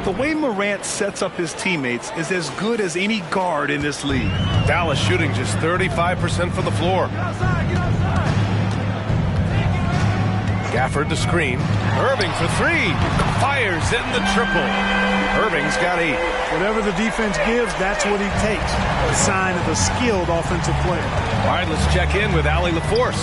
The way Morant sets up his teammates is as good as any guard in this league. Dallas shooting just 35% from the floor. Gafford the screen. Irving for three. Fires in the triple. Irving's got 8. Whatever the defense gives, that's what he takes. A sign of a skilled offensive player. All right, let's check in with Allie LaForce.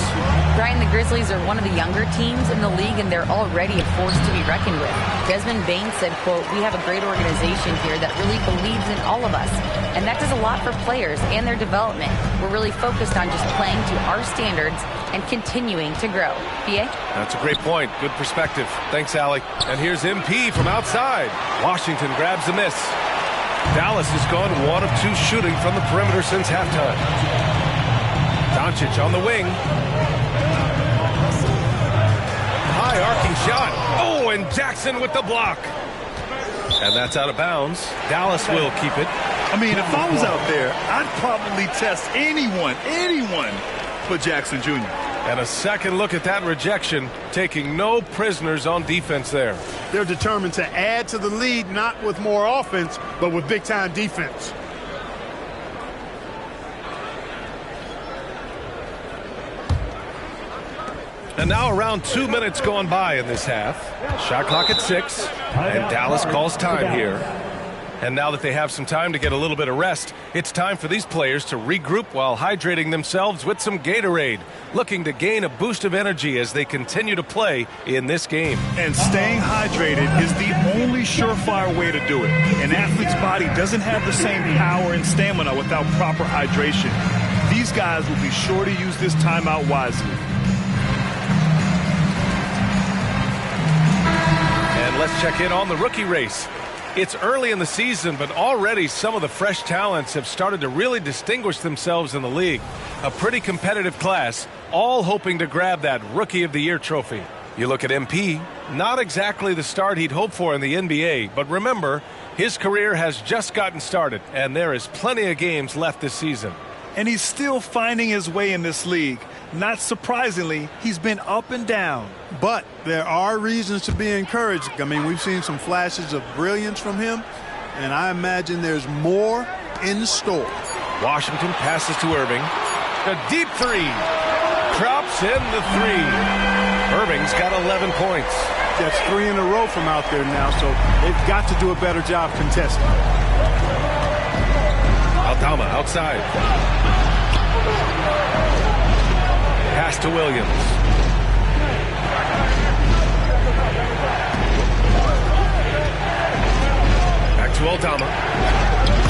Brian, the Grizzlies are one of the younger teams in the league, and they're already a force to be reckoned with. Desmond Bain said, quote, "We have a great organization here that really believes in all of us. And that does a lot for players and their development. We're really focused on just playing to our standards and continuing to grow." PA? That's a great point. Good perspective. Thanks, Allie. And here's MP from outside. Washington grabs the miss. Dallas has gone 1 of 2 shooting from the perimeter since halftime. Doncic on the wing. High arcing shot. Oh, and Jackson with the block. And that's out of bounds. Dallas will keep it. I mean, if I was out there, I'd probably test anyone but Jackson Jr. And a second look at that rejection, taking no prisoners on defense there. They're determined to add to the lead, not with more offense, but with big-time defense. And now around 2 minutes gone by in this half. Shot clock at 6, and Dallas calls time here. And now that they have some time to get a little bit of rest, it's time for these players to regroup while hydrating themselves with some Gatorade, looking to gain a boost of energy as they continue to play in this game. And staying hydrated is the only surefire way to do it. An athlete's body doesn't have the same power and stamina without proper hydration. These guys will be sure to use this timeout wisely. And let's check in on the rookie race. It's early in the season, but already some of the fresh talents have started to really distinguish themselves in the league. A pretty competitive class, all hoping to grab that Rookie of the Year trophy. You look at MP, not exactly the start he'd hoped for in the NBA, but remember, his career has just gotten started, and there is plenty of games left this season. And he's still finding his way in this league. Not surprisingly, he's been up and down. But there are reasons to be encouraged. I mean, we've seen some flashes of brilliance from him, and I imagine there's more in store. Washington passes to Irving. A deep 3. Drops in the 3. Irving's got 11 points. That's 3 in a row from out there now, so they've got to do a better job contesting. Aldama outside. Pass to Williams. Back to Aldama.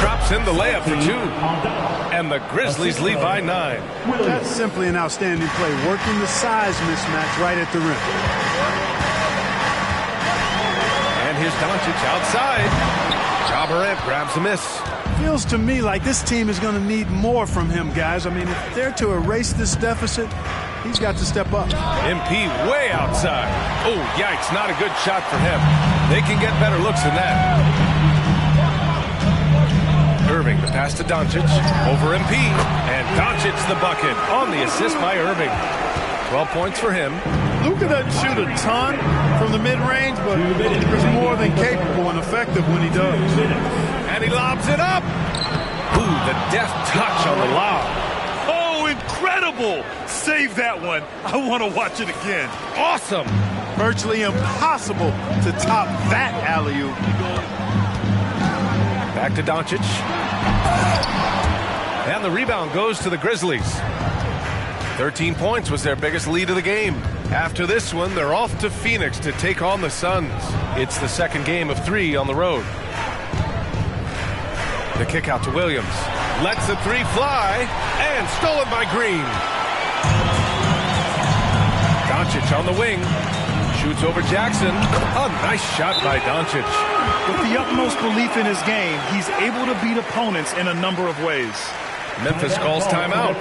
Drops in the layup for 2. And the Grizzlies lead by 9. That's simply an outstanding play, working the size mismatch right at the rim. And here's Doncic outside. Ja Morant grabs the miss. Feels to me like this team is going to need more from him, guys. I mean, if they're to erase this deficit, he's got to step up. MP way outside. Oh, yikes, not a good shot for him. They can get better looks than that. Irving, the pass to Doncic. Over MP. And Doncic the bucket on the assist by Irving. 12 points for him. Luka doesn't shoot a ton from the mid-range, but he's more than capable and effective when he does. And he lobs it up. Ooh, the deft touch on the lob. Oh, incredible. Save that one. I want to watch it again. Awesome. Virtually impossible to top that alley-oop. Back to Doncic. And the rebound goes to the Grizzlies. 13 points was their biggest lead of the game. After this one, they're off to Phoenix to take on the Suns. It's the second game of 3 on the road. The kick out to Williams. Lets the 3 fly. And stolen by Green. Doncic on the wing. Shoots over Jackson. A nice shot by Doncic. With the utmost belief in his game, he's able to beat opponents in a number of ways. Memphis calls timeout.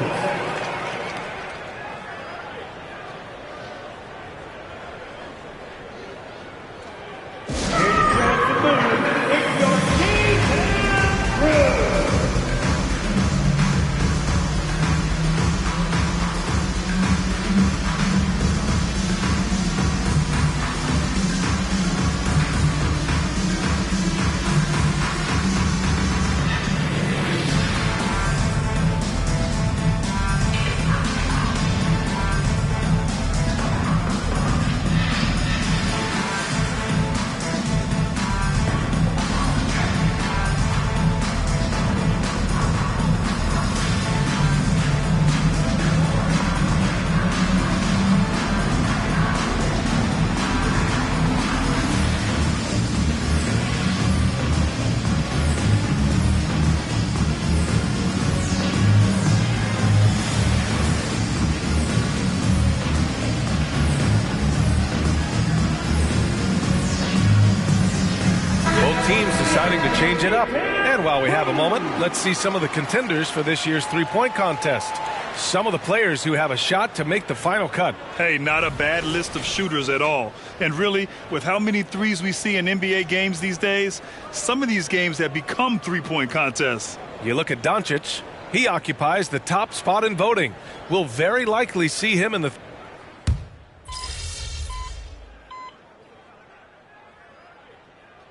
teams deciding to change it up. And while we have a moment, let's see some of the contenders for this year's three-point contest. Some of the players who have a shot to make the final cut. Hey, not a bad list of shooters at all. And really, with how many threes we see in NBA games these days, some of these games have become three-point contests. You look at Doncic. He occupies the top spot in voting. We'll very likely see him in the...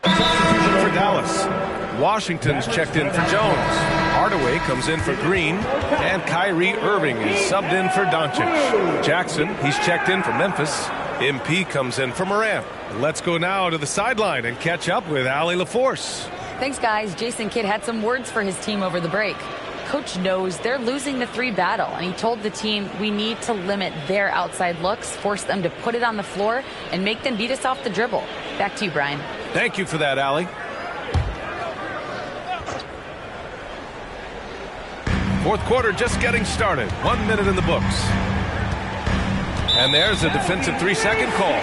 for Dallas. Washington's checked in for Jones. Hardaway comes in for Green. And Kyrie Irving is subbed in for Doncic. Jackson, he's checked in for Memphis. MP comes in for Morant. Let's go now to the sideline and catch up with Allie LaForce. Thanks, guys. Jason Kidd had some words for his team over the break. Coach knows they're losing the three battle, and he told the team we need to limit their outside looks, force them to put it on the floor, and make them beat us off the dribble. Back to you, Brian. Thank you for that, Allie. Fourth quarter just getting started. 1 minute in the books. And there's a defensive 3-second call.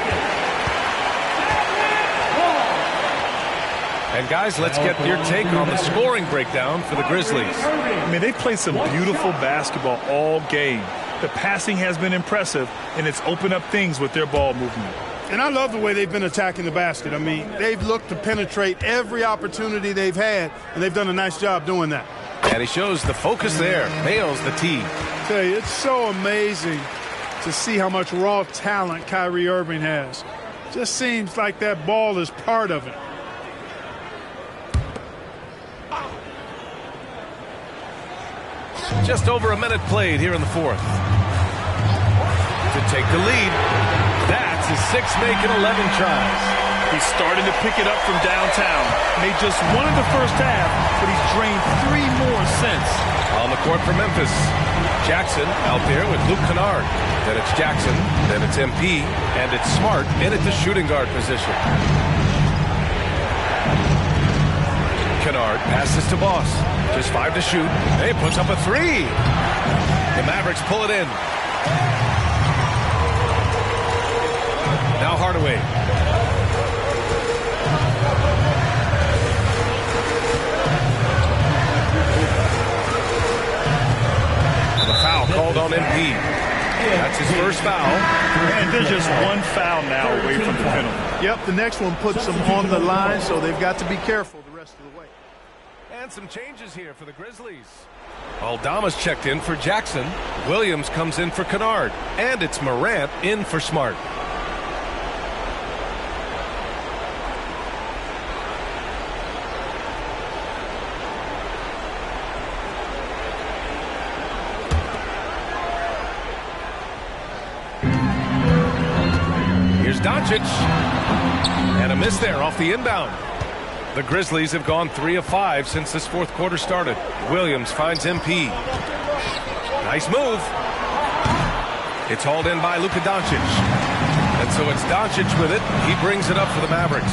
And guys, let's get your take on the scoring breakdown for the Grizzlies. I mean, they played some beautiful basketball all game. The passing has been impressive, and it's opened up things with their ball movement. And I love the way they've been attacking the basket. I mean, they've looked to penetrate every opportunity they've had, and they've done a nice job doing that. And he shows the focus there. Nails the tee. I tell you, it's so amazing to see how much raw talent Kyrie Irving has. Just seems like that ball is part of it. Just over a minute played here in the fourth. To take the lead. That's his sixth make in 11 tries. He's starting to pick it up from downtown. Made just one in the first half, but he's drained 3 more since. On the court for Memphis. Jackson out there with Luke Kennard. Then it's Jackson, then it's MP, and it's Smart in at the shooting guard position. Kennard passes to Boss. Just 5 to shoot. He puts up a 3. The Mavericks pull it in. Now Hardaway. The foul called on MP. That's his first foul. And there's just one foul now away from the penalty. Yep, the next one puts them on the line, so they've got to be careful the rest of the way. And some changes here for the Grizzlies. Aldama's checked in for Jackson. Williams comes in for Kennard. And it's Morant in for Smart. Here's Doncic. And a miss there off the inbound. The Grizzlies have gone 3 of 5 since this fourth quarter started. Williams finds MP. Nice move. It's hauled in by Luka Doncic. And so it's Doncic with it. He brings it up for the Mavericks.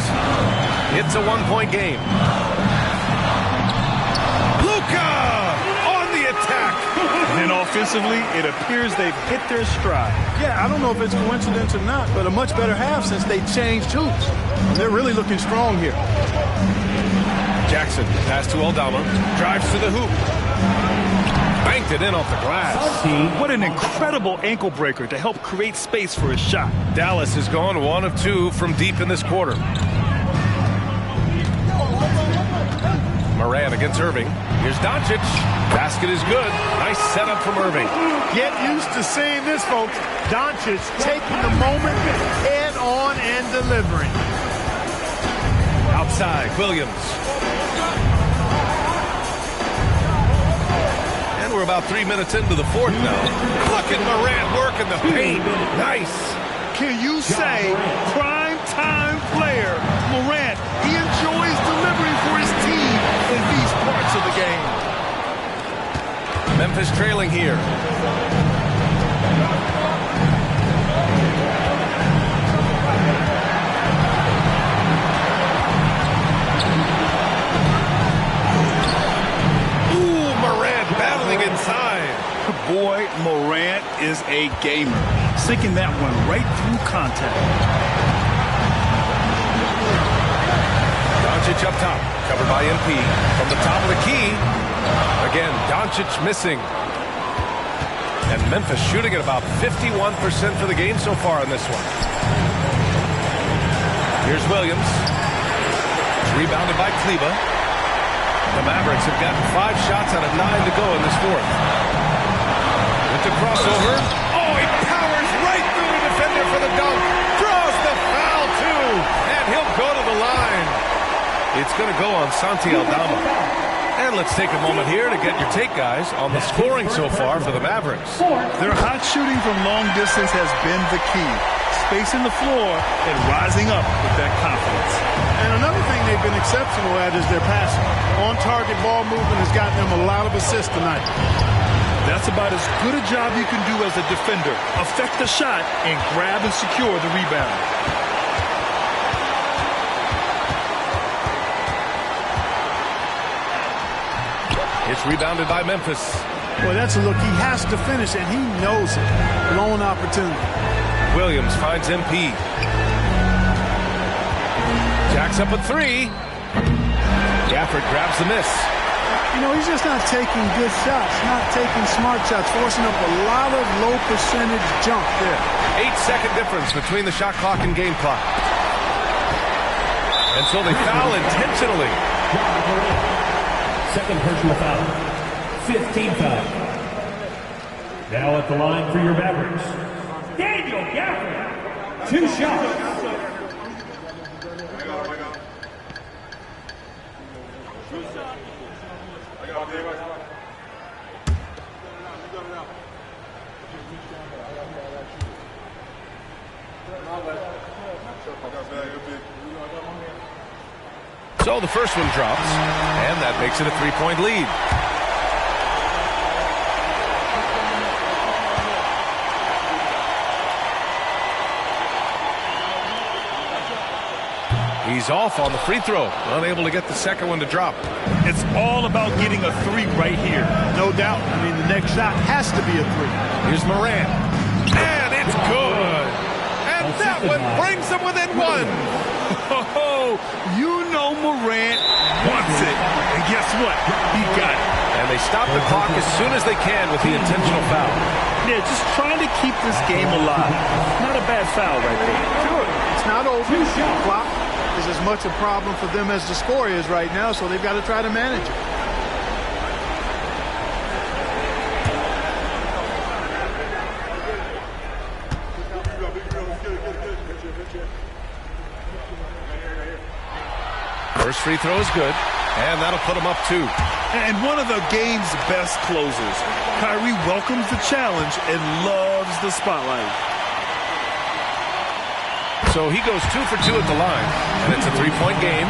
It's a 1-point game. Luka on the attack. And then offensively, it appears they've hit their stride. Yeah, I don't know if it's coincidence or not, but a much better half since they changed hoops. They're really looking strong here. Jackson, pass to Aldama, drives to the hoop. Banked it in off the glass. What an incredible ankle breaker to help create space for his shot. Dallas has gone 1 of 2 from deep in this quarter. Morant against Irving. Here's Doncic. Basket is good. Nice setup from Irving. Get used to seeing this, folks. Doncic taking the moment head on and delivering. Outside, Williams. And we're about 3 minutes into the fourth now. Look at Morant working the paint. Nice. Can you say prime time player Morant? He enjoys delivering for his team in these parts of the game. Memphis trailing here. Inside. Boy, Morant is a gamer. Sinking that one right through contact. Doncic up top, covered by MP. From the top of the key, again, Doncic missing. And Memphis shooting at about 51% for the game so far in this one. Here's Williams. It's rebounded by Kleba. The Mavericks have gotten 5 shots out of 9 to go in this fourth. With the crossover. Oh, he powers right through the defender for the dunk. Draws the foul, too. And he'll go to the line. It's going to go on Santi Aldama. And let's take a moment here to get your take, guys, on the scoring so far for the Mavericks. Their hot shooting from long distance has been the key. Spacing the floor and rising up with that confidence. And another thing they've been exceptional at is their passing. On-target ball movement has gotten them a lot of assists tonight. That's about as good a job you can do as a defender. Affect the shot and grab and secure the rebound. It's rebounded by Memphis. Well, that's a look he has to finish, and he knows it. Lone opportunity. Williams finds MP. Jacks up a 3. Gafford grabs the miss. You know, he's just not taking good shots, not taking smart shots, forcing up a lot of low percentage jump there. 8-second difference between the shot clock and game clock. And so they foul intentionally. Second personal foul. 15 foul. Now at the line for your Mavericks, Daniel Gafford. 2 shots. So the first one drops, and that makes it a 3-point lead. He's off on the free throw, unable to get the second one to drop. It's all about getting a 3 right here. No doubt. I mean, the next shot has to be a 3. Here's Morant. And it's good. And that one brings them within 1. Oh, you know Morant wants it. And guess what? He got it. And they stop the clock as soon as they can with the intentional foul. Yeah, just trying to keep this game alive. Not a bad foul right there. Sure. It's not over. The clock is as much a problem for them as the score is right now, so they've got to try to manage it. First free throw is good, and that'll put him up 2. And one of the game's best closers. Kyrie welcomes the challenge and loves the spotlight. So he goes 2 for 2 at the line, and it's a 3-point game.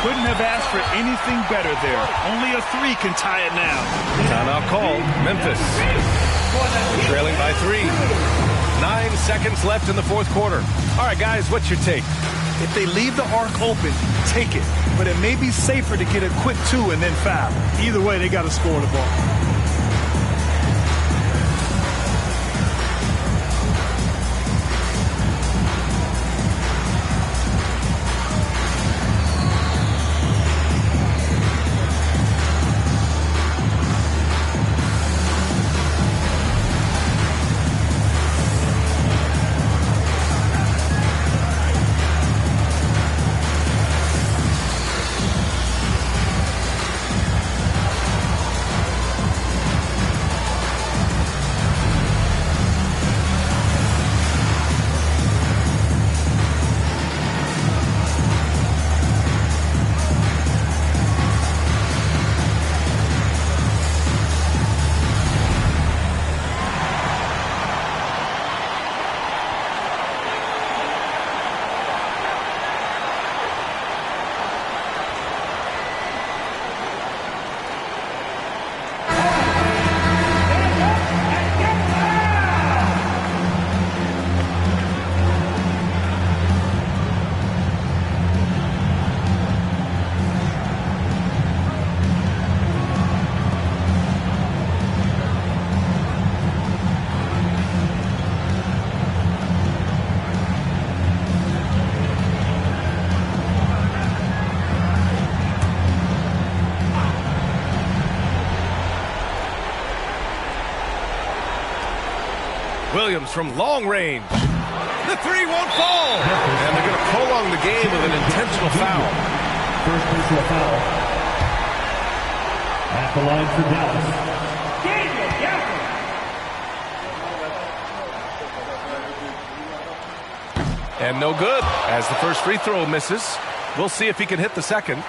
Couldn't have asked for anything better there. Only a 3 can tie it now. Timeout call. Memphis trailing by 3. 9 seconds left in the fourth quarter. All right, guys, what's your take? If they leave the arc open, take it. But it may be safer to get a quick 2 and then foul. Either way, they got to score the ball. Williams from long range. The three won't fall. And they're going to prolong the game with an intentional foul. First personal foul. At the line for Dallas. And no good, as the first free throw misses. We'll see if he can hit the second.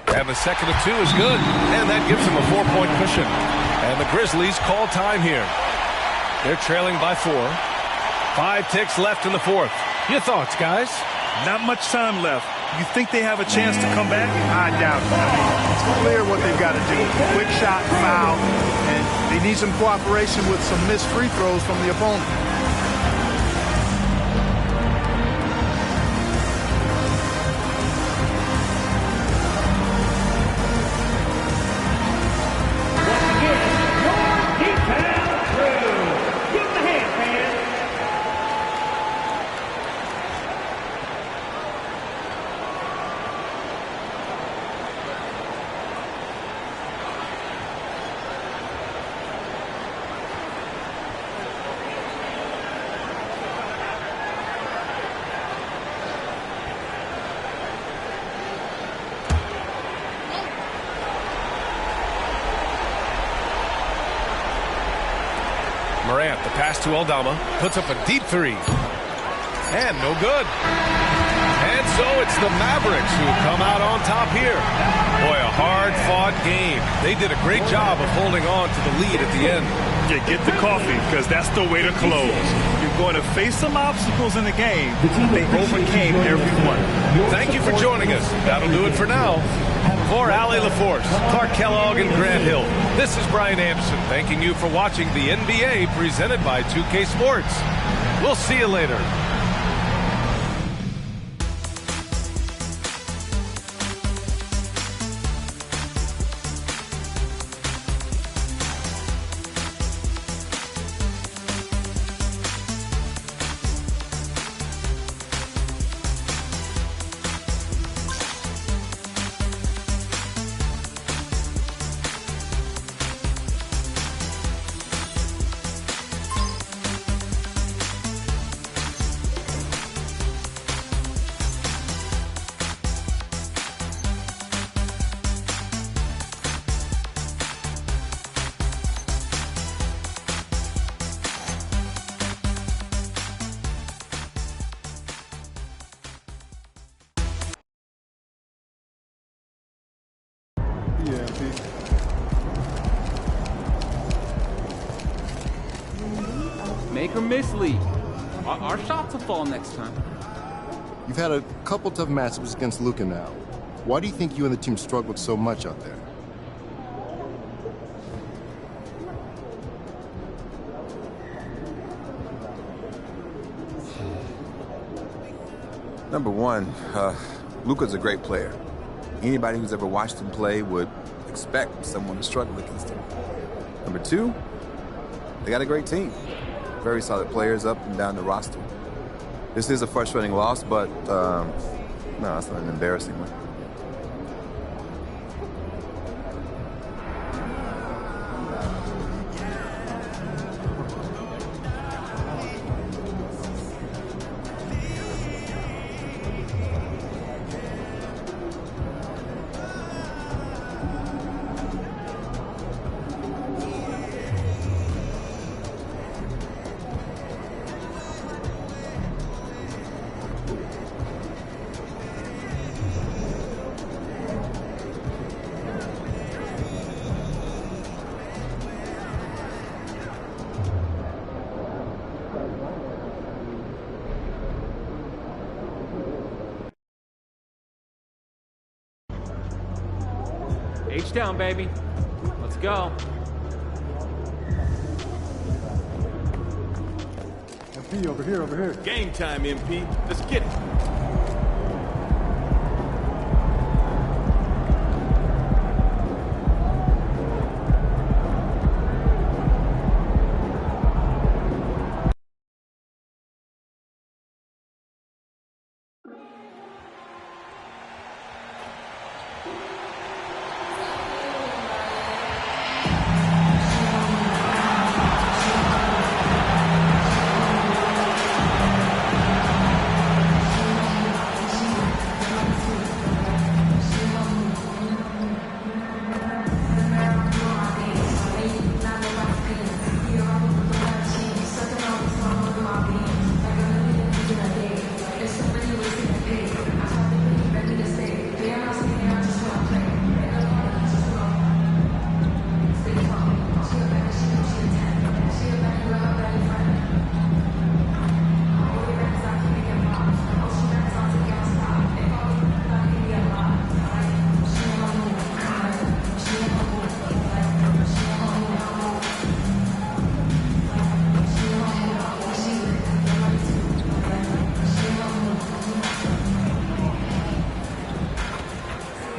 And the second of two is good. And that gives him a 4-point cushion. And the Grizzlies call time here. They're trailing by 4. 5 ticks left in the fourth. Your thoughts, guys? Not much time left. You think they have a chance to come back? I doubt it. I mean, it's clear what they've got to do. Quick shot, foul, and they need some cooperation with some missed free throws from the opponent. Morant, the pass to Aldama, puts up a deep three. And no good. And so it's the Mavericks who come out on top here. Boy, a hard-fought game. They did a great job of holding on to the lead at the end. Yeah, get the coffee, because that's the way to close. You're going to face some obstacles in the game. They overcame every one. Thank you for joining us. That'll do it for now. For Allie LaForce, Clark Kellogg, and Grant Hill, this is Brian Anderson thanking you for watching the NBA presented by 2K Sports. We'll see you later. Make or miss, Lee. Our shots will fall next time. You've had a couple tough matchups against Luka now. Why do you think you and the team struggled so much out there? Number one, Luka's a great player. Anybody who's ever watched him play would expect someone to struggle against him. Number two, they got a great team. Very solid players up and down the roster. This is a frustrating loss, but no, it's not an embarrassing one. H down, baby. Let's go. MP, over here, over here. Game time, MP. Let's get it.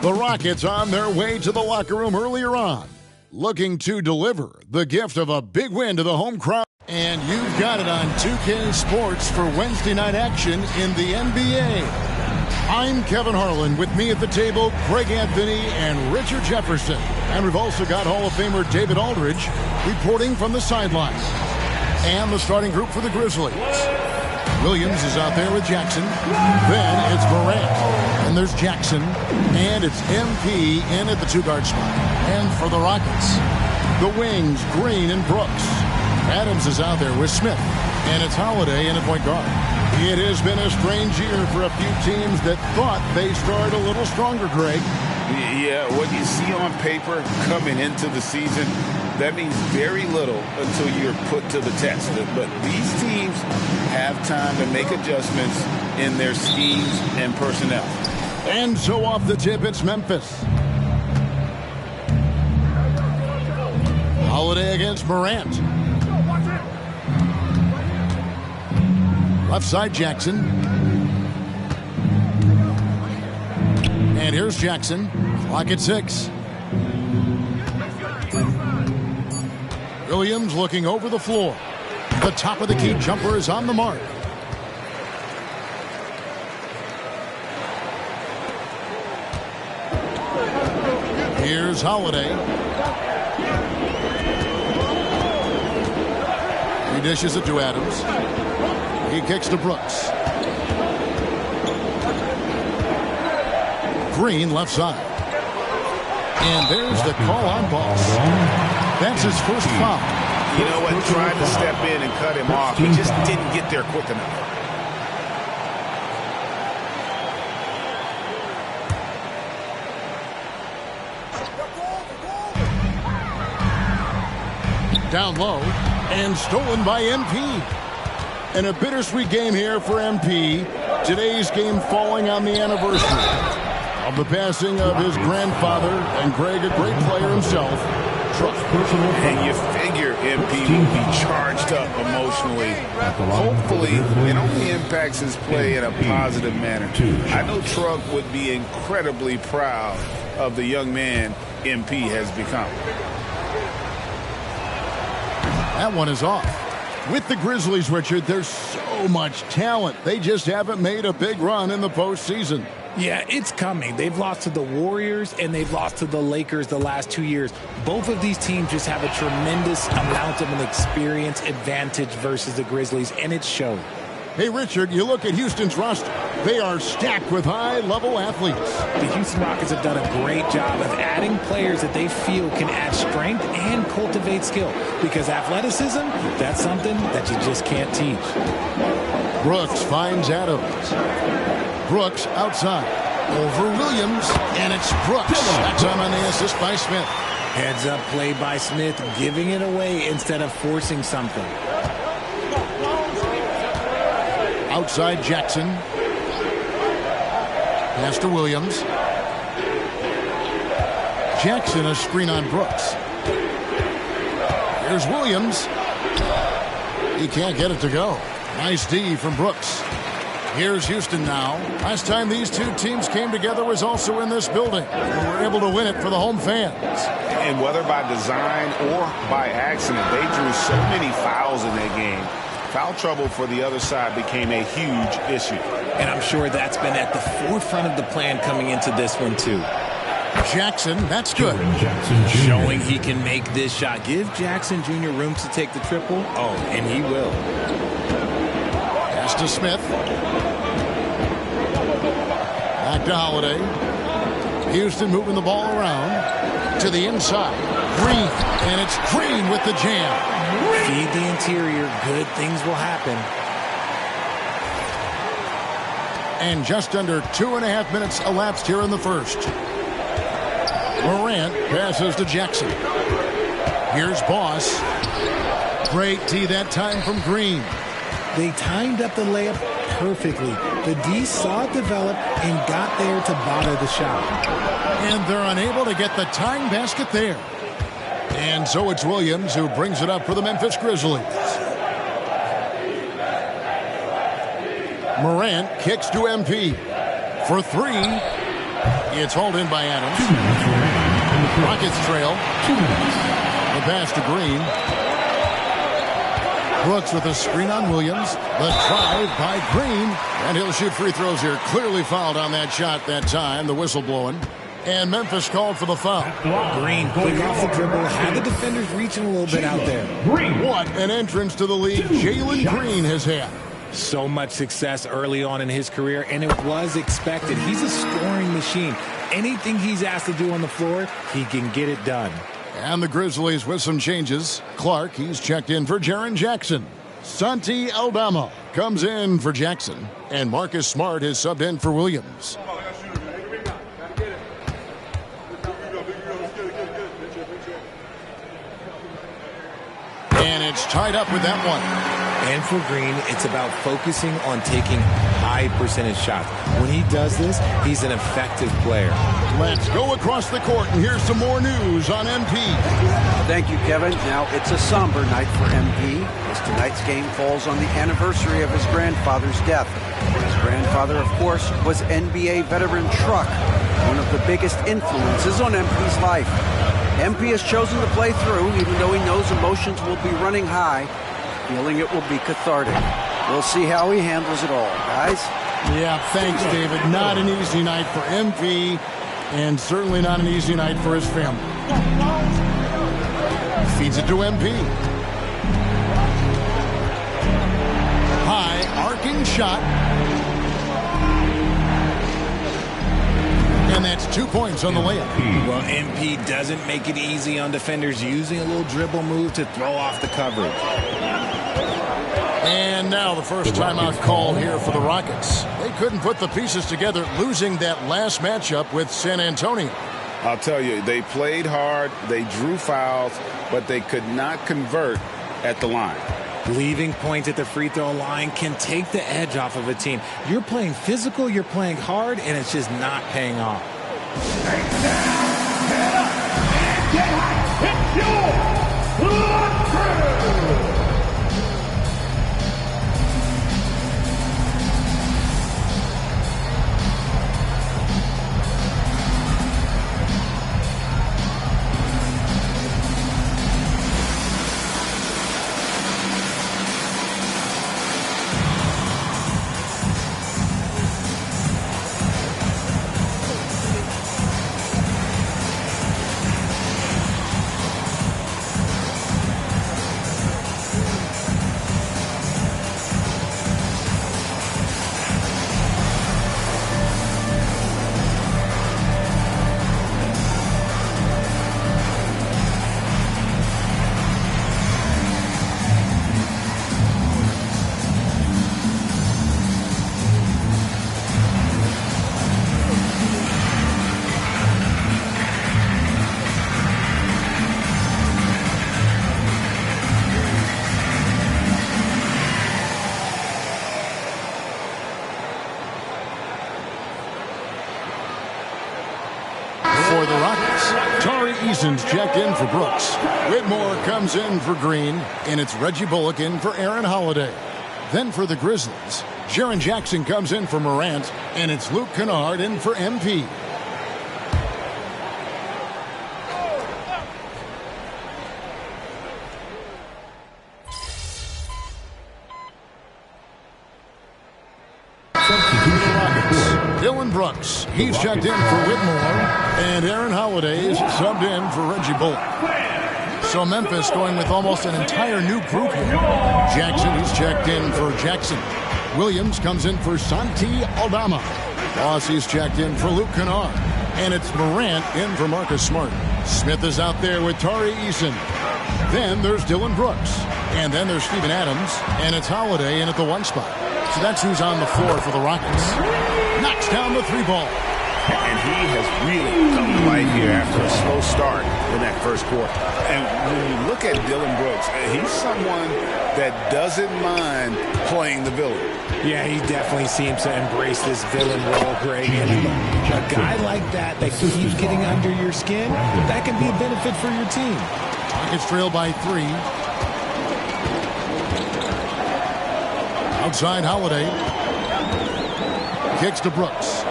The Rockets on their way to the locker room earlier on, looking to deliver the gift of a big win to the home crowd. And you've got it on 2K Sports for Wednesday night action in the NBA. I'm Kevin Harlan. With me at the table, Greg Anthony and Richard Jefferson. And we've also got Hall of Famer David Aldridge reporting from the sideline. And the starting group for the Grizzlies. Williams is out there with Jackson. Then it's Morant. And there's Jackson. And it's MP in at the two-guard spot. And for the Rockets, the wings, Green and Brooks. Adams is out there with Smith. And it's Holiday in at point guard. It has been a strange year for a few teams that thought they started a little stronger, Greg. Yeah, what you see on paper coming into the season, that means very little until you're put to the test. But these teams have time to make adjustments in their schemes and personnel. And so off the tip, it's Memphis. Holiday against Morant. Left side, Jackson. And here's Jackson. Clock at 6. Williams looking over the floor. The top of the key jumper is on the mark. Here's Holiday. He dishes it to Adams. He kicks to Brooks. Green left side. And there's the call on Boss. That's his first foul. You know what? Tried to step in and cut him off. He just didn't get there quick enough. Down low and stolen by MP. And a bittersweet game here for MP. Today's game falling on the anniversary of the passing of his grandfather, and Greg, a great player himself. And you figure MP will be charged up emotionally. Hopefully, it only impacts his play in a positive manner. I know Trug would be incredibly proud of the young man MP has become. That one is off. With the Grizzlies, Richard, there's so much talent. They just haven't made a big run in the postseason. Yeah, it's coming. They've lost to the Warriors and they've lost to the Lakers the last 2 years. Both of these teams just have a tremendous amount of an experience advantage versus the Grizzlies, and it showed. Hey, Richard, you look at Houston's roster. They are stacked with high-level athletes. The Houston Rockets have done a great job of adding players that they feel can add strength and cultivate skill. Because athleticism, that's something that you just can't teach. Brooks finds Adams. Brooks outside. Over Williams, and it's Brooks. That time on the assist by Smith. Heads up play by Smith, giving it away instead of forcing something. Outside Jackson. Pass to Williams. Jackson, a screen on Brooks. Here's Williams. He can't get it to go. Nice D from Brooks. Here's Houston now. Last time these two teams came together was also in this building. And were able to win it for the home fans. And whether by design or by accident, they drew so many fouls in that game. Foul trouble for the other side became a huge issue. And I'm sure that's been at the forefront of the plan coming into this one, too. Jackson, that's good. Showing he can make this shot. Give Jackson Jr. room to take the triple. Oh, and he will. Pass to Smith. Back to Holiday. Houston moving the ball around to the inside. Green, and it's Green with the jam. Feed the interior. Good things will happen. And just under 2.5 minutes elapsed here in the first. Morant passes to Jackson. Here's Boss. Great tee that time from Green. They timed up the layup perfectly. The D saw it develop and got there to bother the shot. And they're unable to get the tying basket there. And so it's Williams who brings it up for the Memphis Grizzlies. Morant kicks to MP for three. It's hauled in by Adams. Rockets trail. The pass to Green. Brooks with a screen on Williams. The drive by Green. And he'll shoot free throws here. Clearly fouled on that shot that time. The whistle blowing. And Memphis called for the foul. Green, quick off the dribble. Had the defenders reaching a little bit out there. What an entrance to the league Jalen Green has had. So much success early on in his career, and it was expected. He's a scoring machine. Anything he's asked to do on the floor, he can get it done. And the Grizzlies with some changes. Clark, he's checked in for Jaren Jackson. Santi Aldama comes in for Jackson. And Marcus Smart is subbed in for Williams. And it's tied up with that one. And for Green, it's about focusing on taking high percentage shots. When he does this, he's an effective player. Let's go across the court, and here's some more news on MP. Thank you, Kevin. Now, it's a somber night for MP, as tonight's game falls on the anniversary of his grandfather's death. His grandfather, of course, was NBA veteran Truck, one of the biggest influences on MP's life. MP has chosen to play through, even though he knows emotions will be running high, feeling it will be cathartic. We'll see how he handles it all, guys. Yeah, thanks, David. Not an easy night for MP, and certainly not an easy night for his family. Feeds it to MP. High, arcing shot. And that's 2 points on the layup. Well, MP doesn't make it easy on defenders, using a little dribble move to throw off the coverage. And now the first timeout call here for the Rockets. They couldn't put the pieces together, losing that last matchup with San Antonio. I'll tell you, they played hard, they drew fouls, but they could not convert at the line. Leaving points at the free throw line can take the edge off of a team. You're playing physical, you're playing hard, and it's just not paying off. For the Rockets, Tari Eason's checked in for Brooks. Whitmore comes in for Green, and it's Reggie Bullock in for Aaron Holiday. Then for the Grizzlies, Jaren Jackson comes in for Morant, and it's Luke Kennard in for MP. Dylan Brooks, he's checked in for Whitmore, and Aaron Holiday is subbed in for Reggie Bullock. So Memphis going with almost an entire new group here. Jackson, he's checked in for Jackson. Williams comes in for Santi Aldama. Bossie's checked in for Luke Kennard. And it's Morant in for Marcus Smart. Smith is out there with Tari Eason. Then there's Dylan Brooks. And then there's Steven Adams. And it's Holiday in at the one spot. So that's who's on the floor for the Rockets. Knocks down the three ball. And he has really come to life here after a slow start in that first quarter. And when you look at Dylan Brooks, he's someone that doesn't mind playing the villain. Yeah, he definitely seems to embrace this villain role, Greg. And a guy like that keeps getting under your skin, that can be a benefit for your team. Rockets trail by 3. Outside Holiday. Kicks to Brooks.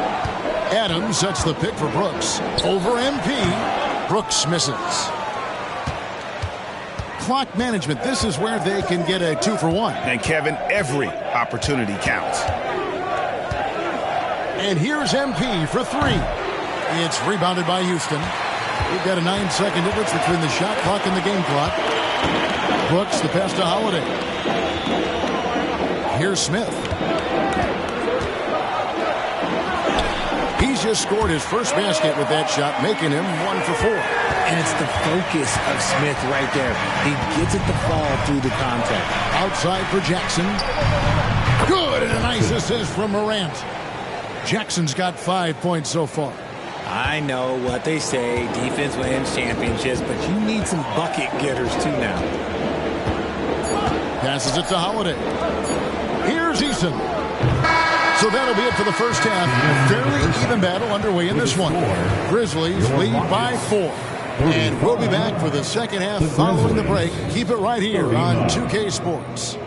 Adams sets the pick for Brooks. Over MP. Brooks misses. Clock management. This is where they can get a 2-for-1. And Kevin, every opportunity counts. And here's MP for 3. It's rebounded by Houston. We've got a 9-second difference between the shot clock and the game clock. Brooks, the pass to Holiday. Here's Smith. He's just scored his first basket with that shot, making him 1 for 4. And it's the focus of Smith right there. He gets it to fall through the contact. Outside for Jackson. Good, and a nice assist from Morant. Jackson's got 5 points so far. I know what they say, defense wins championships, but you need some bucket getters too now. Passes it to Holiday. Here's Eason. So that'll be it for the first half. Fairly even battle underway in this one. Grizzlies lead by 4. And we'll be back for the second half following the break. Keep it right here on 2K Sports.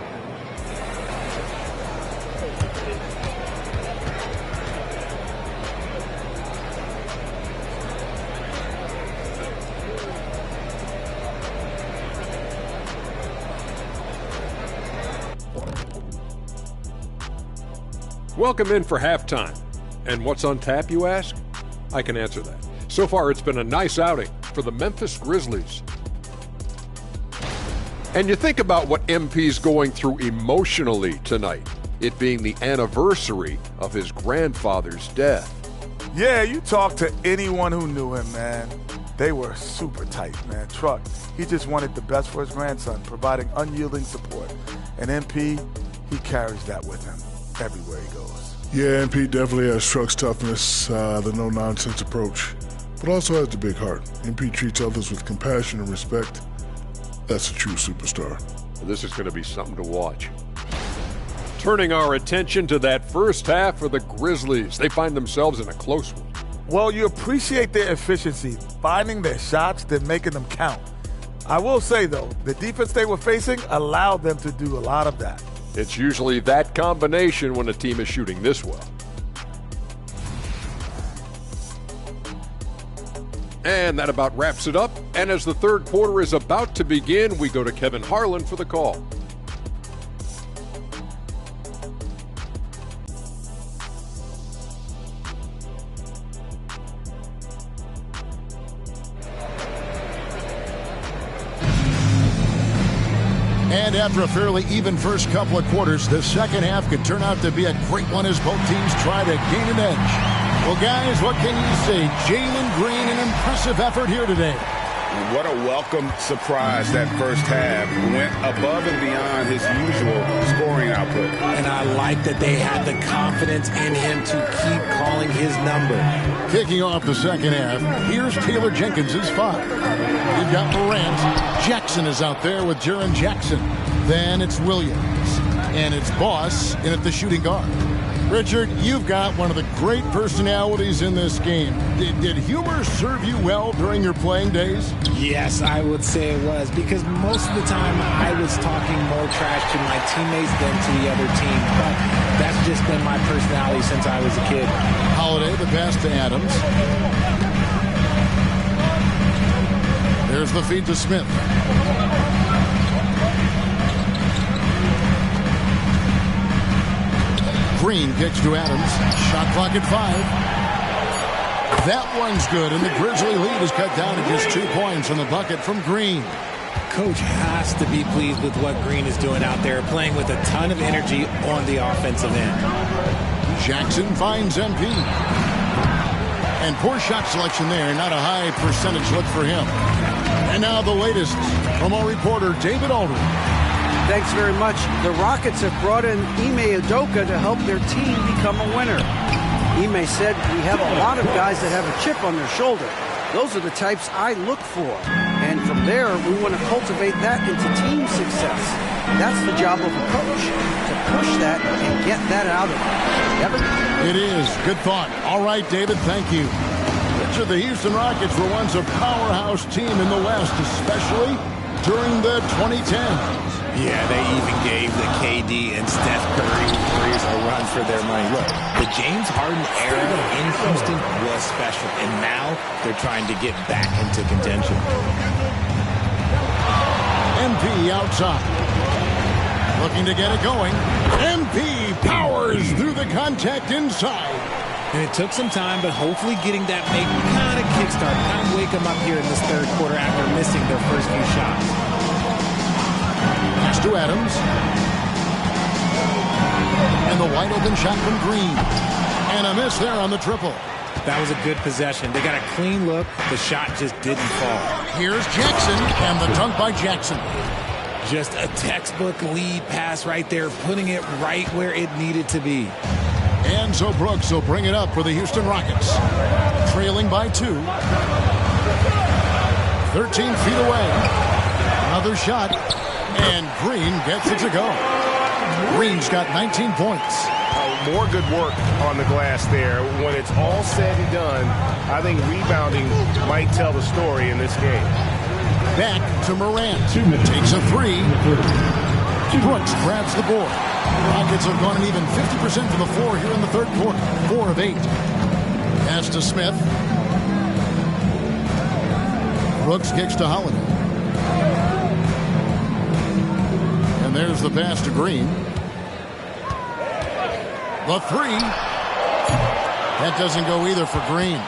Welcome in for halftime. And what's on tap, you ask? I can answer that. So far, it's been a nice outing for the Memphis Grizzlies. And you think about what MP's going through emotionally tonight, it being the anniversary of his grandfather's death. Yeah, you talk to anyone who knew him, man. They were super tight, man. Truck, he just wanted the best for his grandson, providing unyielding support. And MP, he carries that with him everywhere he goes. Yeah, MP definitely has Truck's toughness, the no-nonsense approach, but also has the big heart. MP treats others with compassion and respect. That's a true superstar. This is going to be something to watch. Turning our attention to that first half for the Grizzlies. They find themselves in a close one. Well, you appreciate their efficiency, finding their shots, then making them count. I will say, though, the defense they were facing allowed them to do a lot of that. It's usually that combination when a team is shooting this well. And that about wraps it up. And as the third quarter is about to begin, we go to Kevin Harlan for the call. And after a fairly even first couple of quarters, the second half could turn out to be a great one as both teams try to gain an edge. Well, guys, what can you say? Jalen Green, an impressive effort here today. What a welcome surprise that first half. Went above and beyond his usual scoring output. And I like that they had the confidence in him to keep calling his number. Kicking off the second half, here's Taylor Jenkins' 5. You've got Morant. Jackson is out there with Jaren Jackson. Then it's Williams. And it's Boss in at the shooting guard. Richard, you've got one of the great personalities in this game. Did humor serve you well during your playing days? Yes, I would say it was, because most of the time I was talking more trash to my teammates than to the other team. But that's just been my personality since I was a kid. Holiday, the pass to Adams. There's the feed to Smith. Green kicks to Adams. Shot clock at 5. That one's good, and the Grizzly lead is cut down to just 2 points on the bucket from Green. Coach has to be pleased with what Green is doing out there, playing with a ton of energy on the offensive end. Jackson finds MP. And poor shot selection there, not a high percentage look for him. And now the latest from our reporter, David Aldridge. Thanks very much. The Rockets have brought in Ime Udoka to help their team become a winner. Ime said, "We have a lot of guys that have a chip on their shoulder. Those are the types I look for. And from there, we want to cultivate that into team success. That's the job of a coach, to push that and get that out of them." Evan? It is. Good thought. All right, David, thank you. Richard, the Houston Rockets were once a powerhouse team in the West, especially during the 2010s. Yeah, they even gave the KD and Steph Curry's a run for their money. Look, the James Harden era in Houston was special, and now they're trying to get back into contention. MP outside. Looking to get it going. MP powers through the contact inside. And it took some time, but hopefully getting that make kind of kickstart, kind of wake them up here in this third quarter after missing their first few shots. Pass to Adams. And the wide open shot from Green. And a miss there on the triple. That was a good possession. They got a clean look. The shot just didn't fall. Here's Jackson, and the dunk by Jackson. Just a textbook lead pass right there, putting it right where it needed to be. And so Brooks will bring it up for the Houston Rockets. Trailing by 2. 13 feet away. Another shot. And Green gets it to go. Green's got 19 points. More good work on the glass there. When it's all said and done, I think rebounding might tell the story in this game. Back to Morant. Takes a 3. Brooks grabs the board. Rockets have gone an even 50% from the floor here in the third quarter. 4 of 8. Pass to Smith. Brooks kicks to Holiday. And there's the pass to Green. The 3. That doesn't go either for Green.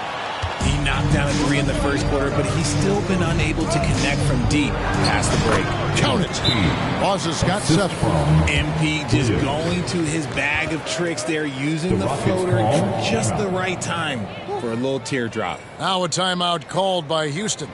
He knocked down a 3 in the first quarter, but he's still been unable to connect from deep past the break. Count it. Bosses got set. MP just going to his bag of tricks there, using the floater at just the right time for a little teardrop. Now a timeout called by Houston.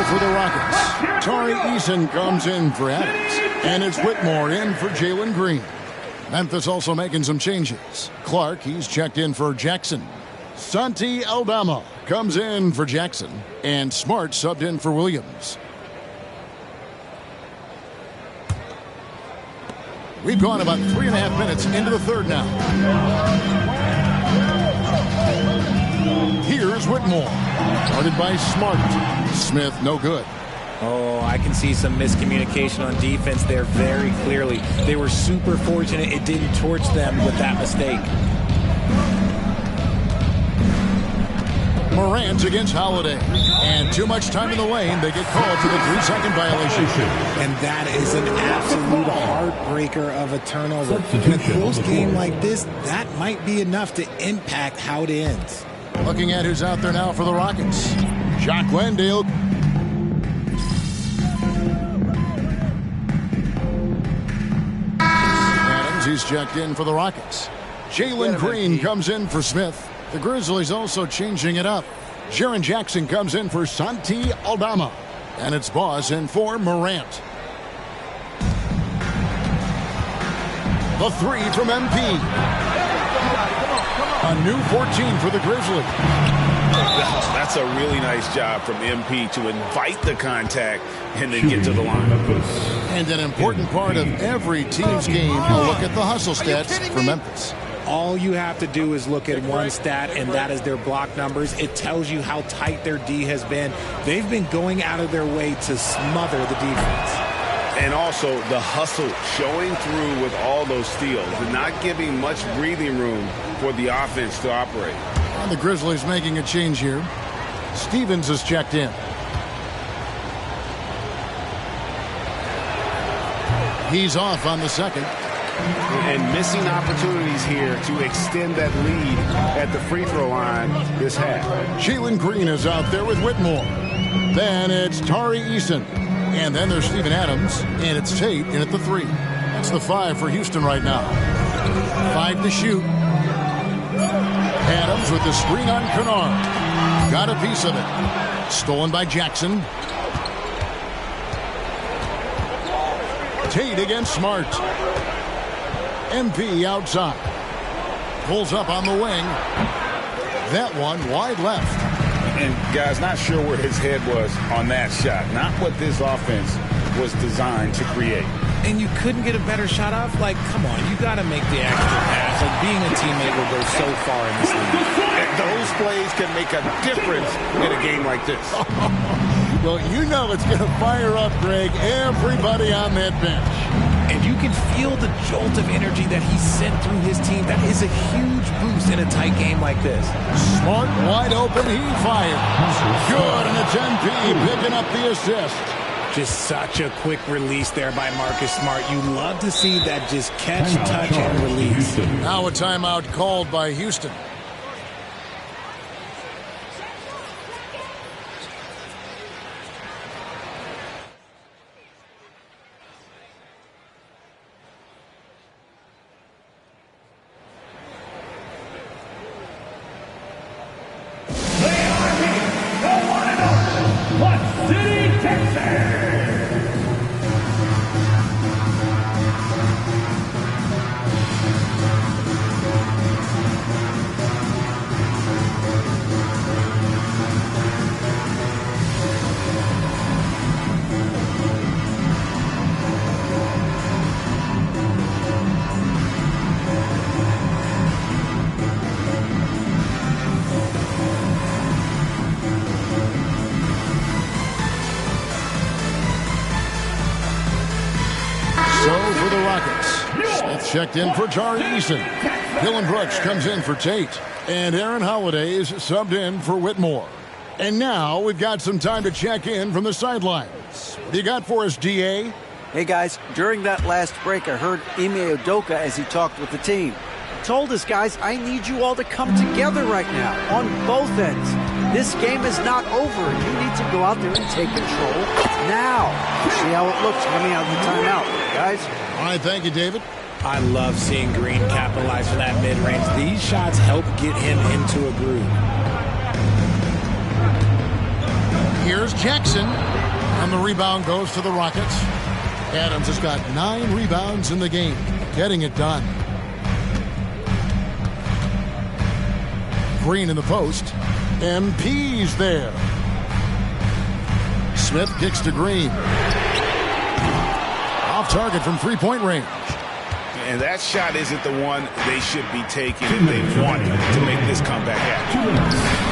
For the Rockets, Tari Eason comes in for Adams, and it's Whitmore in for Jalen Green. Memphis also making some changes. Clark, he's checked in for Jackson. Santi Aldama comes in for Jackson, and Smart subbed in for Williams. We've gone about 3.5 minutes into the third now. Here's Whitmore, guarded by Smart. Smith, no good. Oh, I can see some miscommunication on defense there very clearly. They were super fortunate it didn't torch them with that mistake. Morant against Holiday. And too much time in the lane. They get called for the 3-second violation. And that is an absolute heartbreaker of a turnover. In a close game like this, that might be enough to impact how it ends. Looking at who's out there now for the Rockets. Jacques Landale. Adams, he's checked in for the Rockets. Jalen Green comes in for Smith. The Grizzlies also changing it up. Jaren Jackson comes in for Santi Aldama. And it's Boss in for Morant. The 3 from MP. A new 14 for the Grizzlies. That's a really nice job from MP to invite the contact and then get to the line. And an important part of every team's game, a look at the hustle stats for Memphis. All you have to do is look at one stat, and that is their block numbers. It tells you how tight their D has been. They've been going out of their way to smother the defense. And also the hustle showing through with all those steals and not giving much breathing room for the offense to operate. And the Grizzlies making a change here. Stevens is checked in. He's off on the second. And missing opportunities here to extend that lead at the free throw line this half. Jalen Green is out there with Whitmore. Then it's Tari Eason. And then there's Steven Adams. And it's Tate in at the 3. That's the 5 for Houston right now. 5 to shoot. Adams with the screen on Kennard. Got a piece of it. Stolen by Jackson. Tate against Smart. MP outside. Pulls up on the wing. That one wide left. And guys, not sure where his head was on that shot. Not what this offense was designed to create. And you couldn't get a better shot off? Like, come on, you got to make the extra pass. Like, being a teammate will go so far in this league. Those plays can make a difference in a game like this. Well, you know it's going to fire up, Greg, everybody on that bench. And you can feel the jolt of energy that he sent through his team. That is a huge boost in a tight game like this. Smart, wide open, he fires. Good, and it's MP picking up the assist. Just such a quick release there by Marcus Smart. You love to see that just catch, touch, and release. Now a timeout called by Houston. Checked in for Tari Eason. Dillon Brooks comes in for Tate. And Aaron Holiday's subbed in for Whitmore. And now we've got some time to check in from the sidelines. What do you got for us, DA? Hey, guys. During that last break, I heard Ime Udoka as he talked with the team. Told us, guys, I need you all to come together right now on both ends. This game is not over. You need to go out there and take control now. See how it looks coming out of the timeout, guys. All right, thank you, David. I love seeing Green capitalize for that mid-range. These shots help get him into a groove. Here's Jackson. And the rebound goes to the Rockets. Adams has got 9 rebounds in the game. Getting it done. Green in the post. MP's there. Smith kicks to Green. Off target from three-point range. And that shot isn't the one they should be taking if they want to make this comeback happen.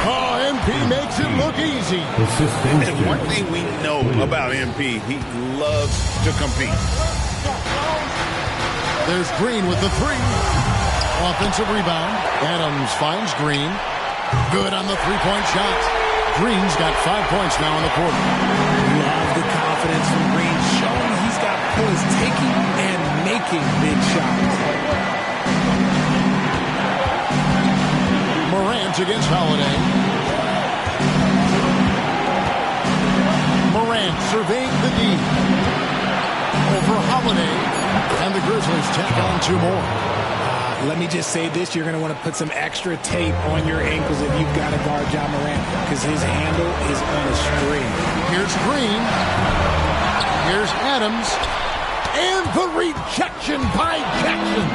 Oh, MP makes it look easy. And one thing we know about MP, he loves to compete. There's Green with the 3. Offensive rebound. Adams finds Green. Good on the three-point shot. Green's got 5 points now in the quarter. Love the confidence from Green, showing he's got poise, taking and making big shots. Morant against Holiday. Morant surveying the D. Over Holiday. And the Grizzlies tack on 2 more. Let me just say this, you're going to want to put some extra tape on your ankles if you've got to guard Ja Morant, because his handle is on a string. Here's Green. Here's Adams. And the rejection by Jackson.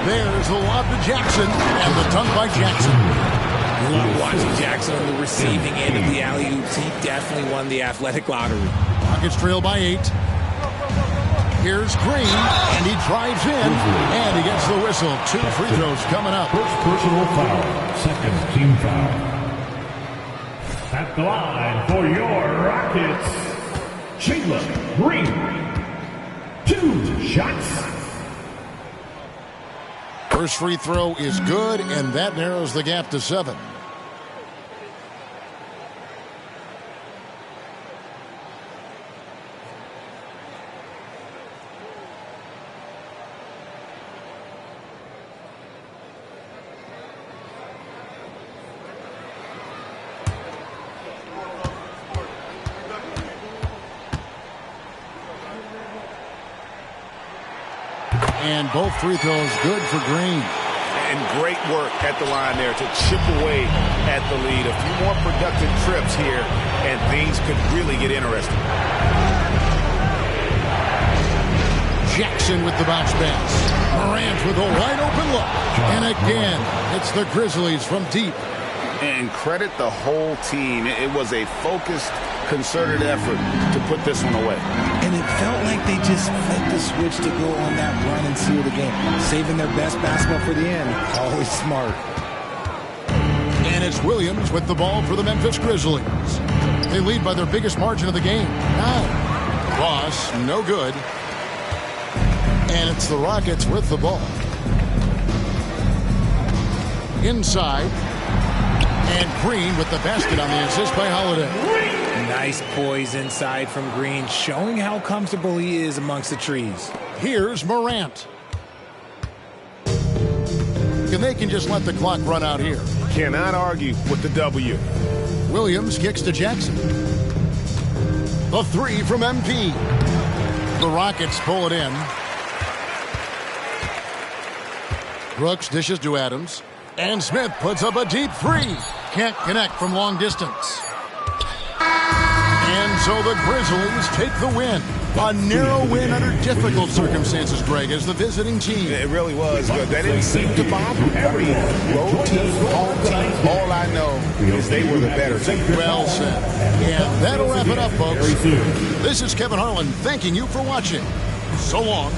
There's the lob to Jackson, and the dunk by Jackson. Love watching Jackson on the receiving end of the alley-oops. He definitely won the athletic lottery. Rockets trail by 8. Here's Green, and he drives in, and he gets the whistle. 2 free throws coming up. First personal foul, second team foul. At the line for your Rockets, Jalen Green. 2 shots. First free throw is good, and that narrows the gap to 7. And both free throws good for Green. And great work at the line there to chip away at the lead. A few more productive trips here, and things could really get interesting. Jackson with the bounce pass. Morant with a wide-open look. And again, it's the Grizzlies from deep. And credit the whole team. It was a focused, concerted effort to put this one away. And it felt like they just flipped the switch to go on that run and seal the game. Saving their best basketball for the end. Always smart. And it's Williams with the ball for the Memphis Grizzlies. They lead by their biggest margin of the game, 9. Loss, no good. And it's the Rockets with the ball. Inside. And Green with the basket on the assist by Holiday. Nice poise inside from Green, showing how comfortable he is amongst the trees. Here's Morant. And they can just let the clock run out here. Cannot argue with the W. Williams kicks to Jackson. The 3 from MP. The Rockets pull it in. Brooks dishes to Adams. And Smith puts up a deep 3. Can't connect from long distance. And so the Grizzlies take the win. A narrow win under difficult circumstances, Greg, as the visiting team. It really was good. That didn't seem to bother them. Every road team, home team, all I know is they were the better team. Well said. And that'll wrap it up, folks. This is Kevin Harlan thanking you for watching. So long.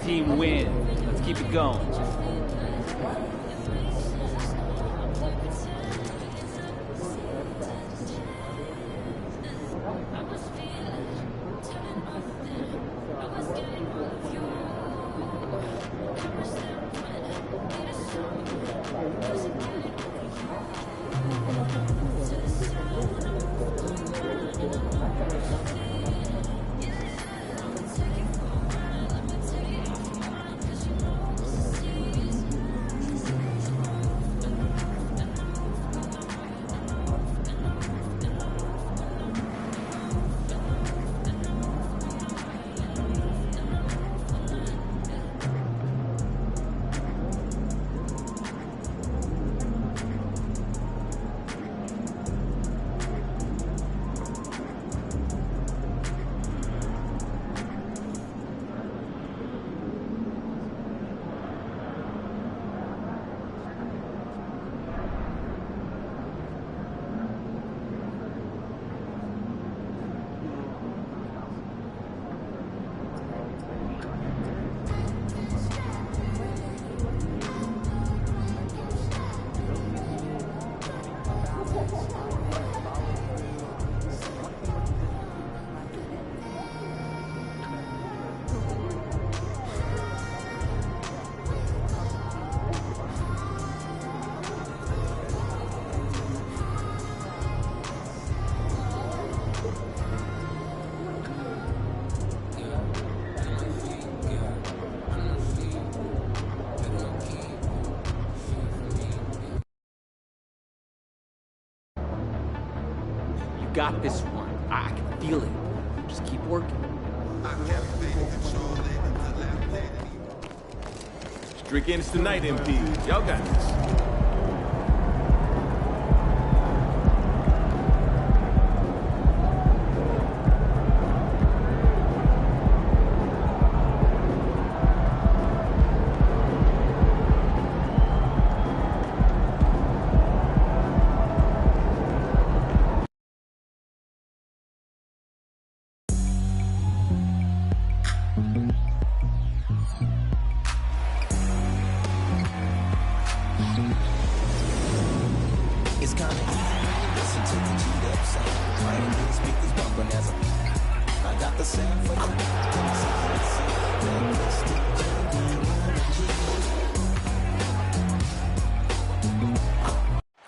Team win. Let's keep it going. got this one. I can feel it. Just keep working. Streak ends tonight, MP. Y'all got this.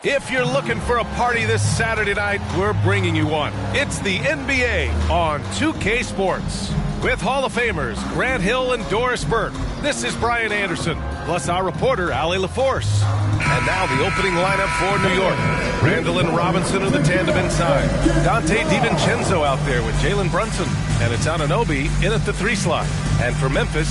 If you're looking for a party this Saturday night, we're bringing you one. It's the NBA on 2K Sports. With Hall of Famers Grant Hill and Doris Burke, this is Brian Anderson, plus our reporter, Allie LaForce. And now the opening lineup for New York. Randall and Robinson are the tandem inside. Dante DiVincenzo out there with Jalen Brunson. And it's Anunoby in at the 3 slot. And for Memphis,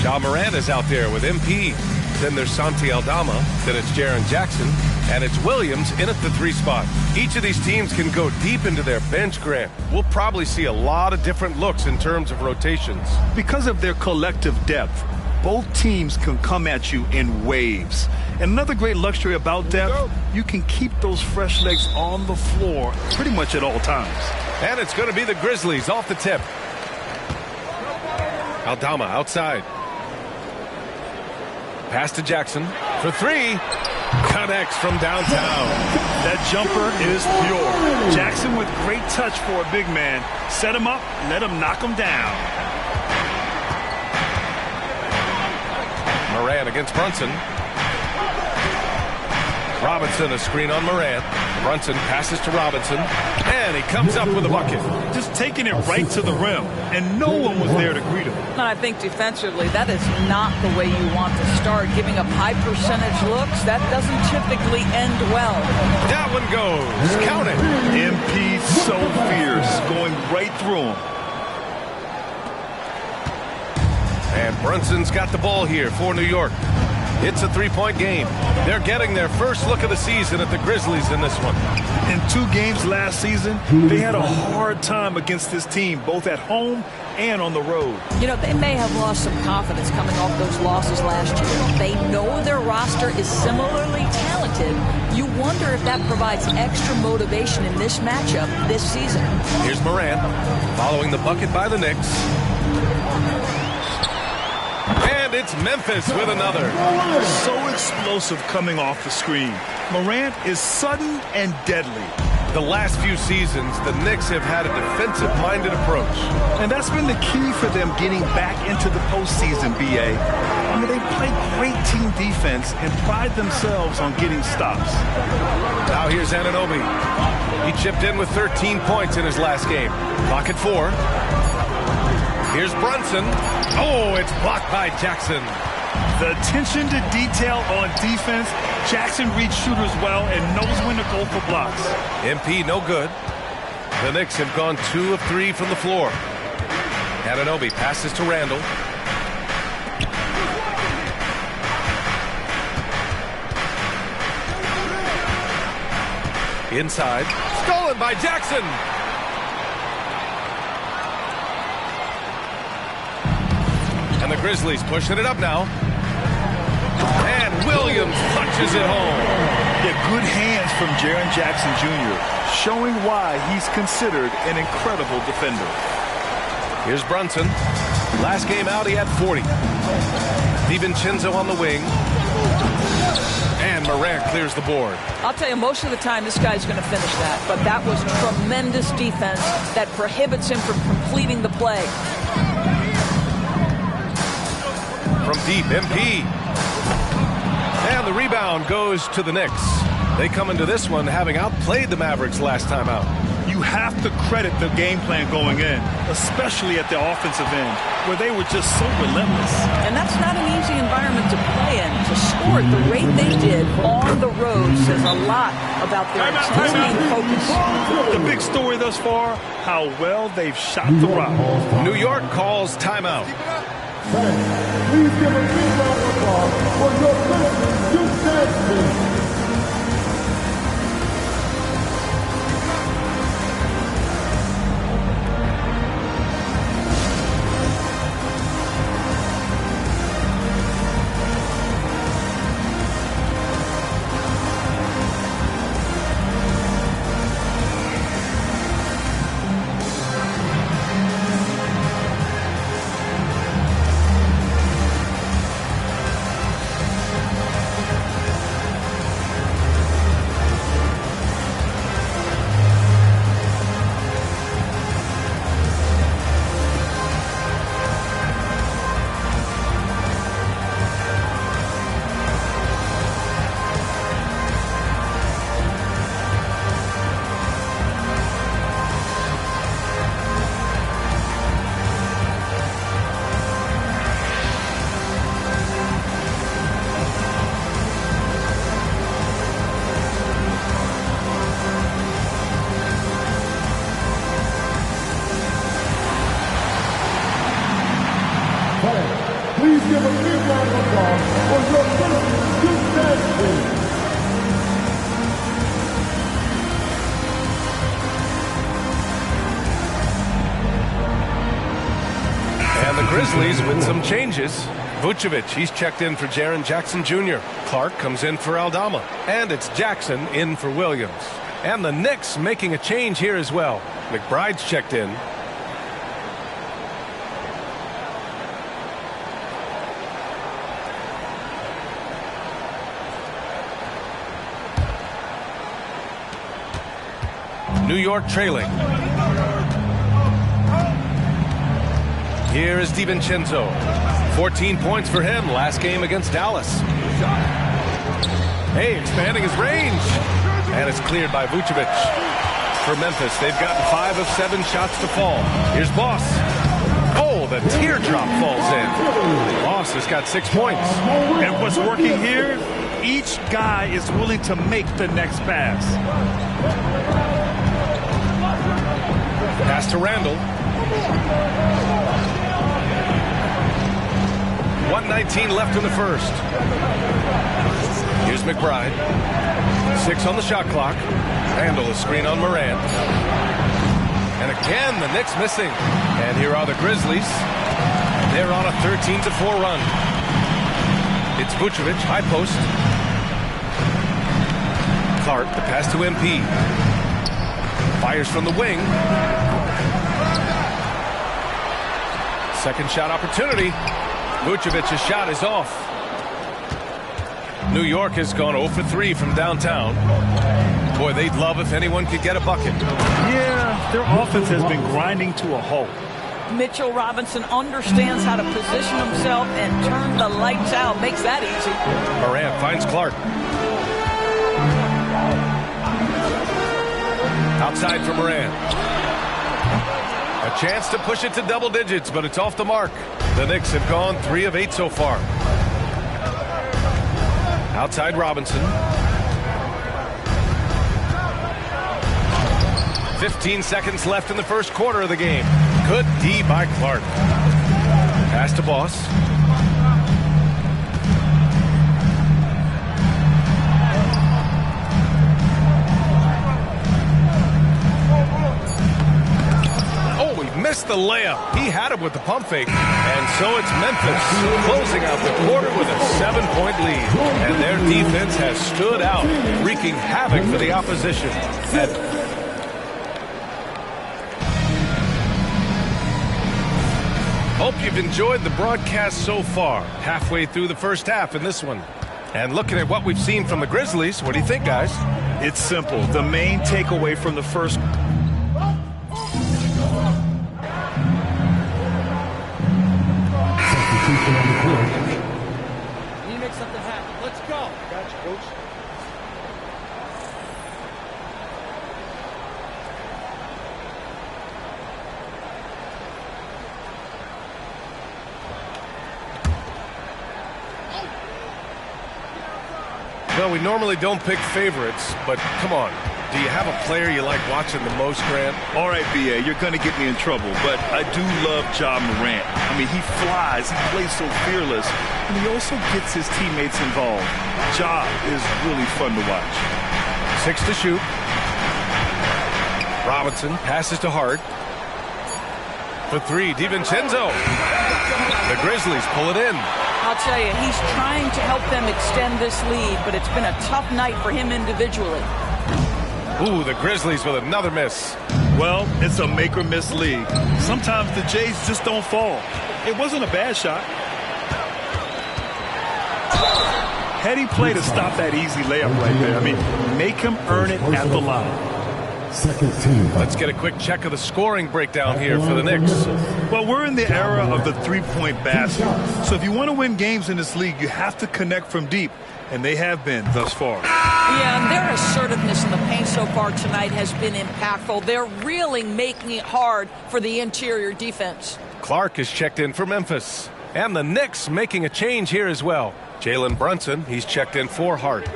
Ja Morant is out there with MP. Then there's Santi Aldama. Then it's Jaren Jackson. And it's Williams in at the 3 spot. Each of these teams can go deep into their bench, Grant. We'll probably see a lot of different looks in terms of rotations. Because of their collective depth, both teams can come at you in waves. And another great luxury about depth, you can keep those fresh legs on the floor pretty much at all times. And it's going to be the Grizzlies off the tip. Aldama outside. Pass to Jackson for 3. Connects from downtown. That jumper is pure. Jackson with great touch for a big man. Set him up, let him knock him down. Morant against Brunson. Robinson, a screen on Morant. Brunson passes to Robinson, and he comes up with a bucket. Just taking it right to the rim, and no one was there to greet him. And I think defensively, that is not the way you want to start. Giving up high percentage looks, that doesn't typically end well. That one goes. Count it. MP so fierce, going right through him. And Brunson's got the ball here for New York. It's a 3-point game. They're getting their first look of the season at the Grizzlies in this one. In 2 games last season, they had a hard time against this team, both at home and on the road. You know, they may have lost some confidence coming off those losses last year. They know their roster is similarly talented. You wonder if that provides extra motivation in this matchup this season. Here's Morant, following the bucket by the Knicks. And it's Memphis with another. So explosive coming off the screen. Morant is sudden and deadly. The last few seasons, the Knicks have had a defensive-minded approach. And that's been the key for them getting back into the postseason, B.A. I mean, they play great team defense and pride themselves on getting stops. Now here's Anunoby. He chipped in with 13 points in his last game. Clock at 4. Here's Brunson. Oh, it's blocked by Jackson. The attention to detail on defense. Jackson reads shooters well and knows when to go for blocks. MP no good. The Knicks have gone 2 of 3 from the floor. Anunoby passes to Randall. Inside. Stolen by Jackson. And the Grizzlies pushing it up now. And Williams punches it home. Yeah, good hands from Jaren Jackson Jr., showing why he's considered an incredible defender. Here's Brunson. Last game out, he had 40. DiVincenzo on the wing. And Morant clears the board. I'll tell you, most of the time this guy's going to finish that. But that was tremendous defense that prohibits him from completing the play. From deep, MP. And the rebound goes to the Knicks. They come into this one having outplayed the Mavericks last time out. You have to credit the game plan going in, especially at the offensive end, where they were just so relentless. And that's not an easy environment to play in. To score at the rate they did on the road says a lot about their intensity and focus. The big big story thus far, how well they've shot the rock. New York calls timeout. Please give a big round of applause for your Christmas Duke Jackson. Please give a big round of applause for your Christmas Duke Jackson. And the Grizzlies with some changes. Vucevic, he's checked in for Jaren Jackson Jr. Clark comes in for Aldama. And it's Jackson in for Williams. And the Knicks making a change here as well. McBride's checked in. New York trailing. Here is DiVincenzo. 14 points for him last game against Dallas. Hey, expanding his range. And it's cleared by Vucevic. For Memphis, they've gotten 5 of 7 shots to fall. Here's Boss. Oh, the teardrop falls in. Boss has got 6 points. And what's working here, each guy is willing to make the next pass. Pass to Randall. 1:19 left in the first. Here's McBride. 6 on the shot clock. Randall, a screen on Morant. And again, the Knicks missing. And here are the Grizzlies. They're on a 13-4 run. It's Vucevic, high post. Clark, the pass to MP. Fires from the wing. Second shot opportunity. Vucevic's shot is off. New York has gone 0 for 3 from downtown. Boy, they'd love if anyone could get a bucket. Yeah, their offense has been grinding to a halt. Mitchell Robinson understands how to position himself and turn the lights out. Makes that easy. Morant finds Clark. Outside for Morant. A chance to push it to double digits, but it's off the mark. The Knicks have gone 3 of 8 so far. Outside Robinson. 15 seconds left in the first quarter of the game. Good D by Clark. Pass to Boss. Missed the layup. He had it with the pump fake. And so it's Memphis closing out the quarter with a 7-point lead. And their defense has stood out, wreaking havoc for the opposition. Hope you've enjoyed the broadcast so far. Halfway through the first half in this one. And looking at what we've seen from the Grizzlies, what do you think, guys? It's simple. The main takeaway from the first Can you make something happen? Let's go. Got you, coach. Well, we normally don't pick favorites, but come on. Do you have a player you like watching the most, Grant? All right, B.A., you're going to get me in trouble, but I do love Ja Morant. I mean, he flies, he plays so fearless, and he also gets his teammates involved. Ja is really fun to watch. 6 to shoot. Robinson passes to Hart. For 3, DiVincenzo. The Grizzlies pull it in. I'll tell you, he's trying to help them extend this lead, but it's been a tough night for him individually. Ooh, the Grizzlies with another miss. Well, it's a make-or-miss league. Sometimes the Jays just don't fall. It wasn't a bad shot. Heady play to stop that easy layup right there. I mean, make him earn it at the line. Second team. Let's get a quick check of the scoring breakdown here for the Knicks. Well, we're in the era of the three-point basket. So if you want to win games in this league, you have to connect from deep. And they have been thus far. Yeah, and their assertiveness in the paint so far tonight has been impactful. They're really making it hard for the interior defense. Clark is checked in for Memphis. And the Knicks making a change here as well. Jalen Brunson, he's checked in for Hart.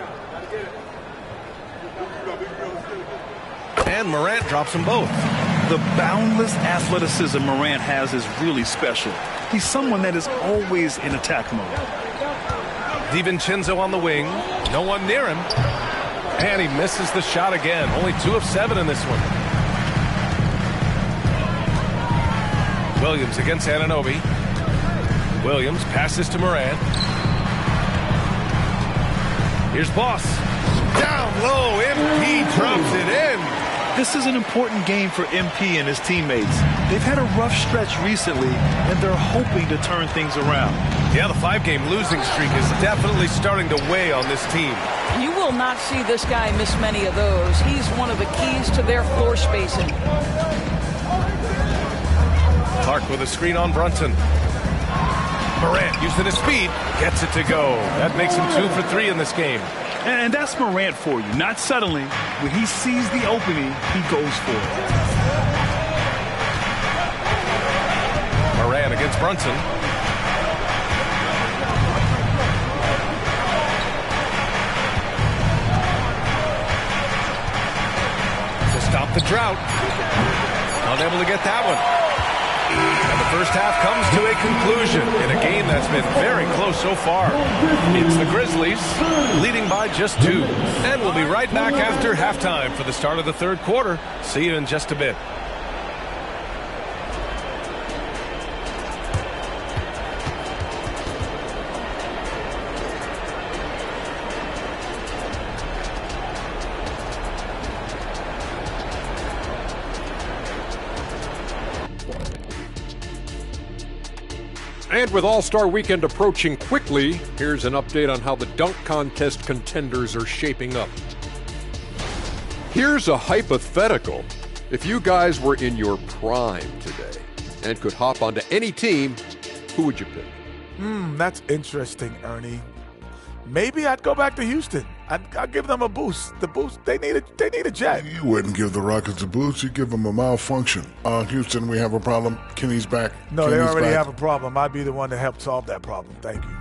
And Morant drops them both. The boundless athleticism Morant has is really special. He's someone that is always in attack mode. DiVincenzo on the wing. No one near him. And he misses the shot again. Only 2 of 7 in this one. Williams against Anunoby. Williams passes to Morant. Here's Boss. Down low. MP drops it in. This is an important game for MP and his teammates. They've had a rough stretch recently, and they're hoping to turn things around. Yeah, the 5-game losing streak is definitely starting to weigh on this team. You will not see this guy miss many of those. He's one of the keys to their floor spacing. Clark with a screen on Brunson. Morant using his speed, gets it to go. That makes him 2 for 3 in this game. And that's Morant for you, not settling. When he sees the opening, he goes for it. Morant against Brunson. To stop the drought. Unable to get that one. And the first half comes to a conclusion in a game that's been very close so far. It's the Grizzlies leading by just 2. And we'll be right back after halftime for the start of the third quarter. See you in just a bit. And with All-Star Weekend approaching quickly, here's an update on how the dunk contest contenders are shaping up. Here's a hypothetical. If you guys were in your prime today and could hop onto any team, who would you pick? That's interesting, Ernie. Maybe I'd go back to Houston. I'd give them a boost. The boost, they need a jet. You wouldn't give the Rockets a boost. You'd give them a malfunction. Houston, we have a problem. Kenny's back. No, Kenny's they already back. have a problem. I'd be the one to help solve that problem. Thank you.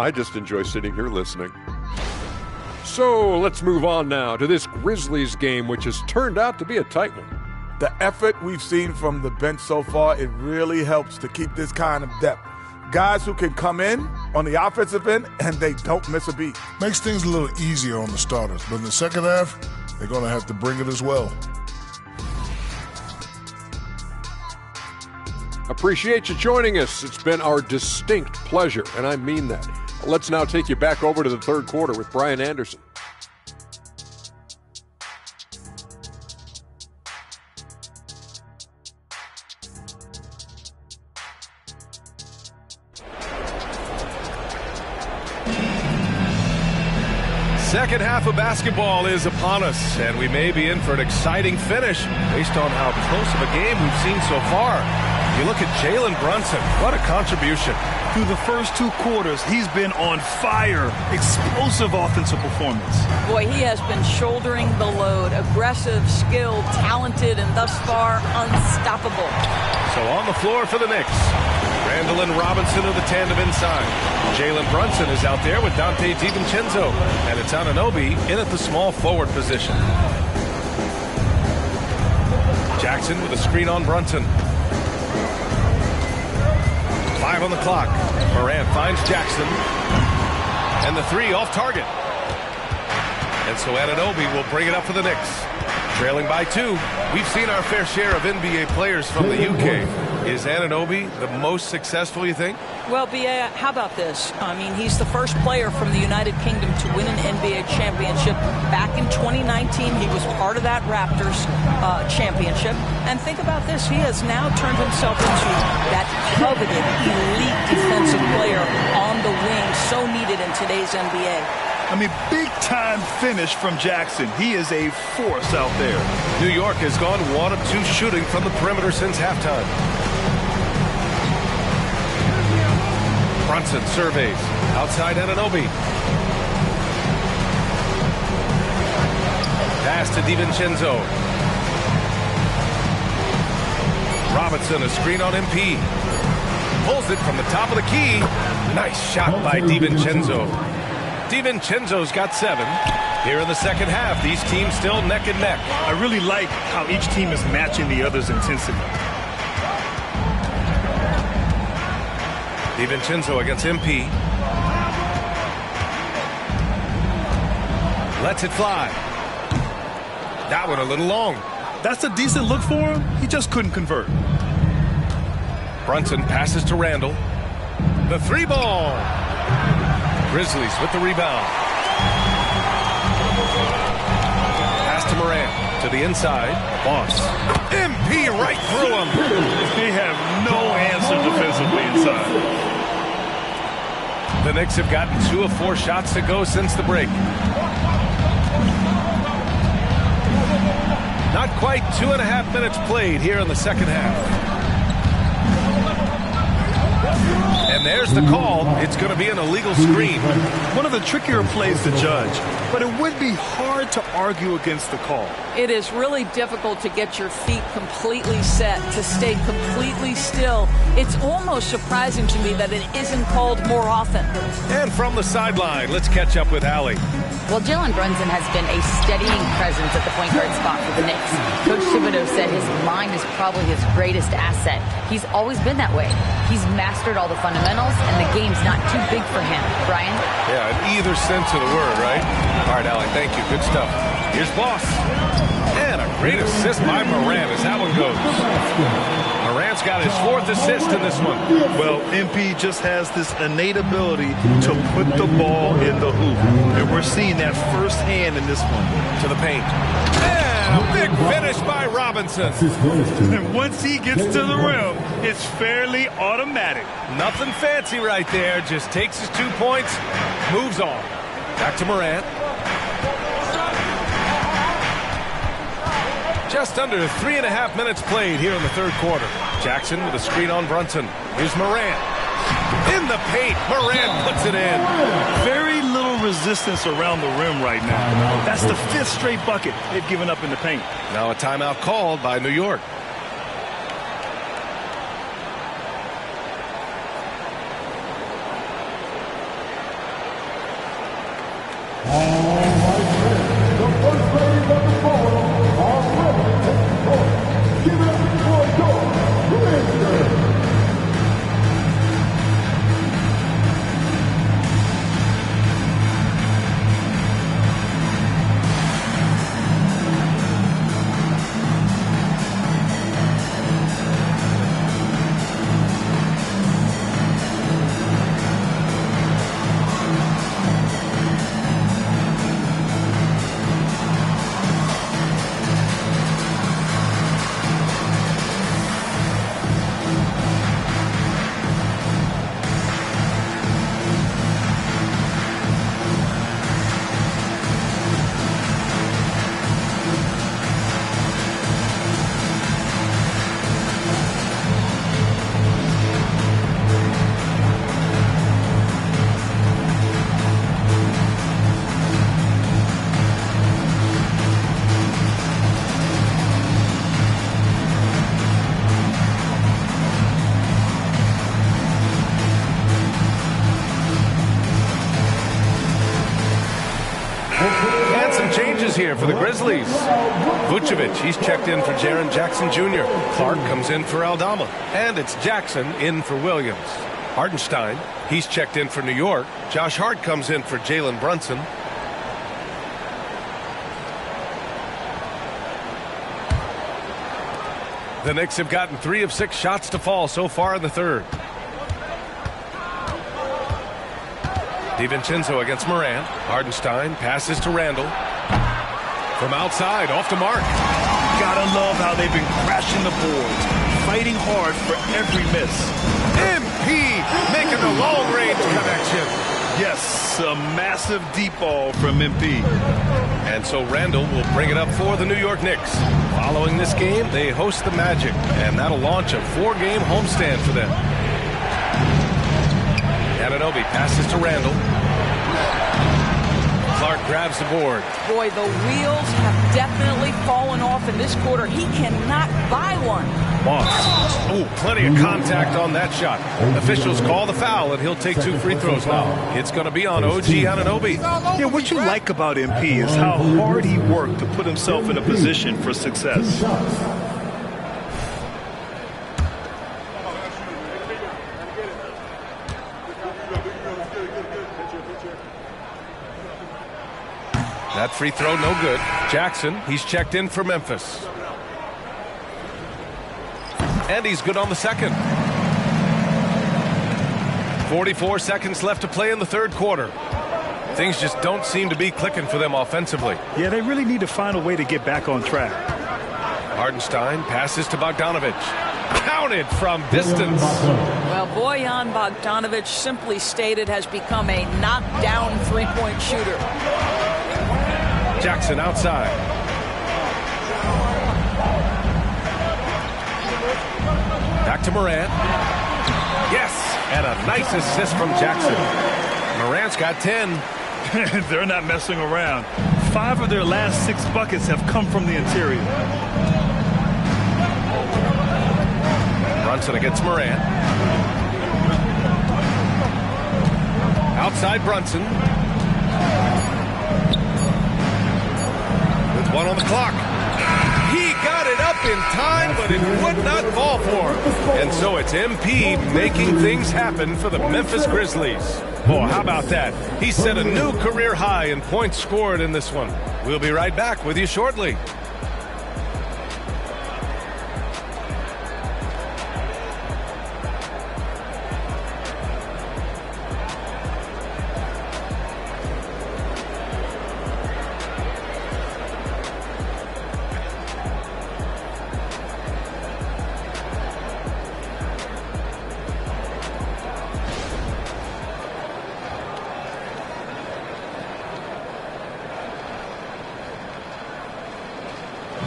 I just enjoy sitting here listening. So let's move on now to this Grizzlies game, which has turned out to be a tight one. The effort we've seen from the bench so far, it really helps to keep this kind of depth. Guys who can come in on the offensive end and they don't miss a beat. Makes things a little easier on the starters, but in the second half, they're going to have to bring it as well. Appreciate you joining us. It's been our distinct pleasure, and I mean that. Let's now take you back over to the third quarter with Brian Anderson. Second half of basketball is upon us, and we may be in for an exciting finish based on how close of a game we've seen so far. You look at Jalen Brunson, what a contribution. Through the first 2 quarters, he's been on fire. Explosive offensive performance. Boy, he has been shouldering the load. Aggressive, skilled, talented, and thus far unstoppable. So on the floor for the Knicks, Randall and Robinson are the tandem inside. Jalen Brunson is out there with Dante DiVincenzo, and it's Anunoby in at the small forward position. Jackson with a screen on Brunson. 5 on the clock. Morant finds Jackson. And the three off target. And so Anunoby will bring it up for the Knicks. Trailing by 2. We've seen our fair share of NBA players from the UK. Is Anunoby the most successful, you think? Well, B.A., how about this? I mean, he's the first player from the United Kingdom to win an NBA championship. Back in 2019, he was part of that Raptors championship. And think about this. He has now turned himself into that coveted, elite defensive player on the wing, so needed in today's NBA. I mean, big-time finish from Jackson. He is a force out there. New York has gone 1 of 2 shooting from the perimeter since halftime. Brunson surveys. Outside Anunoby. Pass to DiVincenzo. Robinson, a screen on MP. Pulls it from the top of the key. Nice shot by DiVincenzo. DiVincenzo's got 7. Here in the second half, these teams still neck and neck. I really like how each team is matching the other's intensity. DiVincenzo against MP. Lets it fly. That one a little long. That's a decent look for him. He just couldn't convert. Brunson passes to Randall. The 3-ball. Grizzlies with the rebound. Pass to Morant. To the inside. Boss. MP right through him. They have no answer defensively inside. The Knicks have gotten 2 of 4 shots to go since the break. Not quite 2.5 minutes played here in the second half. And there's the call. It's going to be an illegal screen. One of the trickier plays to judge, but it would be hard to argue against the call. It is really difficult to get your feet completely set, to stay completely still. It's almost surprising to me that it isn't called more often. And from the sideline, let's catch up with Allie. Well, Jalen Brunson has been a steadying presence at the point guard spot for the Knicks. Coach Thibodeau said his mind is probably his greatest asset. He's always been that way. He's mastered all the fundamentals, and the game's not too big for him. Brian? Yeah, in either sense of the word, right? All right, Allie, thank you. Good stuff. Here's Boss. And a great assist by Morant as that one goes. Morant's got his 4th assist in this one. Well, MP just has this innate ability to put the ball in the hoop. And we're seeing that firsthand in this one. To the paint. And a big finish by Robinson. And once he gets to the rim, it's fairly automatic. Nothing fancy right there. Just takes his 2 points, moves on. Back to Morant. Just under 3.5 minutes played here in the third quarter. Jackson with a screen on Brunson. Here's Morant. In the paint, Morant puts it in. Very little resistance around the rim right now. That's the 5th straight bucket they've given up in the paint. Now a timeout called by New York. here for the Grizzlies. Vucevic, he's checked in for Jaren Jackson Jr. Clark comes in for Aldama. And it's Jackson in for Williams. Hartenstein, he's checked in for New York. Josh Hart comes in for Jalen Brunson. The Knicks have gotten 3 of 6 shots to fall so far in the third. DiVincenzo against Morant. Hartenstein passes to Randall. From outside, off to Mark. Gotta love how they've been crashing the boards, fighting hard for every miss. MP making the long-range connection. Yes, a massive deep ball from MP. And so Randall will bring it up for the New York Knicks. Following this game, they host the Magic, and that'll launch a 4-game homestand for them. Anunoby passes to Randall. Clark grabs the board. Boy, the wheels have definitely fallen off in this quarter. He cannot buy one. Moss. Ooh, plenty of contact on that shot. Officials call the foul, and he'll take 2 free throws now. It's going to be on OG Anunoby. Yeah, what you like about MP is how hard he worked to put himself in a position for success. That free throw no good. Jackson, he's checked in for Memphis. And he's good on the second. 44 seconds left to play in the third quarter. Things just don't seem to be clicking for them offensively. Yeah, they really need to find a way to get back on track. Hartenstein passes to Bogdanovic. Counted from distance. Well, Bojan Bogdanovic, simply stated, has become a knockdown three-point shooter. Jackson outside. Back to Morant. Yes, and a nice assist from Jackson. Morant's got 10. They're not messing around. 5 of their last 6 buckets have come from the interior. Brunson against Morant. Outside Brunson. With 1 on the clock. He got it up in time, but it would not fall for him. And so it's MP making things happen for the Memphis Grizzlies. Oh, how about that? He set a new career high in points scored in this one. We'll be right back with you shortly.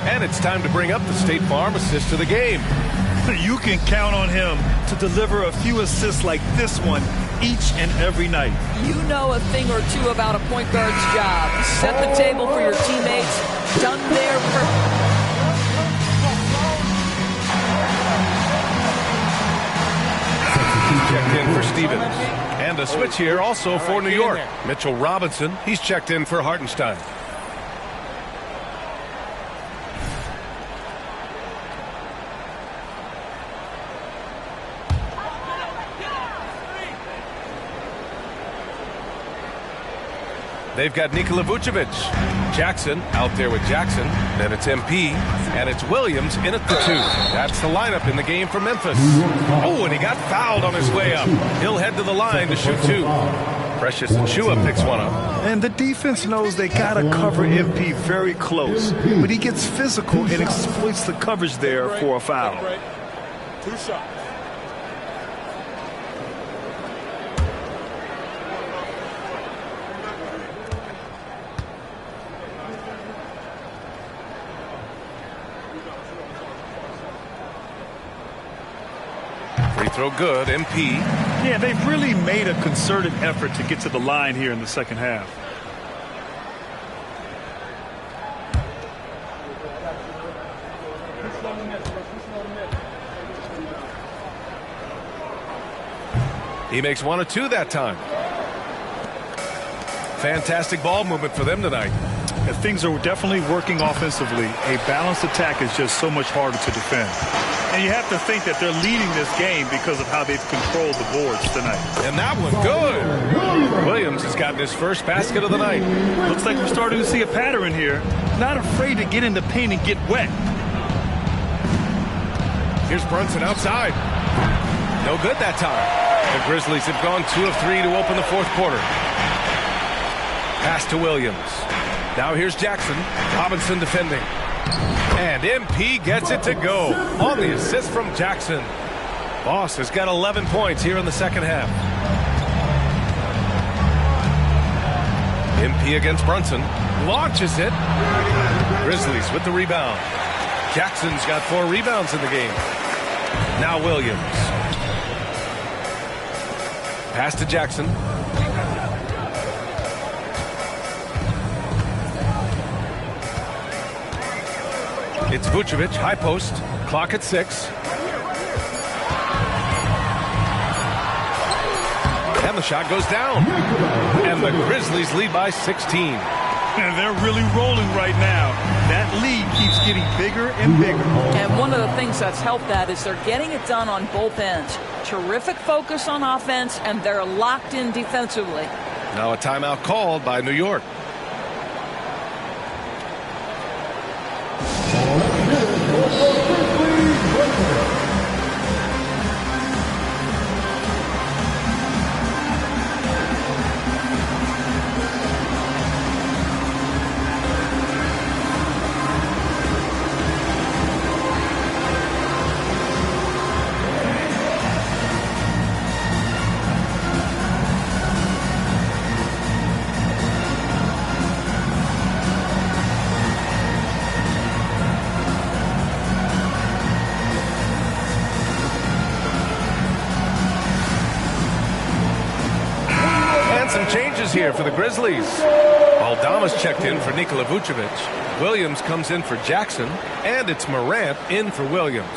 And it's time to bring up the State Farm assist of the game. You can count on him to deliver a few assists like this one each and every night. You know a thing or two about a point guard's job. Set the table for your teammates. Done there. Checked in for Stevens. And a switch here also for New York. Mitchell Robinson, he's checked in for Hartenstein. They've got Nikola Vucevic. Jackson out there with Jackson. Then it's MP. And it's Williams in at the 2. That's the lineup in the game for Memphis. Oh, and he got fouled on his way up. He'll head to the line to shoot 2. Precious Achiuwa picks one up. And the defense knows they got to cover MP very close. But he gets physical and exploits the coverage there for a foul. 2 shots. Free throw good, MP. Yeah, they've really made a concerted effort to get to the line here in the second half. He makes 1 of 2 that time. Fantastic ball movement for them tonight. Things are definitely working offensively. A balanced attack is just so much harder to defend. And you have to think that they're leading this game because of how they've controlled the boards tonight. And that one good. Williams has gotten his first basket of the night. Looks like we're starting to see a pattern here. Not afraid to get in the paint and get wet. Here's Brunson outside. No good that time. The Grizzlies have gone 2 of 3 to open the fourth quarter. Pass to Williams. Now here's Jackson. Robinson defending. And MP gets it to go on the assist from Jackson. Boss has got 11 points here in the second half. MP against Brunson. Launches it. Grizzlies with the rebound. Jackson's got 4 rebounds in the game. Now Williams. Pass to Jackson. It's Vucevic, high post. Clock at 6. And the shot goes down. And the Grizzlies lead by 16. And they're really rolling right now. That lead keeps getting bigger and bigger. And one of the things that's helped that is they're getting it done on both ends. Terrific focus on offense, and they're locked in defensively. Now a timeout called by New York. Here for the Grizzlies. Aldama's checked in for Nikola Vucevic. Williams comes in for Jackson, and it's Morant in for Williams.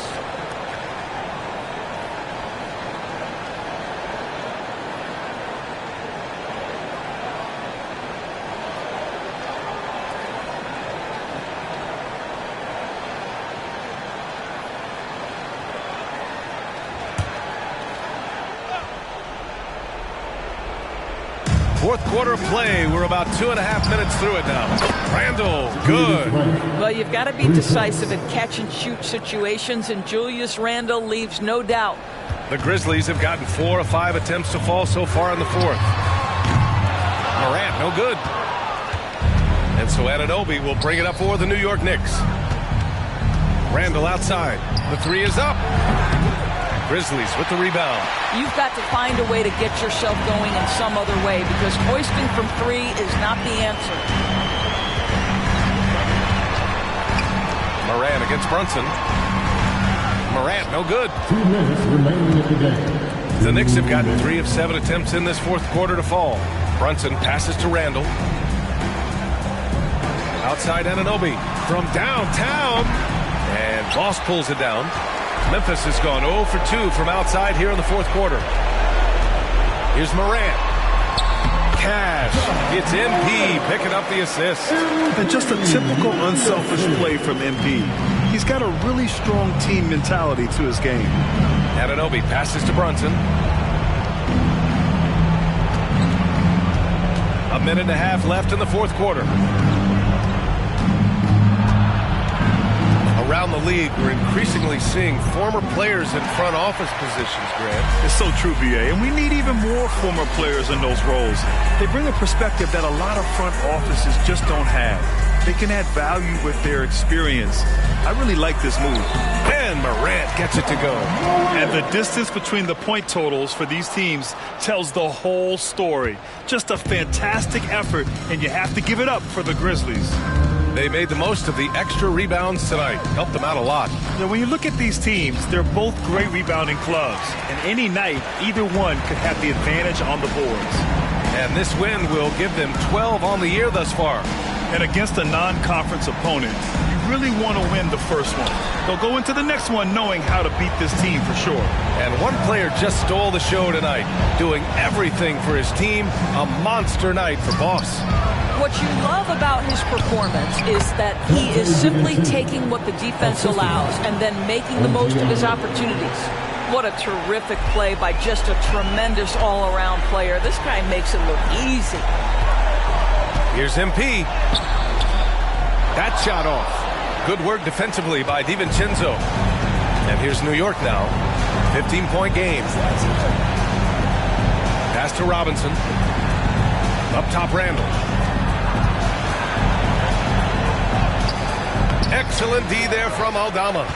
Fourth quarter play. We're about 2.5 minutes through it now. Randle, good. Well, you've got to be decisive in catch-and-shoot situations, and Julius Randle leaves no doubt. The Grizzlies have gotten 4 of 5 attempts to fall so far in the fourth. Morant, no good. And so Anunoby will bring it up for the New York Knicks. Randle outside. The 3 is up. Grizzlies with the rebound. You've got to find a way to get yourself going in some other way, because hoisting from 3 is not the answer. Morant against Brunson. Morant, no good. 2 minutes remaining in the game. The Knicks have gotten 3 of 7 attempts in this fourth quarter to fall. Brunson passes to Randle. Outside Anunoby from downtown. And Boss pulls it down. Memphis has gone 0 for 2 from outside here in the fourth quarter. Here's Morant. Cash. It's MP picking up the assist. And just a typical unselfish play from MP. He's got a really strong team mentality to his game. Anunoby passes to Brunson. 1.5 minutes left in the fourth quarter. Around the league, we're increasingly seeing former players in front office positions, Grant. It's so true, BA, and we need even more former players in those roles. They bring a perspective that a lot of front offices just don't have. They can add value with their experience. I really like this move. And Morant gets it to go. And the distance between the point totals for these teams tells the whole story. Just a fantastic effort, and you have to give it up for the Grizzlies. They made the most of the extra rebounds tonight. Helped them out a lot. Now, when you look at these teams, they're both great rebounding clubs. And any night, either one could have the advantage on the boards. And this win will give them 12 on the year thus far. And against a non-conference opponent, you really want to win the first one. They'll go into the next one knowing how to beat this team for sure. And one player just stole the show tonight, doing everything for his team. A monster night for Boss. What you love about his performance is that he is simply taking what the defense allows and then making the most of his opportunities. What a terrific play by just a tremendous all-around player. This guy makes it look easy. Here's MP. That shot off. Good work defensively by DiVincenzo. And here's New York now. 15-point game. Pass to Robinson. Up top, Randall. Excellent D there from Aldama.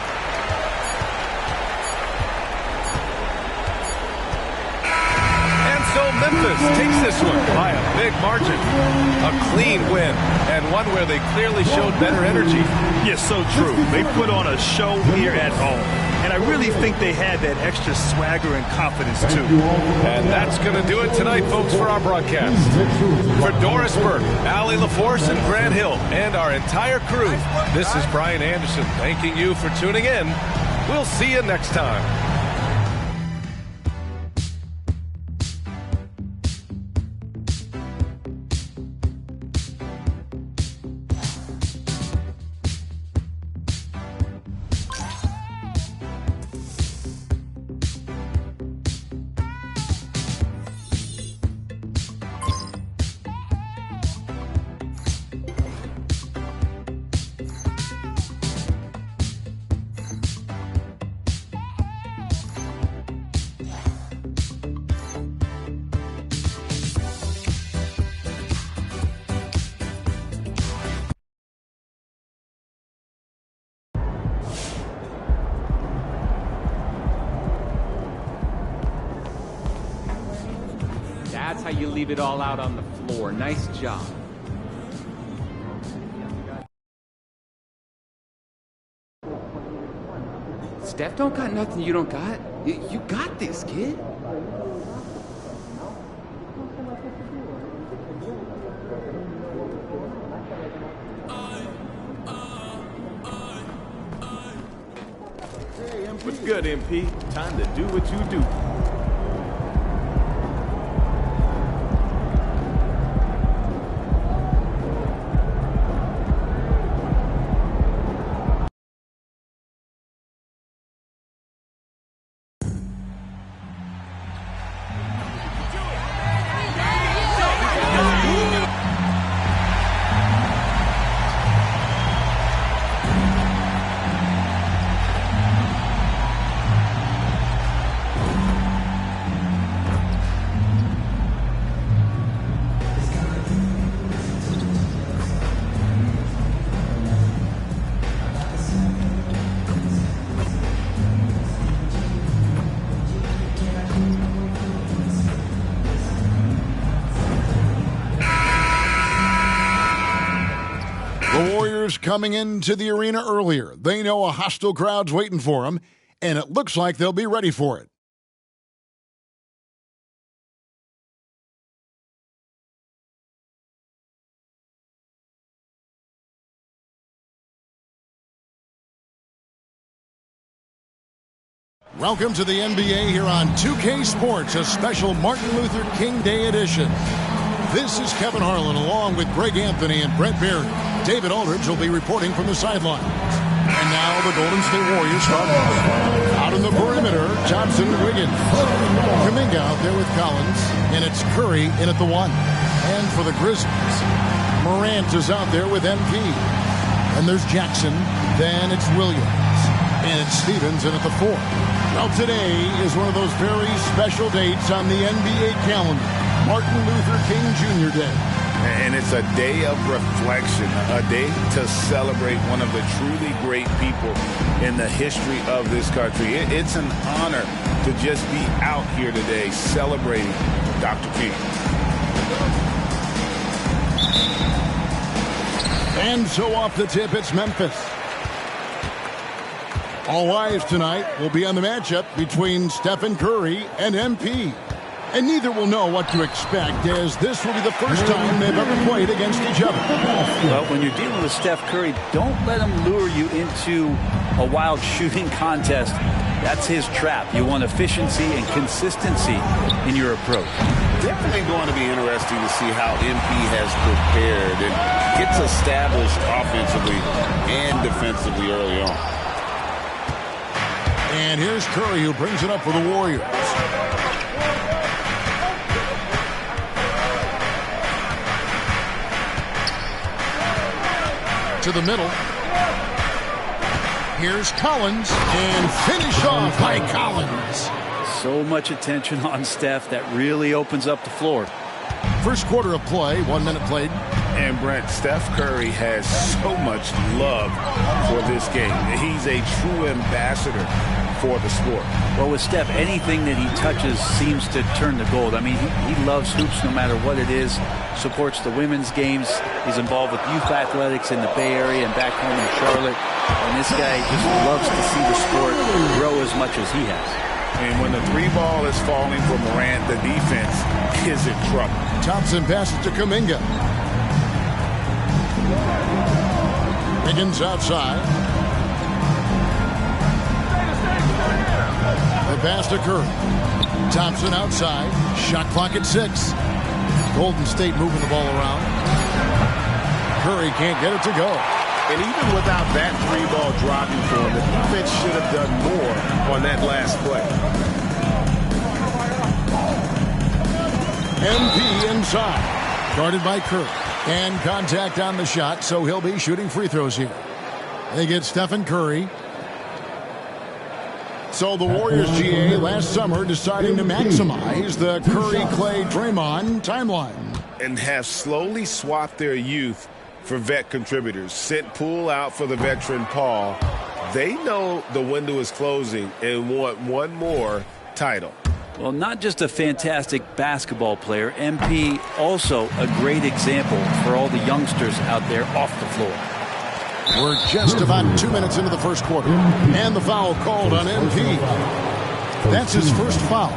And so Memphis takes this one by a big margin. A clean win, and one where they clearly showed better energy. Yes, so true. They put on a show here at home. And I really think they had that extra swagger and confidence, too. And that's going to do it tonight, folks, for our broadcast. For Doris Burke, Allie LaForce, and Grant Hill, and our entire crew, this is Brian Anderson thanking you for tuning in. We'll see you next time. That's how you leave it all out on the floor. Nice job. Steph don't got nothing you don't got. You got this, kid. What's good, MP? Time to do what you do. Coming into the arena earlier. They know a hostile crowd's waiting for them, and it looks like they'll be ready for it. Welcome to the NBA here on 2K Sports, a special Martin Luther King Day edition. This is Kevin Harlan along with Greg Anthony and Brent Barry. David Aldridge will be reporting from the sideline. And now the Golden State Warriors start off. Out in the perimeter, Johnson, Wiggins. Kuminga out there with Collins. And it's Curry in at the 1. And for the Grizzlies, Morant is out there with MP. And there's Jackson. Then it's Williams. And it's Stevens in at the 4. Well, today is one of those very special dates on the NBA calendar. Martin Luther King Jr. Day. And it's a day of reflection, a day to celebrate one of the truly great people in the history of this country. It's an honor to just be out here today celebrating Dr. King. And so off the tip, it's Memphis. All eyes tonight will be on the matchup between Stephen Curry and MP. And neither will know what to expect, as this will be the first time they've ever played against each other. Well, when you're dealing with Steph Curry, don't let him lure you into a wild shooting contest. That's his trap. You want efficiency and consistency in your approach. Definitely going to be interesting to see how MP has prepared and gets established offensively and defensively early on. And here's Curry, who brings it up for the Warriors. To the middle. Here's Collins, and finish off by Collins. So much attention on Steph that really opens up the floor. First quarter of play, 1 minute played. And Brent, Steph Curry has so much love for this game. He's a true ambassador for the sport. Well, with Steph, anything that he touches seems to turn to gold. I mean, he loves hoops no matter what it is, supports the women's games. He's involved with youth athletics in the Bay Area and back home in Charlotte. And this guy just loves to see the sport grow as much as he has. And when the three ball is falling for Morant, the defense is in trouble. Thompson passes to Kuminga. Higgins outside. The pass to Curry. Thompson outside. Shot clock at 6. Golden State moving the ball around. Curry can't get it to go. And even without that three ball driving for him, the defense should have done more on that last play. MP inside. Guarded by Curry. And contact on the shot, so he'll be shooting free throws here. They get Stephen Curry. So the Warriors, GA, last summer deciding to maximize the Curry, Clay, Draymond timeline. And have slowly swapped their youth for vet contributors. Sent Poole out for the veteran Paul. They know the window is closing and want one more title. Well, not just a fantastic basketball player, MP also a great example for all the youngsters out there off the floor. We're just about 2 minutes into the first quarter. And the foul called on MP. That's his first foul.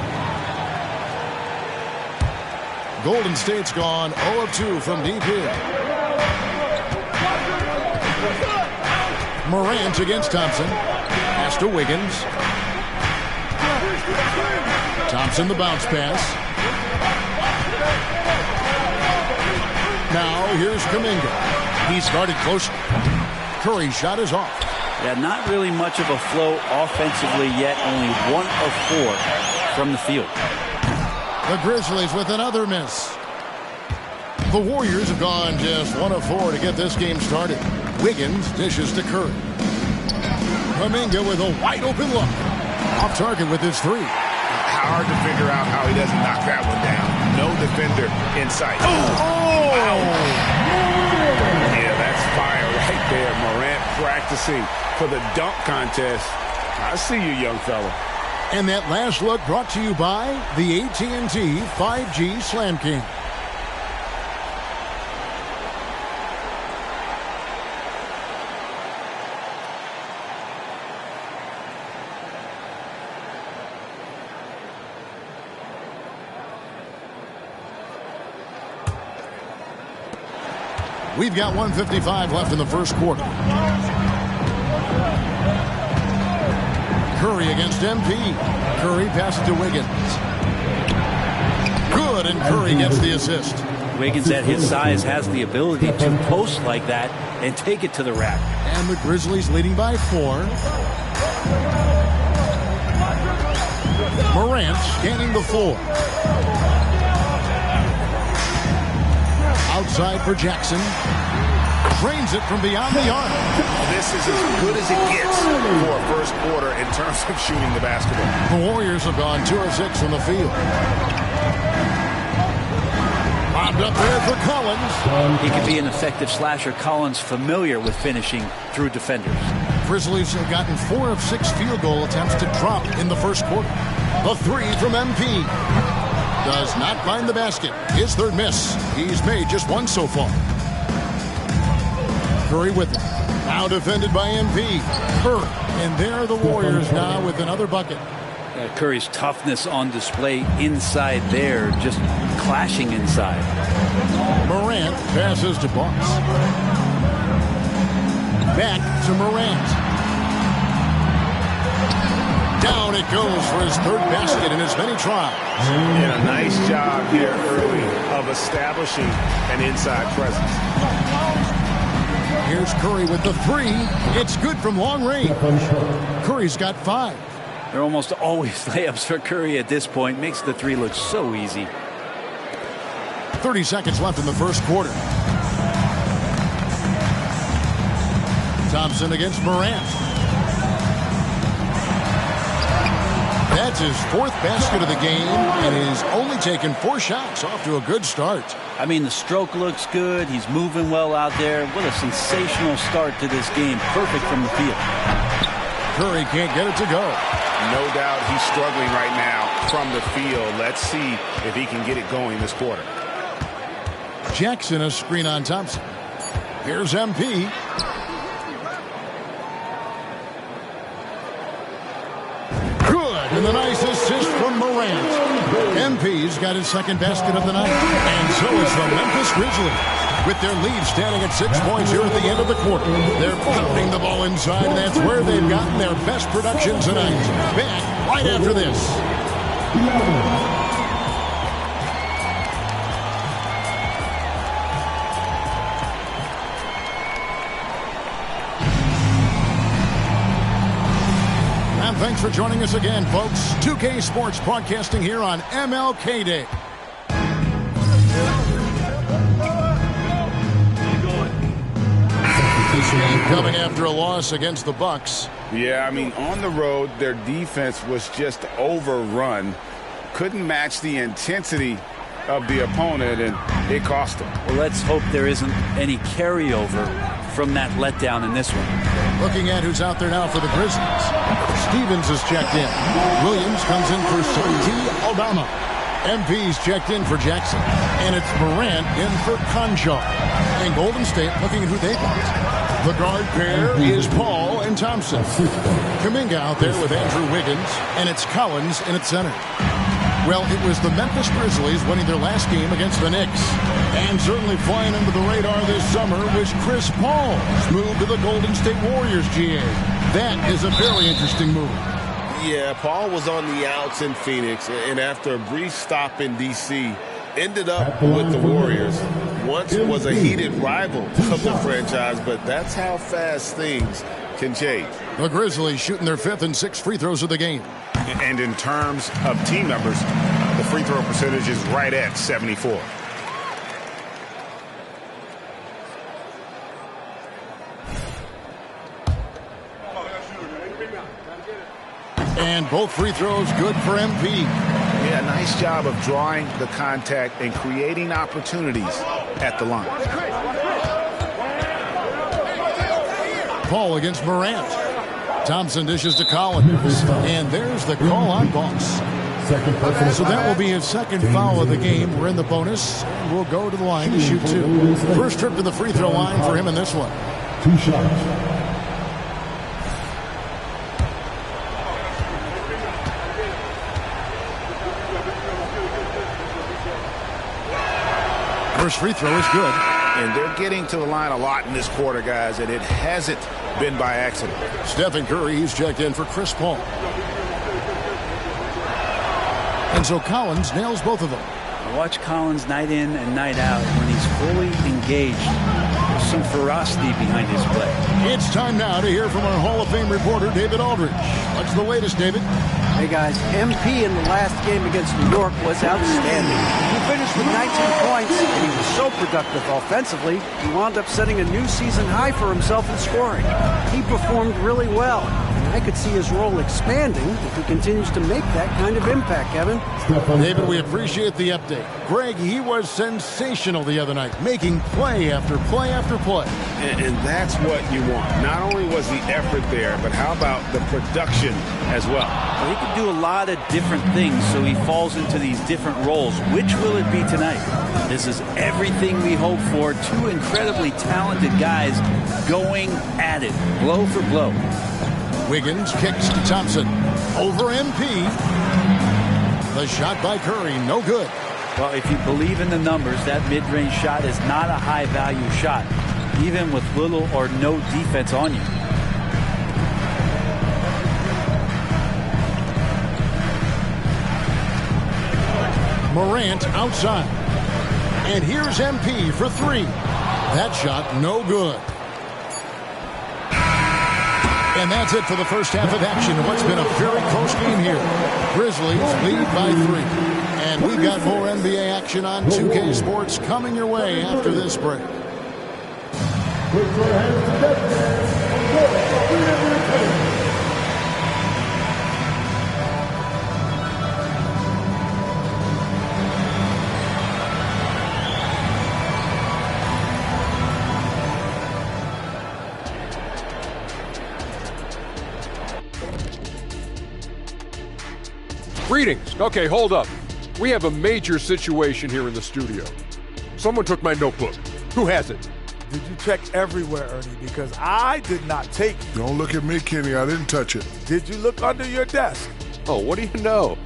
Golden State's gone 0 of 2 from deep here. Morant against Thompson. Pass to Wiggins. Thompson the bounce pass. Now here's Kuminga. He's guarded close. Curry's shot is off. Yeah, not really much of a flow offensively yet. Only 1 of 4 from the field. The Grizzlies with another miss. The Warriors have gone just 1 of 4 to get this game started. Wiggins dishes to Curry. Kuminga with a wide open look. Off target with his 3. Hard to figure out how he doesn't knock that one down. No defender in sight. Wow. Yeah, that's fire right there. Morant practicing for the dunk contest. I see you, young fella. And that last look brought to you by the AT&T 5G Slam King. We've got 1:55 left in the first quarter. Curry against MP. Curry passes to Wiggins. Good, and Curry gets the assist. Wiggins at his size has the ability to post like that and take it to the rack. And the Grizzlies leading by 4. Morant scanning the floor. Outside for Jackson. Drains it from beyond the arc. This is as good as it gets for a first quarter in terms of shooting the basketball. The Warriors have gone 2 of 6 from the field. Bobbed up there for Collins. He could be an effective slasher. Collins familiar with finishing through defenders. Grizzlies have gotten 4 of 6 field goal attempts to drop in the first quarter. A 3 from MP. Does not find the basket. His third miss. He's made just 1 so far. Curry with it. Now defended by MP. Curry. And there are the Warriors now with another bucket. Curry's toughness on display inside there, just clashing inside. Morant passes to Boss. Back to Morant. Down it goes for his third basket in as many tries. And a nice job here early of establishing an inside presence. Here's Curry with the three. It's good from long range. Curry's got 5. They're almost always layups for Curry at this point. Makes the three look so easy. 30 seconds left in the first quarter. Thompson against Morant. That's his 4th basket of the game, and he's only taken 4 shots. Off to a good start. I mean, the stroke looks good. He's moving well out there. What a sensational start to this game. Perfect from the field. Curry can't get it to go. No doubt he's struggling right now from the field. Let's see if he can get it going this quarter. Jackson a screen on Thompson. Here's MP. Good, and a nice assist from Morant. MP's got his 2nd basket of the night, and so is the Memphis Grizzlies. With their lead standing at 6 points here at the end of the quarter. They're pounding the ball inside, and that's where they've gotten their best production tonight. Back right after this. And thanks for joining us again, folks. 2K Sports broadcasting here on MLK Day. Coming after a loss against the Bucks. Yeah, I mean, on the road, their defense was just overrun. Couldn't match the intensity of the opponent, and it cost them. Well, let's hope there isn't any carryover from that letdown in this one. Looking at who's out there now for the Grizzlies. Stevens is checked in. Williams comes in for Santi Aldama. MP's checked in for Jackson. And it's Morant in for Conjar. And Golden State looking at who they got. The guard pair is Paul and Thompson. Kuminga out there with Andrew Wiggins. And it's Collins in at center. Well, it was the Memphis Grizzlies winning their last game against the Knicks. And certainly flying under the radar this summer was Chris Paul's move to the Golden State Warriors, GA. That is a very interesting move. Yeah, Paul was on the outs in Phoenix, and after a brief stop in D.C., ended up with the Warriors. Once was a heated rival of the franchise, but that's how fast things can change. The Grizzlies shooting their 5th and 6th free throws of the game. And in terms of team numbers, the free throw percentage is right at 74. And both free throws good for MP. Yeah, nice job of drawing the contact and creating opportunities at the line. Paul against Morant. Thompson dishes to Collins. And there's the call on Boss. So that will be his 2nd foul of the game. We're in the bonus. And we'll go to the line to shoot 2. First trip to the free throw line for him in this one. 2 shots. First free throw is good. And they're getting to the line a lot in this quarter, guys, and it hasn't been by accident. Stephen Curry, he's checked in for Chris Paul. And so Collins nails both of them. I watch Collins night in and night out. When he's fully engaged, there's some ferocity behind his play. It's time now to hear from our Hall of Fame reporter, David Aldridge. What's the latest, David? Hey, guys, MP in the last game against New York was outstanding. He finished with 19 points, and he was so productive offensively, he wound up setting a new season high for himself in scoring. He performed really well, and I could see his role expanding if he continues to make that kind of impact, Kevin. David, we appreciate the update. Greg, he was sensational the other night, making play after play after play. And that's what you want. Not only was the effort there, but how about the production as well? Well, he can do a lot of different things, so he falls into these different roles. Which will it be tonight? This is everything we hope for. 2 incredibly talented guys going at it, blow for blow. Wiggins kicks to Thompson. Over MP. The shot by Curry, no good. Well, if you believe in the numbers, that mid-range shot is not a high-value shot, even with little or no defense on you. Morant outside. And here's MP for three. That shot no good. And that's it for the first half of action in what's been a very close game here. Grizzlies lead by 3. And we've got more NBA action on 2K Sports coming your way after this break. Greetings. Okay, hold up. We have a major situation here in the studio. Someone took my notebook. Who has it? Did you check everywhere, Ernie? Because I did not take it. Don't look at me, Kenny. I didn't touch it. Did you look under your desk? Oh, what do you know?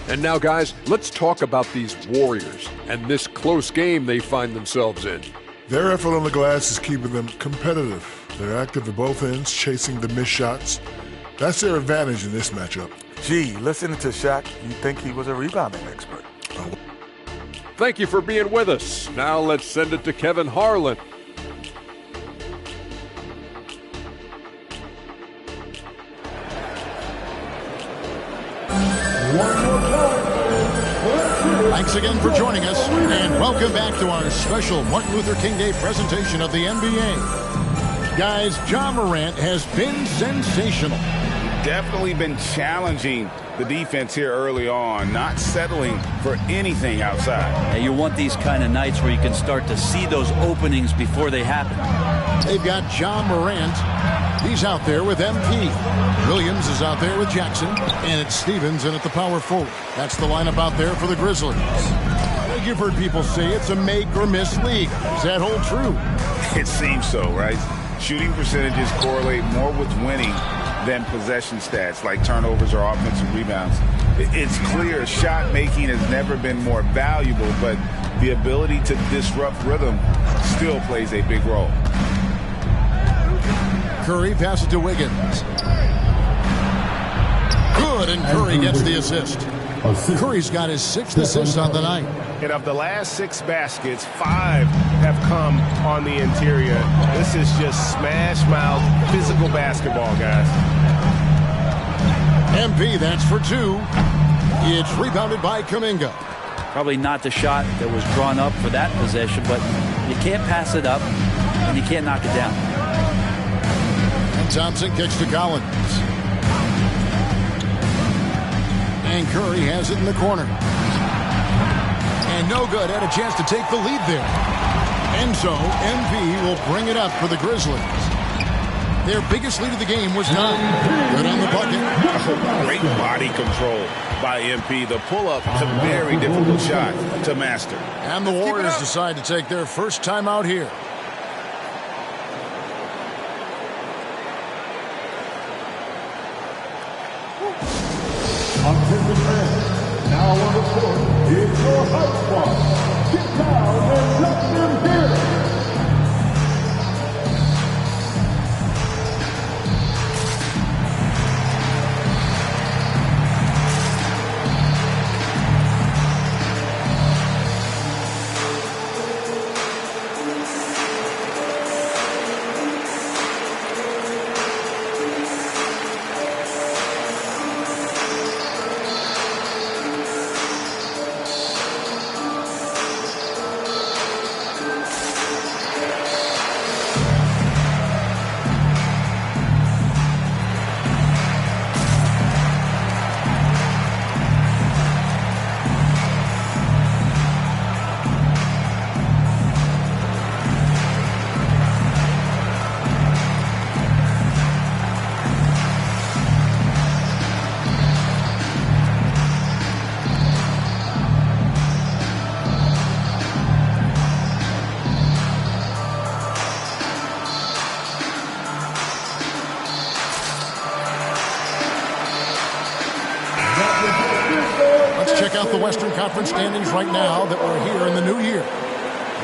And now, guys, let's talk about these Warriors and this close game they find themselves in. Their effort on the glass is keeping them competitive. They're active at both ends, chasing the missed shots. That's their advantage in this matchup. Gee, listening to Shaq, you'd think he was a rebounding expert. Thank you for being with us. Now let's send it to Kevin Harlan. Thanks again for joining us, and welcome back to our special Martin Luther King Day presentation of the NBA. Guys, Ja Morant has been sensational. Definitely been challenging the defense here early on, not settling for anything outside. And you want these kind of nights where you can start to see those openings before they happen. They've got Ja Morant. He's out there with MP. Williams is out there with Jackson. And it's Stevens in at the power forward. That's the lineup out there for the Grizzlies. You've heard people say it's a make or miss league. Does that hold true? It seems so, right? Shooting percentages correlate more with winning than possession stats like turnovers or offensive rebounds. It's clear shot making has never been more valuable, but the ability to disrupt rhythm still plays a big role. Curry passes to Wiggins. Good, and Curry gets the assist. Curry's got his 6th assist on the night. And of the last 6 baskets, 5 have come on the interior. This is just smash mouth physical basketball, guys. MP, that's for 2. It's rebounded by Kuminga. Probably not the shot that was drawn up for that possession, but you can't pass it up, and you can't knock it down. And Thompson kicks to Collins. And Curry has it in the corner. And no good. Had a chance to take the lead there. And so MP will bring it up for the Grizzlies. Their biggest lead of the game was 9. Good on the bucket. Great body control by MP. The pull-up is a very difficult shot to master. And the Warriors decide to take their first time out here. Now on the court is your Hype Squad. Get down and let them hear it. Check out the Western Conference standings right now that we're here in the new year.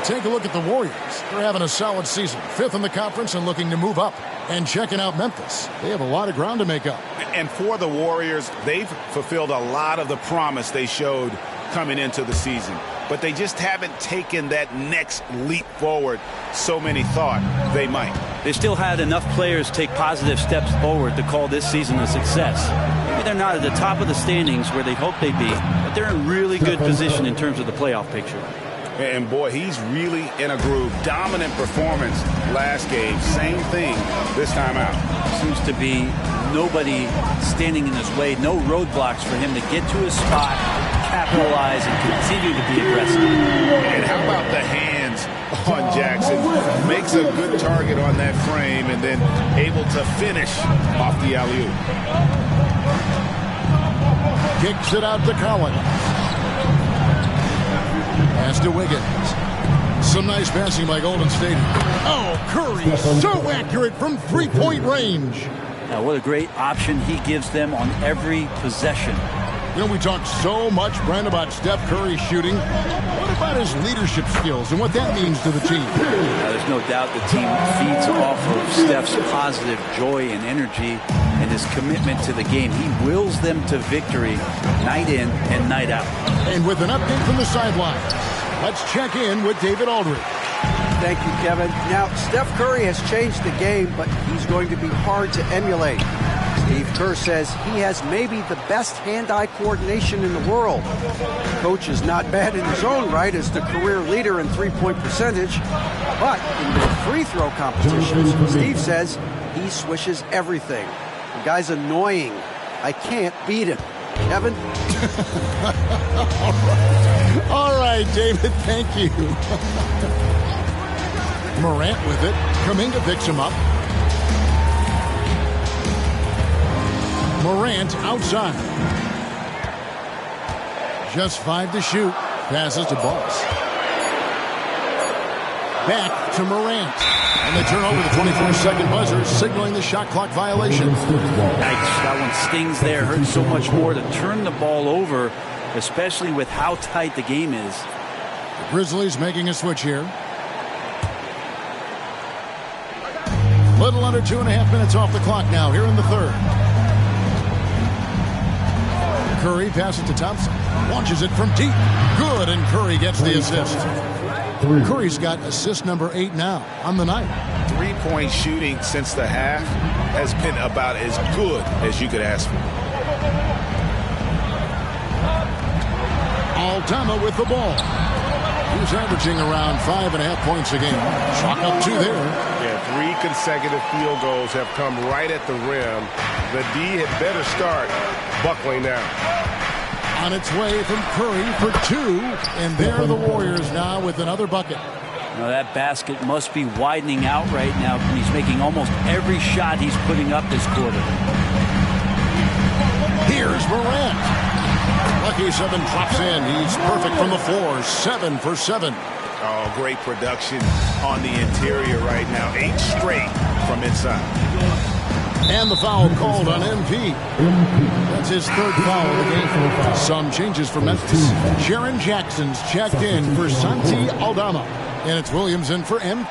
Take a look at the Warriors. They're having a solid season. 5th in the conference and looking to move up. And checking out Memphis. They have a lot of ground to make up. And for the Warriors, they've fulfilled a lot of the promise they showed coming into the season. But they just haven't taken that next leap forward so many thought they might. They still had enough players take positive steps forward to call this season a success. Maybe they're not at the top of the standings where they hope they'd be, but they're in really good position in terms of the playoff picture. And boy, he's really in a groove. Dominant performance last game. Same thing this time out. Seems to be nobody standing in his way. No roadblocks for him to get to his spot, capitalize, and continue to be aggressive. And how about the hands on Jackson? Makes a good target on that frame and then able to finish off the alley-oop. Kicks it out to Collins. Pass to Wiggins. Some nice passing by Golden State. Oh, Curry, so accurate from three-point range. Now, what a great option he gives them on every possession. You know, we talk so much, Brent, about Steph Curry shooting. What about his leadership skills and what that means to the team? Now, there's no doubt the team feeds off of Steph's positive joy and energy and his commitment to the game. He wills them to victory night in and night out. And with an update from the sideline, let's check in with David Aldridge. Thank you, Kevin. Now, Steph Curry has changed the game, but he's going to be hard to emulate. Steve Kerr says he has maybe the best hand-eye coordination in the world. The coach is not bad in his own right as the career leader in three-point percentage, but in the free throw competitions, Steve says he swishes everything. The guy's annoying. I can't beat him. Kevin? All right, David, thank you. Morant with it. Kuminga picks him up. Morant outside. Just 5 to shoot. Passes to Boss. Back to Morant. And they turn over the 24-second buzzer, signaling the shot clock violation. Yikes, that one stings there. Hurts so much more to turn the ball over, especially with how tight the game is. The Grizzlies making a switch here. Little under 2.5 minutes off the clock now here in the third. Curry passes to Thompson. Launches it from deep. Good, and Curry gets the assist. Curry's got assist number 8 now on the night. Three-point shooting since the half has been about as good as you could ask for. Aldama with the ball. He's averaging around 5.5 points a game. Chalk up 2 there. Yeah, 3 consecutive field goals have come right at the rim. The D had better start buckling now. On its way from Curry for 2, and there are the Warriors now with another bucket. Now that basket must be widening out right now. He's making almost every shot he's putting up this quarter. Here's Morant. Lucky 7 drops in. He's perfect from the floor. 7 for 7. Oh, great production on the interior right now. 8 straight from inside. And the foul called on MP. That's his 3rd foul of the game. Some changes for Memphis. Jaren Jackson's checked in for Santi Aldama. And it's Williams in for M.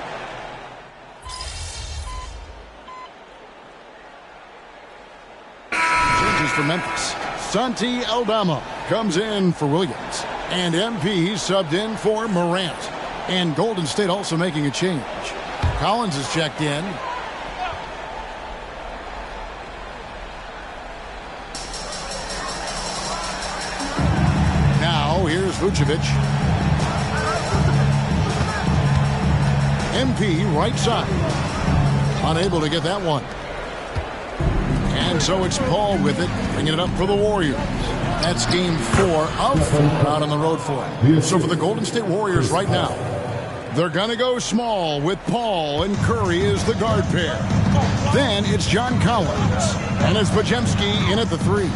Changes for Memphis. Santi Aldama comes in for Williams. And MP subbed in for Morant. And Golden State also making a change. Collins is checked in. Here's Vucevic. MP right side. Unable to get that one. And so it's Paul with it, bringing it up for the Warriors. That's game 4 of 4 out on the road for him. So for the Golden State Warriors right now, they're going to go small with Paul and Curry as the guard pair. Then it's John Collins. And it's Podziemski in at the 3.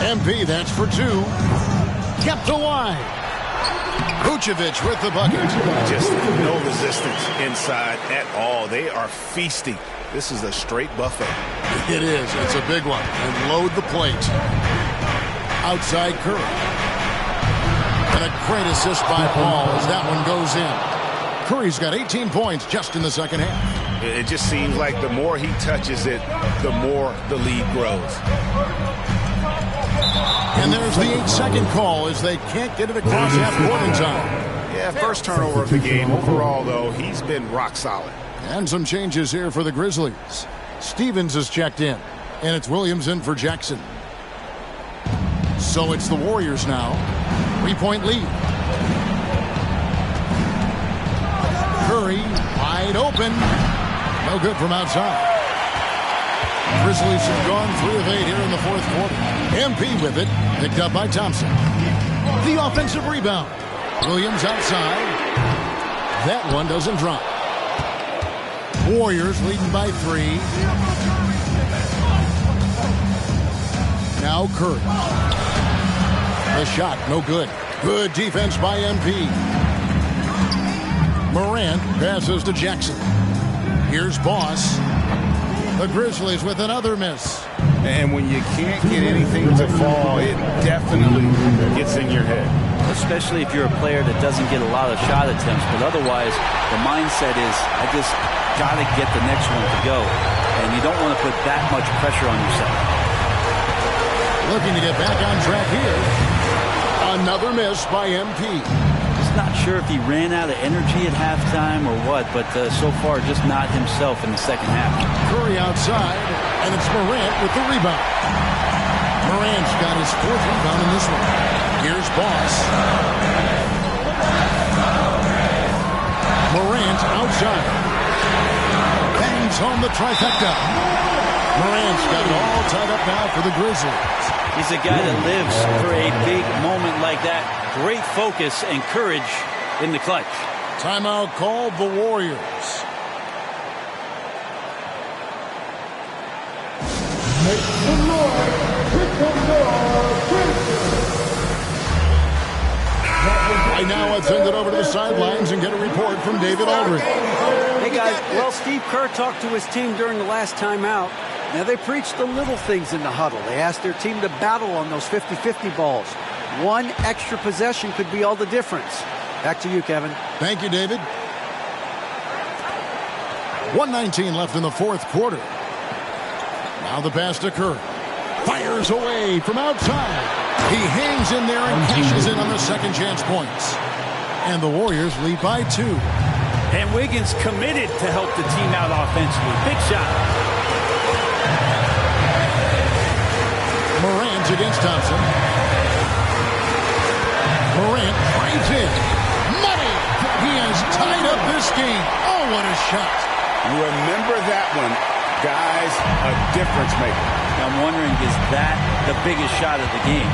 MP, that's for 2. Kept away. Vucevic with the bucket. Just no resistance inside at all. They are feasting. This is a straight buffet. It is. It's a big one. And load the plate. Outside Curry. And a great assist by Paul as that one goes in. Curry's got 18 points just in the second half. It just seems like the more he touches it, the more the lead grows. And there's the 8-second call as they can't get it across half court in time. Yeah, first turnover of the game. Overall, though, he's been rock solid. And some changes here for the Grizzlies. Stevens is checked in, and it's Williams in for Jackson. So it's the Warriors now. 3-point lead. Curry, wide open. No good from outside. Grizzlies have gone 3 of 8 here in the fourth quarter. MP with it, picked up by Thompson. The offensive rebound. Williams outside. That one doesn't drop. Warriors leading by 3. Now Curry. The shot, no good. Good defense by MP. Morant passes to Jackson. Here's Boss. The Grizzlies with another miss. And when you can't get anything to fall, it definitely gets in your head. Especially if you're a player that doesn't get a lot of shot attempts. But otherwise, the mindset is, I just got to get the next one to go. And you don't want to put that much pressure on yourself. Looking to get back on track here. Another miss by MP. Just not sure if he ran out of energy at halftime or what, but so far just not himself in the second half. Curry outside, and it's Morant with the rebound. Morant's got his 4th rebound in this one. Here's Boss. Morant outside. Bangs home the trifecta. Morant's got it all tied up now for the Grizzlies. He's a guy that lives for a big moment like that. Great focus and courage in the clutch. Timeout called the Warriors. Make some noise. Right now, let's send it over to the sidelines and get a report from David Aldridge. Hey, guys. Well, Steve Kerr talked to his team during the last timeout. Now, they preached the little things in the huddle. They asked their team to battle on those 50-50 balls. One extra possession could be all the difference. Back to you, Kevin. Thank you, David. 1:19 left in the fourth quarter. Now the pass to Kerr. Fires away from outside. He hangs in there and cashes in on the second chance points. And the Warriors lead by 2. And Wiggins committed to help the team out offensively. Big shot. Morant against Thompson. Morant finds it. Money! He has tied up this game. Oh, what a shot. Remember that one. Guys, a difference maker. I'm wondering, is that the biggest shot of the game?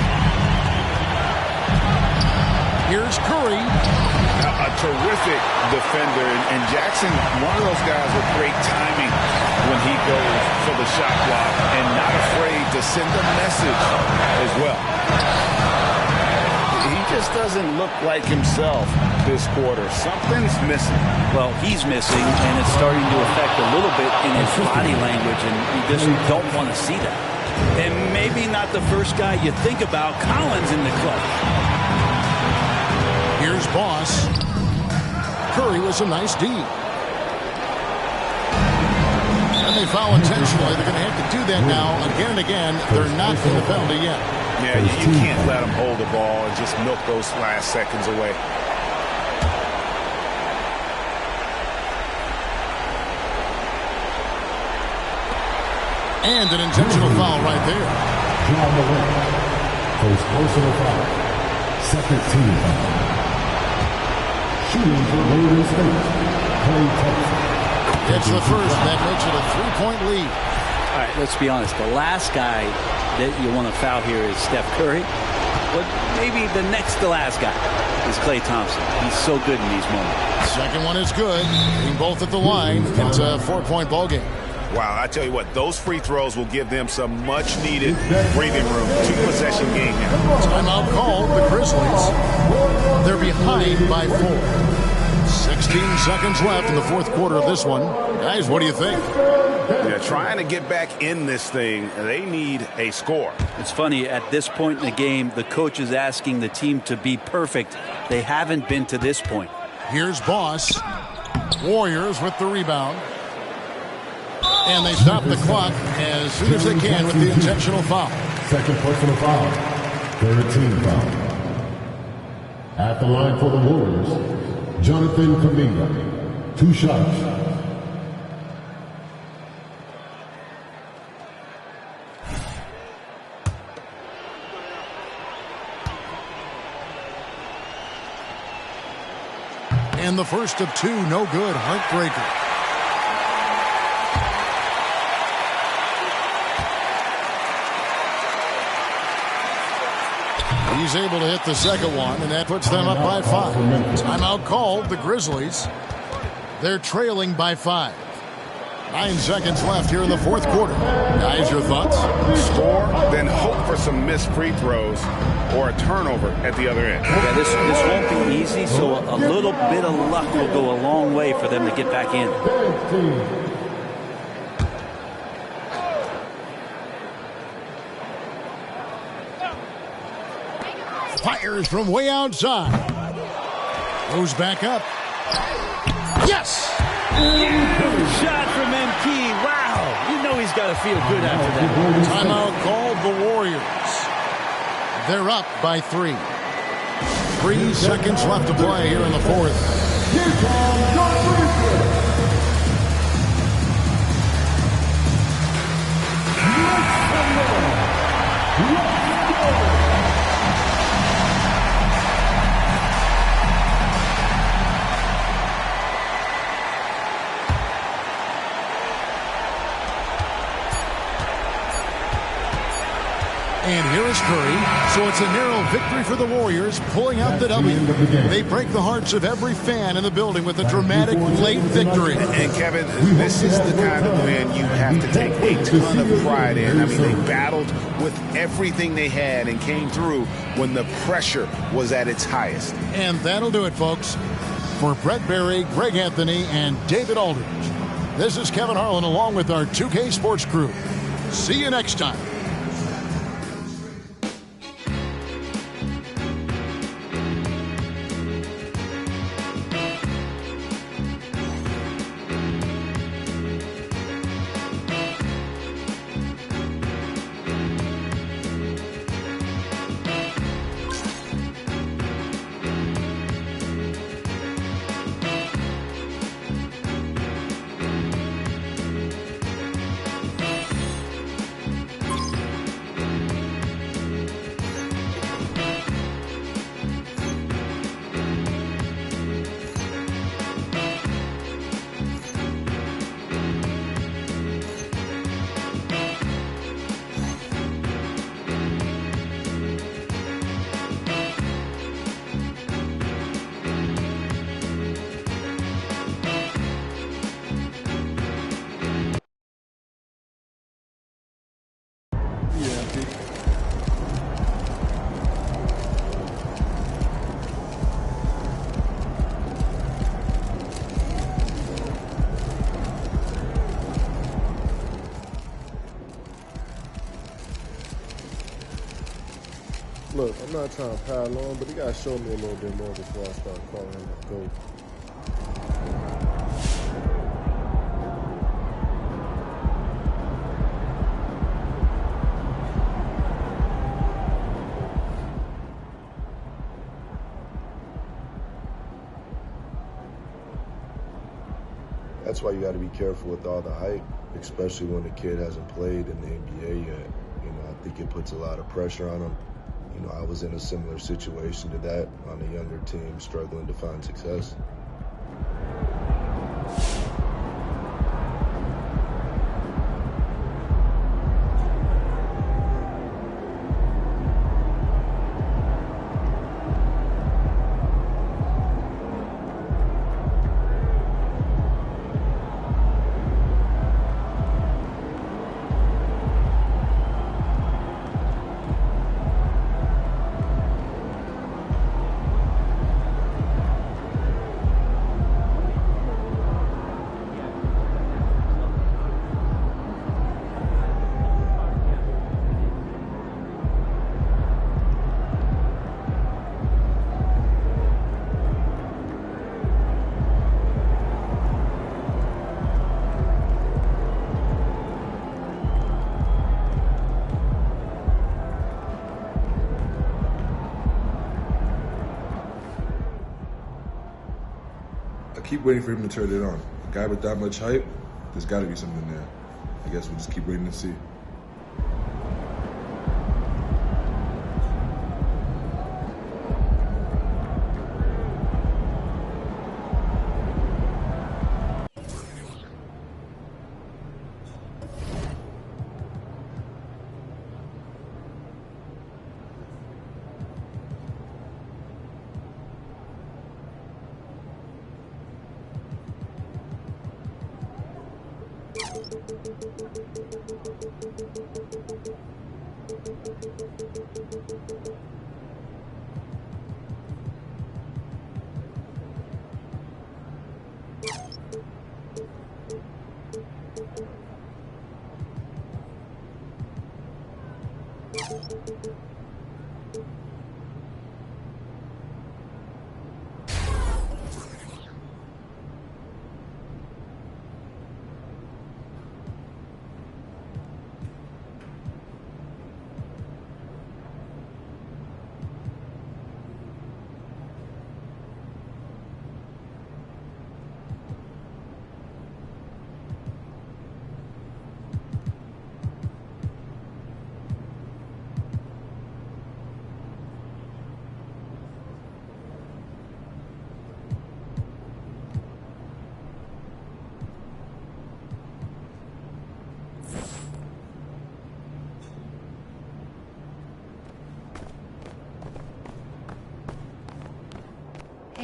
Here's Curry. A terrific defender. And Jackson, one of those guys with great timing when he goes for the shot block and not afraid to send a message as well. He just doesn't look like himself this quarter. Something's missing. Well, he's missing, and it's starting to affect a little bit in his body language, and you just don't want to see that. And maybe not the first guy you think about. Collins in the clutch. Here's Boss. Curry with some nice D. And they foul intentionally. They're going to have to do that now again and again. They're not in the penalty yet. Yeah, you can't let them hold the ball and just milk those last seconds away. And an intentional foul right there. John Morant. First personal foul. Second team foul. Shooting for Golden State. Klay Thompson. It's the first. That makes it a 3-point lead. All right, let's be honest. The last guy that you want to foul here is Steph Curry. But maybe the next to last guy is Klay Thompson. He's so good in these moments. Second one is good. Being both at the line. It's a 4-point ball game. Wow, I tell you what, those free throws will give them some much-needed breathing room. 2-possession game now. Timeout called the Grizzlies. They're behind by 4. 16 seconds left in the fourth quarter of this one. Guys, what do you think? They're trying to get back in this thing. They need a score. It's funny, at this point in the game, the coach is asking the team to be perfect. They haven't been to this point. Here's Boss. Warriors with the rebound. And they stop the clock as soon as they can with the intentional foul. Second personal foul. Third team foul. At the line for the Warriors, Jonathan Kuminga. 2 shots. And the first of 2, no good. Heartbreaker. He's able to hit the second one, and that puts them up by 5. Timeout called, the Grizzlies. They're trailing by 5. 9 seconds left here in the fourth quarter. Guys, your thoughts? Score, then hope for some missed free throws or a turnover at the other end. Yeah, this won't be easy, so a little bit of luck will go a long way for them to get back in. Fires from way outside. Goes back up. Yes! Shot from MP. Wow. You know he's got to feel good after that. Timeout called, the Warriors. They're up by 3. 3 seconds left to play here in the fourth. Here comes John And here is Curry. So it's a narrow victory for the Warriors, pulling out the W. They break the hearts of every fan in the building with a dramatic late victory. And Kevin, this is the kind of win you have to take a ton of pride in. I mean, they battled with everything they had and came through when the pressure was at its highest. And that'll do it, folks. For Brett Berry, Greg Anthony, and David Aldridge, this is Kevin Harlan along with our 2K Sports crew. See you next time. Look, I'm not trying to pile on, but he got to show me a little bit more before I start calling him a GOAT. That's why you got to be careful with all the hype, especially when the kid hasn't played in the NBA yet. You know, I think it puts a lot of pressure on him. You know, I was in a similar situation to that on a younger team, struggling to find success. keep waiting for him to turn it on. A guy with that much hype, there's got to be something there. I guess we'll just keep waiting and see.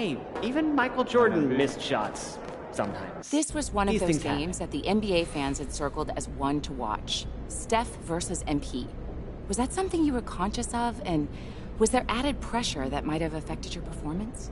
Hey, even Michael Jordan missed shots sometimes. This was one of These those things games that the NBA fans had circled as one to watch. Steph versus MP. Was that something you were conscious of? And was there added pressure that might have affected your performance?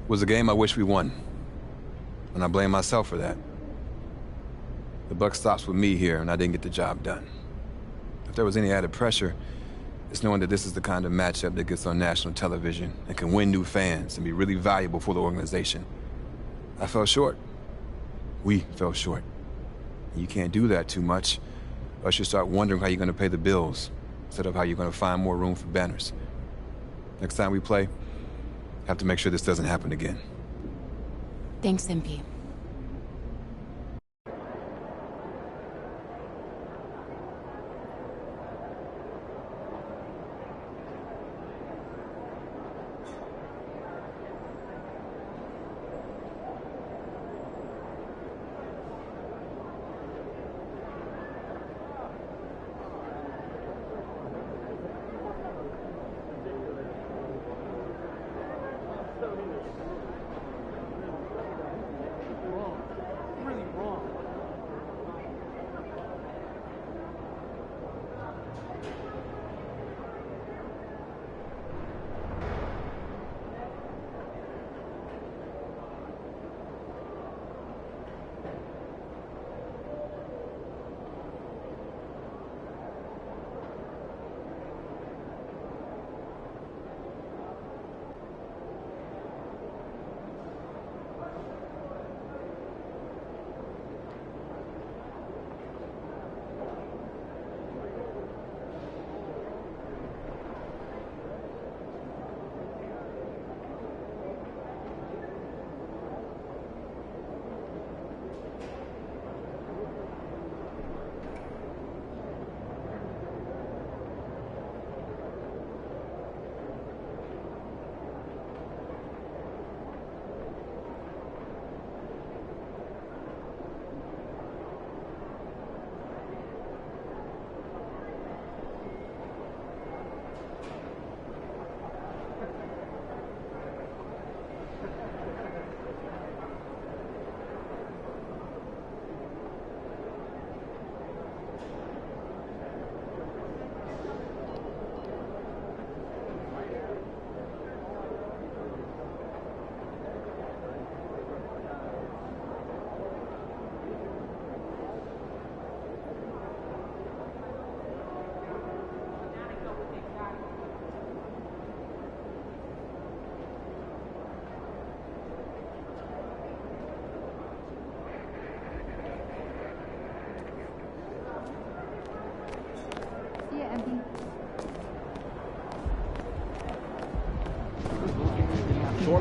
It was a game I wish we won, and I blame myself for that. The buck stops with me here, and I didn't get the job done. If there was any added pressure, it's knowing that this is the kind of matchup that gets on national television and can win new fans and be really valuable for the organization. I fell short. We fell short. You can't do that too much, or else you start wondering how you're going to pay the bills instead of how you're going to find more room for banners. Next time we play, have to make sure this doesn't happen again. Thanks, MP.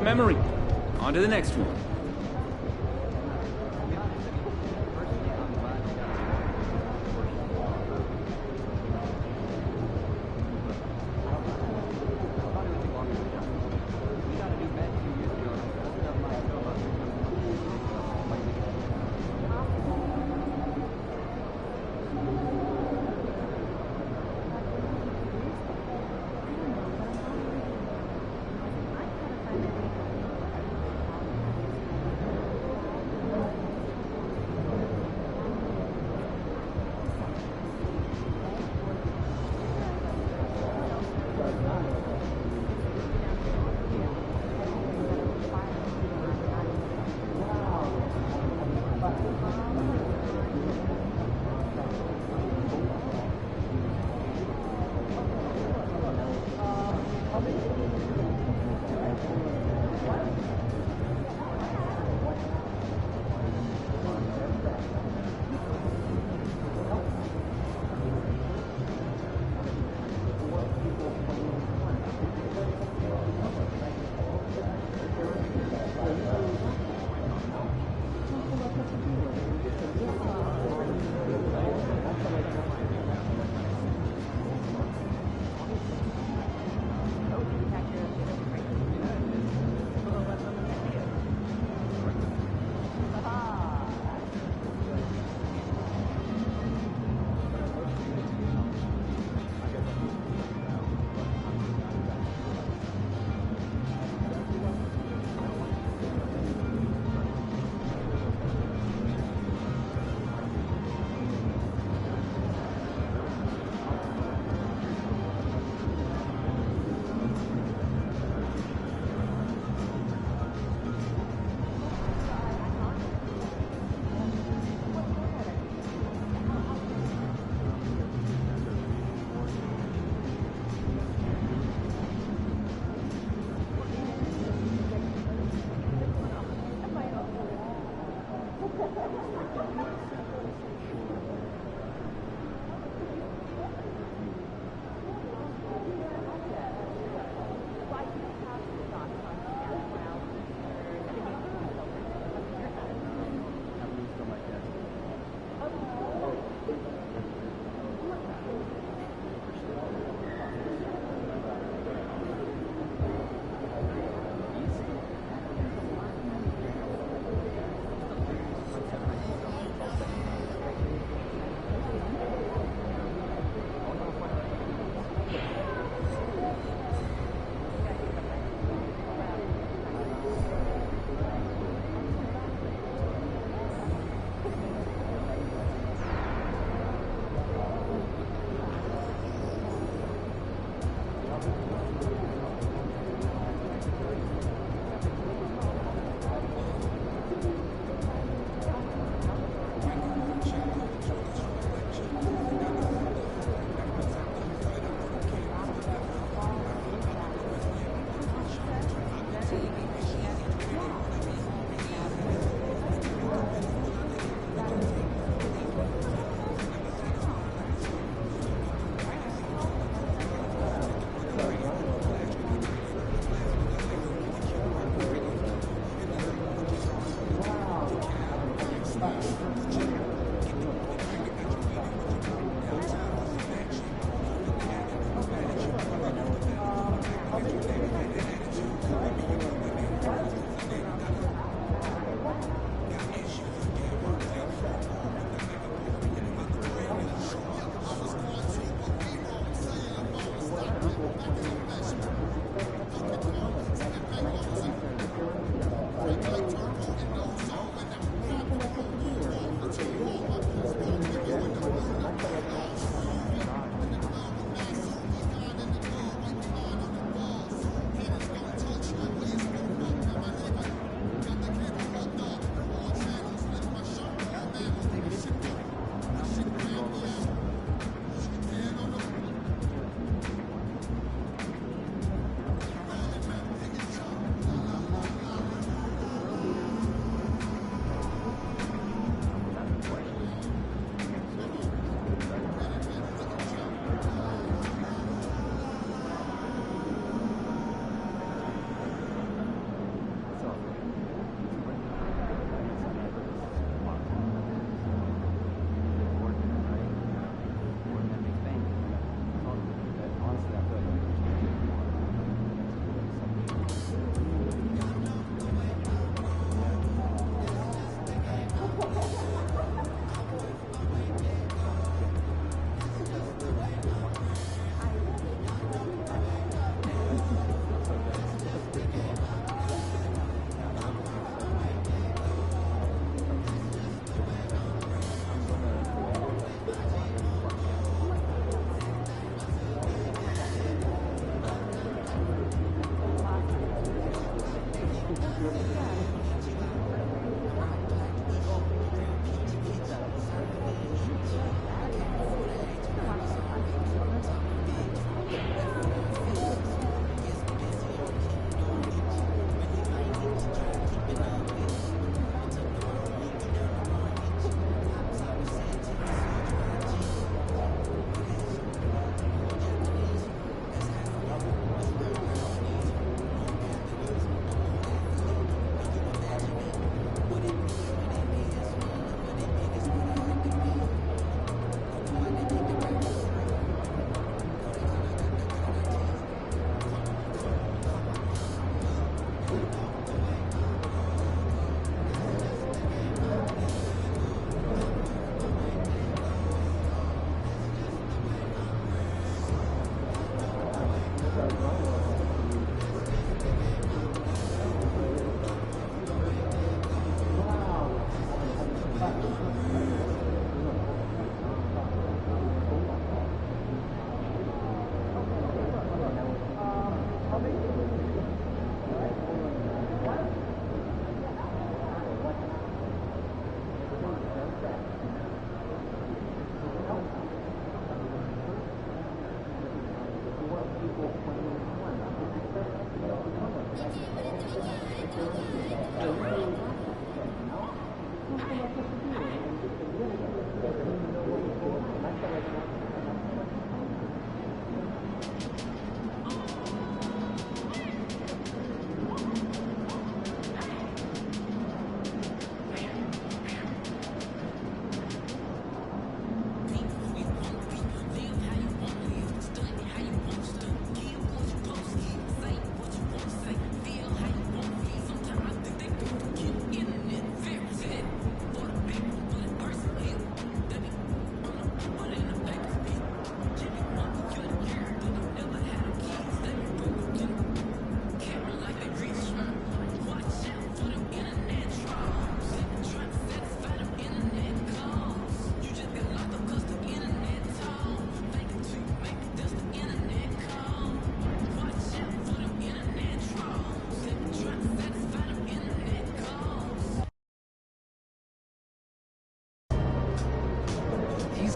memory. On to the next one.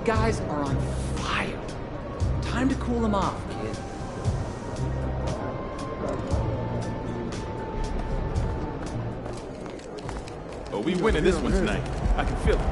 guys are on fire. Time to cool them off, kid. Oh, we winning this one tonight. I can feel it.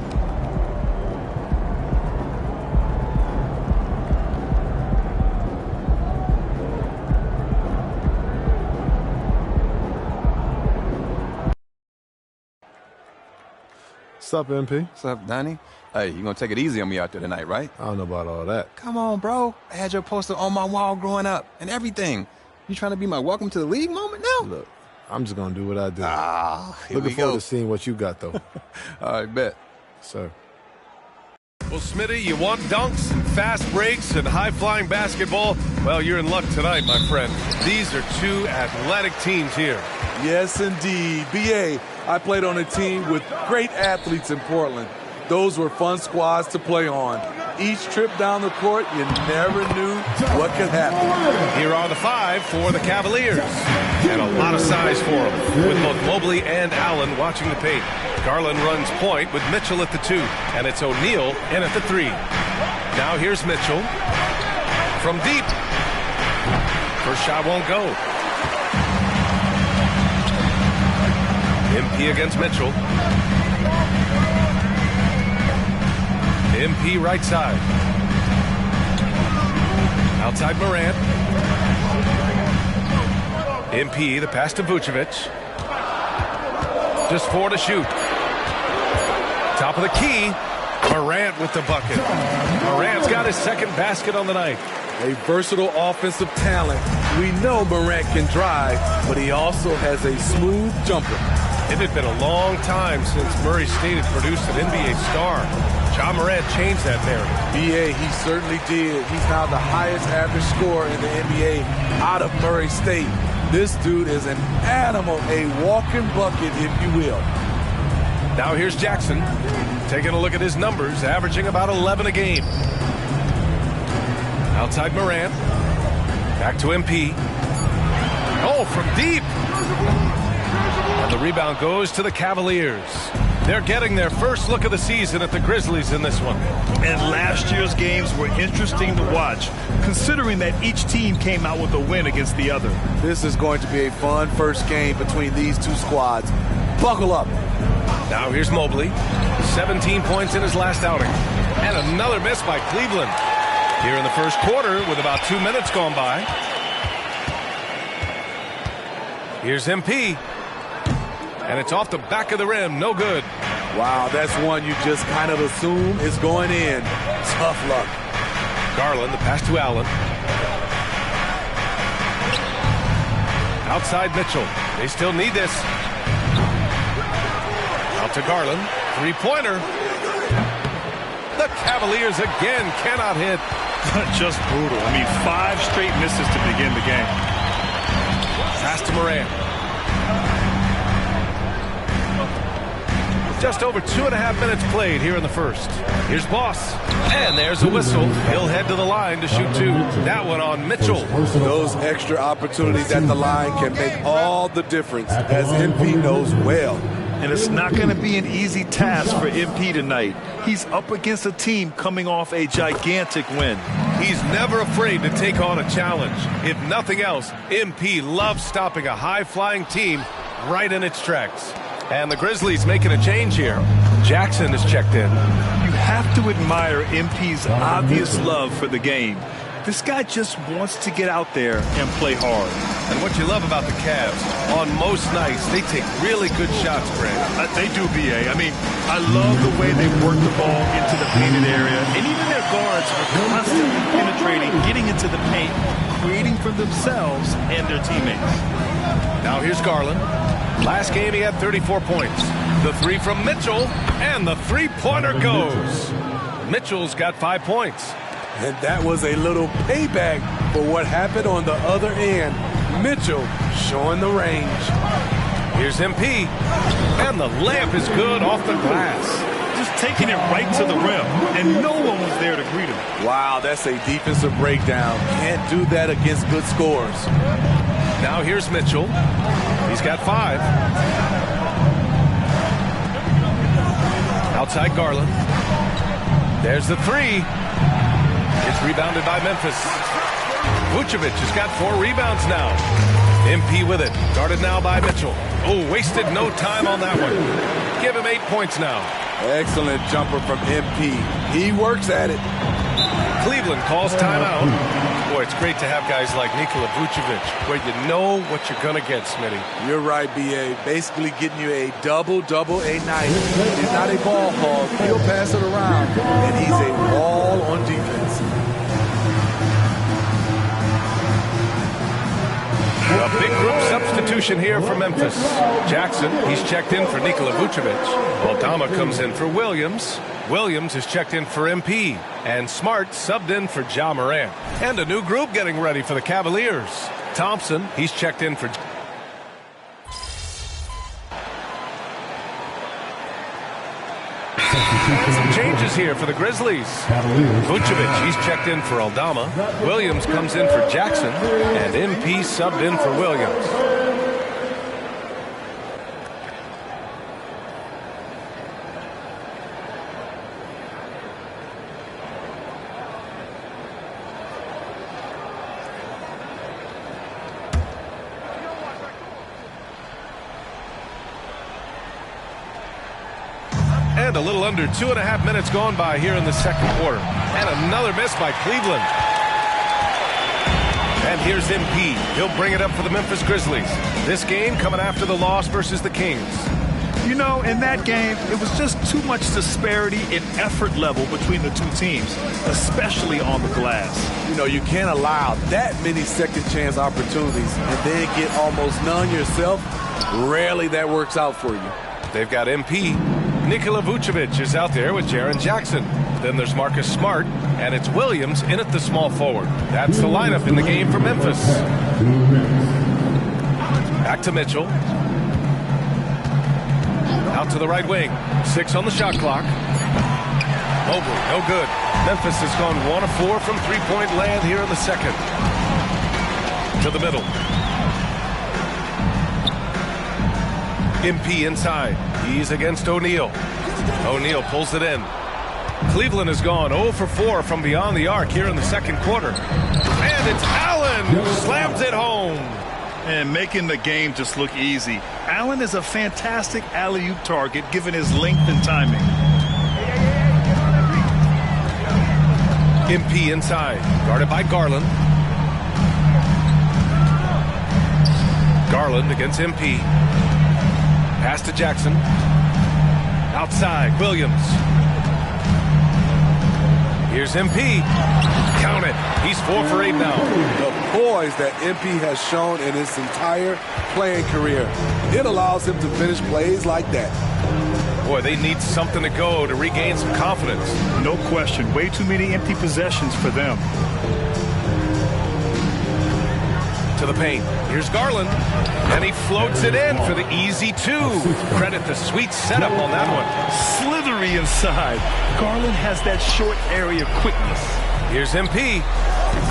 What's up, MP? What's up, Donnie? Hey, you gonna take it easy on me out there tonight, right? I don't know about all that. Come on, bro. I had your poster on my wall growing up and everything. You trying to be my welcome to the league moment now? Look, I'm just gonna do what I do. Looking forward to seeing what you got, though. All right, bet. Sir. Well, Smitty, you want dunks and fast breaks and high-flying basketball? Well, you're in luck tonight, my friend. These are two athletic teams here. Yes, indeed. B.A., I played on a team with great athletes in Portland. Those were fun squads to play on. Each trip down the court, you never knew what could happen. Here are the 5 for the Cavaliers. And a lot of size for them, with both Mobley and Allen watching the paint. Garland runs point with Mitchell at the 2, and it's O'Neal in at the 3. Now here's Mitchell from deep. First shot won't go. MP against Mitchell. MP right side. Outside Morant. MP, the pass to Vucevic. Just 4 to shoot. Top of the key. Morant with the bucket. Morant's got his second basket on the night. A versatile offensive talent. We know Morant can drive, but he also has a smooth jumper. It had been a long time since Murray State had produced an NBA star. Ja Morant changed that narrative. B.A., he certainly did. He's now the highest average scorer in the NBA out of Murray State. This dude is an animal, a walking bucket, if you will. Now here's Jackson, taking a look at his numbers, averaging about 11 a game. Outside Morant. Back to MP. Oh, from deep. And the rebound goes to the Cavaliers. They're getting their first look of the season at the Grizzlies in this one. And last year's games were interesting to watch, considering that each team came out with a win against the other. This is going to be a fun first game between these two squads. Buckle up. Now here's Mobley. 17 points in his last outing. And another miss by Cleveland. Here in the first quarter with about 2 minutes gone by. Here's MP. And it's off the back of the rim. No good. Wow, that's one you just kind of assume is going in. Tough luck. Garland, the pass to Allen. Outside Mitchell. They still need this. Out to Garland. Three-pointer. The Cavaliers again cannot hit. Just brutal. I mean, 5 straight misses to begin the game. Pass to Morant. Just over 2.5 minutes played here in the first. Here's Boss. And there's a whistle. He'll head to the line to shoot 2. That one on Mitchell. Those extra opportunities at the line can make all the difference, as MP knows well. And it's not going to be an easy task for MP tonight. He's up against a team coming off a gigantic win. He's never afraid to take on a challenge. If nothing else, MP loves stopping a high-flying team right in its tracks. And the Grizzlies making a change here. Jackson is checked in. You have to admire MP's obvious love for the game. This guy just wants to get out there and play hard. And what you love about the Cavs, on most nights, they take really good shots, Grant. They do, B.A. I mean, I love the way they work the ball into the painted area. And even their guards are constantly penetrating, getting into the paint, creating for themselves and their teammates. Now here's Garland. Last game he had 34 points. The 3 from Mitchell, and the three-pointer goes. Mitchell's got 5 points. And that was a little payback for what happened on the other end. Mitchell showing the range. Here's MP. And the layup is good off the glass. Just taking it right to the rim. And no one was there to greet him. Wow, that's a defensive breakdown. Can't do that against good scores. Now here's Mitchell. He's got 5. Outside Garland. There's the three. It's rebounded by Memphis. Vucevic has got 4 rebounds now. MP with it. Guarded now by Mitchell. Oh, wasted no time on that one. Give him 8 points now. Excellent jumper from MP. He works at it. Cleveland calls timeout. Boy, it's great to have guys like Nikola Vucevic where you know what you're going to get, Smitty. You're right, B.A. Basically getting you a double-double a night. He's not a ball hog. He'll pass it around, and he's a wall on defense. A big group substitution here for Memphis. Jackson, he's checked in for Nikola Vucevic. Aldama comes in for Williams. Williams is checked in for MP. And Smart subbed in for Ja Morant. And a new group getting ready for the Cavaliers. Thompson, he's checked in for... Some changes here for the Grizzlies. Vucevic, he's checked in for Aldama. Williams comes in for Jackson. And MP subbed in for Williams. And a little under 2.5 minutes gone by here in the second quarter. And another miss by Cleveland. And here's MP. He'll bring it up for the Memphis Grizzlies. This game coming after the loss versus the Kings. You know, in that game, it was just too much disparity in effort level between the two teams, especially on the glass. You know, you can't allow that many second chance opportunities and then get almost none yourself. Rarely that works out for you. They've got MP. Nikola Vucevic is out there with Jaren Jackson. Then there's Marcus Smart, and it's Williams in at the small forward. That's the lineup in the game for Memphis. Back to Mitchell. Out to the right wing. 6 on the shot clock. Mobley, no good. Memphis has gone 1 of 4 from three-point land here in the second. To the middle. MP inside. He's against O'Neal. O'Neal pulls it in. Cleveland has gone 0 for 4 from beyond the arc here in the second quarter. And it's Allen who slams it home. And making the game just look easy. Allen is a fantastic alley-oop target given his length and timing. MP inside. Guarded by Garland. Garland against MP. Pass to Jackson. Outside, Williams. Here's MP. Count it. He's 4 for 8 now. The poise that MP has shown in his entire playing career. It allows him to finish plays like that. Boy, they need something to go to regain some confidence. No question. Way too many empty possessions for them. To the paint. Here's Garland. And he floats it in for the easy 2. Credit the sweet setup on that one. Slithery inside. Garland has that short area quickness. Here's MP.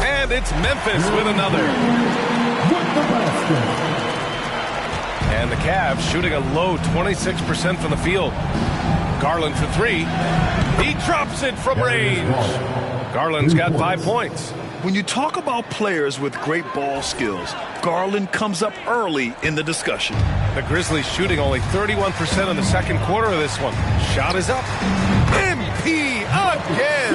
And it's Memphis with another. And the Cavs shooting a low 26% from the field. Garland for 3. He drops it from range. Garland's got 5 points. When you talk about players with great ball skills, Garland comes up early in the discussion. The Grizzlies shooting only 31% in the second quarter of this one. Shot is up. MP again.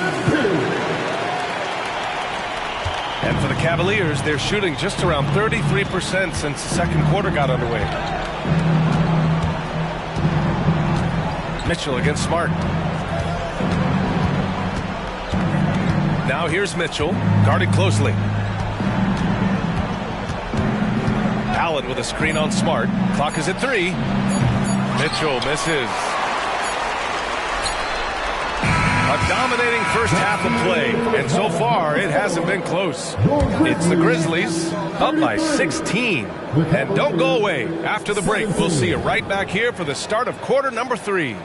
And for the Cavaliers, they're shooting just around 33% since the second quarter got underway. Mitchell against Smart. Now here's Mitchell, guarded closely. Allen with a screen on Smart. Clock is at 3. Mitchell misses. A dominating first half of play, and so far it hasn't been close. It's the Grizzlies up by 16. And don't go away. After the break, we'll see you right back here for the start of quarter number 3.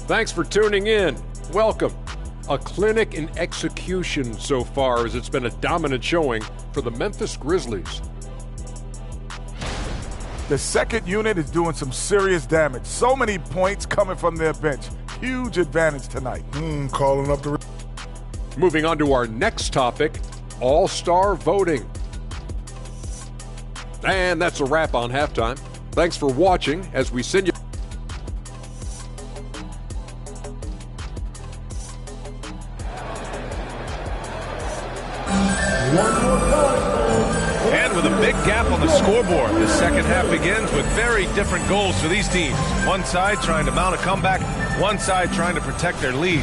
Thanks for tuning in. Welcome. A clinic in execution so far, as it's been a dominant showing for the Memphis Grizzlies. The second unit is doing some serious damage. So many points coming from their bench. Huge advantage tonight. Calling up the... Moving on to our next topic, All-Star voting. And that's a wrap on halftime. Thanks for watching as we send you... And with a big gap on the scoreboard, the second half begins with very different goals for these teams. One side trying to mount a comeback, one side trying to protect their lead.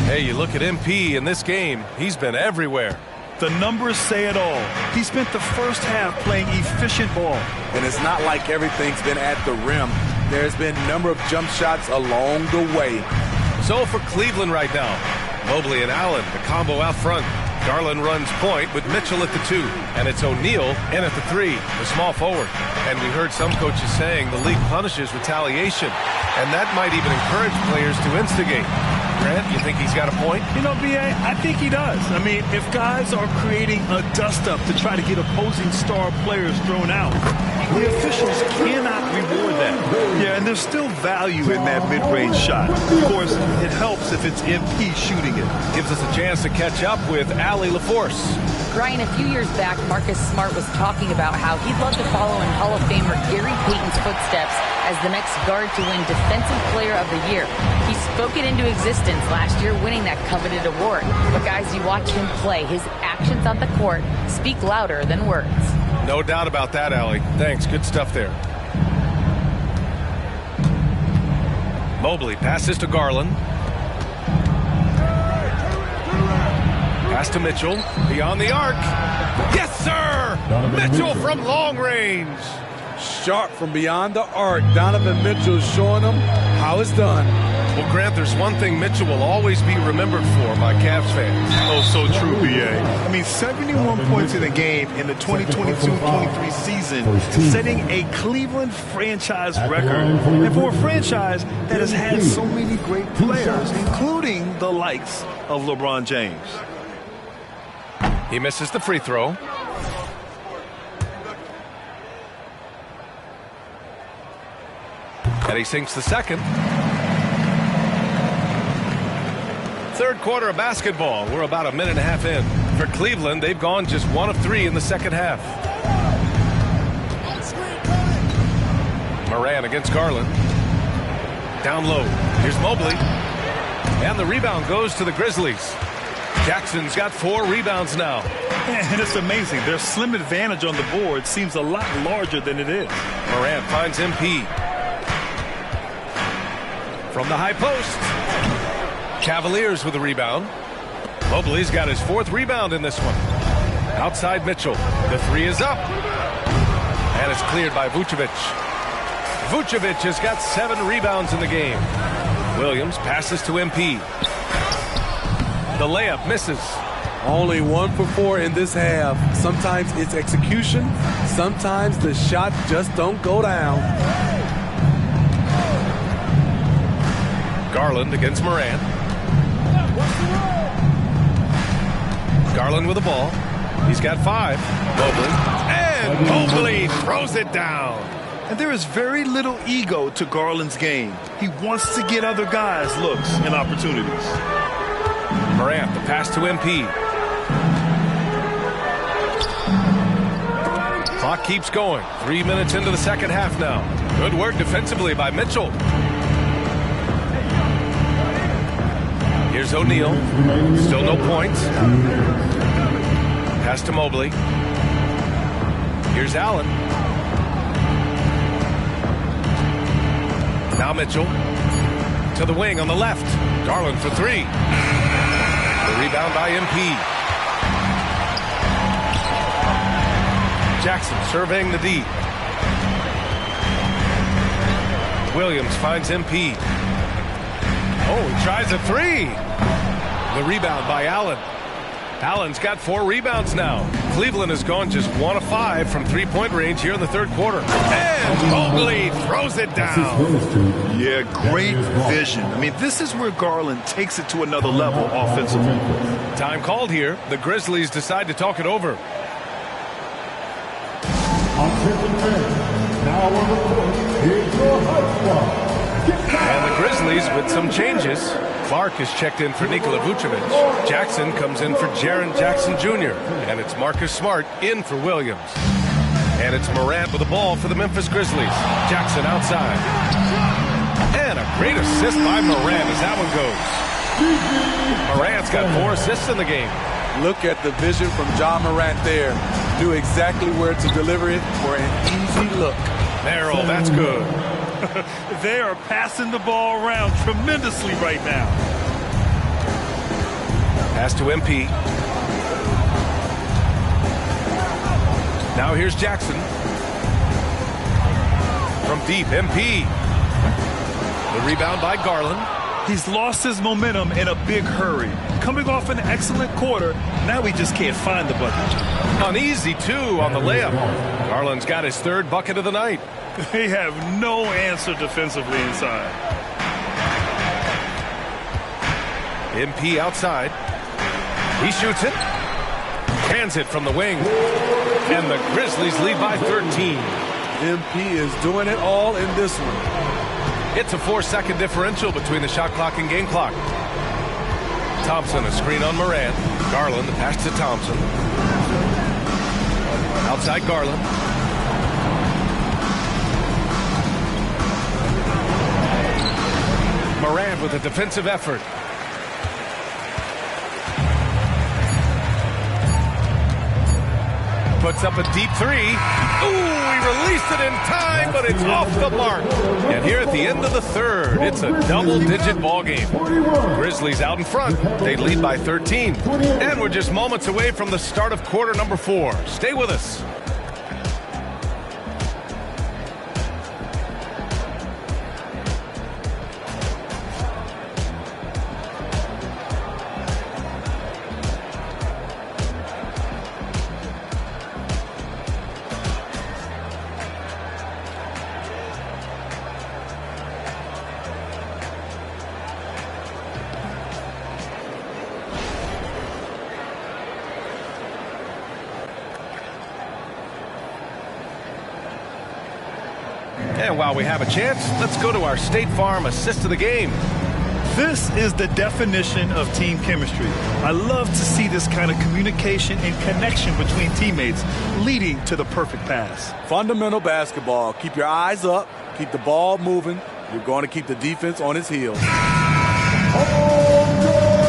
Hey, you look at MP in this game, he's been everywhere. The numbers say it all. He spent the first half playing efficient ball. And it's not like everything's been at the rim. There's been a number of jump shots along the way. So for Cleveland right now, Mobley and Allen, the combo out front. Garland runs point with Mitchell at the 2, and it's O'Neal in at the 3, the small forward. And we heard some coaches saying the league punishes retaliation, and that might even encourage players to instigate. Grant, you think he's got a point? You know, B.A., I think he does. I mean, if guys are creating a dust-up to try to get opposing star players thrown out, the officials cannot reward that. Yeah, and there's still value in that mid-range shot. Of course, it helps if it's MP shooting it. Gives us a chance to catch up with Allie LaForce. Ryan, a few years back, Marcus Smart was talking about how he'd love to follow in Hall of Famer Gary Payton's footsteps as the next guard to win Defensive Player of the Year. He spoke it into existence last year, winning that coveted award. But guys, you watch him play, his actions on the court speak louder than words. No doubt about that, Allie. Thanks. Good stuff there. Mobley passes to Garland. Pass to Mitchell. Beyond the arc. Yes, sir! Mitchell from long range. Sharp from beyond the arc. Donovan Mitchell showing them how it's done. Well, Grant, there's one thing Mitchell will always be remembered for by Cavs fans. Oh, so true, B.A. I mean, 71 points in a game in the 2022-23 season, setting a Cleveland franchise record. And for a franchise that has had so many great players, including the likes of LeBron James. He misses the free throw. And he sinks the second. Third quarter of basketball. We're about a minute and a half in. For Cleveland, they've gone just 1 of 3 in the second half. Moran against Garland. Down low. Here's Mobley. And the rebound goes to the Grizzlies. Jackson's got 4 rebounds now. And it's amazing. Their slim advantage on the board seems a lot larger than it is. Moran finds MP. From the high post. Cavaliers with a rebound. Mobley's got his 4th rebound in this one. Outside Mitchell. The 3 is up. And it's cleared by Vucevic. Vucevic has got 7 rebounds in the game. Williams passes to MP. The layup misses. Only 1 for 4 in this half. Sometimes it's execution. Sometimes the shots just don't go down. Garland against Moran. Garland with the ball. He's got 5. Mobley. And Mobley throws it down. And there is very little ego to Garland's game. He wants to get other guys looks and opportunities. Morant, the pass to MP. Clock keeps going. 3 minutes into the second half now. Good work defensively by Mitchell. Here's O'Neal. Still no points. Pass to Mobley. Here's Allen. Now Mitchell. To the wing on the left. Garland for 3. The rebound by MP. Jackson surveying the D. Williams finds MP. Oh, he tries a 3. The rebound by Allen. Allen's got 4 rebounds now. Cleveland has gone just 1 of 5 from three-point range here in the third quarter. And Mobley throws it down. Yeah, great vision. I mean, this is where Garland takes it to another level offensively. Time called here. The Grizzlies decide to talk it over. Now on the court is your Hype Squad. And the Grizzlies with some changes. Clark is checked in for Nikola Vucevic. Jackson comes in for Jaren Jackson Jr. And it's Marcus Smart in for Williams. And it's Morant with the ball for the Memphis Grizzlies. Jackson outside. And a great assist by Morant as that one goes. Morant's got 4 assists in the game. Look at the vision from John Morant there. Knew exactly where to deliver it for an easy look. Merrill, that's good. They are passing the ball around tremendously right now. Pass to MP. Now here's Jackson. From deep, MP. The rebound by Garland. He's lost his momentum in a big hurry. Coming off an excellent quarter, now he just can't find the bucket. An easy 2 on the layup. Garland's got his 3rd bucket of the night. They have no answer defensively inside. MP outside. He shoots it. Hands it from the wing. And the Grizzlies lead by 13. MP is doing it all in this one. It's a 4-second differential between the shot clock and game clock. Thompson, a screen on Morant. Garland, the pass to Thompson. Outside Garland. Morant with a defensive effort. Puts up a deep 3. Ooh, he released it in time, but it's off the mark. And here at the end of the third, it's a double-digit ball game. Grizzlies out in front. They lead by 13. And we're just moments away from the start of quarter number 4. Stay with us. And while we have a chance, let's go to our State Farm assist of the game. This is the definition of team chemistry. I love to see this kind of communication and connection between teammates leading to the perfect pass. Fundamental basketball. Keep your eyes up. Keep the ball moving. You're going to keep the defense on its heels.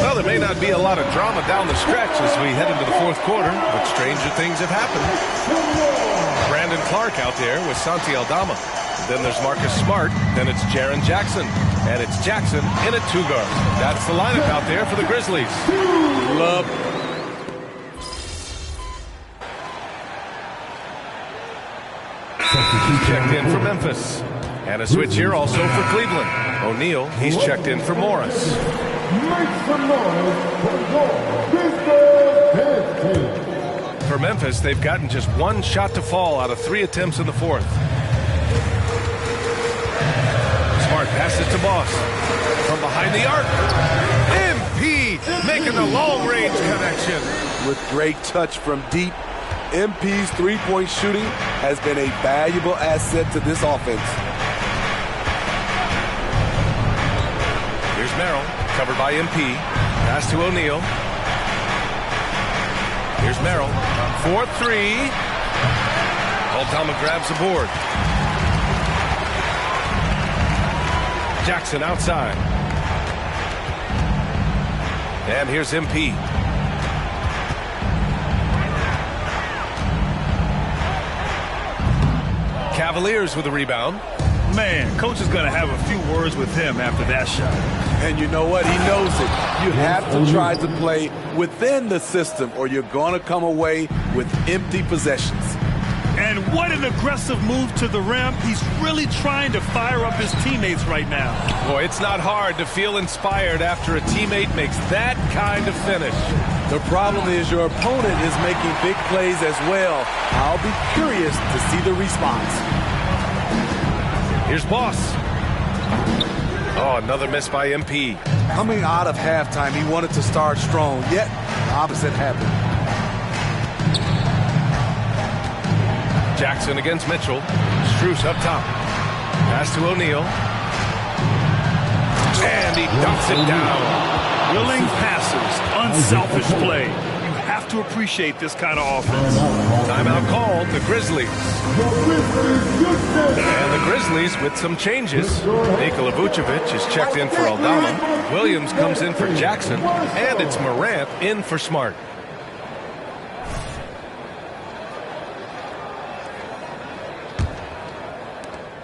Well, there may not be a lot of drama down the stretch as we head into the fourth quarter, but stranger things have happened. Brandon Clark out there with Santi Aldama. Then there's Marcus Smart. Then it's Jaren Jackson. And it's Jackson in at 2 guard. That's the lineup out there for the Grizzlies. Love. Checked in for Memphis. And a switch here also for Cleveland. O'Neal, he's checked in for Morris. For Memphis, they've gotten just 1 shot to fall out of 3 attempts in the fourth. Smart passes it to Boss. From behind the arc. MP making the long-range connection. With great touch from deep, MP's three-point shooting has been a valuable asset to this offense. Here's Merrill, covered by MP. Pass to O'Neal. Here's Merrill. 4-3. Aldama grabs the board. Jackson outside. And here's MP. Cavaliers with the rebound. Man, coach is going to have a few words with him after that shot. And you know what? He knows it. You have to try to play within the system or you're going to come away with empty possessions. And what an aggressive move to the rim. He's really trying to fire up his teammates right now. Boy, it's not hard to feel inspired after a teammate makes that kind of finish. The problem is your opponent is making big plays as well. I'll be curious to see the response. Here's Boss. Oh, another miss by MP. Coming out of halftime, he wanted to start strong, yet the opposite happened. Jackson against Mitchell. Strus up top. Pass to O'Neal. And he dumps it down. Willing passes, unselfish play. You have to appreciate this kind of offense. Timeout called, the Grizzlies. And the Grizzlies with some changes. Nikola Vucevic is checked in for Aldama. Williams comes in for Jackson. And it's Morant in for Smart.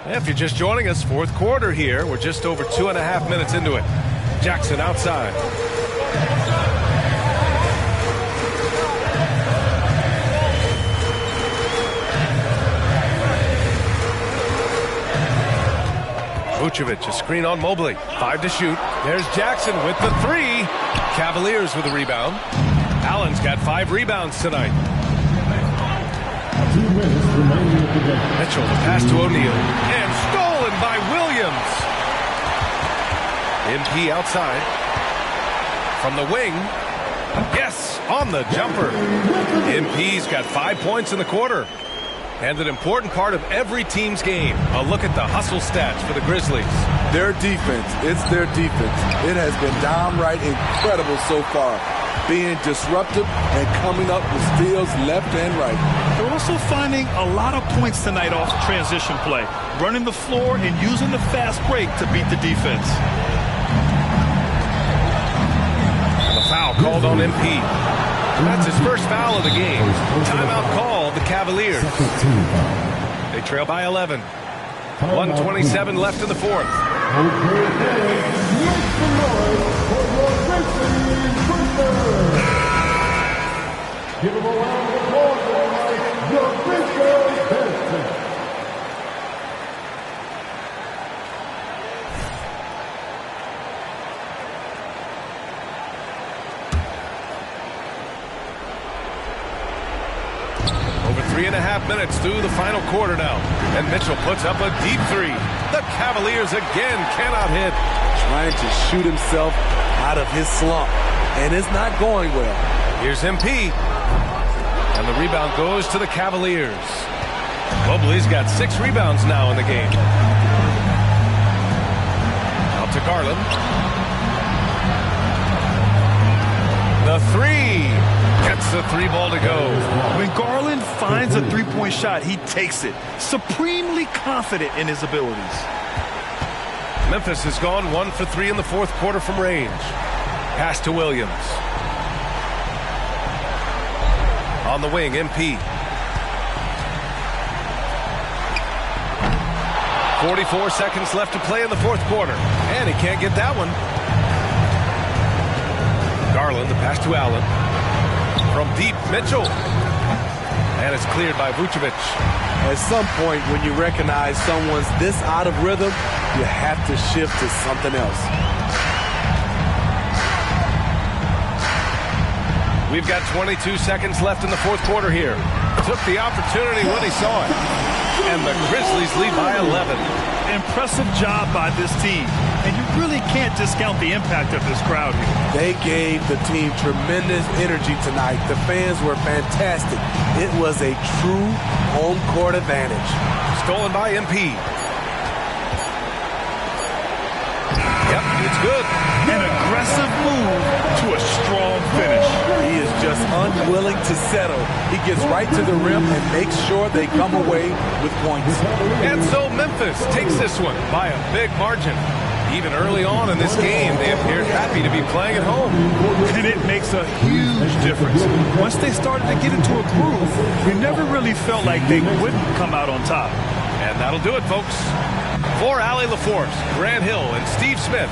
If you're just joining us, fourth quarter here. We're just over 2.5 minutes into it. Jackson outside. Vucevic, a screen on Mobley. 5 to shoot. There's Jackson with the 3. Cavaliers with a rebound. Allen's got 5 rebounds tonight. 2 minutes remaining at the game. Mitchell, the pass to O'Neal. And stolen by Williams. MP outside. From the wing. Yes, on the jumper. MP's got 5 points in the quarter. And an important part of every team's game. A look at the hustle stats for the Grizzlies. Their defense. It's their defense. It has been downright incredible so far. Being disruptive and coming up with steals left and right. They're also finding a lot of points tonight off transition play. Running the floor and using the fast break to beat the defense. And the foul called on MP. That's his first foul of the game. Timeout called the Cavaliers. They trail by 11. 1:27 left in the fourth. Give him a round of applause, everybody. Your Grizzlies Pistons. Over 3.5 minutes through the final quarter now. And Mitchell puts up a deep 3. The Cavaliers again cannot hit. Trying to shoot himself out of his slump. And it's not going well. Here's MP. And the rebound goes to the Cavaliers. Mobley's got 6 rebounds now in the game. Out to Garland. The 3. Gets the 3 ball to go. When Garland finds a three-point shot, he takes it. Supremely confident in his abilities. Memphis has gone 1 for 3 in the fourth quarter from range. Pass to Williams. On the wing, MP. 44 seconds left to play in the fourth quarter. And he can't get that one. Garland, the pass to Allen. From deep, Mitchell. And it's cleared by Vucevic. At some point, when you recognize someone's this out of rhythm, you have to shift to something else. We've got 22 seconds left in the fourth quarter here. Took the opportunity when he saw it. And the Grizzlies lead by 11. Impressive job by this team. And you really can't discount the impact of this crowd here. They gave the team tremendous energy tonight. The fans were fantastic. It was a true home court advantage. Stolen by MP. Yep, it's good. An aggressive move to a strong finish. He is just unwilling to settle. He gets right to the rim and makes sure they come away with points. And so Memphis takes this one by a big margin. Even early on in this game, they appeared happy to be playing at home. And it makes a huge difference. Once they started to get into a groove, we never really felt like they wouldn't come out on top. And that'll do it, folks. For Allie LaForce, Grant Hill, and Steve Smith.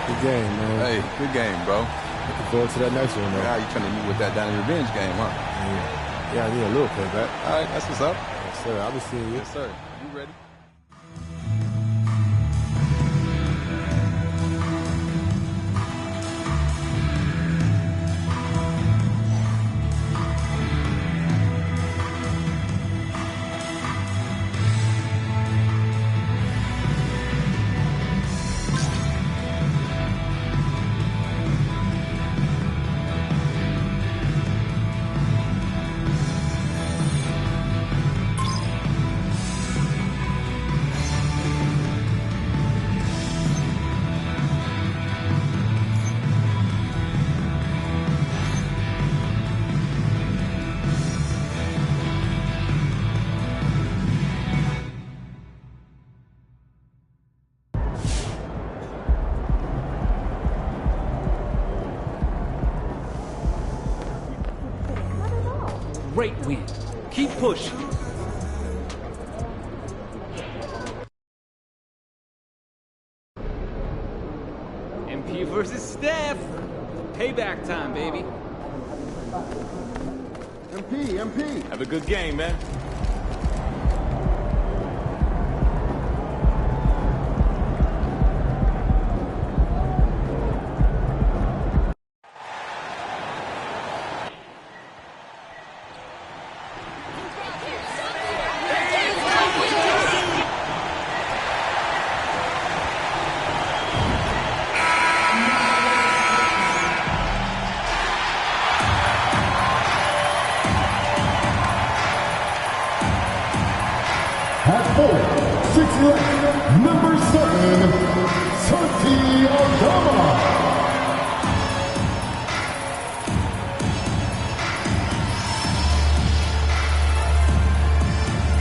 Good game, man. Hey, good game, bro. Looking forward to that next one, man. Now you're trying to meet with that down in revenge game, huh? Yeah. Yeah, I need a little payback. All right, that's what's up. Yes, sir. I'll be seeing you. Yes, sir. You ready? Great win. Keep pushing. MP versus Steph. Payback time, baby. MP. Have a good game, man. At 4, 6 number 7, Santi Aldama.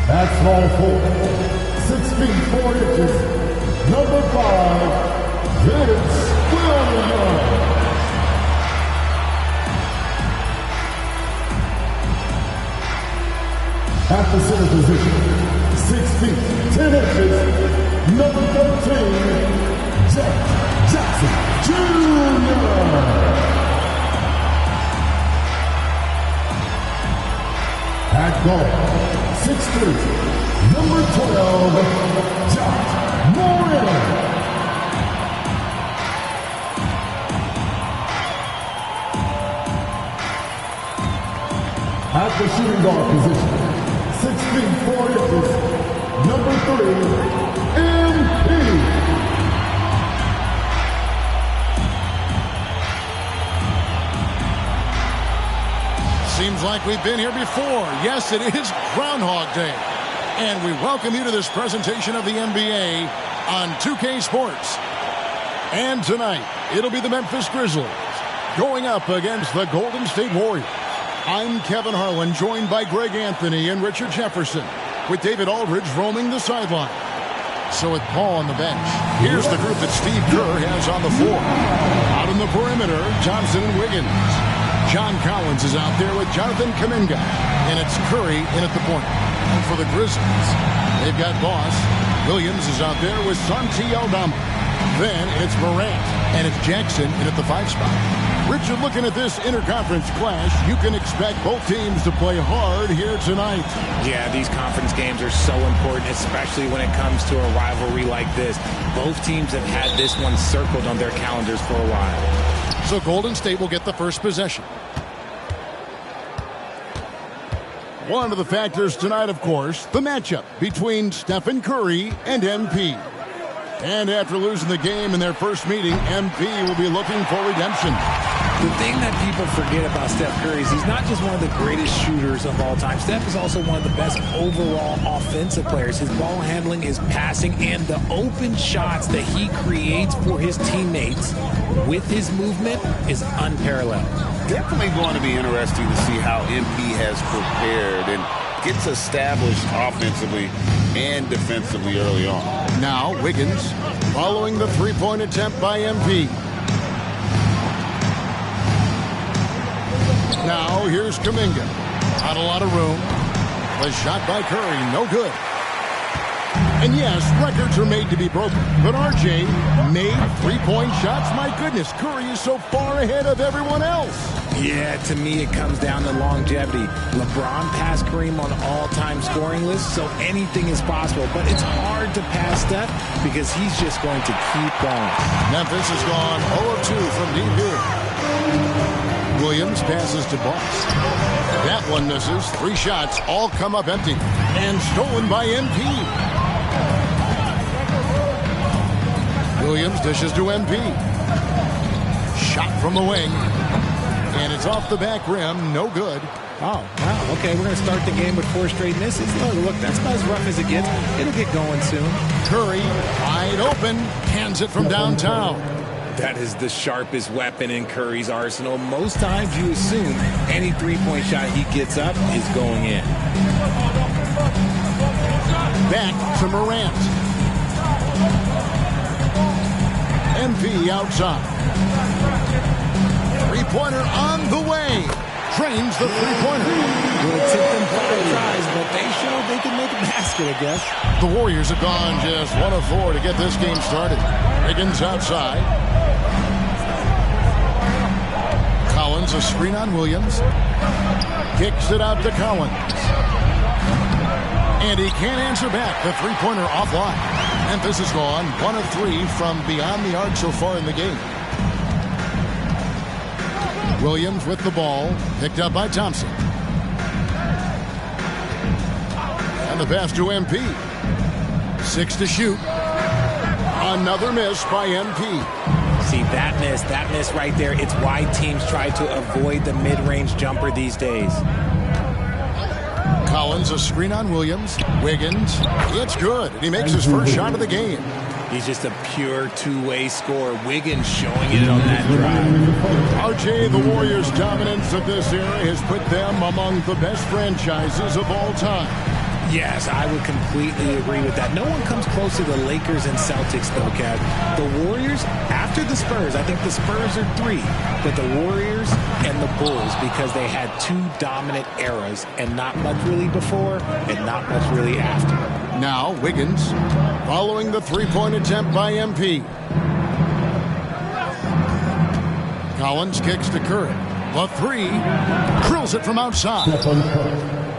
At small forward, 6 feet 4 inches, number 5, Vince Williams. At the center position, 6 feet 10 inches, number 13, Jeff Jackson Jr. At guard, 6'3", number 12, Josh Moreno. At the shooting guard position, 6 feet 4 inches, number 3, MP. Seems like we've been here before. Yes, it is Groundhog Day. And we welcome you to this presentation of the NBA on 2K Sports. And tonight, it'll be the Memphis Grizzlies going up against the Golden State Warriors. I'm Kevin Harlan, joined by Greg Anthony and Richard Jefferson, with David Aldridge roaming the sideline. So with Paul on the bench, here's the group that Steve Kerr has on the floor. Out on the perimeter, Johnson and Wiggins. John Collins is out there with Jonathan Kuminga, and it's Curry in at the point. And for the Grizzlies, they've got Boss. Williams is out there with Santi Aldama. Then it's Morant, and it's Jackson in at the 5 spot. Richard, looking at this interconference clash, you can expect both teams to play hard here tonight. Yeah, these conference games are so important, especially when it comes to a rivalry like this. Both teams have had this one circled on their calendars for a while. So Golden State will get the first possession. One of the factors tonight, of course, the matchup between Stephen Curry and MP. And after losing the game in their first meeting, MP will be looking for redemption. The thing that people forget about Steph Curry is he's not just one of the greatest shooters of all time. Steph is also one of the best overall offensive players. His ball handling, his passing, and the open shots that he creates for his teammates with his movement is unparalleled. Definitely going to be interesting to see how MP has prepared and gets established offensively and defensively early on. Now Wiggins following the three-point attempt by MP. Now here's Kuminga. Not a lot of room. The shot by Curry, no good. And yes, records are made to be broken. But RJ made three-point shots. My goodness, Curry is so far ahead of everyone else. Yeah, to me it comes down to longevity. LeBron passed Kareem on all-time scoring lists, so anything is possible. But it's hard to pass Steph because he's just going to keep going. Memphis has gone 0 of 2 from deep here. Williams passes to Boss. That one misses. 3 shots, all come up empty. And stolen by MP. Williams dishes to MP. Shot from the wing. And it's off the back rim. No good. Oh, wow. Okay, we're going to start the game with 4 straight misses. Look, that's about as rough as it gets. It'll get going soon. Curry, wide open. Hands it from downtown. That is the sharpest weapon in Curry's arsenal. Most times you assume any three-point shot he gets up is going in. Back to Morant. MP outside. Three-pointer on the way. Trains the three-pointer. Well, it took them 5 tries, but they showed they can make a basket, I guess. The Warriors have gone just 1 of 4 to get this game started. Higgins outside. Collins a screen on Williams. Kicks it out to Collins. And he can't answer back. The three-pointer offline. Memphis has gone 1 of 3 from beyond the arc so far in the game. Williams with the ball, picked up by Thompson. And the pass to MP. 6 to shoot. Another miss by MP. See, that miss right there, it's why teams try to avoid the mid-range jumper these days. Collins a screen on Williams. Wiggins, it's good. And he makes his first shot of the game. He's just a pure two-way scorer. Wiggins showing it on that drive. RJ, the Warriors' dominance of this era has put them among the best franchises of all time. Yes, I would completely agree with that. No one comes close to the Lakers and Celtics, though, Kev. The Warriors, after the Spurs, I think the Spurs are 3, but the Warriors and the Bulls, because they had 2 dominant eras, and not much really before, and not much really after. Now, Wiggins, following the three-point attempt by MP. Collins kicks to Curry. The 3, drills it from outside.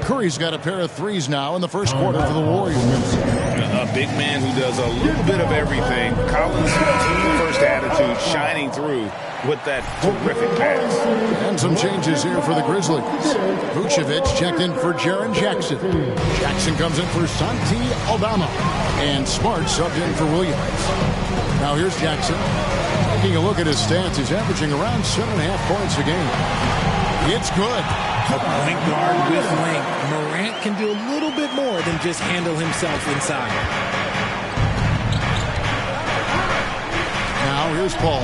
Curry's got a pair of 3s now in the first quarter for the Warriors. A big man who does a little bit of everything. Collins' team-first attitude shining through with that terrific pass. And some changes here for the Grizzlies. Vucevic checked in for Jaren Jackson. Jackson comes in for Santi Aldama. And Smart subbed in for Williams. Now here's Jackson. Taking a look at his stats, he's averaging around 7.5 points a game. It's good. A point guard with length. Morant can do a little bit more than just handle himself inside. Now here's Paul.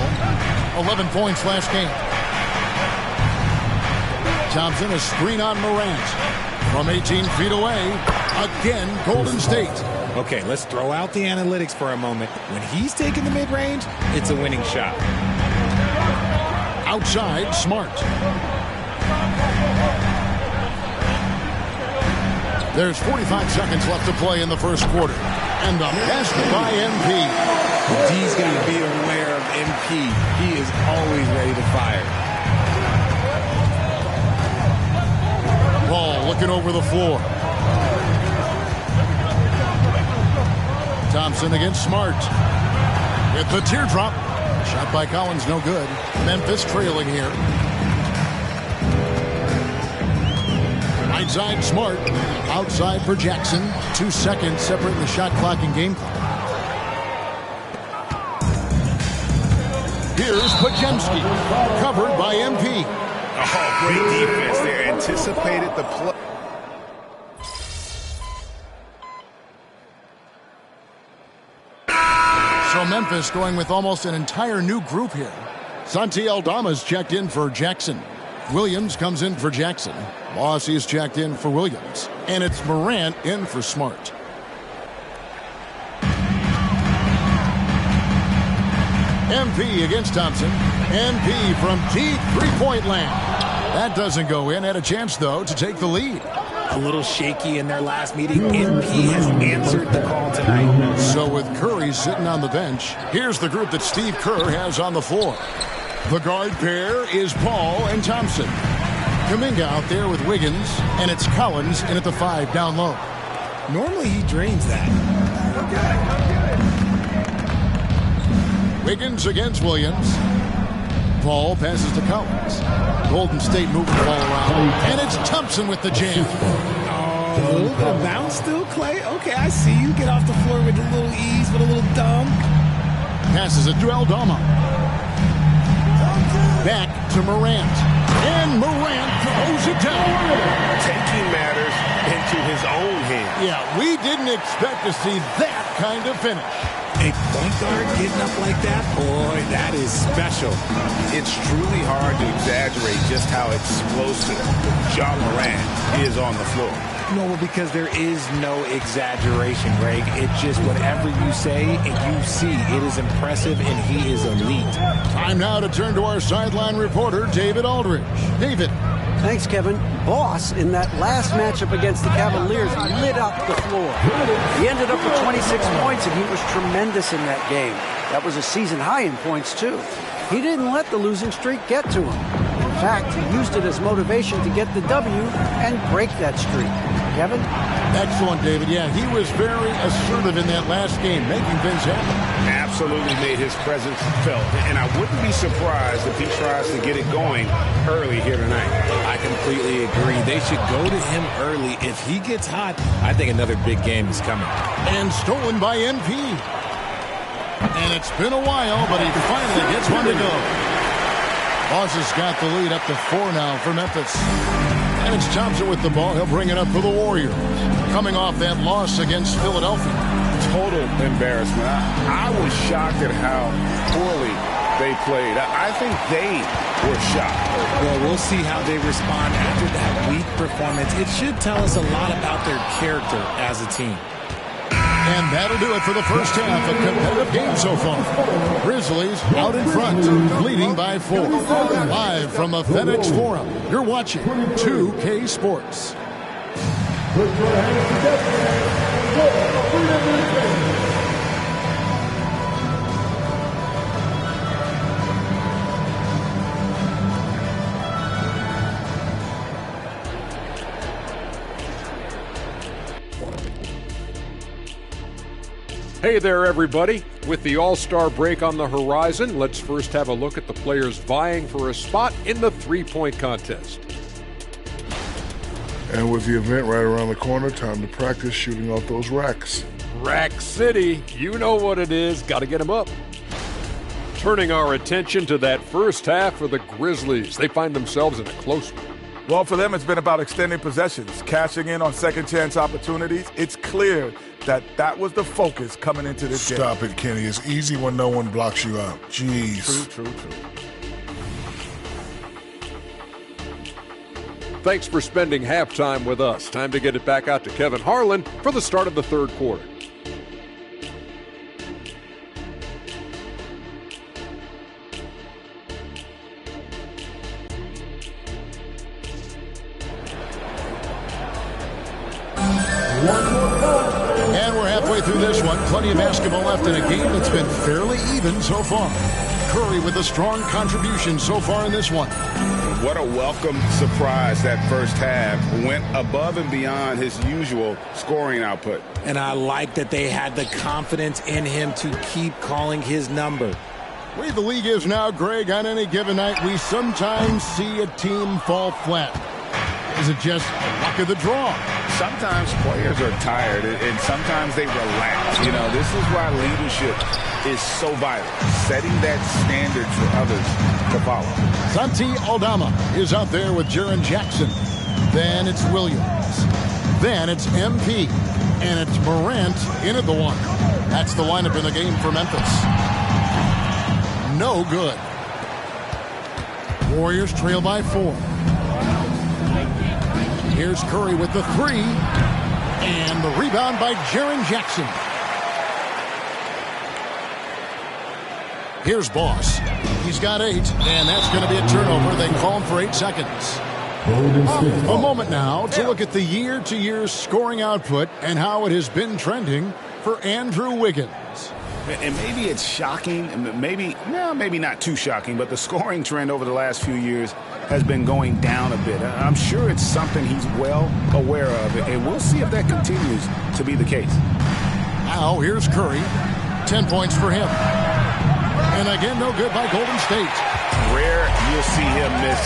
11 points last game. Thompson a screen on Morant. From 18 feet away. Again, Golden State. Okay, let's throw out the analytics for a moment. When he's taking the mid-range, it's a winning shot. Outside, Smart. There's 45 seconds left to play in the first quarter. And the pass by MP. D's got to be aware of MP. He is always ready to fire. Ball looking over the floor. Thompson against Smart. With the teardrop. Shot by Collins, no good. Memphis trailing here. Right side, Smart. Outside for Jackson. 2 seconds separating the shot clock and game clock. Here's Podziemski. Covered by MP. Oh, great defense there. Anticipated the play. So Memphis going with almost an entire new group here. Santi Aldama's checked in for Jackson. Williams comes in for Jackson. Bossy is checked in for Williams. And it's Morant in for Smart. MP against Thompson. MP from deep three-point land. That doesn't go in. Had a chance, though, to take the lead. a little shaky in their last meeting. MP has answered the call tonight. So with Curry sitting on the bench, here's the group that Steve Kerr has on the floor. The guard pair is Paul and Thompson. Kuminga out there with Wiggins, and it's Collins in at the 5 down low. Normally he drains that. Wiggins against Williams. Paul passes to Collins. Golden State moving the ball around. And it's Thompson with the jam. Oh, a little bit of bounce still, Clay. Okay, I see you. Get off the floor with a little ease, with a little dunk. Passes it to Aldama. Back to Morant. And Morant throws it down. Taking matters into his own hands. Yeah, we didn't expect to see that kind of finish. A point guard getting up like that, boy, that is special. It's truly hard to exaggerate just how explosive Ja Morant is on the floor. No, because there is no exaggeration, Greg. It's just whatever you say and you see. It is impressive, and he is elite. Time now to turn to our sideline reporter, David Aldridge. David. Thanks, Kevin. Boss, in that last matchup against the Cavaliers, lit up the floor. He ended up with 26 points, and he was tremendous in that game. That was a season high in points, too. He didn't let the losing streak get to him. In fact, he used it as motivation to get the W and break that streak. Kevin? Excellent, David. Yeah, he was very assertive in that last game, making things happen. Absolutely made his presence felt. And I wouldn't be surprised if he tries to get it going early here tonight. I completely agree. They should go to him early. If he gets hot, I think another big game is coming. And stolen by MP. And it's been a while, but he finally gets one to go. Boss has got the lead up to 4 now for Memphis. And it's Thompson with the ball. He'll bring it up for the Warriors. Coming off that loss against Philadelphia. Total embarrassment. I was shocked at how poorly they played. I think they were shocked. Well, we'll see how they respond after that weak performance. It should tell us a lot about their character as a team. And that'll do it for the first half. A competitive game so far. Grizzlies out in front, leading by 4. Live from the FedEx Forum, you're watching 2K Sports. Put your hands together. Hey there, everybody. With the All-Star break on the horizon, let's first have a look at the players vying for a spot in the three-point contest. And with the event right around the corner, time to practice shooting off those racks. Rack City, you know what it is. Got to get them up. Turning our attention to that first half for the Grizzlies. They find themselves in a close one. Well, for them, it's been about extending possessions, cashing in on second-chance opportunities. It's clear that was the focus coming into this game. Stop it, Kenny. It's easy when no one blocks you out. Jeez. True. Thanks for spending halftime with us. Time to get it back out to Kevin Harlan for the start of the third quarter. And we're halfway through this one. Plenty of basketball left in a game that's been fairly even so far. Curry with a strong contribution so far in this one. What a welcome surprise that first half. Went above and beyond his usual scoring output. And I like that they had the confidence in him to keep calling his number. The way the league is now, Greg, on any given night, we sometimes see a team fall flat. Is it just luck of the draw? Sometimes players are tired, and sometimes they relax. You know, this is why leadership is so vital. Setting that standard for others to follow. Santi Aldama is out there with Jaren Jackson. Then it's Williams. Then it's MP. And it's Morant in at the 1. That's the lineup in the game for Memphis. No good. Warriors trail by 4. Here's Curry with the 3. And the rebound by Jaren Jackson. Here's Boss. He's got 8, and that's going to be a turnover. They call him for 8 seconds. A moment now to look at the year-to-year scoring output and how it has been trending for Andrew Wiggins. And maybe it's shocking, maybe not too shocking, but the scoring trend over the last few years has been going down a bit. I'm sure it's something he's well aware of, and we'll see if that continues to be the case. Now here's Curry. 10 points for him. And again, no good by Golden State. Rare you'll see him miss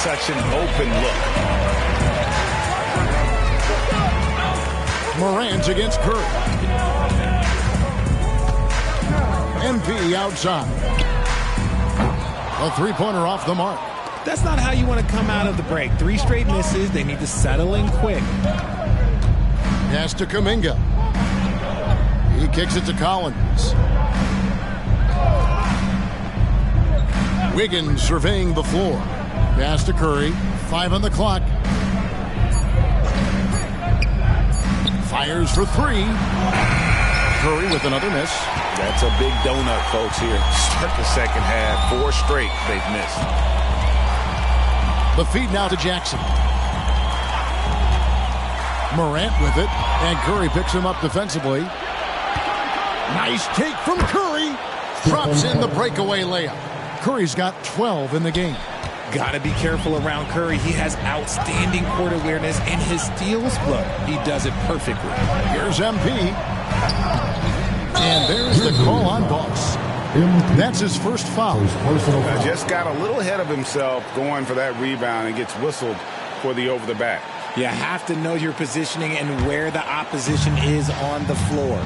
such an open look. Morant against Curry. MP outside. A three-pointer off the mark. That's not how you want to come out of the break. 3 straight misses. They need to settle in quick. Pass to Kuminga. He kicks it to Collins. Wiggins surveying the floor. Pass to Curry. 5 on the clock. Fires for 3. Curry with another miss. That's a big donut, folks, here. Start the second half. 4 straight they've missed. The feed now to Jackson. Morant with it. And Curry picks him up defensively. Nice take from Curry. Drops in the breakaway layup. Curry's got 12 in the game. Got to be careful around Curry. He has outstanding court awareness, and his steals, look, he does it perfectly. Here's MP. And there's the call on Boss. That's his first foul. Just got a little ahead of himself going for that rebound and gets whistled for the over-the-back. You have to know your positioning and where the opposition is on the floor.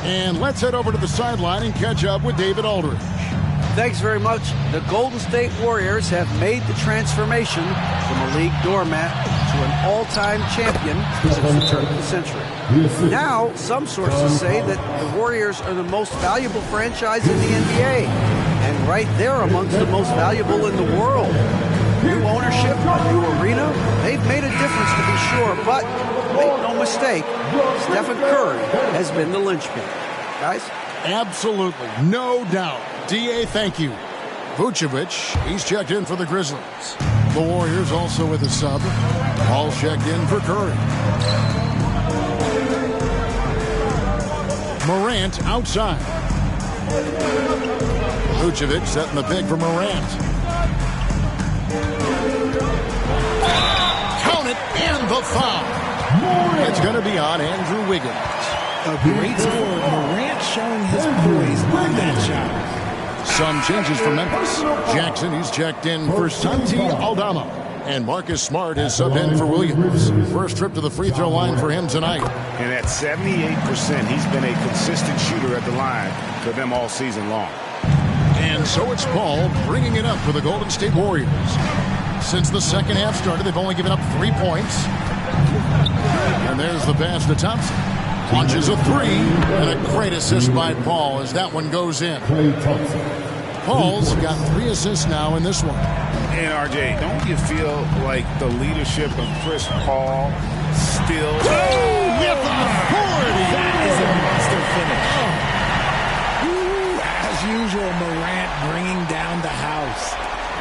And let's head over to the sideline and catch up with David Aldridge. Thanks very much. The Golden State Warriors have made the transformation from a league doormat to an all-time champion since the turn of the century. Now, some sources say that the Warriors are the most valuable franchise in the NBA. And right there amongst the most valuable in the world. New ownership, a new arena, they've made a difference to be sure, but make no mistake, Stephen Curry has been the linchpin. Guys? Absolutely, no doubt. D.A., thank you. Vucevic, he's checked in for the Grizzlies. The Warriors also with a sub. All checked in for Curry. Morant outside. Vucevic setting the pick for Morant. Count it, and the foul. It's going to be on Andrew Wiggins. A great score. Morant showing his poise on that shot. Some changes for Memphis. Jackson, he's checked in for Santi Aldama. And Marcus Smart is subbed in for Williams. First trip to the free throw line for him tonight. And at 78%, he's been a consistent shooter at the line for them all season long. And so it's Paul bringing it up for the Golden State Warriors. Since the second half started, they've only given up 3 points. And there's the pass to Thompson. Launches a 3, and a great assist by Paul as that one goes in. Paul's got 3 assists now in this one. And RJ, don't you feel like the leadership of Chris Paul still... with authority! That is a monster finish. As usual, Morant bringing down the house.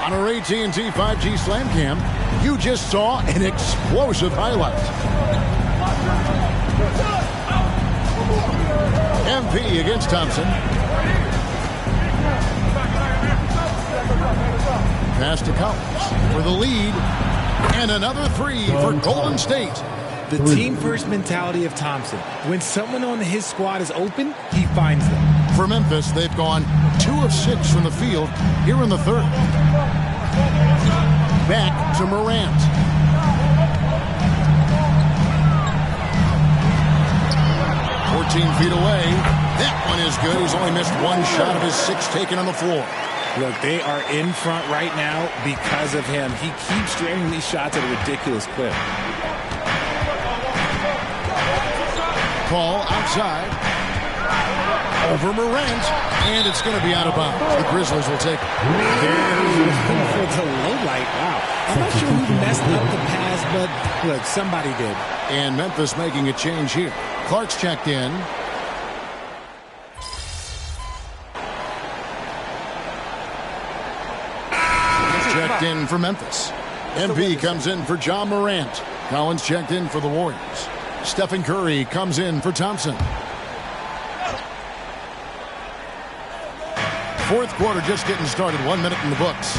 On our AT&T 5G Slam Cam, you just saw an explosive highlight. MP against Thompson. Pass to Collins for the lead. And another 3 for Golden State. The team-first mentality of Thompson. When someone on his squad is open, he finds them. For Memphis, they've gone 2 of 6 from the field here in the third. Back to Morant. Feet away. That one is good. He's only missed 1 shot of his 6 taken on the floor. Look, they are in front right now because of him. He keeps draining these shots at a ridiculous clip. Paul outside. Over Morant. And it's going to be out of bounds. The Grizzlies will take it. It's a low light. Wow. I'm not sure who messed up the pass, but look, somebody did. And Memphis making a change here. Clark's checked in. Checked in for Memphis. MP comes in for John Morant. Collins checked in for the Warriors. Stephen Curry comes in for Thompson. Fourth quarter just getting started. 1 minute in the books.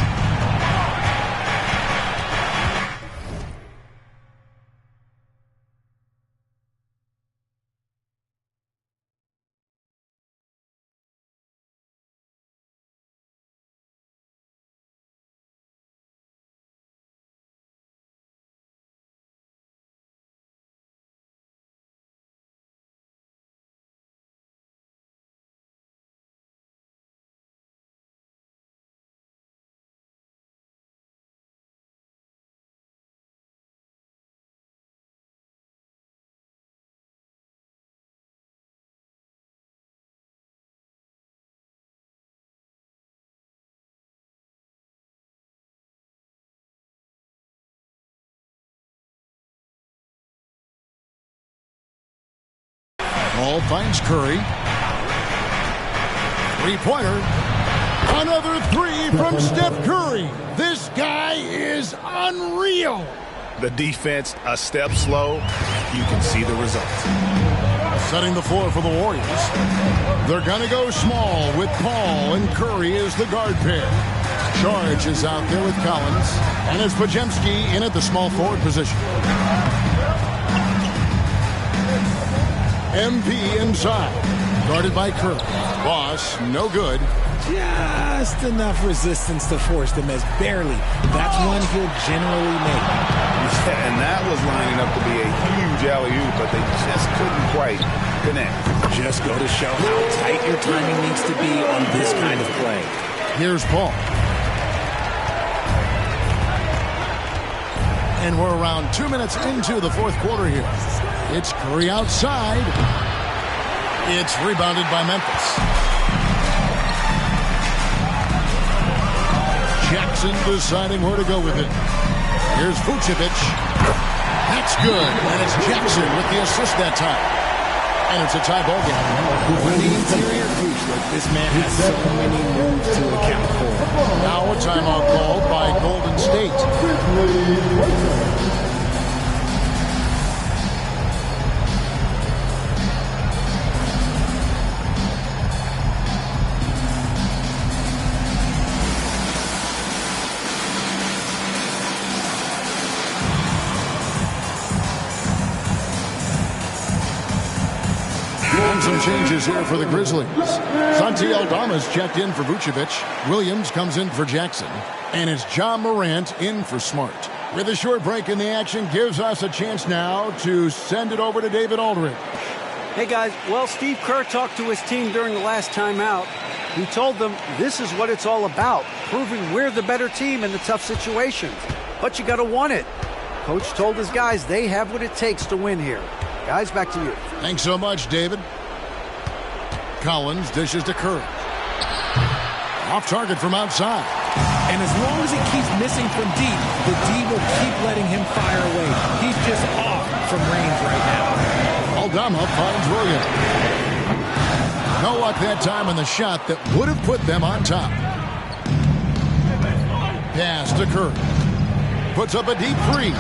Ball finds Curry. Three-pointer. Another three from Steph Curry. This guy is unreal. The defense a step slow. You can see the results. Setting the floor for the Warriors. They're going to go small with Paul and Curry as the guard pair. George is out there with Collins. And it's Podziemski in at the small forward position. MP inside. Guarded by Curry. Boss, no good. Just enough resistance to force them as barely. That's one he'll generally make. And that was lining up to be a huge alley-oop, but they just couldn't quite connect. Just go to show how tight your timing needs to be on this kind of play. Here's Paul. And we're around 2 minutes into the fourth quarter here. It's Curry outside. It's rebounded by Memphis. Jackson deciding where to go with it. Here's Vucevic. That's good. And it's Jackson with the assist that time. And it's a tie ball game. When the interior coach, look, this man has so many moves to account for. Now a timeout called by Golden State. Some changes here for the Grizzlies. Santi Aldama's checked in for Vucevic. Williams comes in for Jackson. And it's John Morant in for Smart. With a short break in the action, gives us a chance now to send it over to David Aldridge. Hey, guys. Well, Steve Kerr talked to his team during the last timeout. He told them this is what it's all about, proving we're the better team in the tough situations. But you got to want it. Coach told his guys they have what it takes to win here. Guys, back to you. Thanks so much, David. Collins dishes to Curry. Off target from outside. And as long as he keeps missing from deep, the D will keep letting him fire away. He's just off from range right now. Aldama finds Williams. No luck that time on the shot that would have put them on top. Pass to Curry. Puts up a deep three.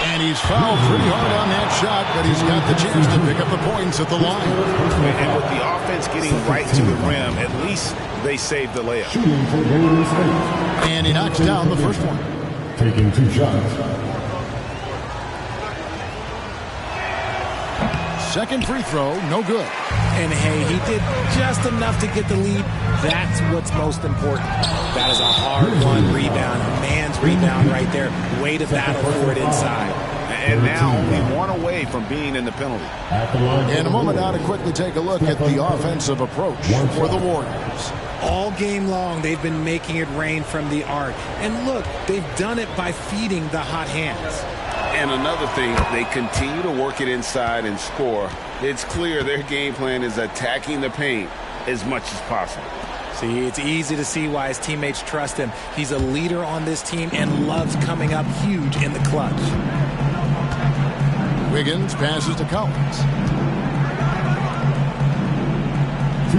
And he's fouled pretty hard on that shot, but he's got the chance to pick up the points at the line. And with the offense getting right to the rim, at least they saved the layup. And he knocks down the first one. Taking 2 shots. Second free throw, no good. And hey, he did just enough to get the lead. That's what's most important. That is a hard-won rebound, a man's rebound right there. Way to battle for it inside. And now only one away from being in the penalty. In a moment now to quickly take a look at the offensive approach for the Warriors. All game long, they've been making it rain from the arc. And look, they've done it by feeding the hot hands. And another thing, they continue to work it inside and score. It's clear their game plan is attacking the paint as much as possible. See, it's easy to see why his teammates trust him. He's a leader on this team and loves coming up huge in the clutch. Wiggins passes to Collins.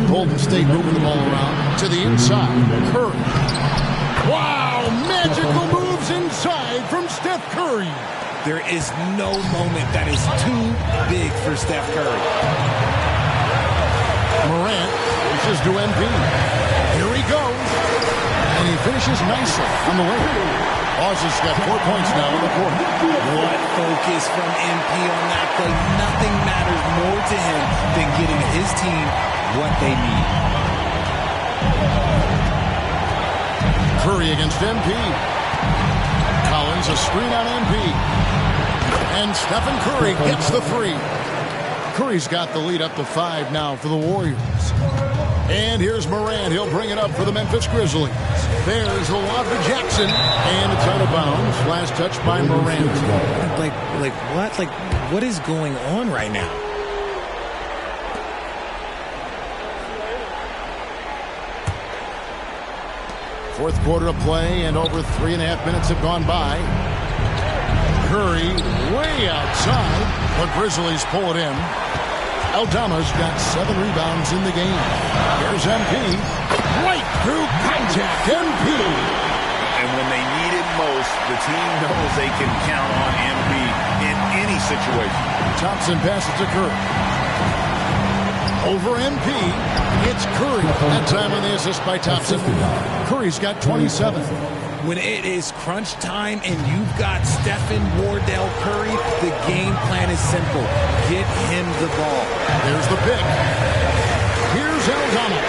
Golden State moving the ball around to the inside. Curry. Wow, Magical moves inside from Steph Curry. There is no moment that is too big for Steph Curry. Morant reaches to MP. Here he goes. And he finishes nicely on the way. Boston's got 4 points now in the quarter. What focus from MP on that play. Nothing matters more to him than getting his team what they need. Curry against MP. Collins, a screen on MP. And Stephen Curry gets the three. Curry's got the lead up to 5 now for the Warriors. And here's Morant. He'll bring it up for the Memphis Grizzlies. There's the lob to Jackson. And it's out of bounds. Last touch by Morant. Like what? Like, what is going on right now? Fourth quarter of play, and over 3.5 minutes have gone by. Curry way outside, but Grizzlies pull it in. Aldama's got 7 rebounds in the game. Here's MP. Right through contact. MP. And when they need it most, the team knows they can count on MP in any situation. Thompson passes to Curry. Over MP. It's Curry. That time on the assist by Thompson. Curry's got 27. When it is crunch time and you've got Stephen Wardell Curry, the game plan is simple. Get him the ball. There's the pick. Here's Aldama.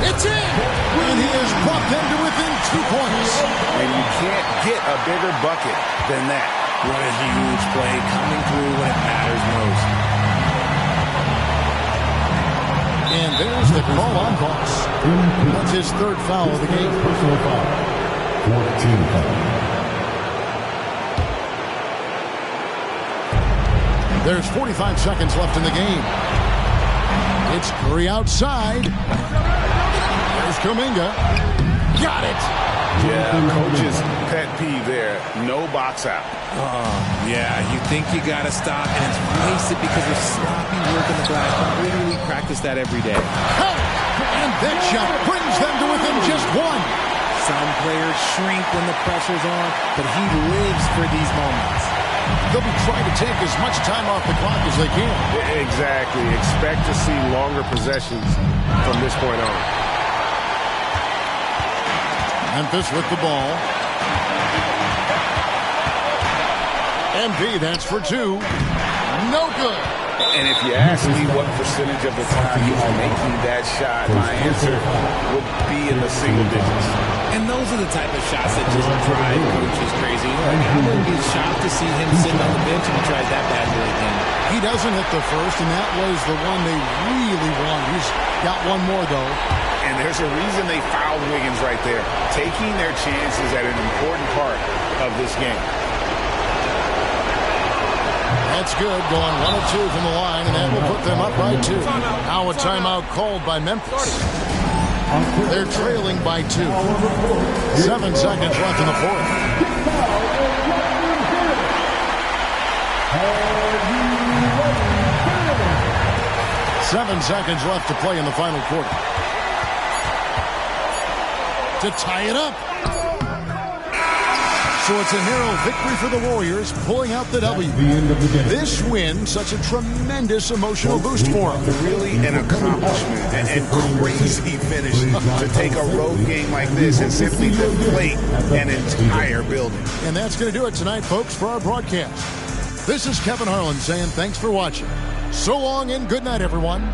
It's in! And he has brought them to within 2 points. And you can't get a bigger bucket than that. What a huge play coming through when it matters most. And there's the call on Boss. That's his 3rd foul of the game. Personal foul. 14 foul. There's 45 seconds left in the game. It's Curry outside. There's Kuminga. Got it. Yeah, coach's pet peeve there. No box out. Yeah, you think you got to stop, and it's wasted because of sloppy work on the glass. You literally practice that every day. And that shot brings them to within just 1. Some players shrink when the pressure's on, but he lives for these moments. They'll be trying to take as much time off the clock as they can. Exactly. Expect to see longer possessions from this point on. Memphis with the ball. MP, that's for 2. No good. And if you ask me what percentage of the time he's making that shot, my answer would be in the single digits. And those are the type of shots that just drive coaches crazy. I wouldn't be shocked to see him sitting on the bench and he tries that bad boy again. He doesn't hit the first, and that was the one they really wanted. He's got one more, though. And there's a reason they fouled Wiggins right there. Taking their chances at an important part of this game. That's good. Going 1 of 2 from the line, and that will put them up by 2. Now a timeout called by Memphis. They're trailing by 2. 7 seconds left in the fourth. 7 seconds left to play in the final quarter. To tie it up. So it's a narrow victory for the Warriors, pulling out the W. This win, such a tremendous emotional boost for them. Really an accomplishment and crazy finish to take a road game like this and simply deflate an entire building. And that's going to do it tonight, folks, for our broadcast. This is Kevin Harlan saying thanks for watching. So long and good night, everyone.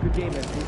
Good game, MP.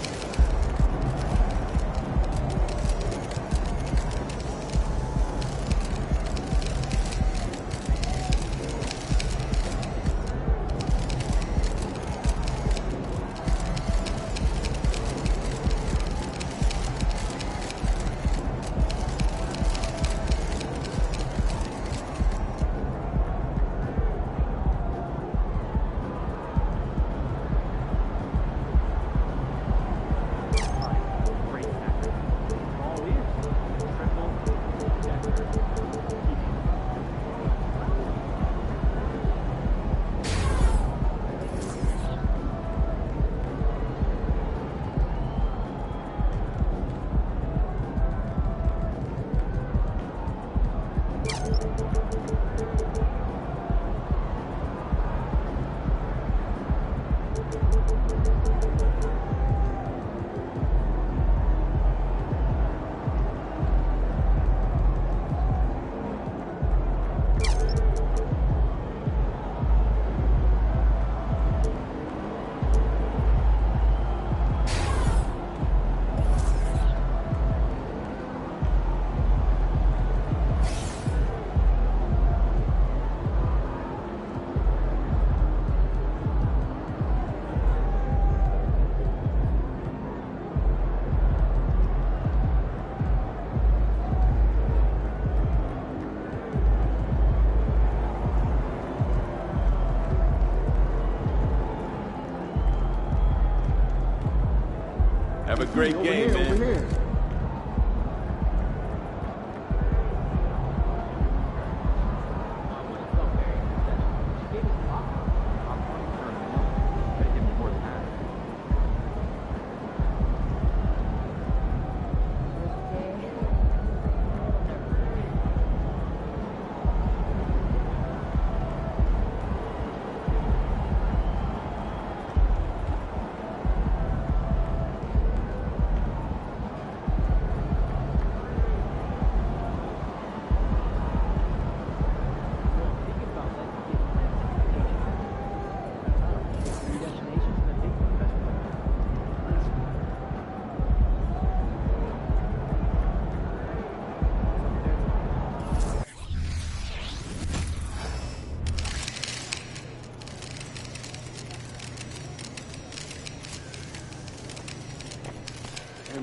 Have a great game, man.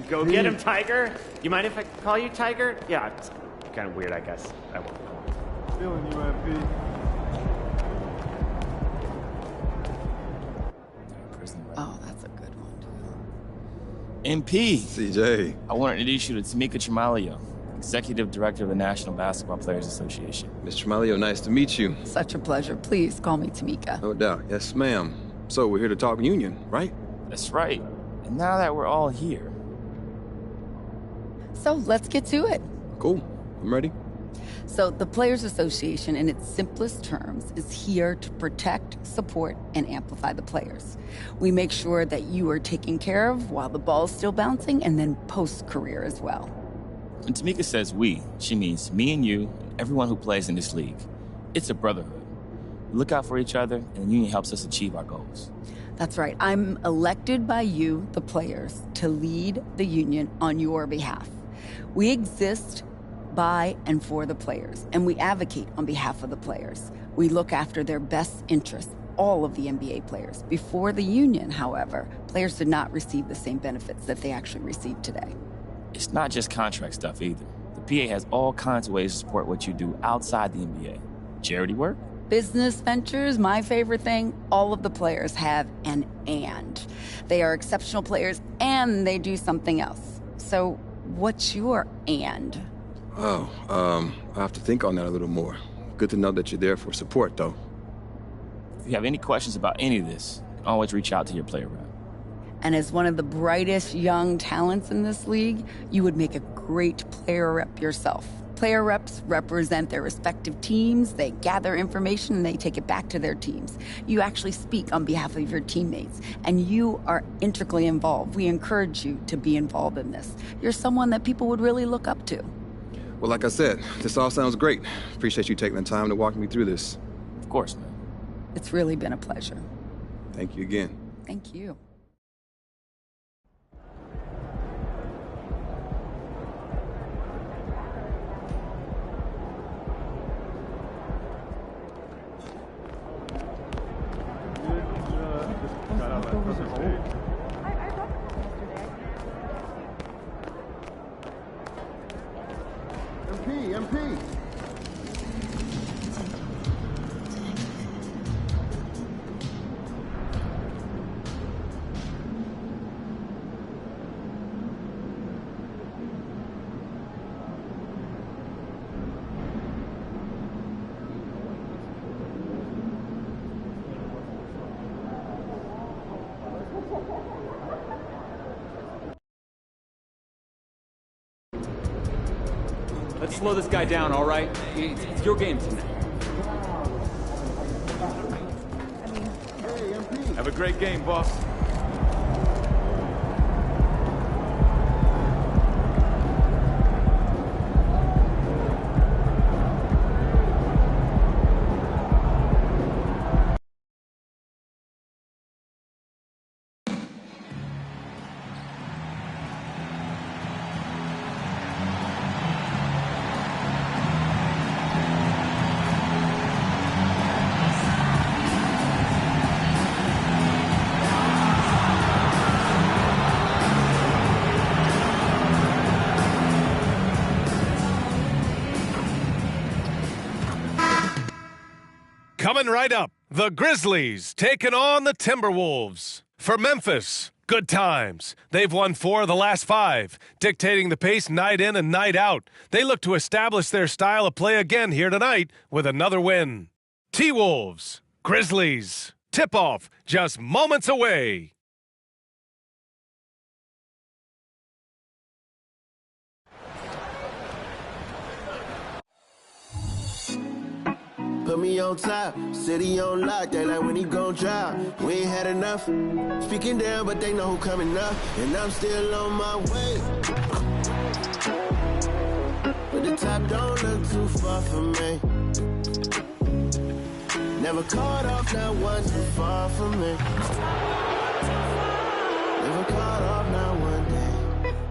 Go get him, Tiger. You mind if I call you Tiger? Yeah, it's kind of weird, I guess. I won't. Feeling you, MP. Oh, that's a good one, MP. CJ. I want to introduce you to Tamika Tremalio, Executive Director of the National Basketball Players Association. Ms. Tremalio, nice to meet you. Such a pleasure. Please call me Tamika. No doubt. Yes, ma'am. So we're here to talk union, right? That's right. And now that we're all here. So let's get to it. Cool. I'm ready. So the Players Association, in its simplest terms, is here to protect, support, and amplify the players. We make sure that you are taken care of while the ball's still bouncing, and then post-career as well. When Tamika says we, she means me and you and everyone who plays in this league. It's a brotherhood. We look out for each other, and the union helps us achieve our goals. That's right. I'm elected by you, the players, to lead the union on your behalf. We exist by and for the players, and we advocate on behalf of the players. We look after their best interests, all of the NBA players. Before the union, however, players did not receive the same benefits that they actually receive today. It's not just contract stuff either. The PA has all kinds of ways to support what you do outside the NBA. Charity work? Business ventures, my favorite thing, all of the players have an and. They are exceptional players and they do something else. So what's your and? Oh, I have to think on that a little more. Good to know that you're there for support, though. If you have any questions about any of this, you can always reach out to your player rep. And as one of the brightest young talents in this league, you would make a great player rep yourself. Player reps represent their respective teams, they gather information, and they take it back to their teams. You actually speak on behalf of your teammates, and you are integrally involved. We encourage you to be involved in this. You're someone that people would really look up to. Well, like I said, this all sounds great. Appreciate you taking the time to walk me through this. Of course, man. It's really been a pleasure. Thank you again. Thank you. MP. Let's slow this guy down, all right? It's your game tonight. Have a great game, boss. Coming right up, the Grizzlies taking on the Timberwolves. For Memphis, Good times. They've won 4 of the last 5, dictating the pace night in and night out. They look to establish their style of play again here tonight with another win. T-Wolves, Grizzlies. Tip-off just moments away. Put me on top, city on lock, they like when he gon' drop. We ain't had enough, speaking down, but they know who coming up. And I'm still on my way. But the top don't look too far from me. Never caught off, not one too far from me. Never caught off, not one day.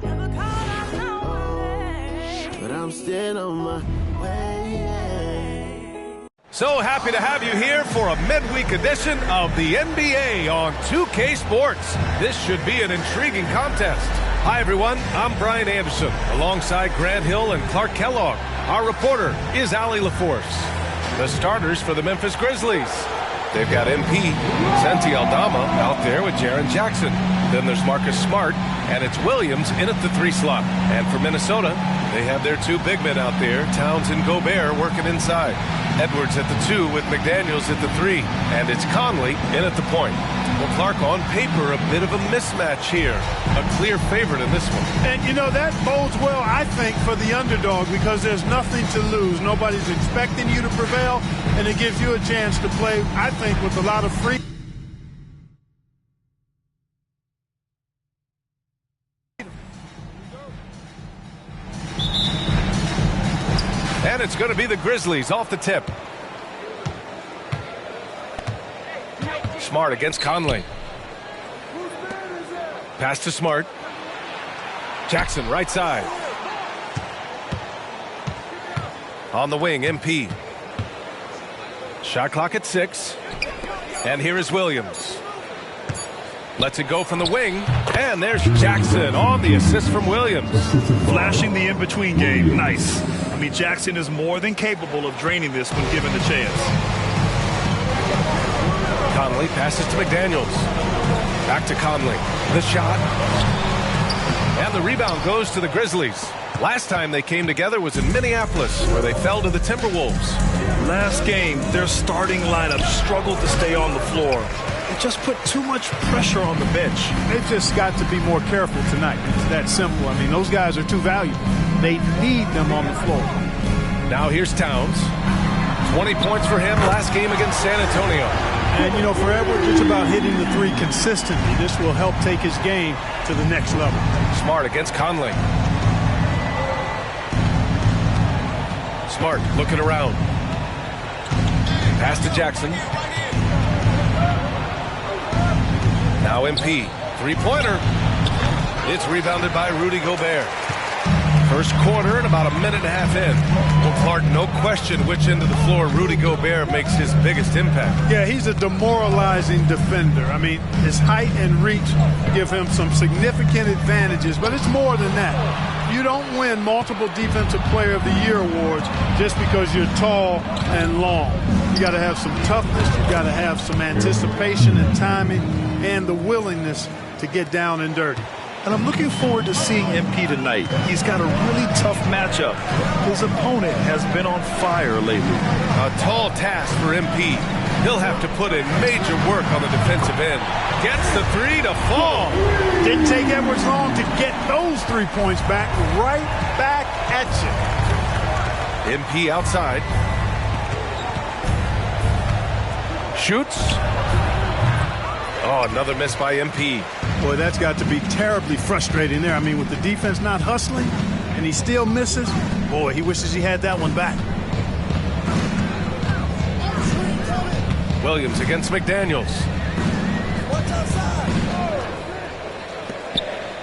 Never caught off, not one day. But I'm still on my way. So happy to have you here for a midweek edition of the NBA on 2K Sports. This should be an intriguing contest. Hi, everyone. I'm Brian Anderson, alongside Grant Hill and Clark Kellogg. Our reporter is Allie LaForce. The starters for the Memphis Grizzlies. They've got MP, Santi Aldama out there with Jaren Jackson. Then there's Marcus Smart, and it's Williams in at the 3 slot. And for Minnesota, they have their 2 big men out there, Towns and Gobert, working inside. Edwards at the 2 with McDaniels at the 3. And it's Conley in at the point. Well, Clark, on paper, a bit of a mismatch here. A clear favorite in this one. And, you know, that bodes well, I think, for the underdog because there's nothing to lose. Nobody's expecting you to prevail, and it gives you a chance to play, I think, with a lot of free. And it's going to be the Grizzlies off the tip. Smart against Conley. Pass to Smart. Jackson right side. On the wing, MP. Shot clock at 6. And here is Williams. Lets it go from the wing. And there's Jackson on the assist from Williams. Flashing the in-between game. Nice. I mean, Jackson is more than capable of draining this when given the chance. Conley passes to McDaniels. Back to Conley. The shot. And the rebound goes to the Grizzlies. Last time they came together was in Minneapolis, where they fell to the Timberwolves. Last game, their starting lineup struggled to stay on the floor. It just put too much pressure on the bench. They've just got to be more careful tonight. It's that simple. I mean, those guys are too valuable. They need them on the floor. Now here's Towns. 20 points for him last game against San Antonio. And, you know, for Edwards, it's about hitting the 3 consistently. This will help take his game to the next level. Smart against Conley. Smart looking around. Pass to Jackson. Now MP. 3-pointer. It's rebounded by Rudy Gobert. First quarter and about a minute and a half in. Well, Clark, no question which end of the floor Rudy Gobert makes his biggest impact. Yeah, he's a demoralizing defender. I mean, his height and reach give him some significant advantages, but it's more than that. You don't win multiple Defensive Player of the Year awards just because you're tall and long. You got to have some toughness. You got to have some anticipation and timing and the willingness to get down and dirty. And I'm looking forward to seeing MP tonight. He's got a really tough matchup. His opponent has been on fire lately. A tall task for MP. He'll have to put in major work on the defensive end. Gets the 3 to fall. Didn't take Edwards long to get those 3 points back. Right back at you. MP outside. Shoots. Oh, another miss by MP. Boy, that's got to be terribly frustrating there. I mean, with the defense not hustling and he still misses, boy, he wishes he had that one back. Williams against McDaniels.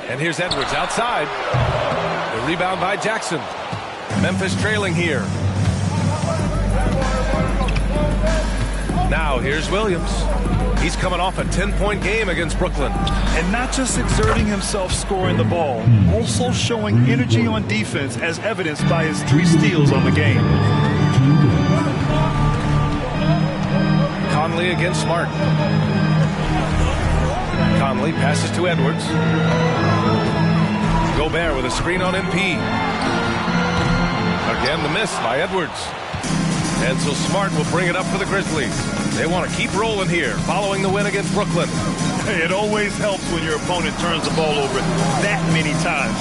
And here's Edwards outside. The rebound by Jackson. Memphis trailing here. Now here's Williams. He's coming off a 10-point game against Brooklyn. And not just exerting himself scoring the ball, also showing energy on defense as evidenced by his 3 steals on the game. Conley against Smart. Conley passes to Edwards. Gobert with a screen on MP. Again, the miss by Edwards. And so Smart will bring it up for the Grizzlies. They want to keep rolling here, following the win against Brooklyn. It always helps when your opponent turns the ball over that many times.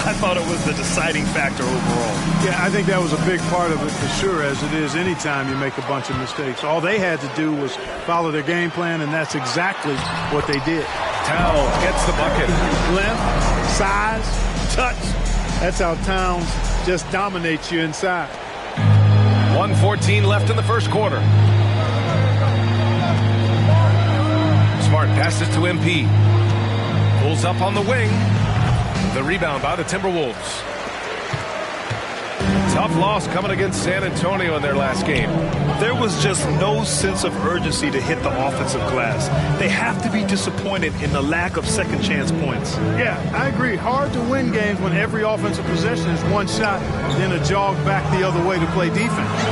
I thought it was the deciding factor overall. Yeah, I think that was a big part of it for sure, as it is anytime you make a bunch of mistakes. All they had to do was follow their game plan, and that's exactly what they did. Towns gets the bucket. Length, size, touch. That's how Towns just dominates you inside. 1:14 left in the first quarter. Smart passes to MP. Pulls up on the wing. The rebound by the Timberwolves. Tough loss coming against San Antonio in their last game. There was just no sense of urgency to hit the offensive glass. They have to be disappointed in the lack of second chance points. Yeah, I agree. Hard to win games when every offensive possession is one shot, then a jog back the other way to play defense.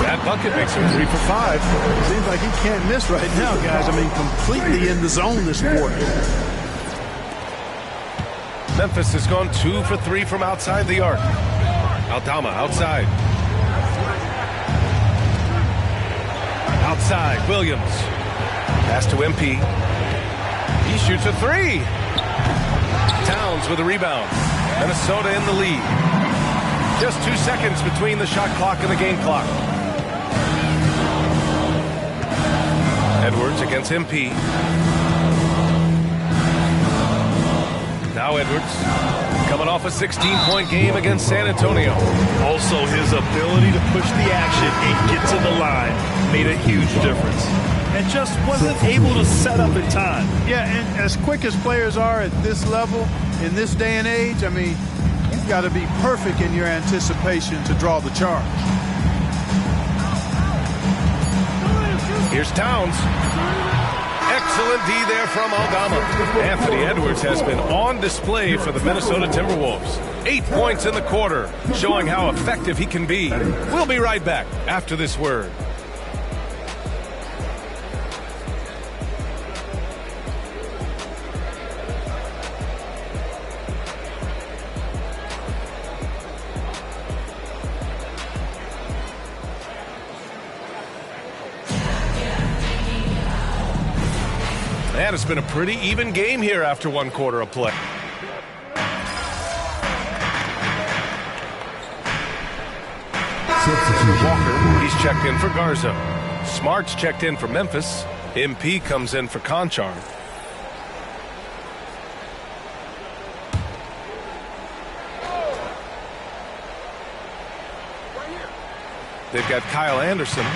That bucket makes him 3 for 5. Seems like he can't miss right now, guys. I mean, completely in the zone this quarter. Memphis has gone 2 for 3 from outside the arc. Aldama outside. Outside, Williams. Pass to MP. He shoots a 3. Towns with a rebound. Minnesota in the lead. Just 2 seconds between the shot clock and the game clock. Edwards against MP. Now Edwards, coming off a 16-point game against San Antonio. Also, his ability to push the action and get to the line made a huge difference. And just wasn't able to set up in time. Yeah, and as quick as players are at this level, in this day and age, I mean, you've got to be perfect in your anticipation to draw the charge. Here's Towns. Excellent D there from Aldama. Anthony Edwards has been on display for the Minnesota Timberwolves. 8 points in the quarter, showing how effective he can be. We'll be right back after this word. And it's been a pretty even game here after 1 quarter of play. Walker, he's checked in for Garza. Smart's checked in for Memphis. MP comes in for Conchar. They've got Kyle Anderson.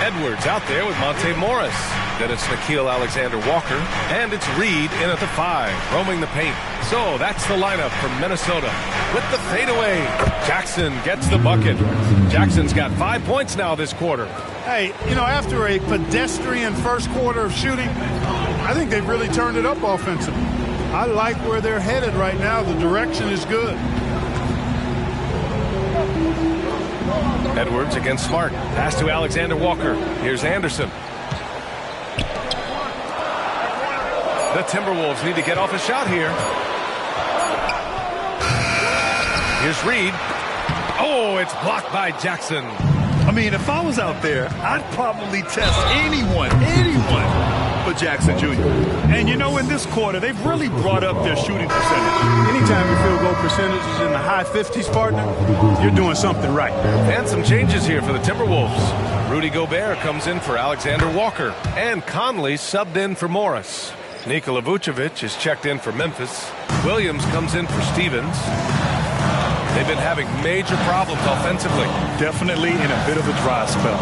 Edwards out there with Monte Morris. Then it's Nickeil Alexander-Walker. And it's Reed in at the 5, roaming the paint. So that's the lineup from Minnesota. With the fadeaway, Jackson gets the bucket. Jackson's got 5 points now this quarter. Hey, you know, after a pedestrian first quarter of shooting, I think they've really turned it up offensively. I like where they're headed right now. The direction is good. Edwards against Smart. Pass to Alexander-Walker. Here's Anderson. The Timberwolves need to get off a shot here. Here's Reed. Oh, it's blocked by Jackson. I mean, if I was out there, I'd probably test anyone but Jackson Jr. And you know, in this quarter, they've really brought up their shooting percentage. Anytime your field goal percentage is in the high 50s, partner, you're doing something right. And some changes here for the Timberwolves. Rudy Gobert comes in for Alexander-Walker. And Conley subbed in for Morris. Nikola Vucevic is checked in for Memphis. Williams comes in for Stevens. They've been having major problems offensively. Definitely in a bit of a dry spell.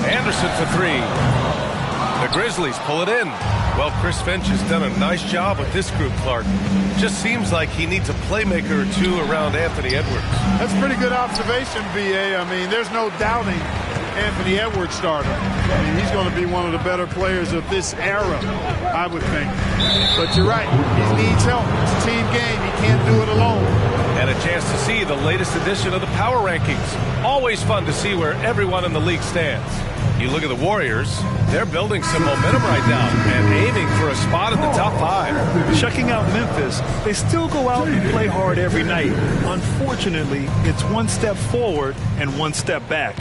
Anderson for 3. The Grizzlies pull it in. Well, Chris Finch has done a nice job with this group, Clark. Just seems like he needs a playmaker or two around Anthony Edwards. That's a pretty good observation, B.A. I mean, there's no doubting Anthony Edwards starter. I mean, he's going to be one of the better players of this era, I would think. But you're right. He needs help. It's a team game. He can't do it alone. And a chance to see the latest edition of the Power Rankings. Always fun to see where everyone in the league stands. You look at the Warriors, they're building some momentum right now and aiming for a spot in the top 5. Checking out Memphis, they still go out and play hard every night. Unfortunately, it's one step forward and one step back,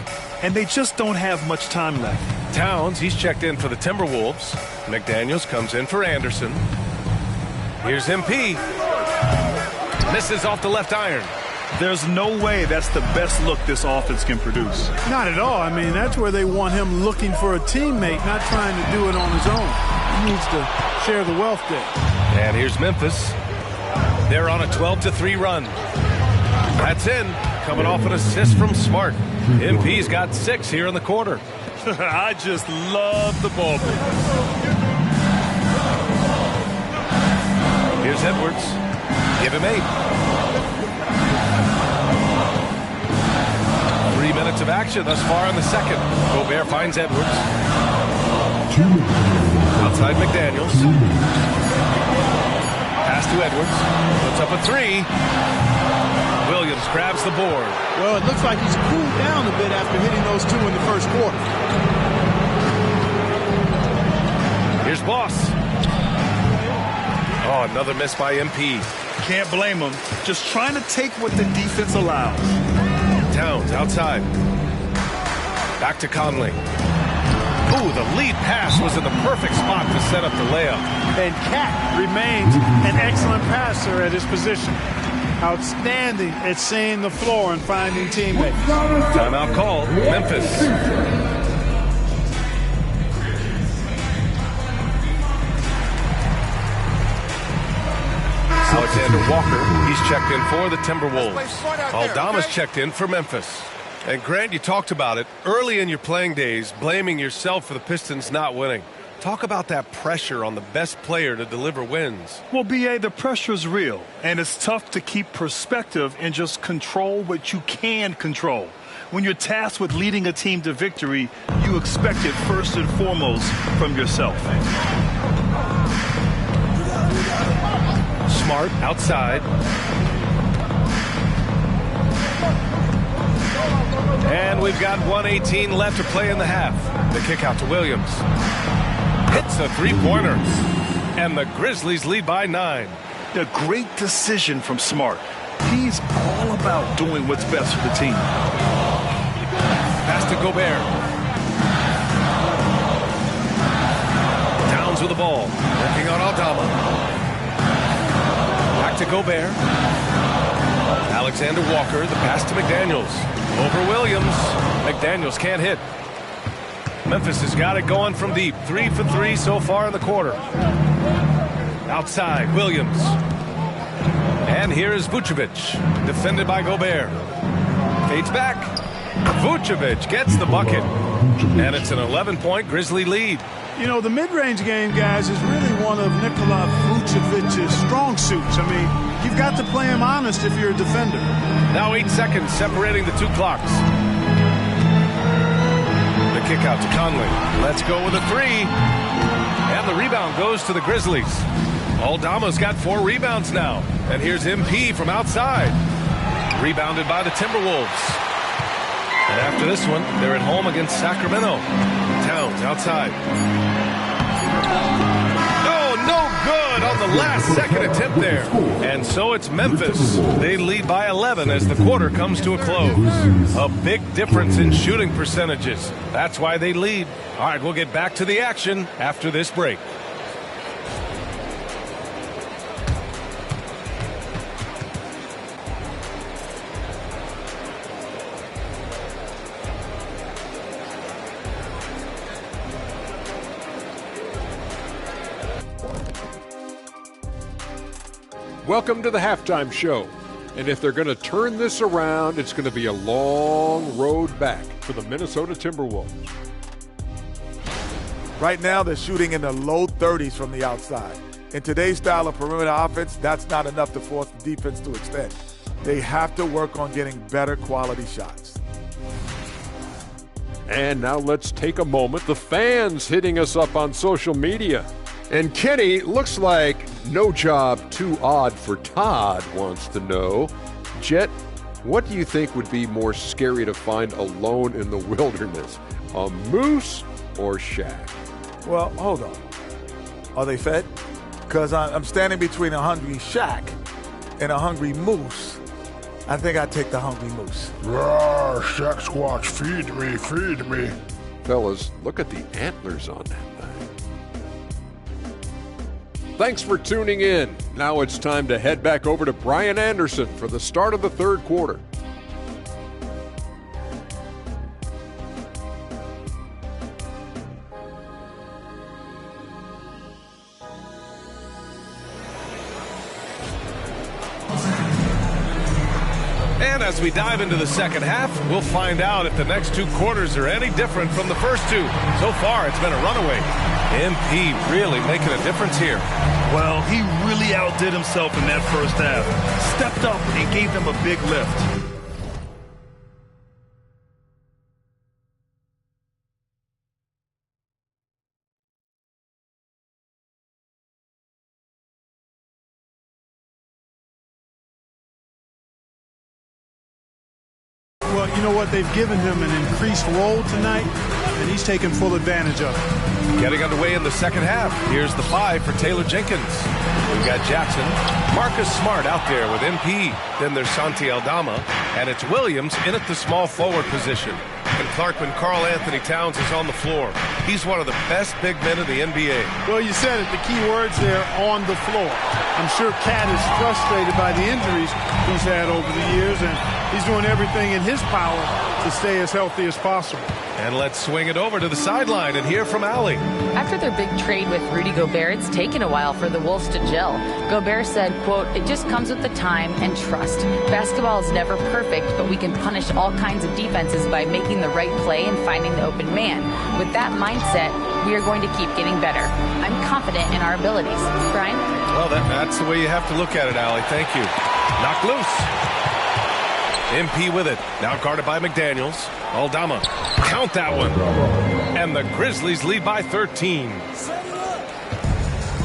and they just don't have much time left. Towns, he's checked in for the Timberwolves. McDaniels comes in for Anderson. Here's MP. Misses off the left iron. There's no way that's the best look this offense can produce. Not at all. I mean, that's where they want him looking for a teammate, not trying to do it on his own. He needs to share the wealth there. And here's Memphis. They're on a 12-3 run. That's in, coming off an assist from Smart. MP's got 6 here in the quarter. I just love the ball. Here's Edwards. Give him 8. 3 minutes of action thus far in the second. Gobert finds Edwards. Outside McDaniels. Pass to Edwards. Puts up a 3. Williams grabs the board. Well, it looks like he's cooled down a bit after hitting those 2 in the first quarter. Here's Boss. Oh, another miss by MP. Can't blame him. Just trying to take what the defense allows. Towns outside. Back to Conley. Ooh, the lead pass was in the perfect spot to set up the layup. And Cat remains an excellent passer at his position. Outstanding at seeing the floor and finding teammates. Timeout call, Memphis. Alexander Walker, he's checked in for the Timberwolves. Aldama's checked in for Memphis. And Grant, you talked about it early in your playing days, blaming yourself for the Pistons not winning. Talk about that pressure on the best player to deliver wins. Well, B.A., the pressure's real, and it's tough to keep perspective and just control what you can control. When you're tasked with leading a team to victory, you expect it first and foremost from yourself. Smart outside. And we've got 1:18 left to play in the half. The kick out to Williams. Hits a 3-pointer. And the Grizzlies lead by 9. A great decision from Smart. He's all about doing what's best for the team. Pass to Gobert. Towns with the ball. Working on Aldama. Back to Gobert. Alexander Walker, the pass to McDaniels. Over Williams. McDaniels can't hit. Memphis has got it going from deep. 3 for 3 so far in the quarter. Outside, Williams. And here is Vucevic, defended by Gobert. Fades back. Vucevic gets the bucket. And it's an 11-point Grizzly lead. You know, the mid-range game, guys, is really one of Nikola Vucevic's strong suits. I mean, you've got to play him honest if you're a defender. Now 8 seconds separating the 2 clocks. The kick out to Conley. Let's go with a 3. And the rebound goes to the Grizzlies. Aldama's got 4 rebounds now. And here's MP from outside. Rebounded by the Timberwolves. And after this one, they're at home against Sacramento. Towns outside. Oh, no good on the last second attempt there. And so it's Memphis. They lead by 11 as the quarter comes to a close. A big difference in shooting percentages. That's why they lead. All right, we'll get back to the action after this break. Welcome to the halftime show. And if they're going to turn this around, it's going to be a long road back for the Minnesota Timberwolves. Right now, they're shooting in the low 30s from the outside. In today's style of perimeter offense, that's not enough to force the defense to extend. They have to work on getting better quality shots. And now let's take a moment. The fans hitting us up on social media. And Kenny, looks like no job too odd for Todd wants to know. Jet, what do you think would be more scary to find alone in the wilderness? A moose or Shaq? Well, hold on. Are they fed? Because I'm standing between a hungry Shaq and a hungry moose. I think I'd take the hungry moose. Roar, Shaq Squatch, feed me, feed me. Fellas, look at the antlers on that thing. Thanks for tuning in. Now it's time to head back over to Brian Anderson for the start of the third quarter. And as we dive into the second half, we'll find out if the next 2 quarters are any different from the first 2. So far, it's been a runaway. MP really making a difference here. Well, he really outdid himself in that first half. Stepped up and gave them a big lift. Well, you know what? They've given him an increased role tonight, and he's taken full advantage of it. Getting underway in the second half. Here's the 5 for Taylor Jenkins. We've got Jackson. Marcus Smart out there with MP. Then there's Santi Aldama. And it's Williams in at the small forward position. And Clark, when Karl Anthony Towns is on the floor. He's one of the best big men in the NBA. Well, you said it. The key words there, on the floor. I'm sure Cat is frustrated by the injuries he's had over the years, and he's doing everything in his power to stay as healthy as possible. And let's swing it over to the sideline and hear from Allie. After their big trade with Rudy Gobert, it's taken a while for the Wolves to gel. Gobert said, quote, "It just comes with the time and trust. Basketball is never perfect, but we can punish all kinds of defenses by making the right play and finding the open man. With that mindset, we are going to keep getting better. I'm confident in our abilities." Brian? Well, that's the way you have to look at it, Allie. Thank you. Knocked loose. MP with it. Now guarded by McDaniels. Aldama. Count that one. And the Grizzlies lead by 13.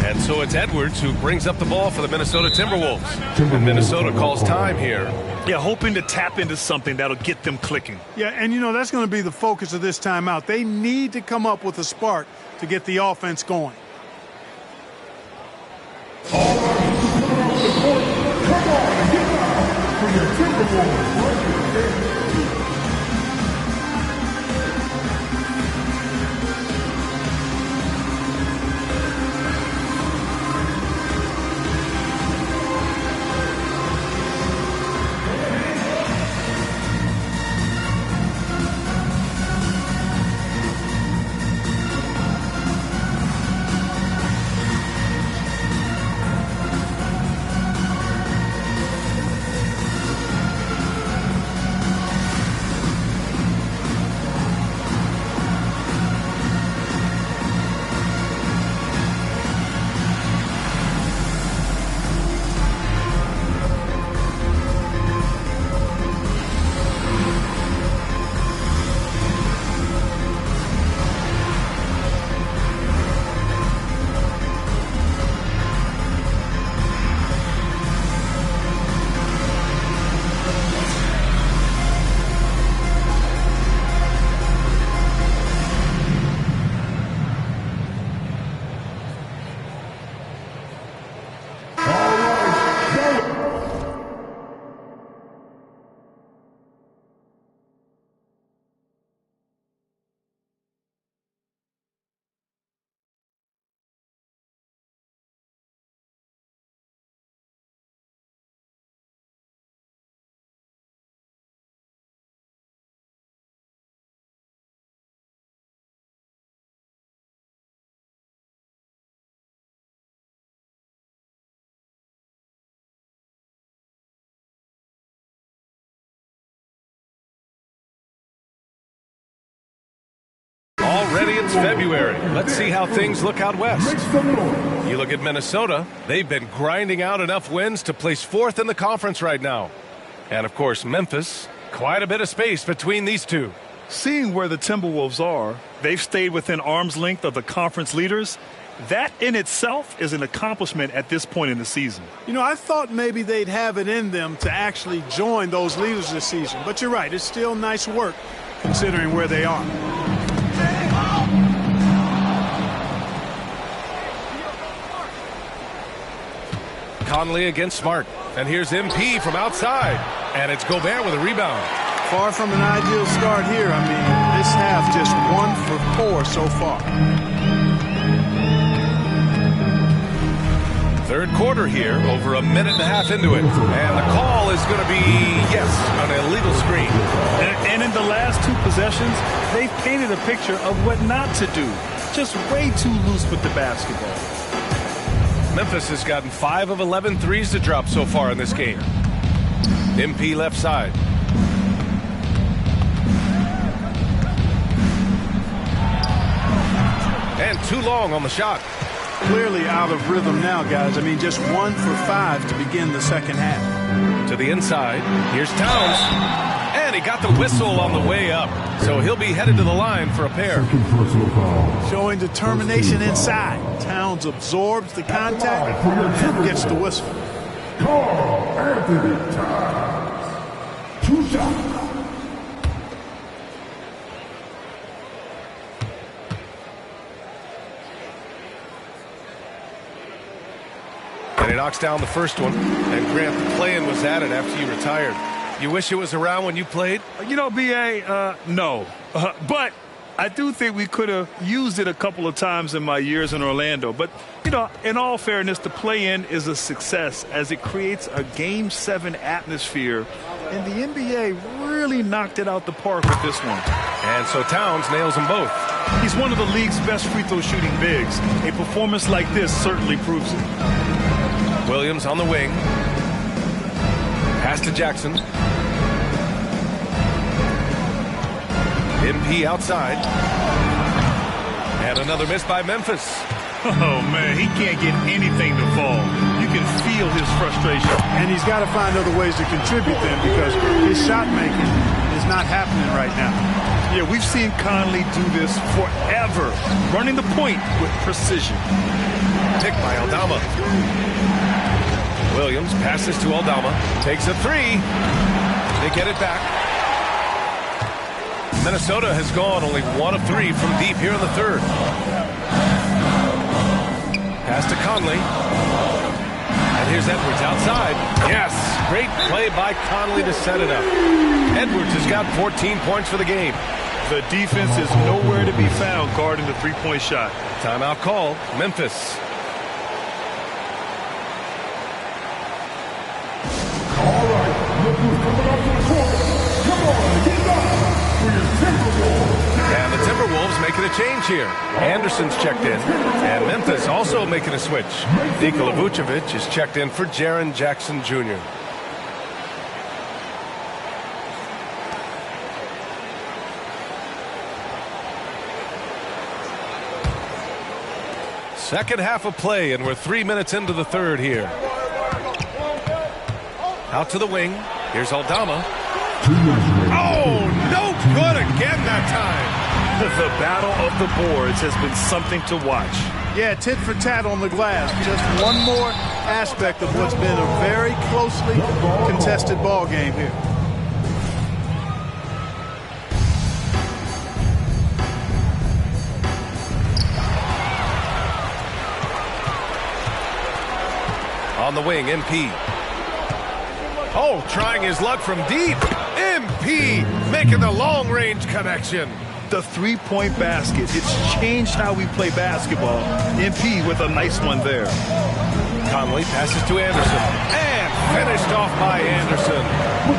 And so it's Edwards who brings up the ball for the Minnesota Timberwolves. And Minnesota calls time here. Yeah, hoping to tap into something that'll get them clicking. Yeah, and you know, that's going to be the focus of this timeout. They need to come up with a spark to get the offense going. All right, come on, get out for your Timberwolves. Already it's February. Let's see how things look out west. You look at Minnesota, they've been grinding out enough wins to place 4th in the conference right now. And of course, Memphis, quite a bit of space between these two. Seeing where the Timberwolves are, they've stayed within arm's length of the conference leaders. That in itself is an accomplishment at this point in the season. You know, I thought maybe they'd have it in them to actually join those leaders this season. But you're right, it's still nice work considering where they are. Conley against Smart. And here's MP from outside. And it's Gobert with a rebound. Far from an ideal start here. I mean, this half just 1 for 4 so far. Third quarter here, over a minute and a half into it. And the call is going to be, yes, an illegal screen. And in the last 2 possessions, they've painted a picture of what not to do. Just way too loose with the basketball. Memphis has gotten 5 of 11 threes to drop so far in this game. MP left side. And too long on the shot. Clearly out of rhythm now, guys. I mean, just 1 for 5 to begin the second half. To the inside. Here's Towns. And he got the whistle on the way up. So he'll be headed to the line for a pair. Showing determination inside. Towns absorbs the contact and gets the whistle. Karl-Anthony Towns. 2 shots. And he knocks down the first one. And Grant, the play-in was added after you retired. You wish it was around when you played? You know, B.A., no. But I do think we could have used it a couple of times in my years in Orlando. But, you know, in all fairness, the play-in is a success as it creates a Game 7 atmosphere. And the NBA really knocked it out the park with this one. And so Towns nails them both. He's one of the league's best free throw shooting bigs. A performance like this certainly proves it. Williams on the wing. Pass to Jackson. MP outside. And another miss by Memphis. Oh, man, he can't get anything to fall. You can feel his frustration. And he's got to find other ways to contribute then because his shot making is not happening right now. Yeah, we've seen Conley do this forever, running the point with precision. Picked by Aldama. Williams passes to Aldama, takes a 3. They get it back. Minnesota has gone only 1 of 3 from deep here in the third. Pass to Conley. And here's Edwards outside. Yes, great play by Conley to set it up. Edwards has got 14 points for the game. The defense is nowhere to be found guarding the three-point shot. Timeout call, Memphis. All right, look who's coming up to the court. Come on, get up for your Timberwolves. And the Timberwolves making a change here. Anderson's checked in, and Memphis also making a switch. Nikola Vucevic is checked in for Jaren Jackson Jr. Second half of play, and we're 3 minutes into the third here. Out to the wing. Here's Aldama. Oh, no good again that time. The battle of the boards has been something to watch. Yeah, tit for tat on the glass. Just one more aspect of what's been a very closely contested ball game here. On the wing, MP. Oh, trying his luck from deep. MP making the long-range connection. The three-point basket. It's changed how we play basketball. MP with a nice one there. Conley passes to Anderson. And finished off by Anderson.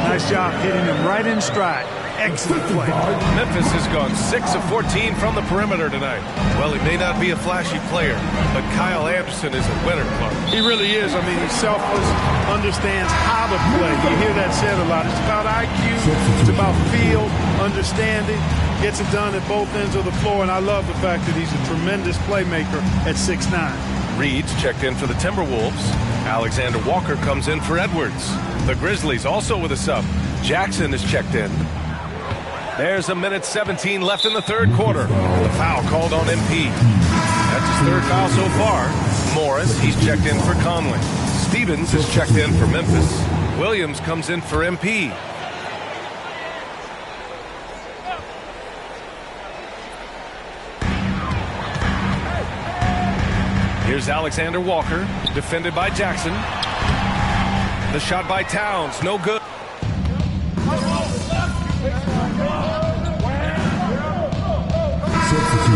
Nice job hitting him right in stride. Excellent play. Memphis has gone 6 of 14 from the perimeter tonight. Well, he may not be a flashy player, but Kyle Anderson is a winner, Clark. He really is. I mean, he's selfless, understands how to play. You hear that said a lot. It's about IQ. It's about feel, understanding. Gets it done at both ends of the floor, and I love the fact that he's a tremendous playmaker at 6'9". Reed's checked in for the Timberwolves. Alexander Walker comes in for Edwards. The Grizzlies also with a sub. Jackson is checked in. There's a minute 17 left in the third quarter. The foul called on MP. That's his third foul so far. Morris, he's checked in for Conley. Stevens is checked in for Memphis. Williams comes in for MP. Here's Alexander Walker, defended by Jackson. The shot by Towns, no good.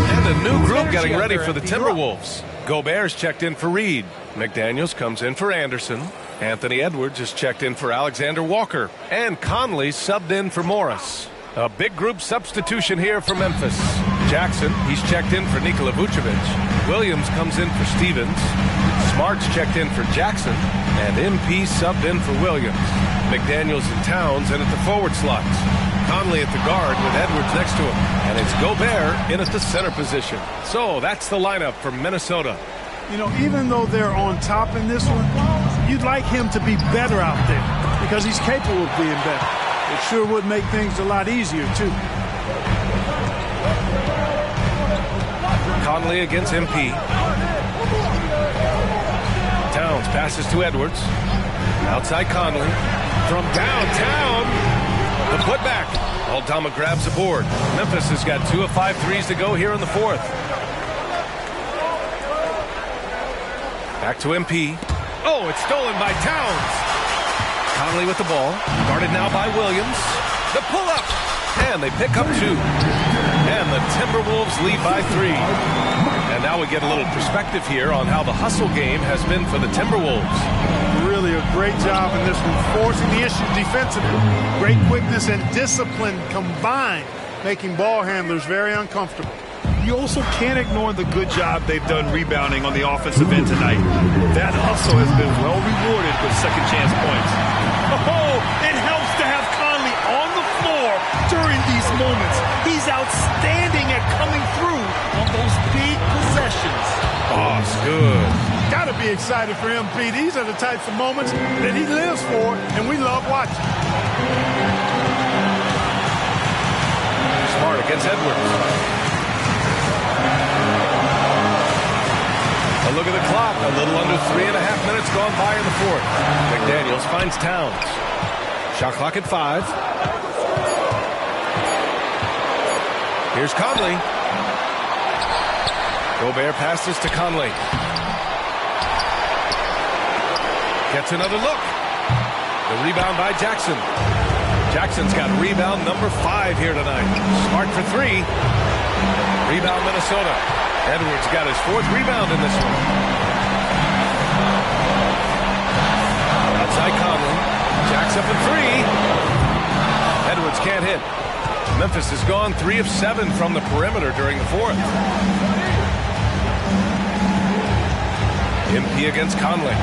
And a new group getting ready for the Timberwolves. Gobert's checked in for Reed. McDaniels comes in for Anderson. Anthony Edwards is checked in for Alexander Walker. And Conley subbed in for Morris. A big group substitution here for Memphis. Jackson, he's checked in for Nikola Vucevic. Williams comes in for Stevens. Smart's checked in for Jackson. And MP subbed in for Williams. McDaniels and Towns in at the forward slots. Conley at the guard with Edwards next to him. And it's Gobert in at the center position. So that's the lineup for Minnesota. You know, even though they're on top in this one, you'd like him to be better out there because he's capable of being better. It sure would make things a lot easier, too. Conley against MP. Towns passes to Edwards. Outside Conley. From downtown. The putback. Aldama grabs the board. Memphis has got 2 of 5 threes to go here in the fourth. Back to MP. Oh, it's stolen by Towns. Conley with the ball. Guarded now by Williams. The pull-up. And they pick up 2. And the Timberwolves lead by 3. And now we get a little perspective here on how the hustle game has been for the Timberwolves. Really a great job in this one, forcing the issue defensively. Great quickness and discipline combined, making ball handlers very uncomfortable. You also can't ignore the good job they've done rebounding on the offensive end tonight. That hustle has been well rewarded with second chance points. Oh, it helps to have Conley on the floor during these moments. He's outstanding at coming through on those big possessions. Oh, it's good. Got to be excited for MP. These are the types of moments that he lives for, and we love watching. Smart against Edwards. A look at the clock. A little under 3.5 minutes gone by in the fourth. McDaniels finds Towns. Shot clock at 5. Here's Conley. Gobert passes to Conley. Gets another look. The rebound by Jackson. Jackson's got rebound number 5 here tonight. Smart for 3. Rebound Minnesota. Edwards got his 4th rebound in this one. Outside Conley. Jacks up at 3. Edwards can't hit. Memphis has gone 3 of 7 from the perimeter during the fourth. MP against Conley.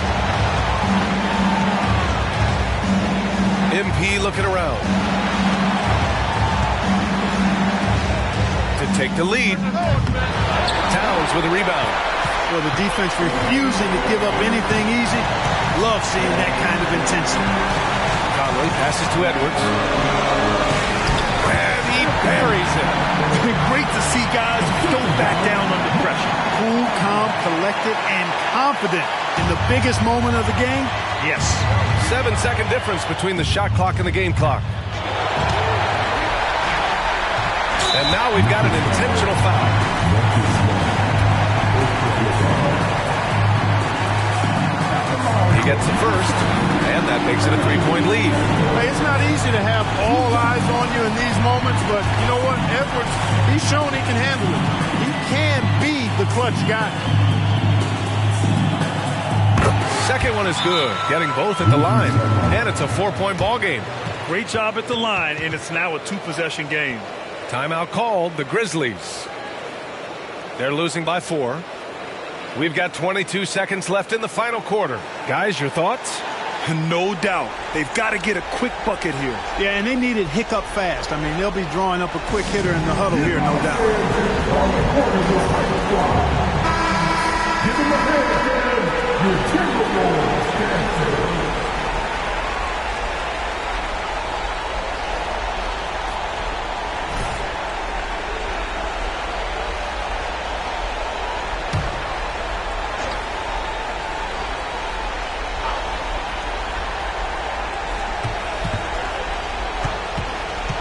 MP looking around to take the lead. Towns with a rebound. Well, the defense refusing to give up anything easy. Love seeing that kind of intensity. Conley passes to Edwards. And he buries it. It's been great to see guys who don't back down under pressure. Cool, calm, collected, and confident in the biggest moment of the game. Yes. 7-second difference between the shot clock and the game clock. And now we've got an intentional foul. He gets the first, and that makes it a 3-point lead. Hey, it's not easy to have all eyes on you in these moments, but you know what? Edwards, he's shown he can handle it. He can be the clutch guy. Second one is good, getting both at the line, and it's a 4-point ball game. Great job at the line, and it's now a 2-possession game. Timeout called, the Grizzlies. They're losing by 4. We've got 22 seconds left in the final quarter. Guys, your thoughts? No doubt. They've got to get a quick bucket here. Yeah, and they need it hiccup fast. I mean, they'll be drawing up a quick hitter in the huddle here, no doubt. Give them a hand, your Timberwolves dancers.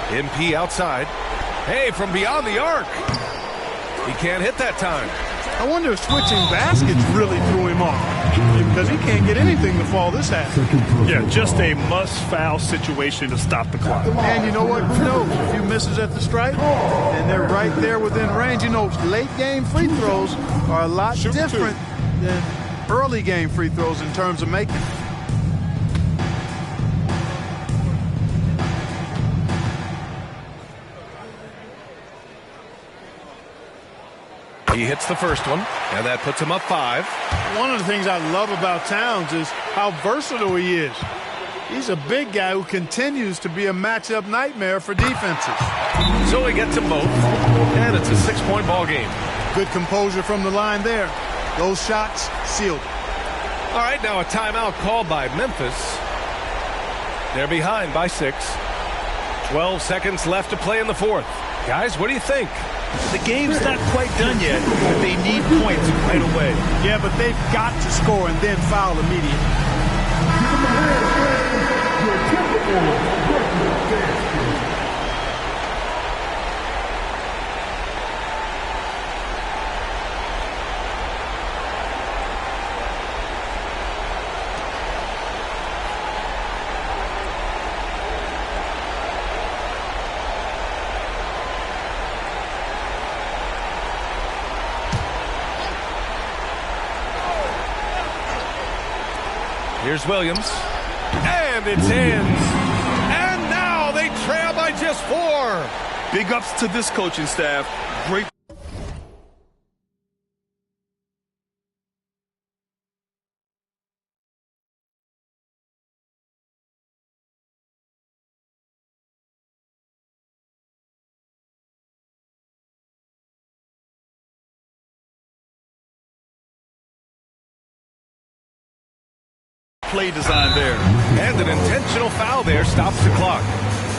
MP outside. Hey, from beyond the arc. He can't hit that time. I wonder if switching baskets really threw him off, because he can't get anything to fall this half. Yeah, just a must-foul situation to stop the clock. And you know what? Who knows? A few misses at the stripe, and they're right there within range. You know, late-game free throws are a lot different than early-game free throws in terms of making. He hits the first one, and that puts him up 5. One of the things I love about Towns is how versatile he is. He's a big guy who continues to be a matchup nightmare for defenses. So he gets them both, and it's a 6-point ball game. Good composure from the line there. Those shots sealed. All right, now a timeout called by Memphis. They're behind by 6. 12 seconds left to play in the fourth. Guys, what do you think? The game's not quite done yet, but they need points right away. Yeah, but they've got to score and then foul immediately. Here's Williams, and it's in. And now they trail by just 4. Big ups to this coaching staff. Great. Play design there. And an intentional foul there stops the clock.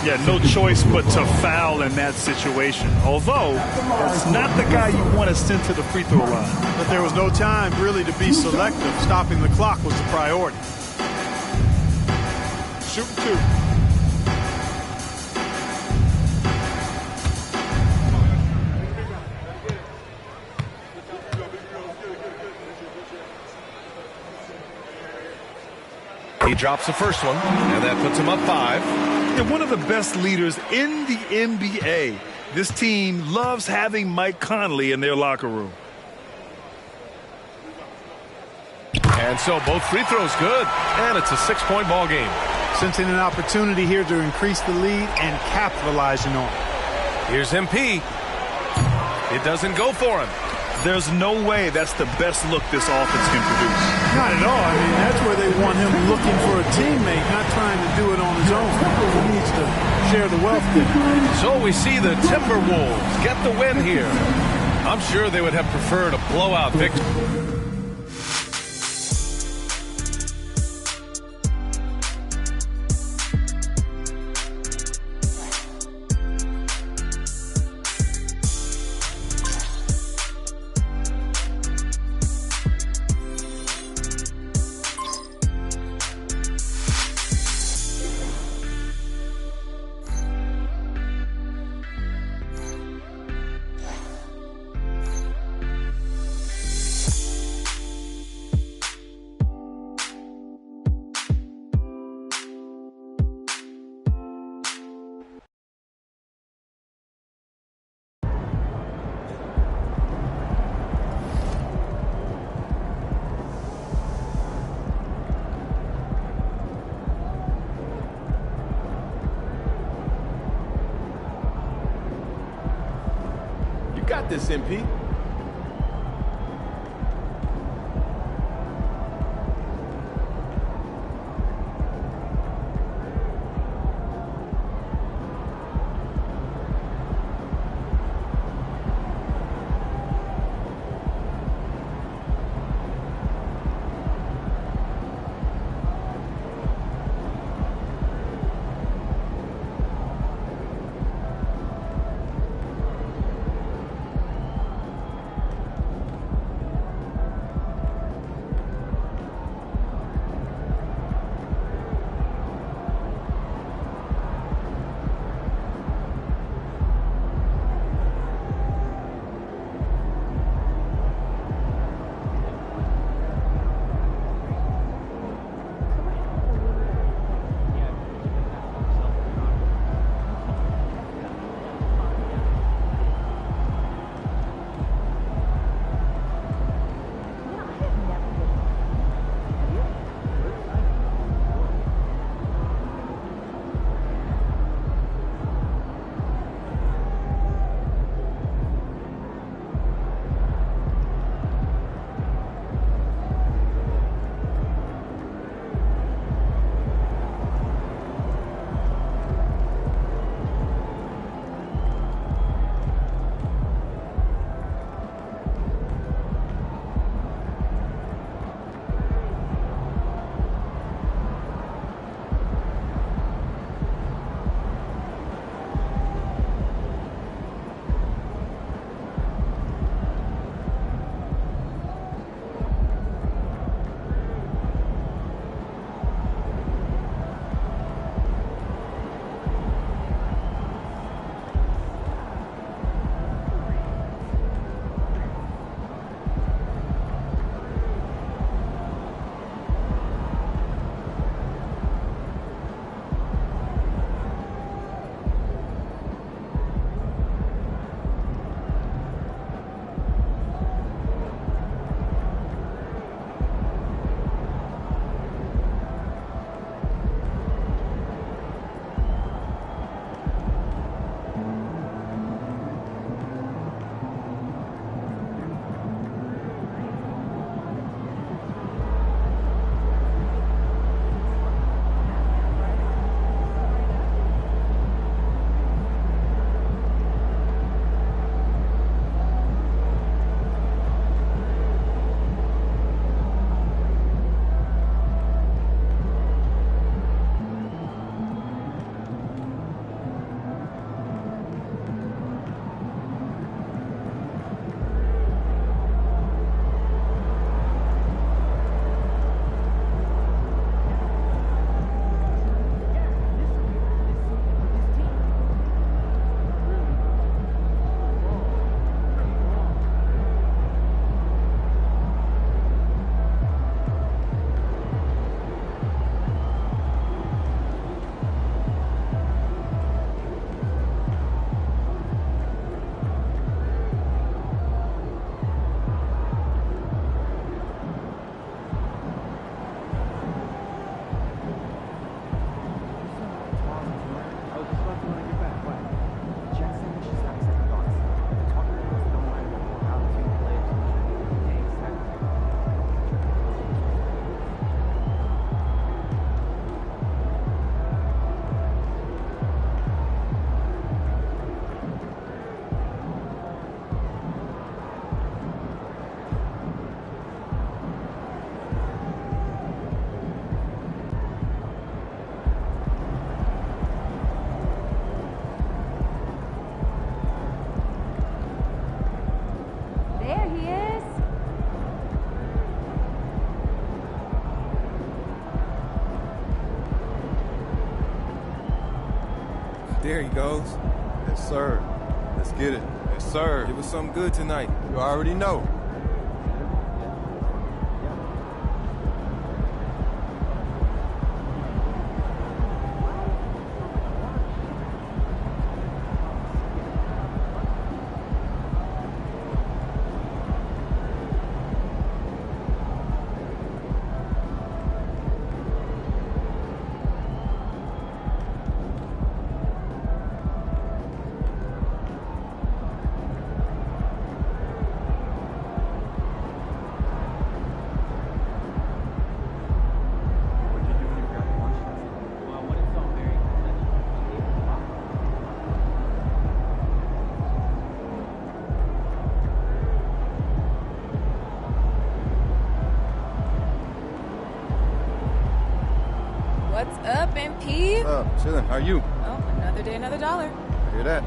Yeah, no choice but to foul in that situation. Although, that's not the guy you want to send to the free throw line. But there was no time really to be selective. Stopping the clock was the priority. Shoot 2. He drops the first one, and that puts him up 5. They're one of the best leaders in the NBA. This team loves having Mike Conley in their locker room. And so both free throws good, and it's a 6-point ball game. Sensing an opportunity here to increase the lead and capitalizing on it. Here's MP. It doesn't go for him. There's no way that's the best look this offense can produce. Not at all. I mean, that's where they want him looking for a teammate, not trying to do it on his own. He needs to share the wealth there. So we see the Timberwolves get the win here. I'm sure they would have preferred a blowout victory. Got this, MP. There he goes. Yes, sir. Let's get it. Yes, sir. Give us something good tonight. You already know. What's up, MP? What's up? Chilling. How are you? Oh, another day, another dollar. I hear that.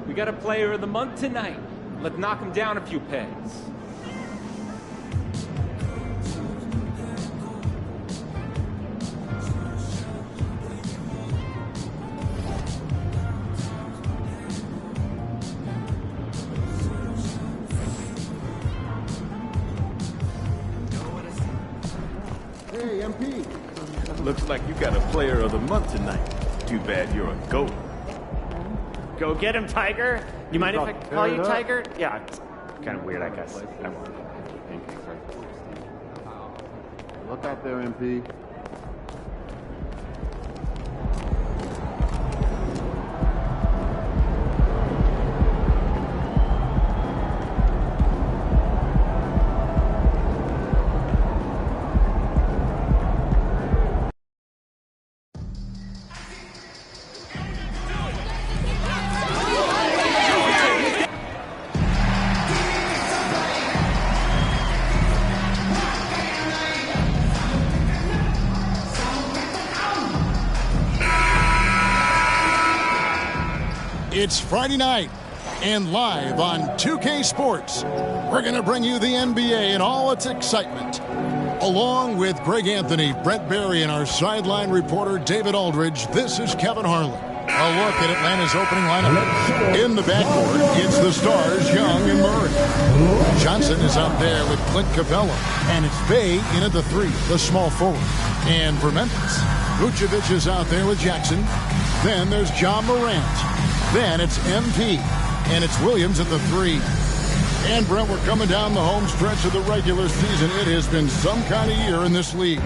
We got a player of the month tonight. Let's knock him down a few pegs. Hey, MP. Looks like you got a player of the month tonight. Too bad you're a GOAT. Go get him, Tiger. You mind if I call you Tiger? Yeah, it's kind of weird, I guess. I won't. Look out there, MP. It's Friday night, and live on 2K Sports, we're going to bring you the NBA and all its excitement. Along with Greg Anthony, Brent Barry, and our sideline reporter David Aldridge, this is Kevin Harlan. A look at Atlanta's opening lineup. In the backcourt, it's the stars Young and Murray. Johnson is out there with Clint Capella, and it's Bey in at the three, the small forward. And for Memphis, Vucevic is out there with Jackson. Then there's John Morant. Then it's MP, and it's Williams at the three. And, Brent, we're coming down the home stretch of the regular season. It has been some kind of year in this league.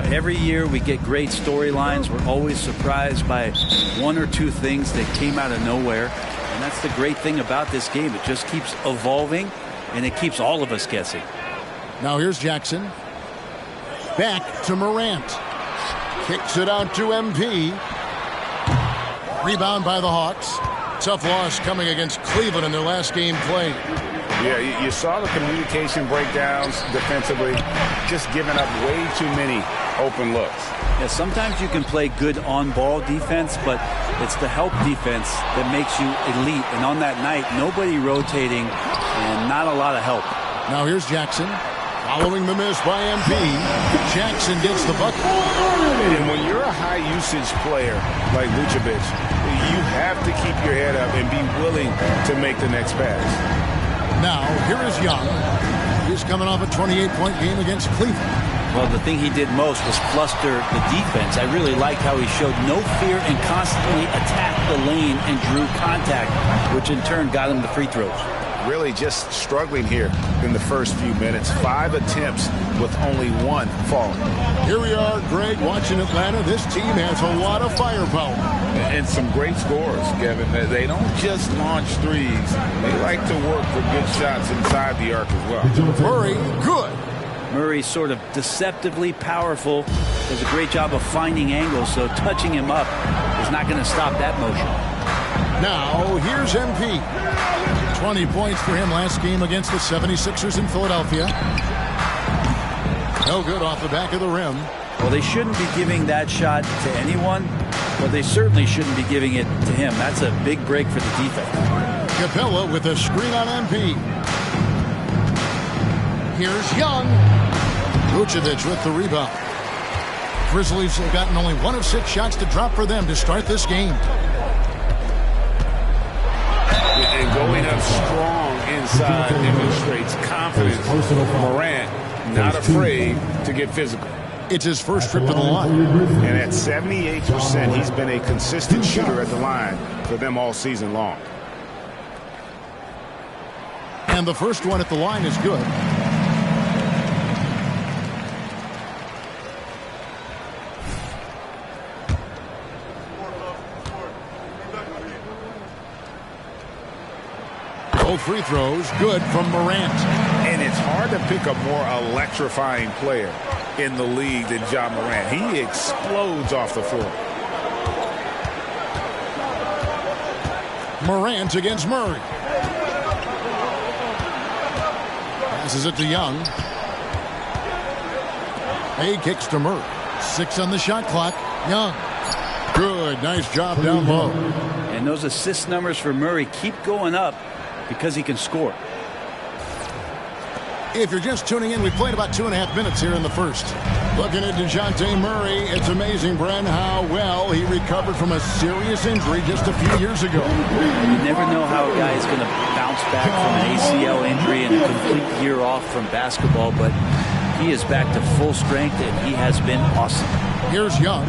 Every year we get great storylines. We're always surprised by one or two things that came out of nowhere. And that's the great thing about this game. It just keeps evolving, and it keeps all of us guessing. Now here's Jackson. Back to Morant. Kicks it out to MP. Rebound by the Hawks. Tough loss coming against Cleveland in their last game played. Yeah, you saw the communication breakdowns defensively, just giving up way too many open looks. Yeah, sometimes you can play good on-ball defense, but it's the help defense that makes you elite. And on that night, nobody rotating and not a lot of help. Now here's Jackson. Following the miss by MP, Jackson gets the bucket. And when you're a high high-usage player like Vucevic, you have to keep your head up and be willing to make the next pass. Now, here is Young. He's coming off a 28-point game against Cleveland. Well, the thing he did most was fluster the defense. I really liked how he showed no fear and constantly attacked the lane and drew contact, which in turn got him the free throws. Really just struggling here in the first few minutes. 5 attempts with only 1 falling. Here we are, Greg, watching Atlanta. This team has a lot of firepower. And some great scores, Kevin. They don't just launch threes. They like to work for good shots inside the arc as well. Murray, good. Murray's sort of deceptively powerful. Does a great job of finding angles, so touching him up is not going to stop that motion. Now, here's MP. 20 points for him last game against the 76ers in Philadelphia. No good off the back of the rim. Well, they shouldn't be giving that shot to anyone, but they certainly shouldn't be giving it to him. That's a big break for the defense. Capella with a screen on MP. Here's Young. Vucevic with the rebound. Grizzlies have gotten only 1 of 6 shots to drop for them to start this game. And going up strong inside demonstrates confidence. Morant not afraid to get physical. It's his first trip to the line. And at 78%, he's been a consistent shooter at the line for them all season long. And the first one at the line is good. Both free throws good from Morant. And it's hard to pick a more electrifying player in the league than Ja Morant. He explodes off the floor. Morant against Murray. Passes it to Young. Hay kicks to Murray. 6 on the shot clock. Young. Good. Nice job down low. And those assist numbers for Murray keep going up because he can score. If you're just tuning in, we played about 2.5 minutes here in the first. Looking at DeJounte Murray, it's amazing, Bren, how well he recovered from a serious injury just a few years ago. You never know how a guy is going to bounce back from an ACL injury and a complete year off from basketball, but he is back to full strength, and he has been awesome. Here's Young,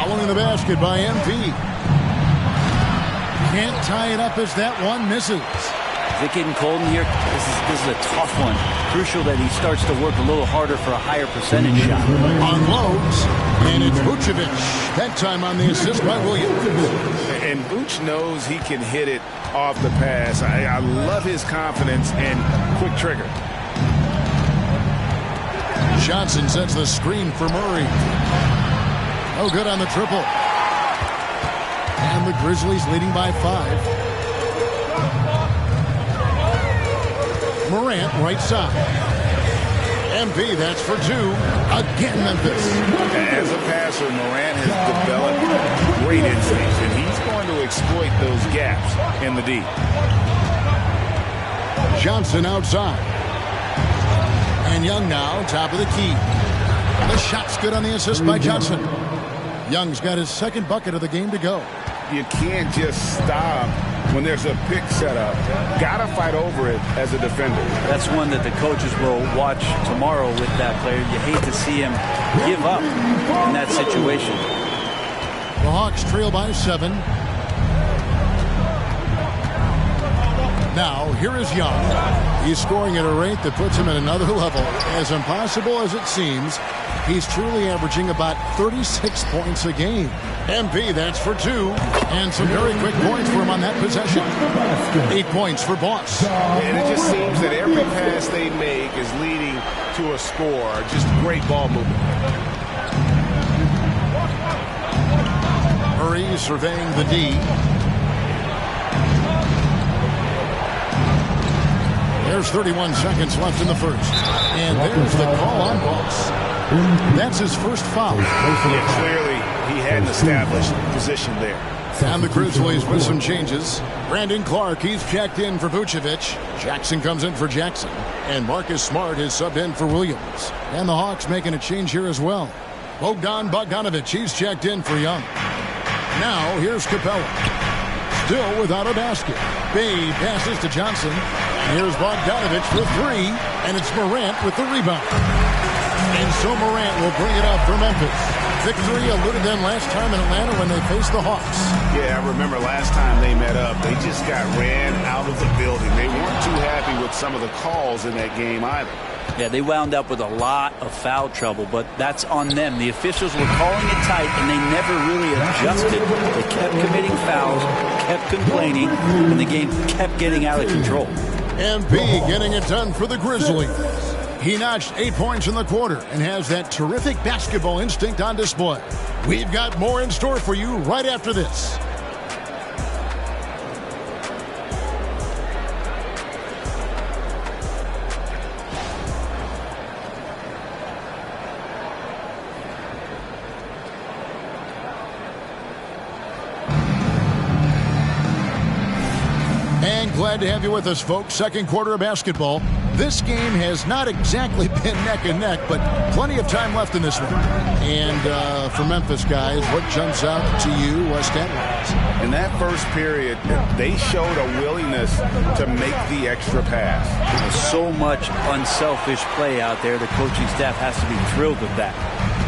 following the basket by MP. Can't tie it up as that one misses. Vic getting cold in here. This is a tough one. Crucial that he starts to work a little harder for a higher percentage shot. Unloads, and it's Vucevic. That time on the assist by Williams. And Vuce knows he can hit it off the pass. I love his confidence and quick trigger. Johnson sets the screen for Murray. Oh, good on the triple. And the Grizzlies leading by 5. Morant, right side. MP, that's for 2. Again, Memphis. As a passer, Morant has developed great instincts, and he's going to exploit those gaps in the D. Johnson outside. And Young now, top of the key. The shot's good on the assist by Johnson. Young's got his second bucket of the game to go. You can't just stop when there's a pick set up. Gotta fight over it as a defender. That's one that the coaches will watch tomorrow with that player. You hate to see him give up in that situation. The Hawks trail by 7. Now, here is Young. He's scoring at a rate that puts him at another level. As impossible as it seems, he's truly averaging about 36 points a game. MP, that's for 2. And some very quick points for him on that possession. 8 points for Boss. And it just seems that every pass they make is leading to a score. Just great ball movement. Murray surveying the D. There's 31 seconds left in the first. And there's the call on Boss. That's his first foul. Yeah, clearly he hadn't established position there. And the Grizzlies with some changes. Brandon Clark, he's checked in for Vucevic. Jackson comes in for Jackson. And Marcus Smart is subbed in for Williams. And the Hawks making a change here as well. Bogdan Bogdanovic, he's checked in for Young. Now here's Capella. Still without a basket. Bay passes to Johnson. Here's Bogdanovic for three, and it's Morant with the rebound. And so Morant will bring it up for Memphis. Victory eluded them last time in Atlanta when they faced the Hawks. Yeah, I remember last time they met up, they just got ran out of the building. They weren't too happy with some of the calls in that game either. Yeah, they wound up with a lot of foul trouble, but that's on them. The officials were calling it tight, and they never really adjusted. They kept committing fouls, kept complaining, and the game kept getting out of control. MP getting it done for the Grizzlies. He notched 8 points in the quarter and has that terrific basketball instinct on display. We've got more in store for you right after this. Glad to have you with us, folks. Second quarter of basketball. This game has not exactly been neck and neck, but plenty of time left in this one. And for Memphis guys, what jumps out to you stat-wise? In that first period, they showed a willingness to make the extra pass. There's so much unselfish play out there. The coaching staff has to be thrilled with that.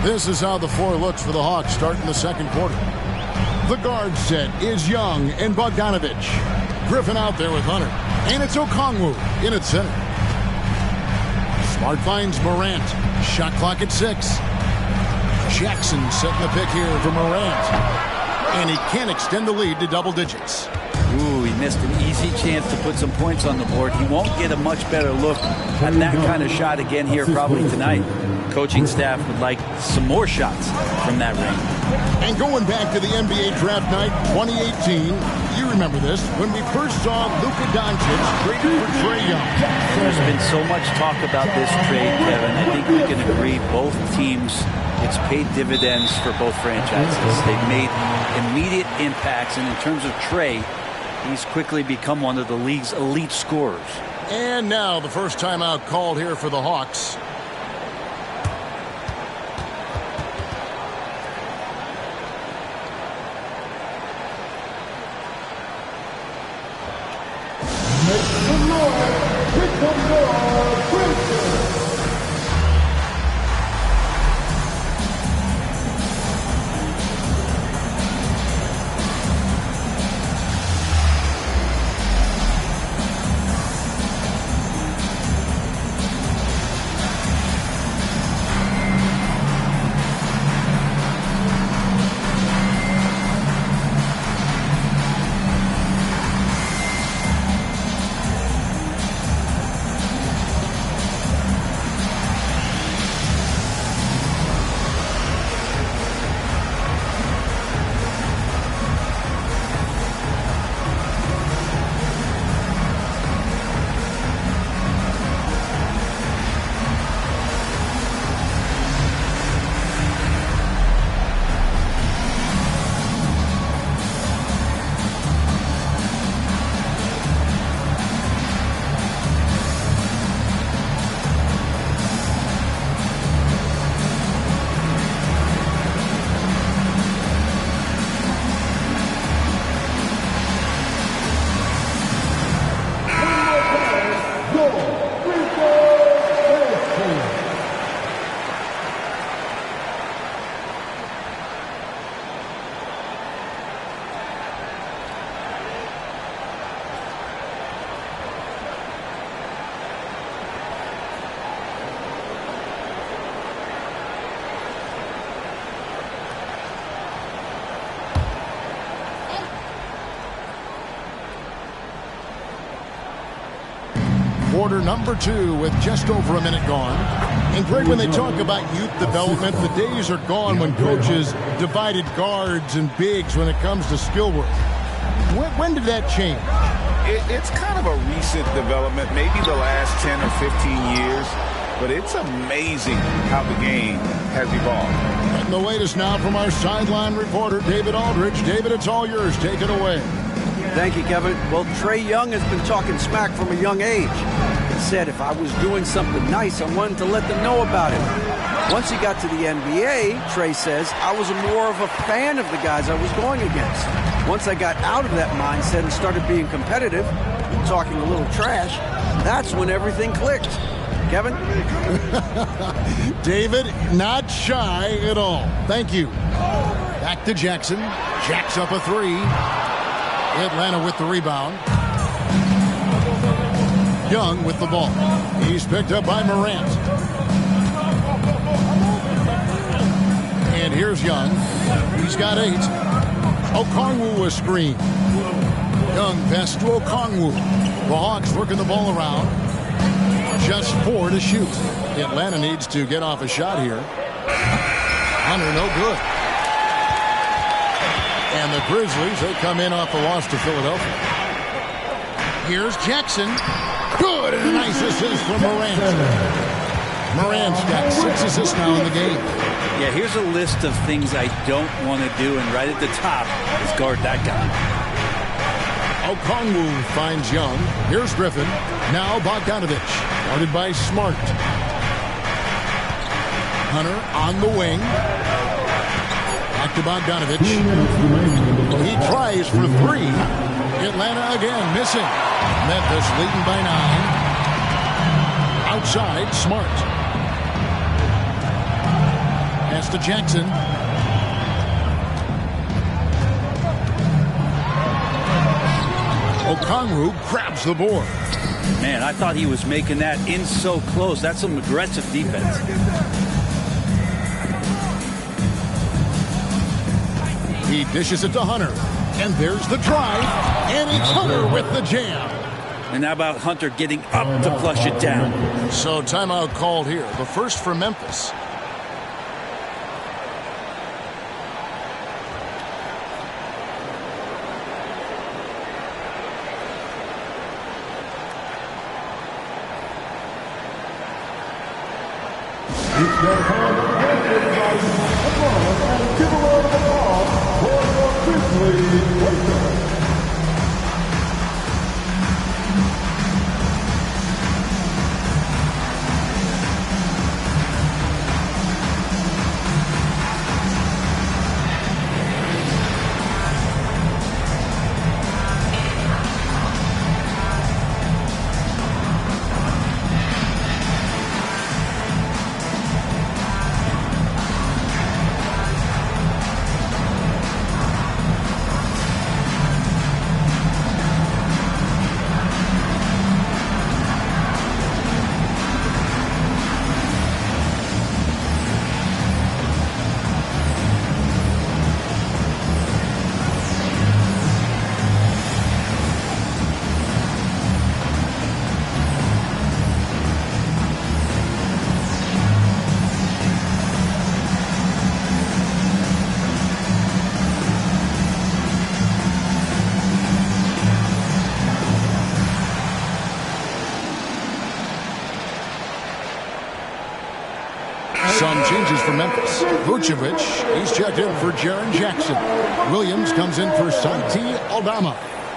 This is how the floor looks for the Hawks starting the second quarter. The guard set is Young and Bogdanovic. Griffin out there with Hunter. And it's Okongwu in at center. Smart finds Morant. Shot clock at 6. Jackson setting the pick here for Morant. And he can't extend the lead to double digits. Ooh, he missed an easy chance to put some points on the board. He won't get a much better look at that kind of shot again here probably tonight. Coaching staff would like some more shots from that range. And going back to the NBA draft night 2018, you remember this, when we first saw Luka Doncic traded for Trae Young. There's been so much talk about this trade, Kevin. I think we can agree both teams, it's paid dividends for both franchises. They've made immediate impacts, and in terms of Trae, he's quickly become one of the league's elite scorers. And now the first timeout called here for the Hawks. Quarter number 2 with just over a minute gone. And Greg, when they talk about youth development, the days are gone when coaches divided guards and bigs when it comes to skill work. When did that change? It's kind of a recent development, maybe the last 10 or 15 years, but it's amazing how the game has evolved. And the latest now from our sideline reporter, David Aldridge. David, it's all yours. Take it away. Thank you, Kevin. Well, Trae Young has been talking smack from a young age. He said, if I was doing something nice, I wanted to let them know about it. Once he got to the NBA, Trey says, I was more of a fan of the guys I was going against. Once I got out of that mindset and started being competitive, talking a little trash, that's when everything clicked. Kevin? David, not shy at all. Thank you. Back to Jackson. Jacks up a three. Atlanta with the rebound. Young with the ball. He's picked up by Morant. And here's Young. He's got 8. Okongwu a screen. Young pass to Okongwu. The Hawks working the ball around. Just 4 to shoot. Atlanta needs to get off a shot here. Hunter, no good. And the Grizzlies, they come in off the loss to Philadelphia. Here's Jackson. Good, and a nice assist from Morant. Morant's got 6 assists now in the game. Yeah, here's a list of things I don't want to do, and right at the top is guard that guy. Okongwu finds Young. Here's Griffin. Now Bogdanovich. Guarded by Smart. Hunter on the wing. Back to Bogdanovich. He tries for 3. Atlanta again missing. Memphis leading by 9. Outside, Smart. Pass to Jackson. Okongwu grabs the board. Man, I thought he was making that in so close. That's some aggressive defense. He dishes it to Hunter. And there's the drive. And it's Hunter with the jam. And how about Hunter getting up to flush it down? So timeout called here. The first for Memphis. Some changes for Memphis. Vucevic, he's checked in for Jaren Jackson. Williams comes in for Santi Aldama.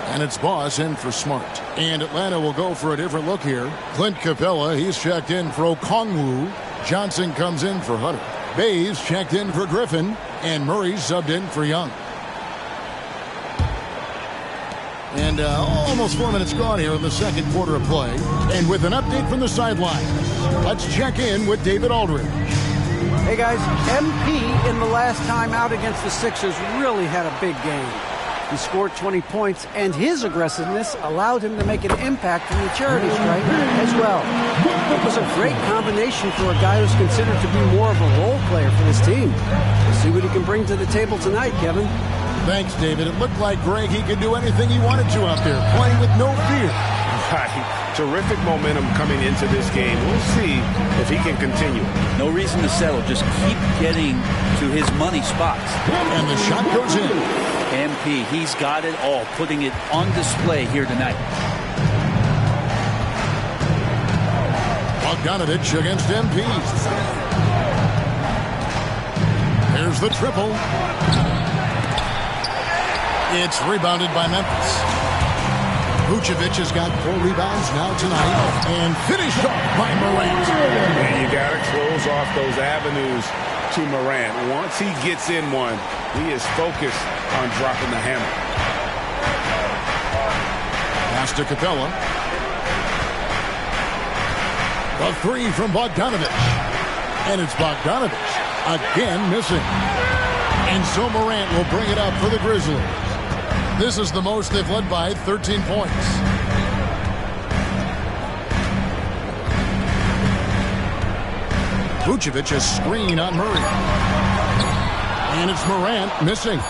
And it's Boss in for Smart. And Atlanta will go for a different look here. Clint Capella, he's checked in for Okongwu. Johnson comes in for Hunter. Bays checked in for Griffin. And Murray subbed in for Young. And almost 4 minutes gone here in the second quarter of play. And with an update from the sideline, let's check in with David Aldridge. Hey guys, MP in the last time out against the Sixers really had a big game. He scored 20 points, and his aggressiveness allowed him to make an impact in the charity stripe as well. It was a great combination for a guy who's considered to be more of a role player for this team. We'll see what he can bring to the table tonight, Kevin. Thanks, David. It looked like Greg, he could do anything he wanted to out there, playing with no fear. Right. Terrific momentum coming into this game. We'll see if he can continue. No reason to settle. Just keep getting to his money spots. And the shot goes in. MP, he's got it all, putting it on display here tonight. Bogdanovich against MP. Here's the triple. It's rebounded by Memphis. Vucevic has got 4 rebounds now tonight and finished off by Morant. And you got to close off those avenues to Morant. Once he gets in one, he is focused on dropping the hammer. Pass to Capella. The 3 from Bogdanovic. And it's Bogdanovic again missing. And so Morant will bring it up for the Grizzlies. This is the most they've led by 13 points. Vucevic a screen on Murray. And it's Morant missing.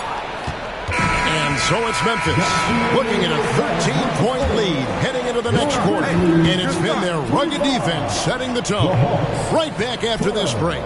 And so it's Memphis looking at a 13-point lead heading into the next quarter. And it's been their rugged defense setting the tone. Right back after this break.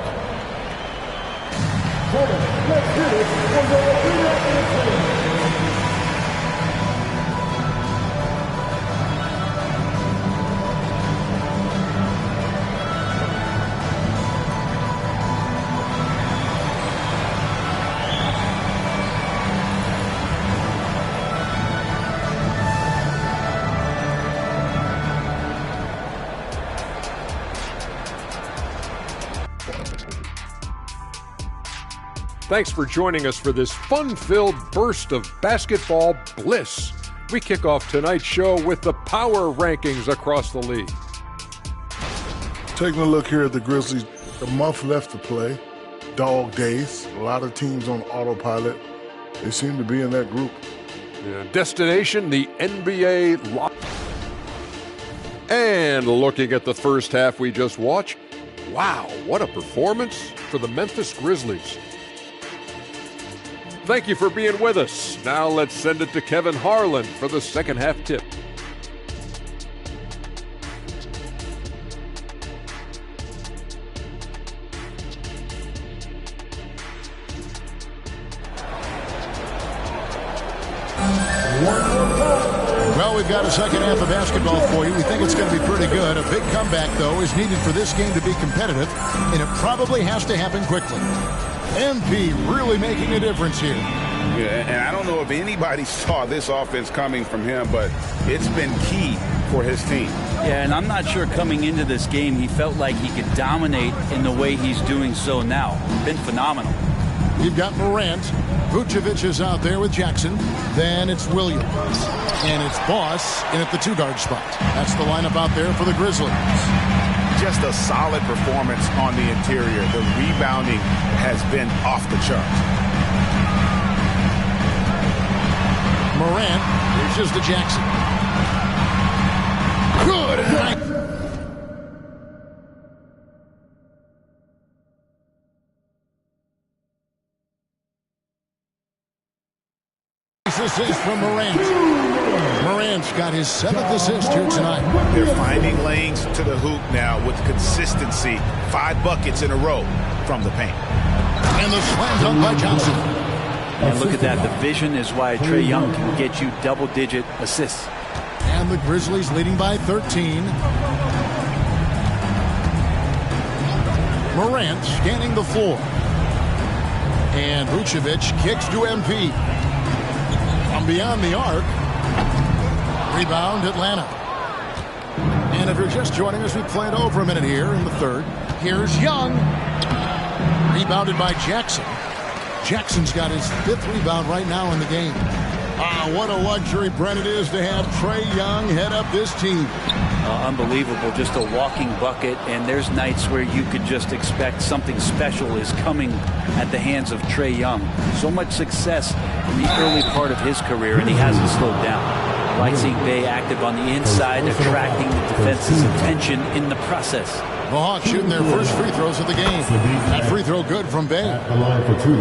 Thanks for joining us for this fun-filled burst of basketball bliss. We kick off tonight's show with the power rankings across the league. Taking a look here at the Grizzlies, a month left to play. Dog days, a lot of teams on autopilot. They seem to be in that group. Destination, the NBA lock. And looking at the first half we just watched, wow, what a performance for the Memphis Grizzlies. Thank you for being with us. Now let's send it to Kevin Harlan for the second half tip. Well, we've got a second half of basketball for you. We think it's going to be pretty good. A big comeback, though, is needed for this game to be competitive, and it probably has to happen quickly. MP really making a difference here. Yeah, and I don't know if anybody saw this offense coming from him, but it's been key for his team. Yeah, and I'm not sure coming into this game he felt like he could dominate in the way he's doing so now. Been phenomenal. You've got Morant. Vucevic is out there with Jackson. Then it's Williams. And it's Boss in at the 2-guard spot. That's the lineup out there for the Grizzlies. Just a solid performance on the interior. The rebounding has been off the charts. Morant reaches to Jackson. Good. Assist from Morant. Morant's got his 7th assist here tonight. They're finding lanes to the hoop now with consistency. 5 buckets in a row from the paint. And the slam dunk by Johnson. And look at that. The vision is why Trae Young can get you double-digit assists. And the Grizzlies leading by 13. Morant scanning the floor. And Vucevic kicks to MP. From beyond the arc. Rebound, Atlanta. And if you're just joining us, we played over a minute here in the third. Here's Young. Rebounded by Jackson. Jackson's got his 5th rebound right now in the game. What a luxury, Brent, it is to have Trae Young head up this team. Unbelievable, just a walking bucket, and there's nights where you could just expect something special is coming at the hands of Trae Young. So much success in the early part of his career, and he hasn't slowed down. I like seeing Bay active on the inside, attracting the defense's attention in the process. The Hawks shooting their first free throws of the game. That free throw good from Bay. The line for 2.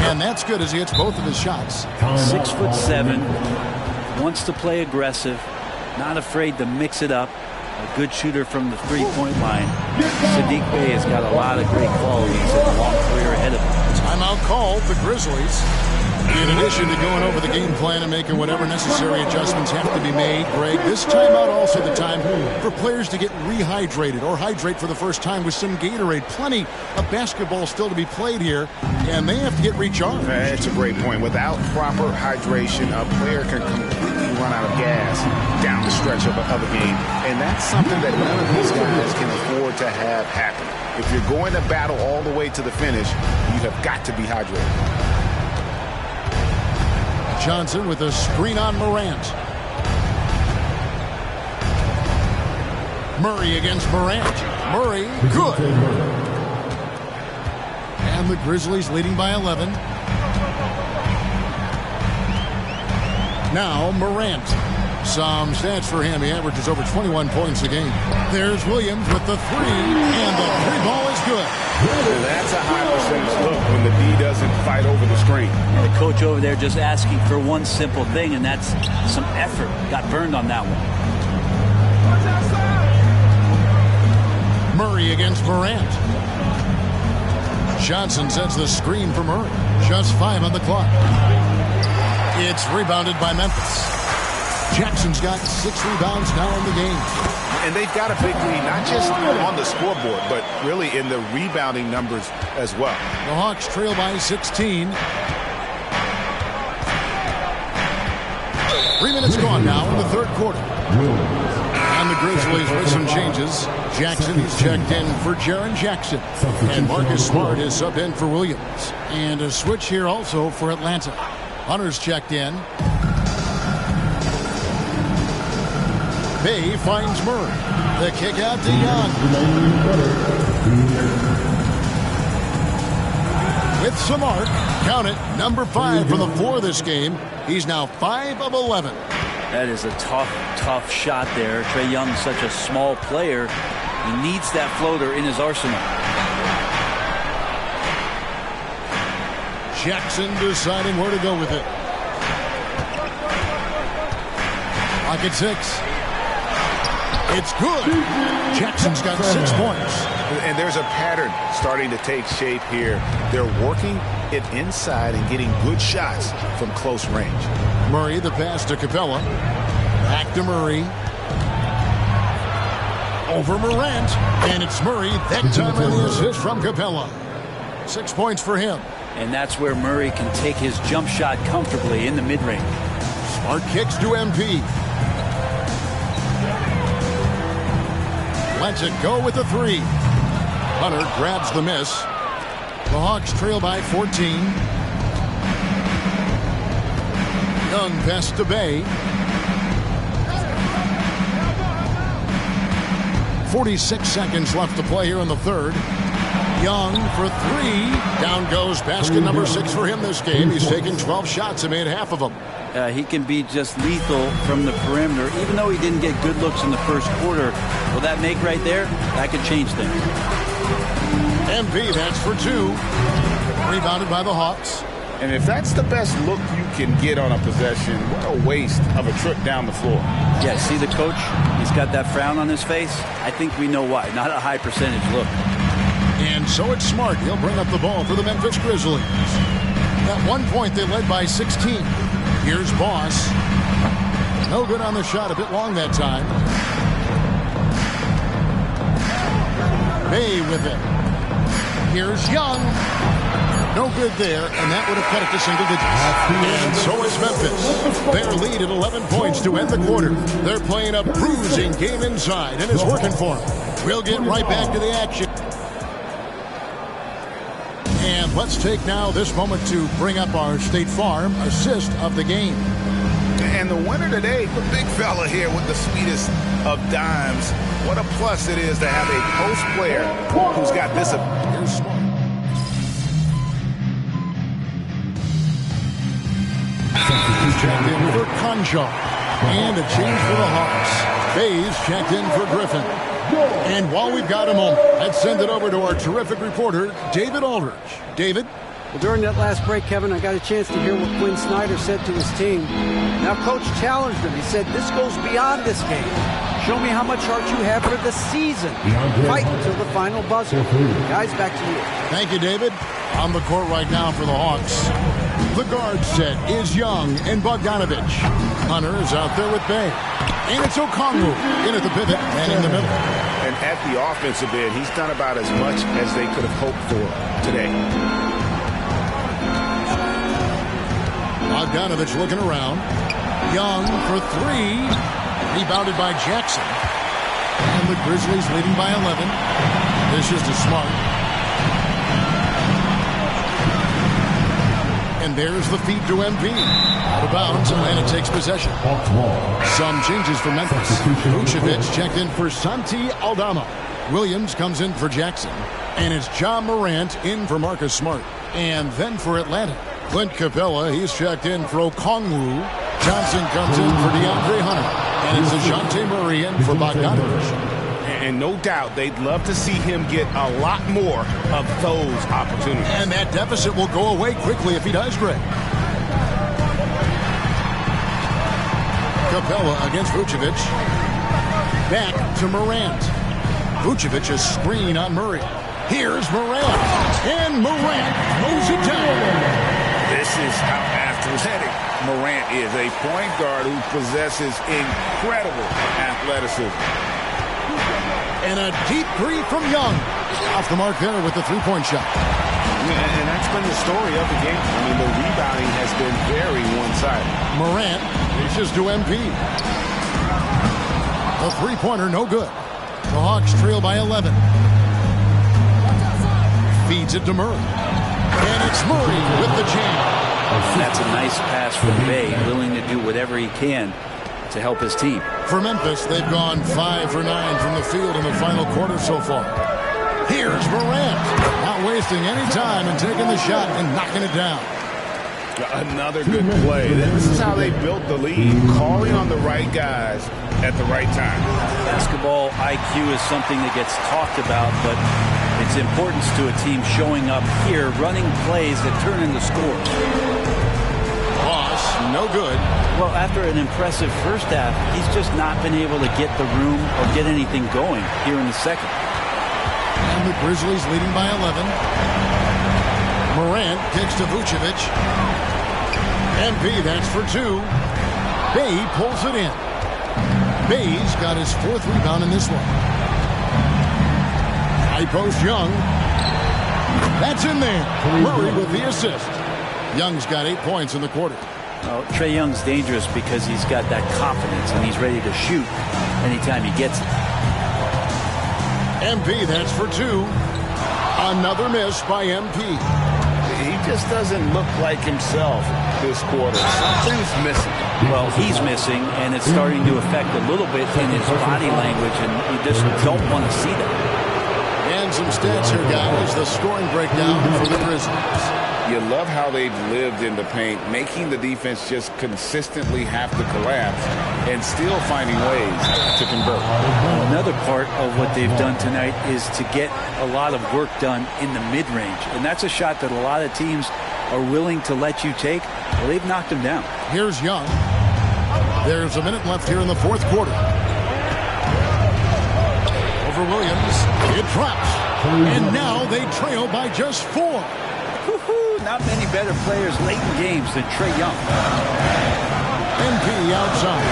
And that's good as he hits both of his shots. 6'7", wants to play aggressive, not afraid to mix it up. A good shooter from the three-point line. Saddiq Bey has got a lot of great qualities and a long career ahead of him. Timeout called, the Grizzlies. In addition to going over the game plan and making whatever necessary adjustments have to be made, Greg, this timeout also the time for players to get rehydrated or hydrate for the first time with some Gatorade. Plenty of basketball still to be played here, and they have to get recharged. That's a great point. Without proper hydration, a player can completely run out of gas down the stretch of a game, and that's something that none of these guys can afford to have happen. If you're going to battle all the way to the finish, you have got to be hydrated. Johnson with a screen on Morant. Murray against Morant. Murray, good. And the Grizzlies leading by 11. Now Morant. Some stats for him. He averages over 21 points a game. There's Williams with the three, and the three ball is good. That's a high percentage look when the D doesn't fight over the screen. And the coach over there just asking for one simple thing, and that's some effort. Got burned on that one. Murray against Morant. Johnson sets the screen for Murray. Just 5 on the clock. It's rebounded by Memphis. Jackson's got 6 rebounds now in the game. And they've got a big lead, not just on the scoreboard, but really in the rebounding numbers as well. The Hawks trail by 16. 3 minutes gone now in the third quarter. And the Grizzlies with some changes. Jackson is checked in for Jaren Jackson. And Marcus Smart is subbed in for Williams. And a switch here also for Atlanta. Hunter's checked in. Bay finds Murray. The kick out to Young. With some arc. Count it. Number 5 from the floor this game. He's now 5 of 11. That is a tough shot there. Trae Young's such a small player. He needs that floater in his arsenal. Jackson deciding where to go with it. Pocket 6. It's good. Jackson's got 6 points. And there's a pattern starting to take shape here. They're working it inside and getting good shots from close range. Murray, the pass to Capella. Back to Murray. Over Morant. And it's Murray. That time on the assist from Capella. 6 points for him. And that's where Murray can take his jump shot comfortably in the mid-range. Smart kicks to MP. Lets it go with the 3. Hunter grabs the miss. The Hawks trail by 14. Young pass to Bay. 46 seconds left to play here in the third. Young for 3. Down goes basket number 6 for him this game. He's taken 12 shots and made half of them. He can be just lethal from the perimeter, even though he didn't get good looks in the first quarter. Will that make right there? That could change things. MP, that's for 2. Rebounded by the Hawks. And if that's the best look you can get on a possession, what a waste of a trip down the floor. Yeah, see the coach? He's got that frown on his face. I think we know why. Not a high percentage look. And so it's Smart. He'll bring up the ball for the Memphis Grizzlies. At one point, they led by 16. Here's Boss. No good on the shot. A bit long that time. Bay with it. Here's Young. No good there, and that would have cut it to single digits. And so is Memphis. Their lead at 11 points to end the quarter. They're playing a bruising game inside, and it's working for them. We'll get right back to the action. And let's take now this moment to bring up our State Farm assist of the game. And the winner today, the big fella here with the sweetest of dimes. What a plus it is to have a post player who's got this. Here's Smart. Checked in for Conjar. And a change for the Hawks. Bayes checked in for Griffin. And while we've got a moment, let's send it over to our terrific reporter, David Aldridge. David? Well, during that last break, Kevin, I got a chance to hear what Quinn Snyder said to his team. Now, Coach challenged him. He said, this goes beyond this game. Show me how much heart you have for the season. Fight until the final buzzer. Guys, back to you. Thank you, David. On the court right now for the Hawks. The guard set is Young and Bogdanovich. Hunter is out there with Bay. And it's Okongwu in at the pivot and in the middle. And at the offensive end, he's done about as much as they could have hoped for today. Bogdanovich looking around. Young for three. Rebounded by Jackson. And the Grizzlies leading by 11. This is to Smart. And there's the feed to MP. Out of bounds, Atlanta takes possession. Some changes for Memphis. Vucevic checked in for Santi Aldama. Williams comes in for Jackson. And it's John Morant in for Marcus Smart. And then for Atlanta, Clint Capella, he's checked in for Okongwu. Johnson comes in for DeAndre Hunter. And it's DeJounte Murray in for Bogdanovich. And no doubt they'd love to see him get a lot more of those opportunities. And that deficit will go away quickly if he does, Greg. Capella against Vucevic. Back to Morant. Vucevic a screen on Murray. Here's Morant. And Morant throws it down. This is how athletic Morant is. A point guard who possesses incredible athleticism. And a deep three from Young. Off the mark there with the three-point shot. And that's been the story of the game. I mean, the rebounding has been very one-sided. Morant reaches to MP. The three-pointer, no good. The Hawks trail by 11. Feeds it to Murray. And it's Murray with the jam. That's a nice pass from Bay, willing to do whatever he can to help his team. For Memphis, they've gone 5 for 9 from the field in the final quarter so far. Here's Morant, not wasting any time and taking the shot and knocking it down. Another good play. This is how they built the lead, calling on the right guys at the right time. Basketball IQ is something that gets talked about, but its importance to a team showing up here, running plays that turn into scores. Boss, no good. Well, after an impressive first half, he's just not been able to get the room or get anything going here in the second. And the Grizzlies leading by 11. Morant kicks to Vucevic. MP, that's for two. Bay pulls it in. Bay's got his fourth rebound in this one. High post Young. That's in there. Murray with the assist. Young's got 8 points in the quarter. Well, Trae Young's dangerous because he's got that confidence and he's ready to shoot anytime he gets it. MP, that's for two. Another miss by MP. He just doesn't look like himself this quarter. Something's missing. Well, he's missing, and it's starting to affect a little bit in his body language, and you just don't want to see that. And some stats here, guys. The scoring breakdown for the Grizzlies. You love how they've lived in the paint, making the defense just consistently have to collapse and still finding ways to convert. Another part of what they've done tonight is to get a lot of work done in the mid-range. And that's a shot that a lot of teams are willing to let you take. Well, they've knocked him down. Here's Young. There's a minute left here in the fourth quarter. Over Williams. It drops. And now they trail by just 4. Not many better players late in games than Trae Young. MP outside.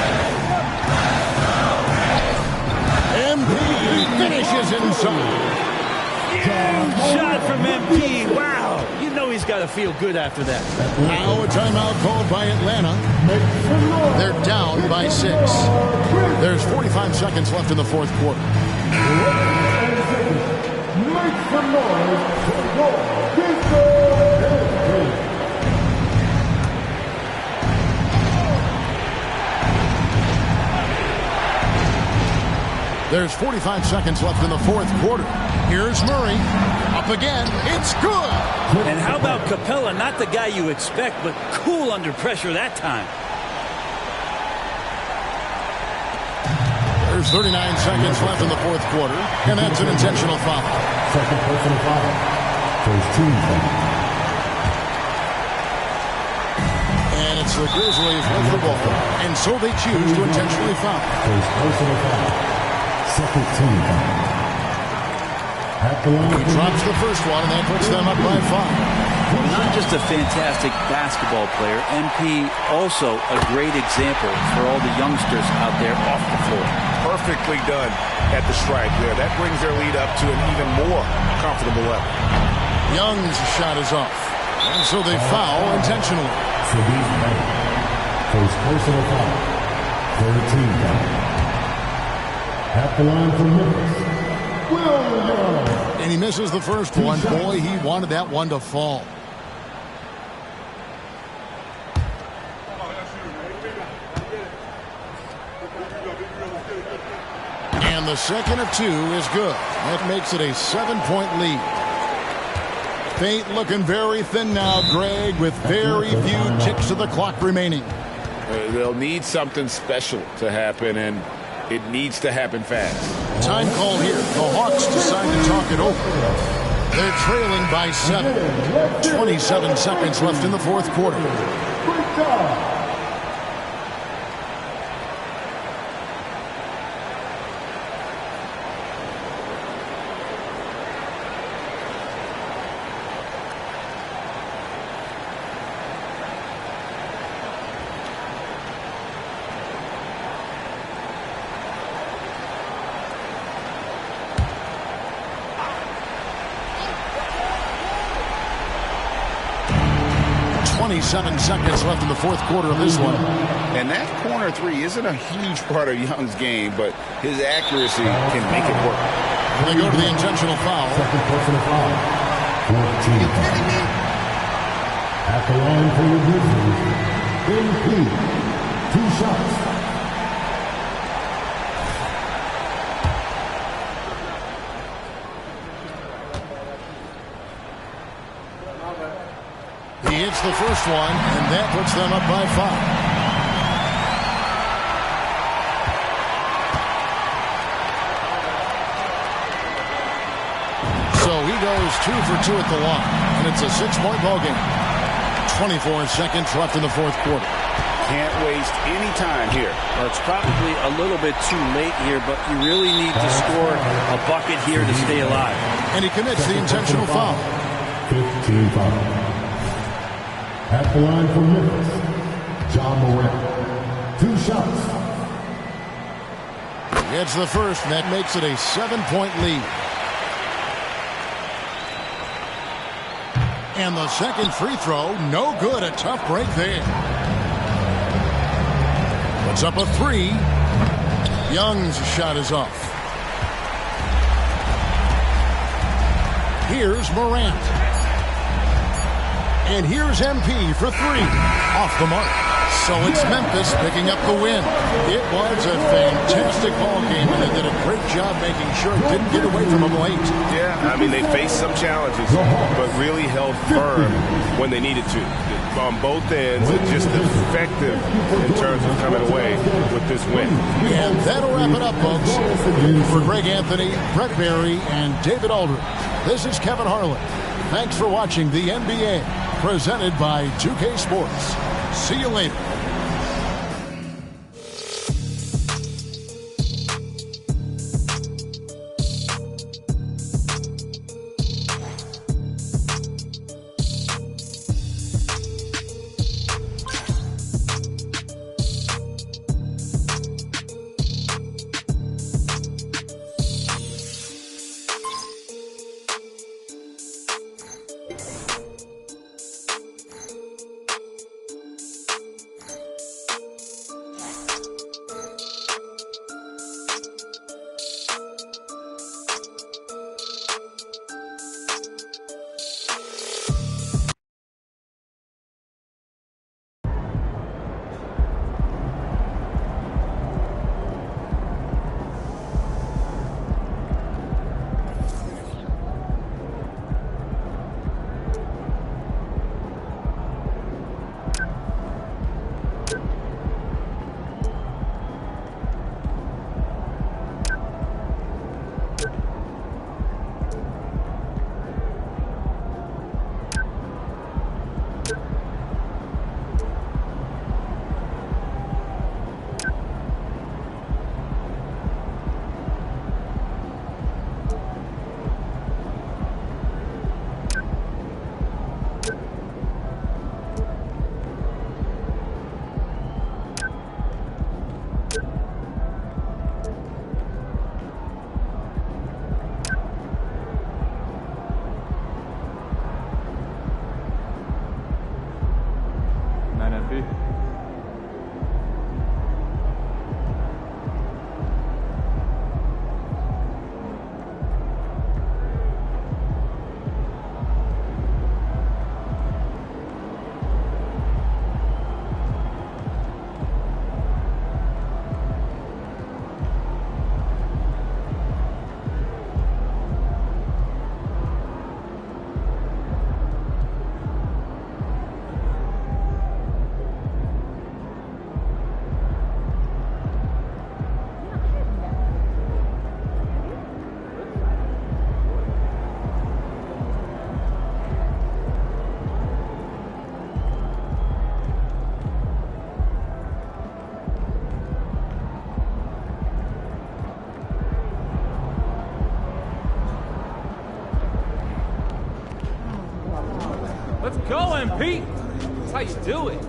MP finishes inside. Shot from MP. Wow. You know he's got to feel good after that. Now a timeout called by Atlanta. They're down by 6. There's 45 seconds left in the fourth quarter. Make some noise for your There's 45 seconds left in the fourth quarter. Here's Murray. Up again. It's good. And how about Capella? Not the guy you expect, but cool under pressure that time. There's 39 seconds left in the fourth quarter, and that's an intentional foul. Second personal foul. First team foul. It's the Grizzlies with the ball, and so they choose to intentionally foul. Personal foul. Second team foul. He drops the first one, and that puts them up by 5. Not just a fantastic basketball player, MP also a great example for all the youngsters out there off the floor. Perfectly done at the stripe there. That brings their lead up to an even more comfortable level. Young's shot is off, and so they foul intentionally. First personal foul. Third team foul. At the line for Memphis, Williams. And he misses the first one. Boy, he wanted that one to fall. And the second of 2 is good. That makes it a 7-point lead. Fate looking very thin now, Greg, with very few ticks of the clock remaining. They'll need something special to happen, and it needs to happen fast. Time call here. The Hawks decide to talk it over. They're trailing by 7. 27 seconds left in the fourth quarter. Seven seconds left in the fourth quarter of this one. And that corner 3 isn't a huge part of Young's game, but his accuracy can make it work. They go to the intentional foul. Second personal foul. 14. At the line for the Grizzlies, MP. 2 shots. He hits the first one, and that puts them up by 5. So he goes 2 for 2 at the line, and it's a 6-point ball game. 24 seconds left in the fourth quarter. Can't waste any time here. Well, it's probably a little bit too late here, but you really need to score a bucket here to stay alive. And he commits the intentional foul. 15 foul. At the line for Memphis, John Morant. 2 shots. Gets the first, and that makes it a 7-point lead. And the second free throw, no good. A tough break there. Puts up a 3. Young's shot is off. Here's Morant. And here's MP for 3. Off the mark. So it's Memphis picking up the win. It was a fantastic ball game, and they did a great job making sure it didn't get away from them late. Yeah, I mean, they faced some challenges, but really held firm when they needed to. On both ends, and just effective in terms of coming away with this win. And that'll wrap it up, folks. For Greg Anthony, Brett Barry, and David Aldridge, this is Kevin Harlan. Thanks for watching the NBA, presented by 2K Sports. See you later. MP. That's how you do it.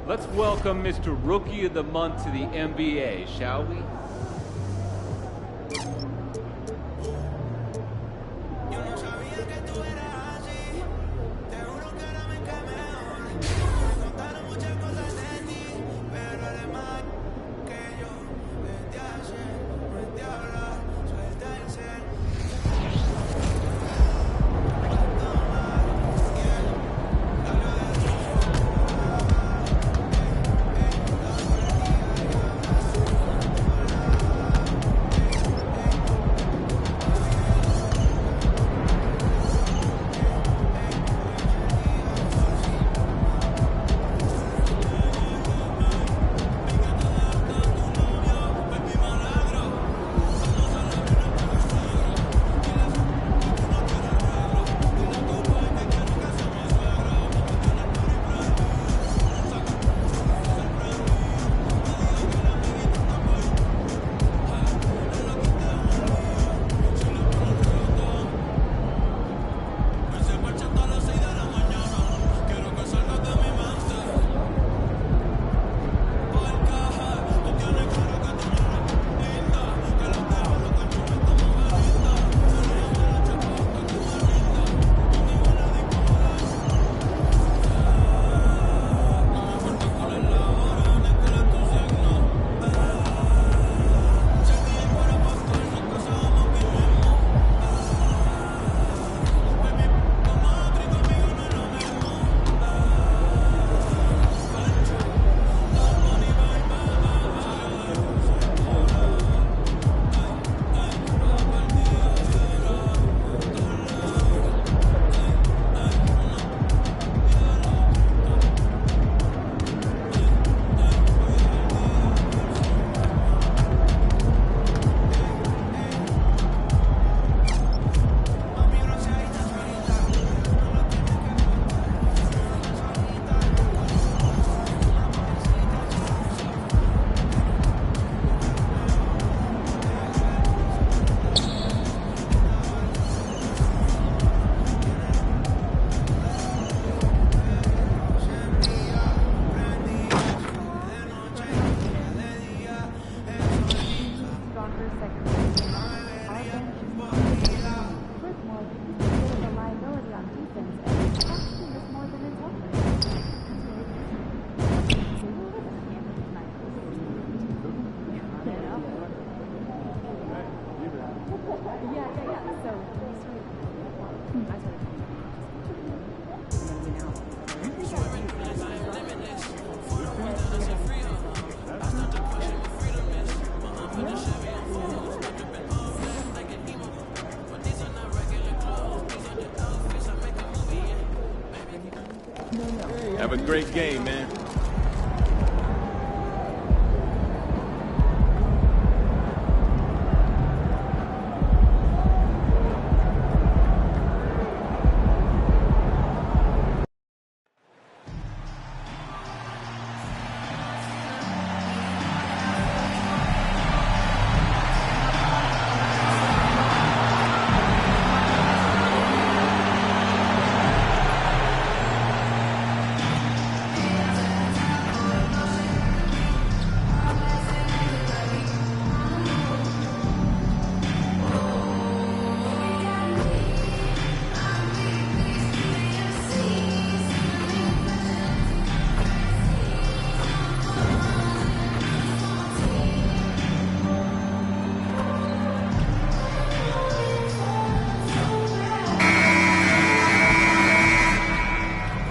Let's welcome Mr. Rookie of the Month to the NBA, shall we? Have a great game, man.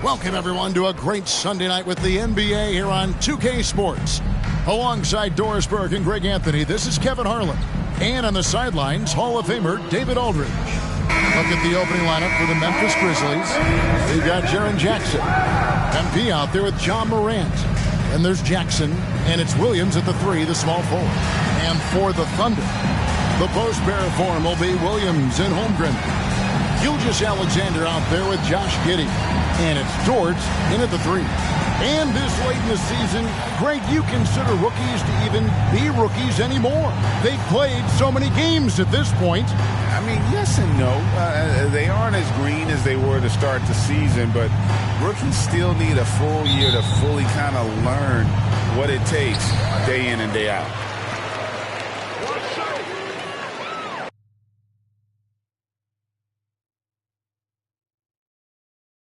Welcome, everyone, to a great Sunday night with the NBA here on 2K Sports. Alongside Doris Burke and Greg Anthony, this is Kevin Harlan. And on the sidelines, Hall of Famer David Aldridge. Look at the opening lineup for the Memphis Grizzlies. They've got Jaren Jackson. MP out there with John Morant. And there's Jackson, and it's Williams at the 3, the small forward. And for the Thunder, the post pair form will be Williams and Holmgren. Gilgeous Alexander out there with Josh Giddey. And it's Dort in at the 3. And this late in the season, Greg, you consider rookies to even be rookies anymore. They've played so many games at this point. I mean, yes and no. They aren't as green as they were to start the season, but rookies still need a full year to fully kind of learn what it takes day in and day out.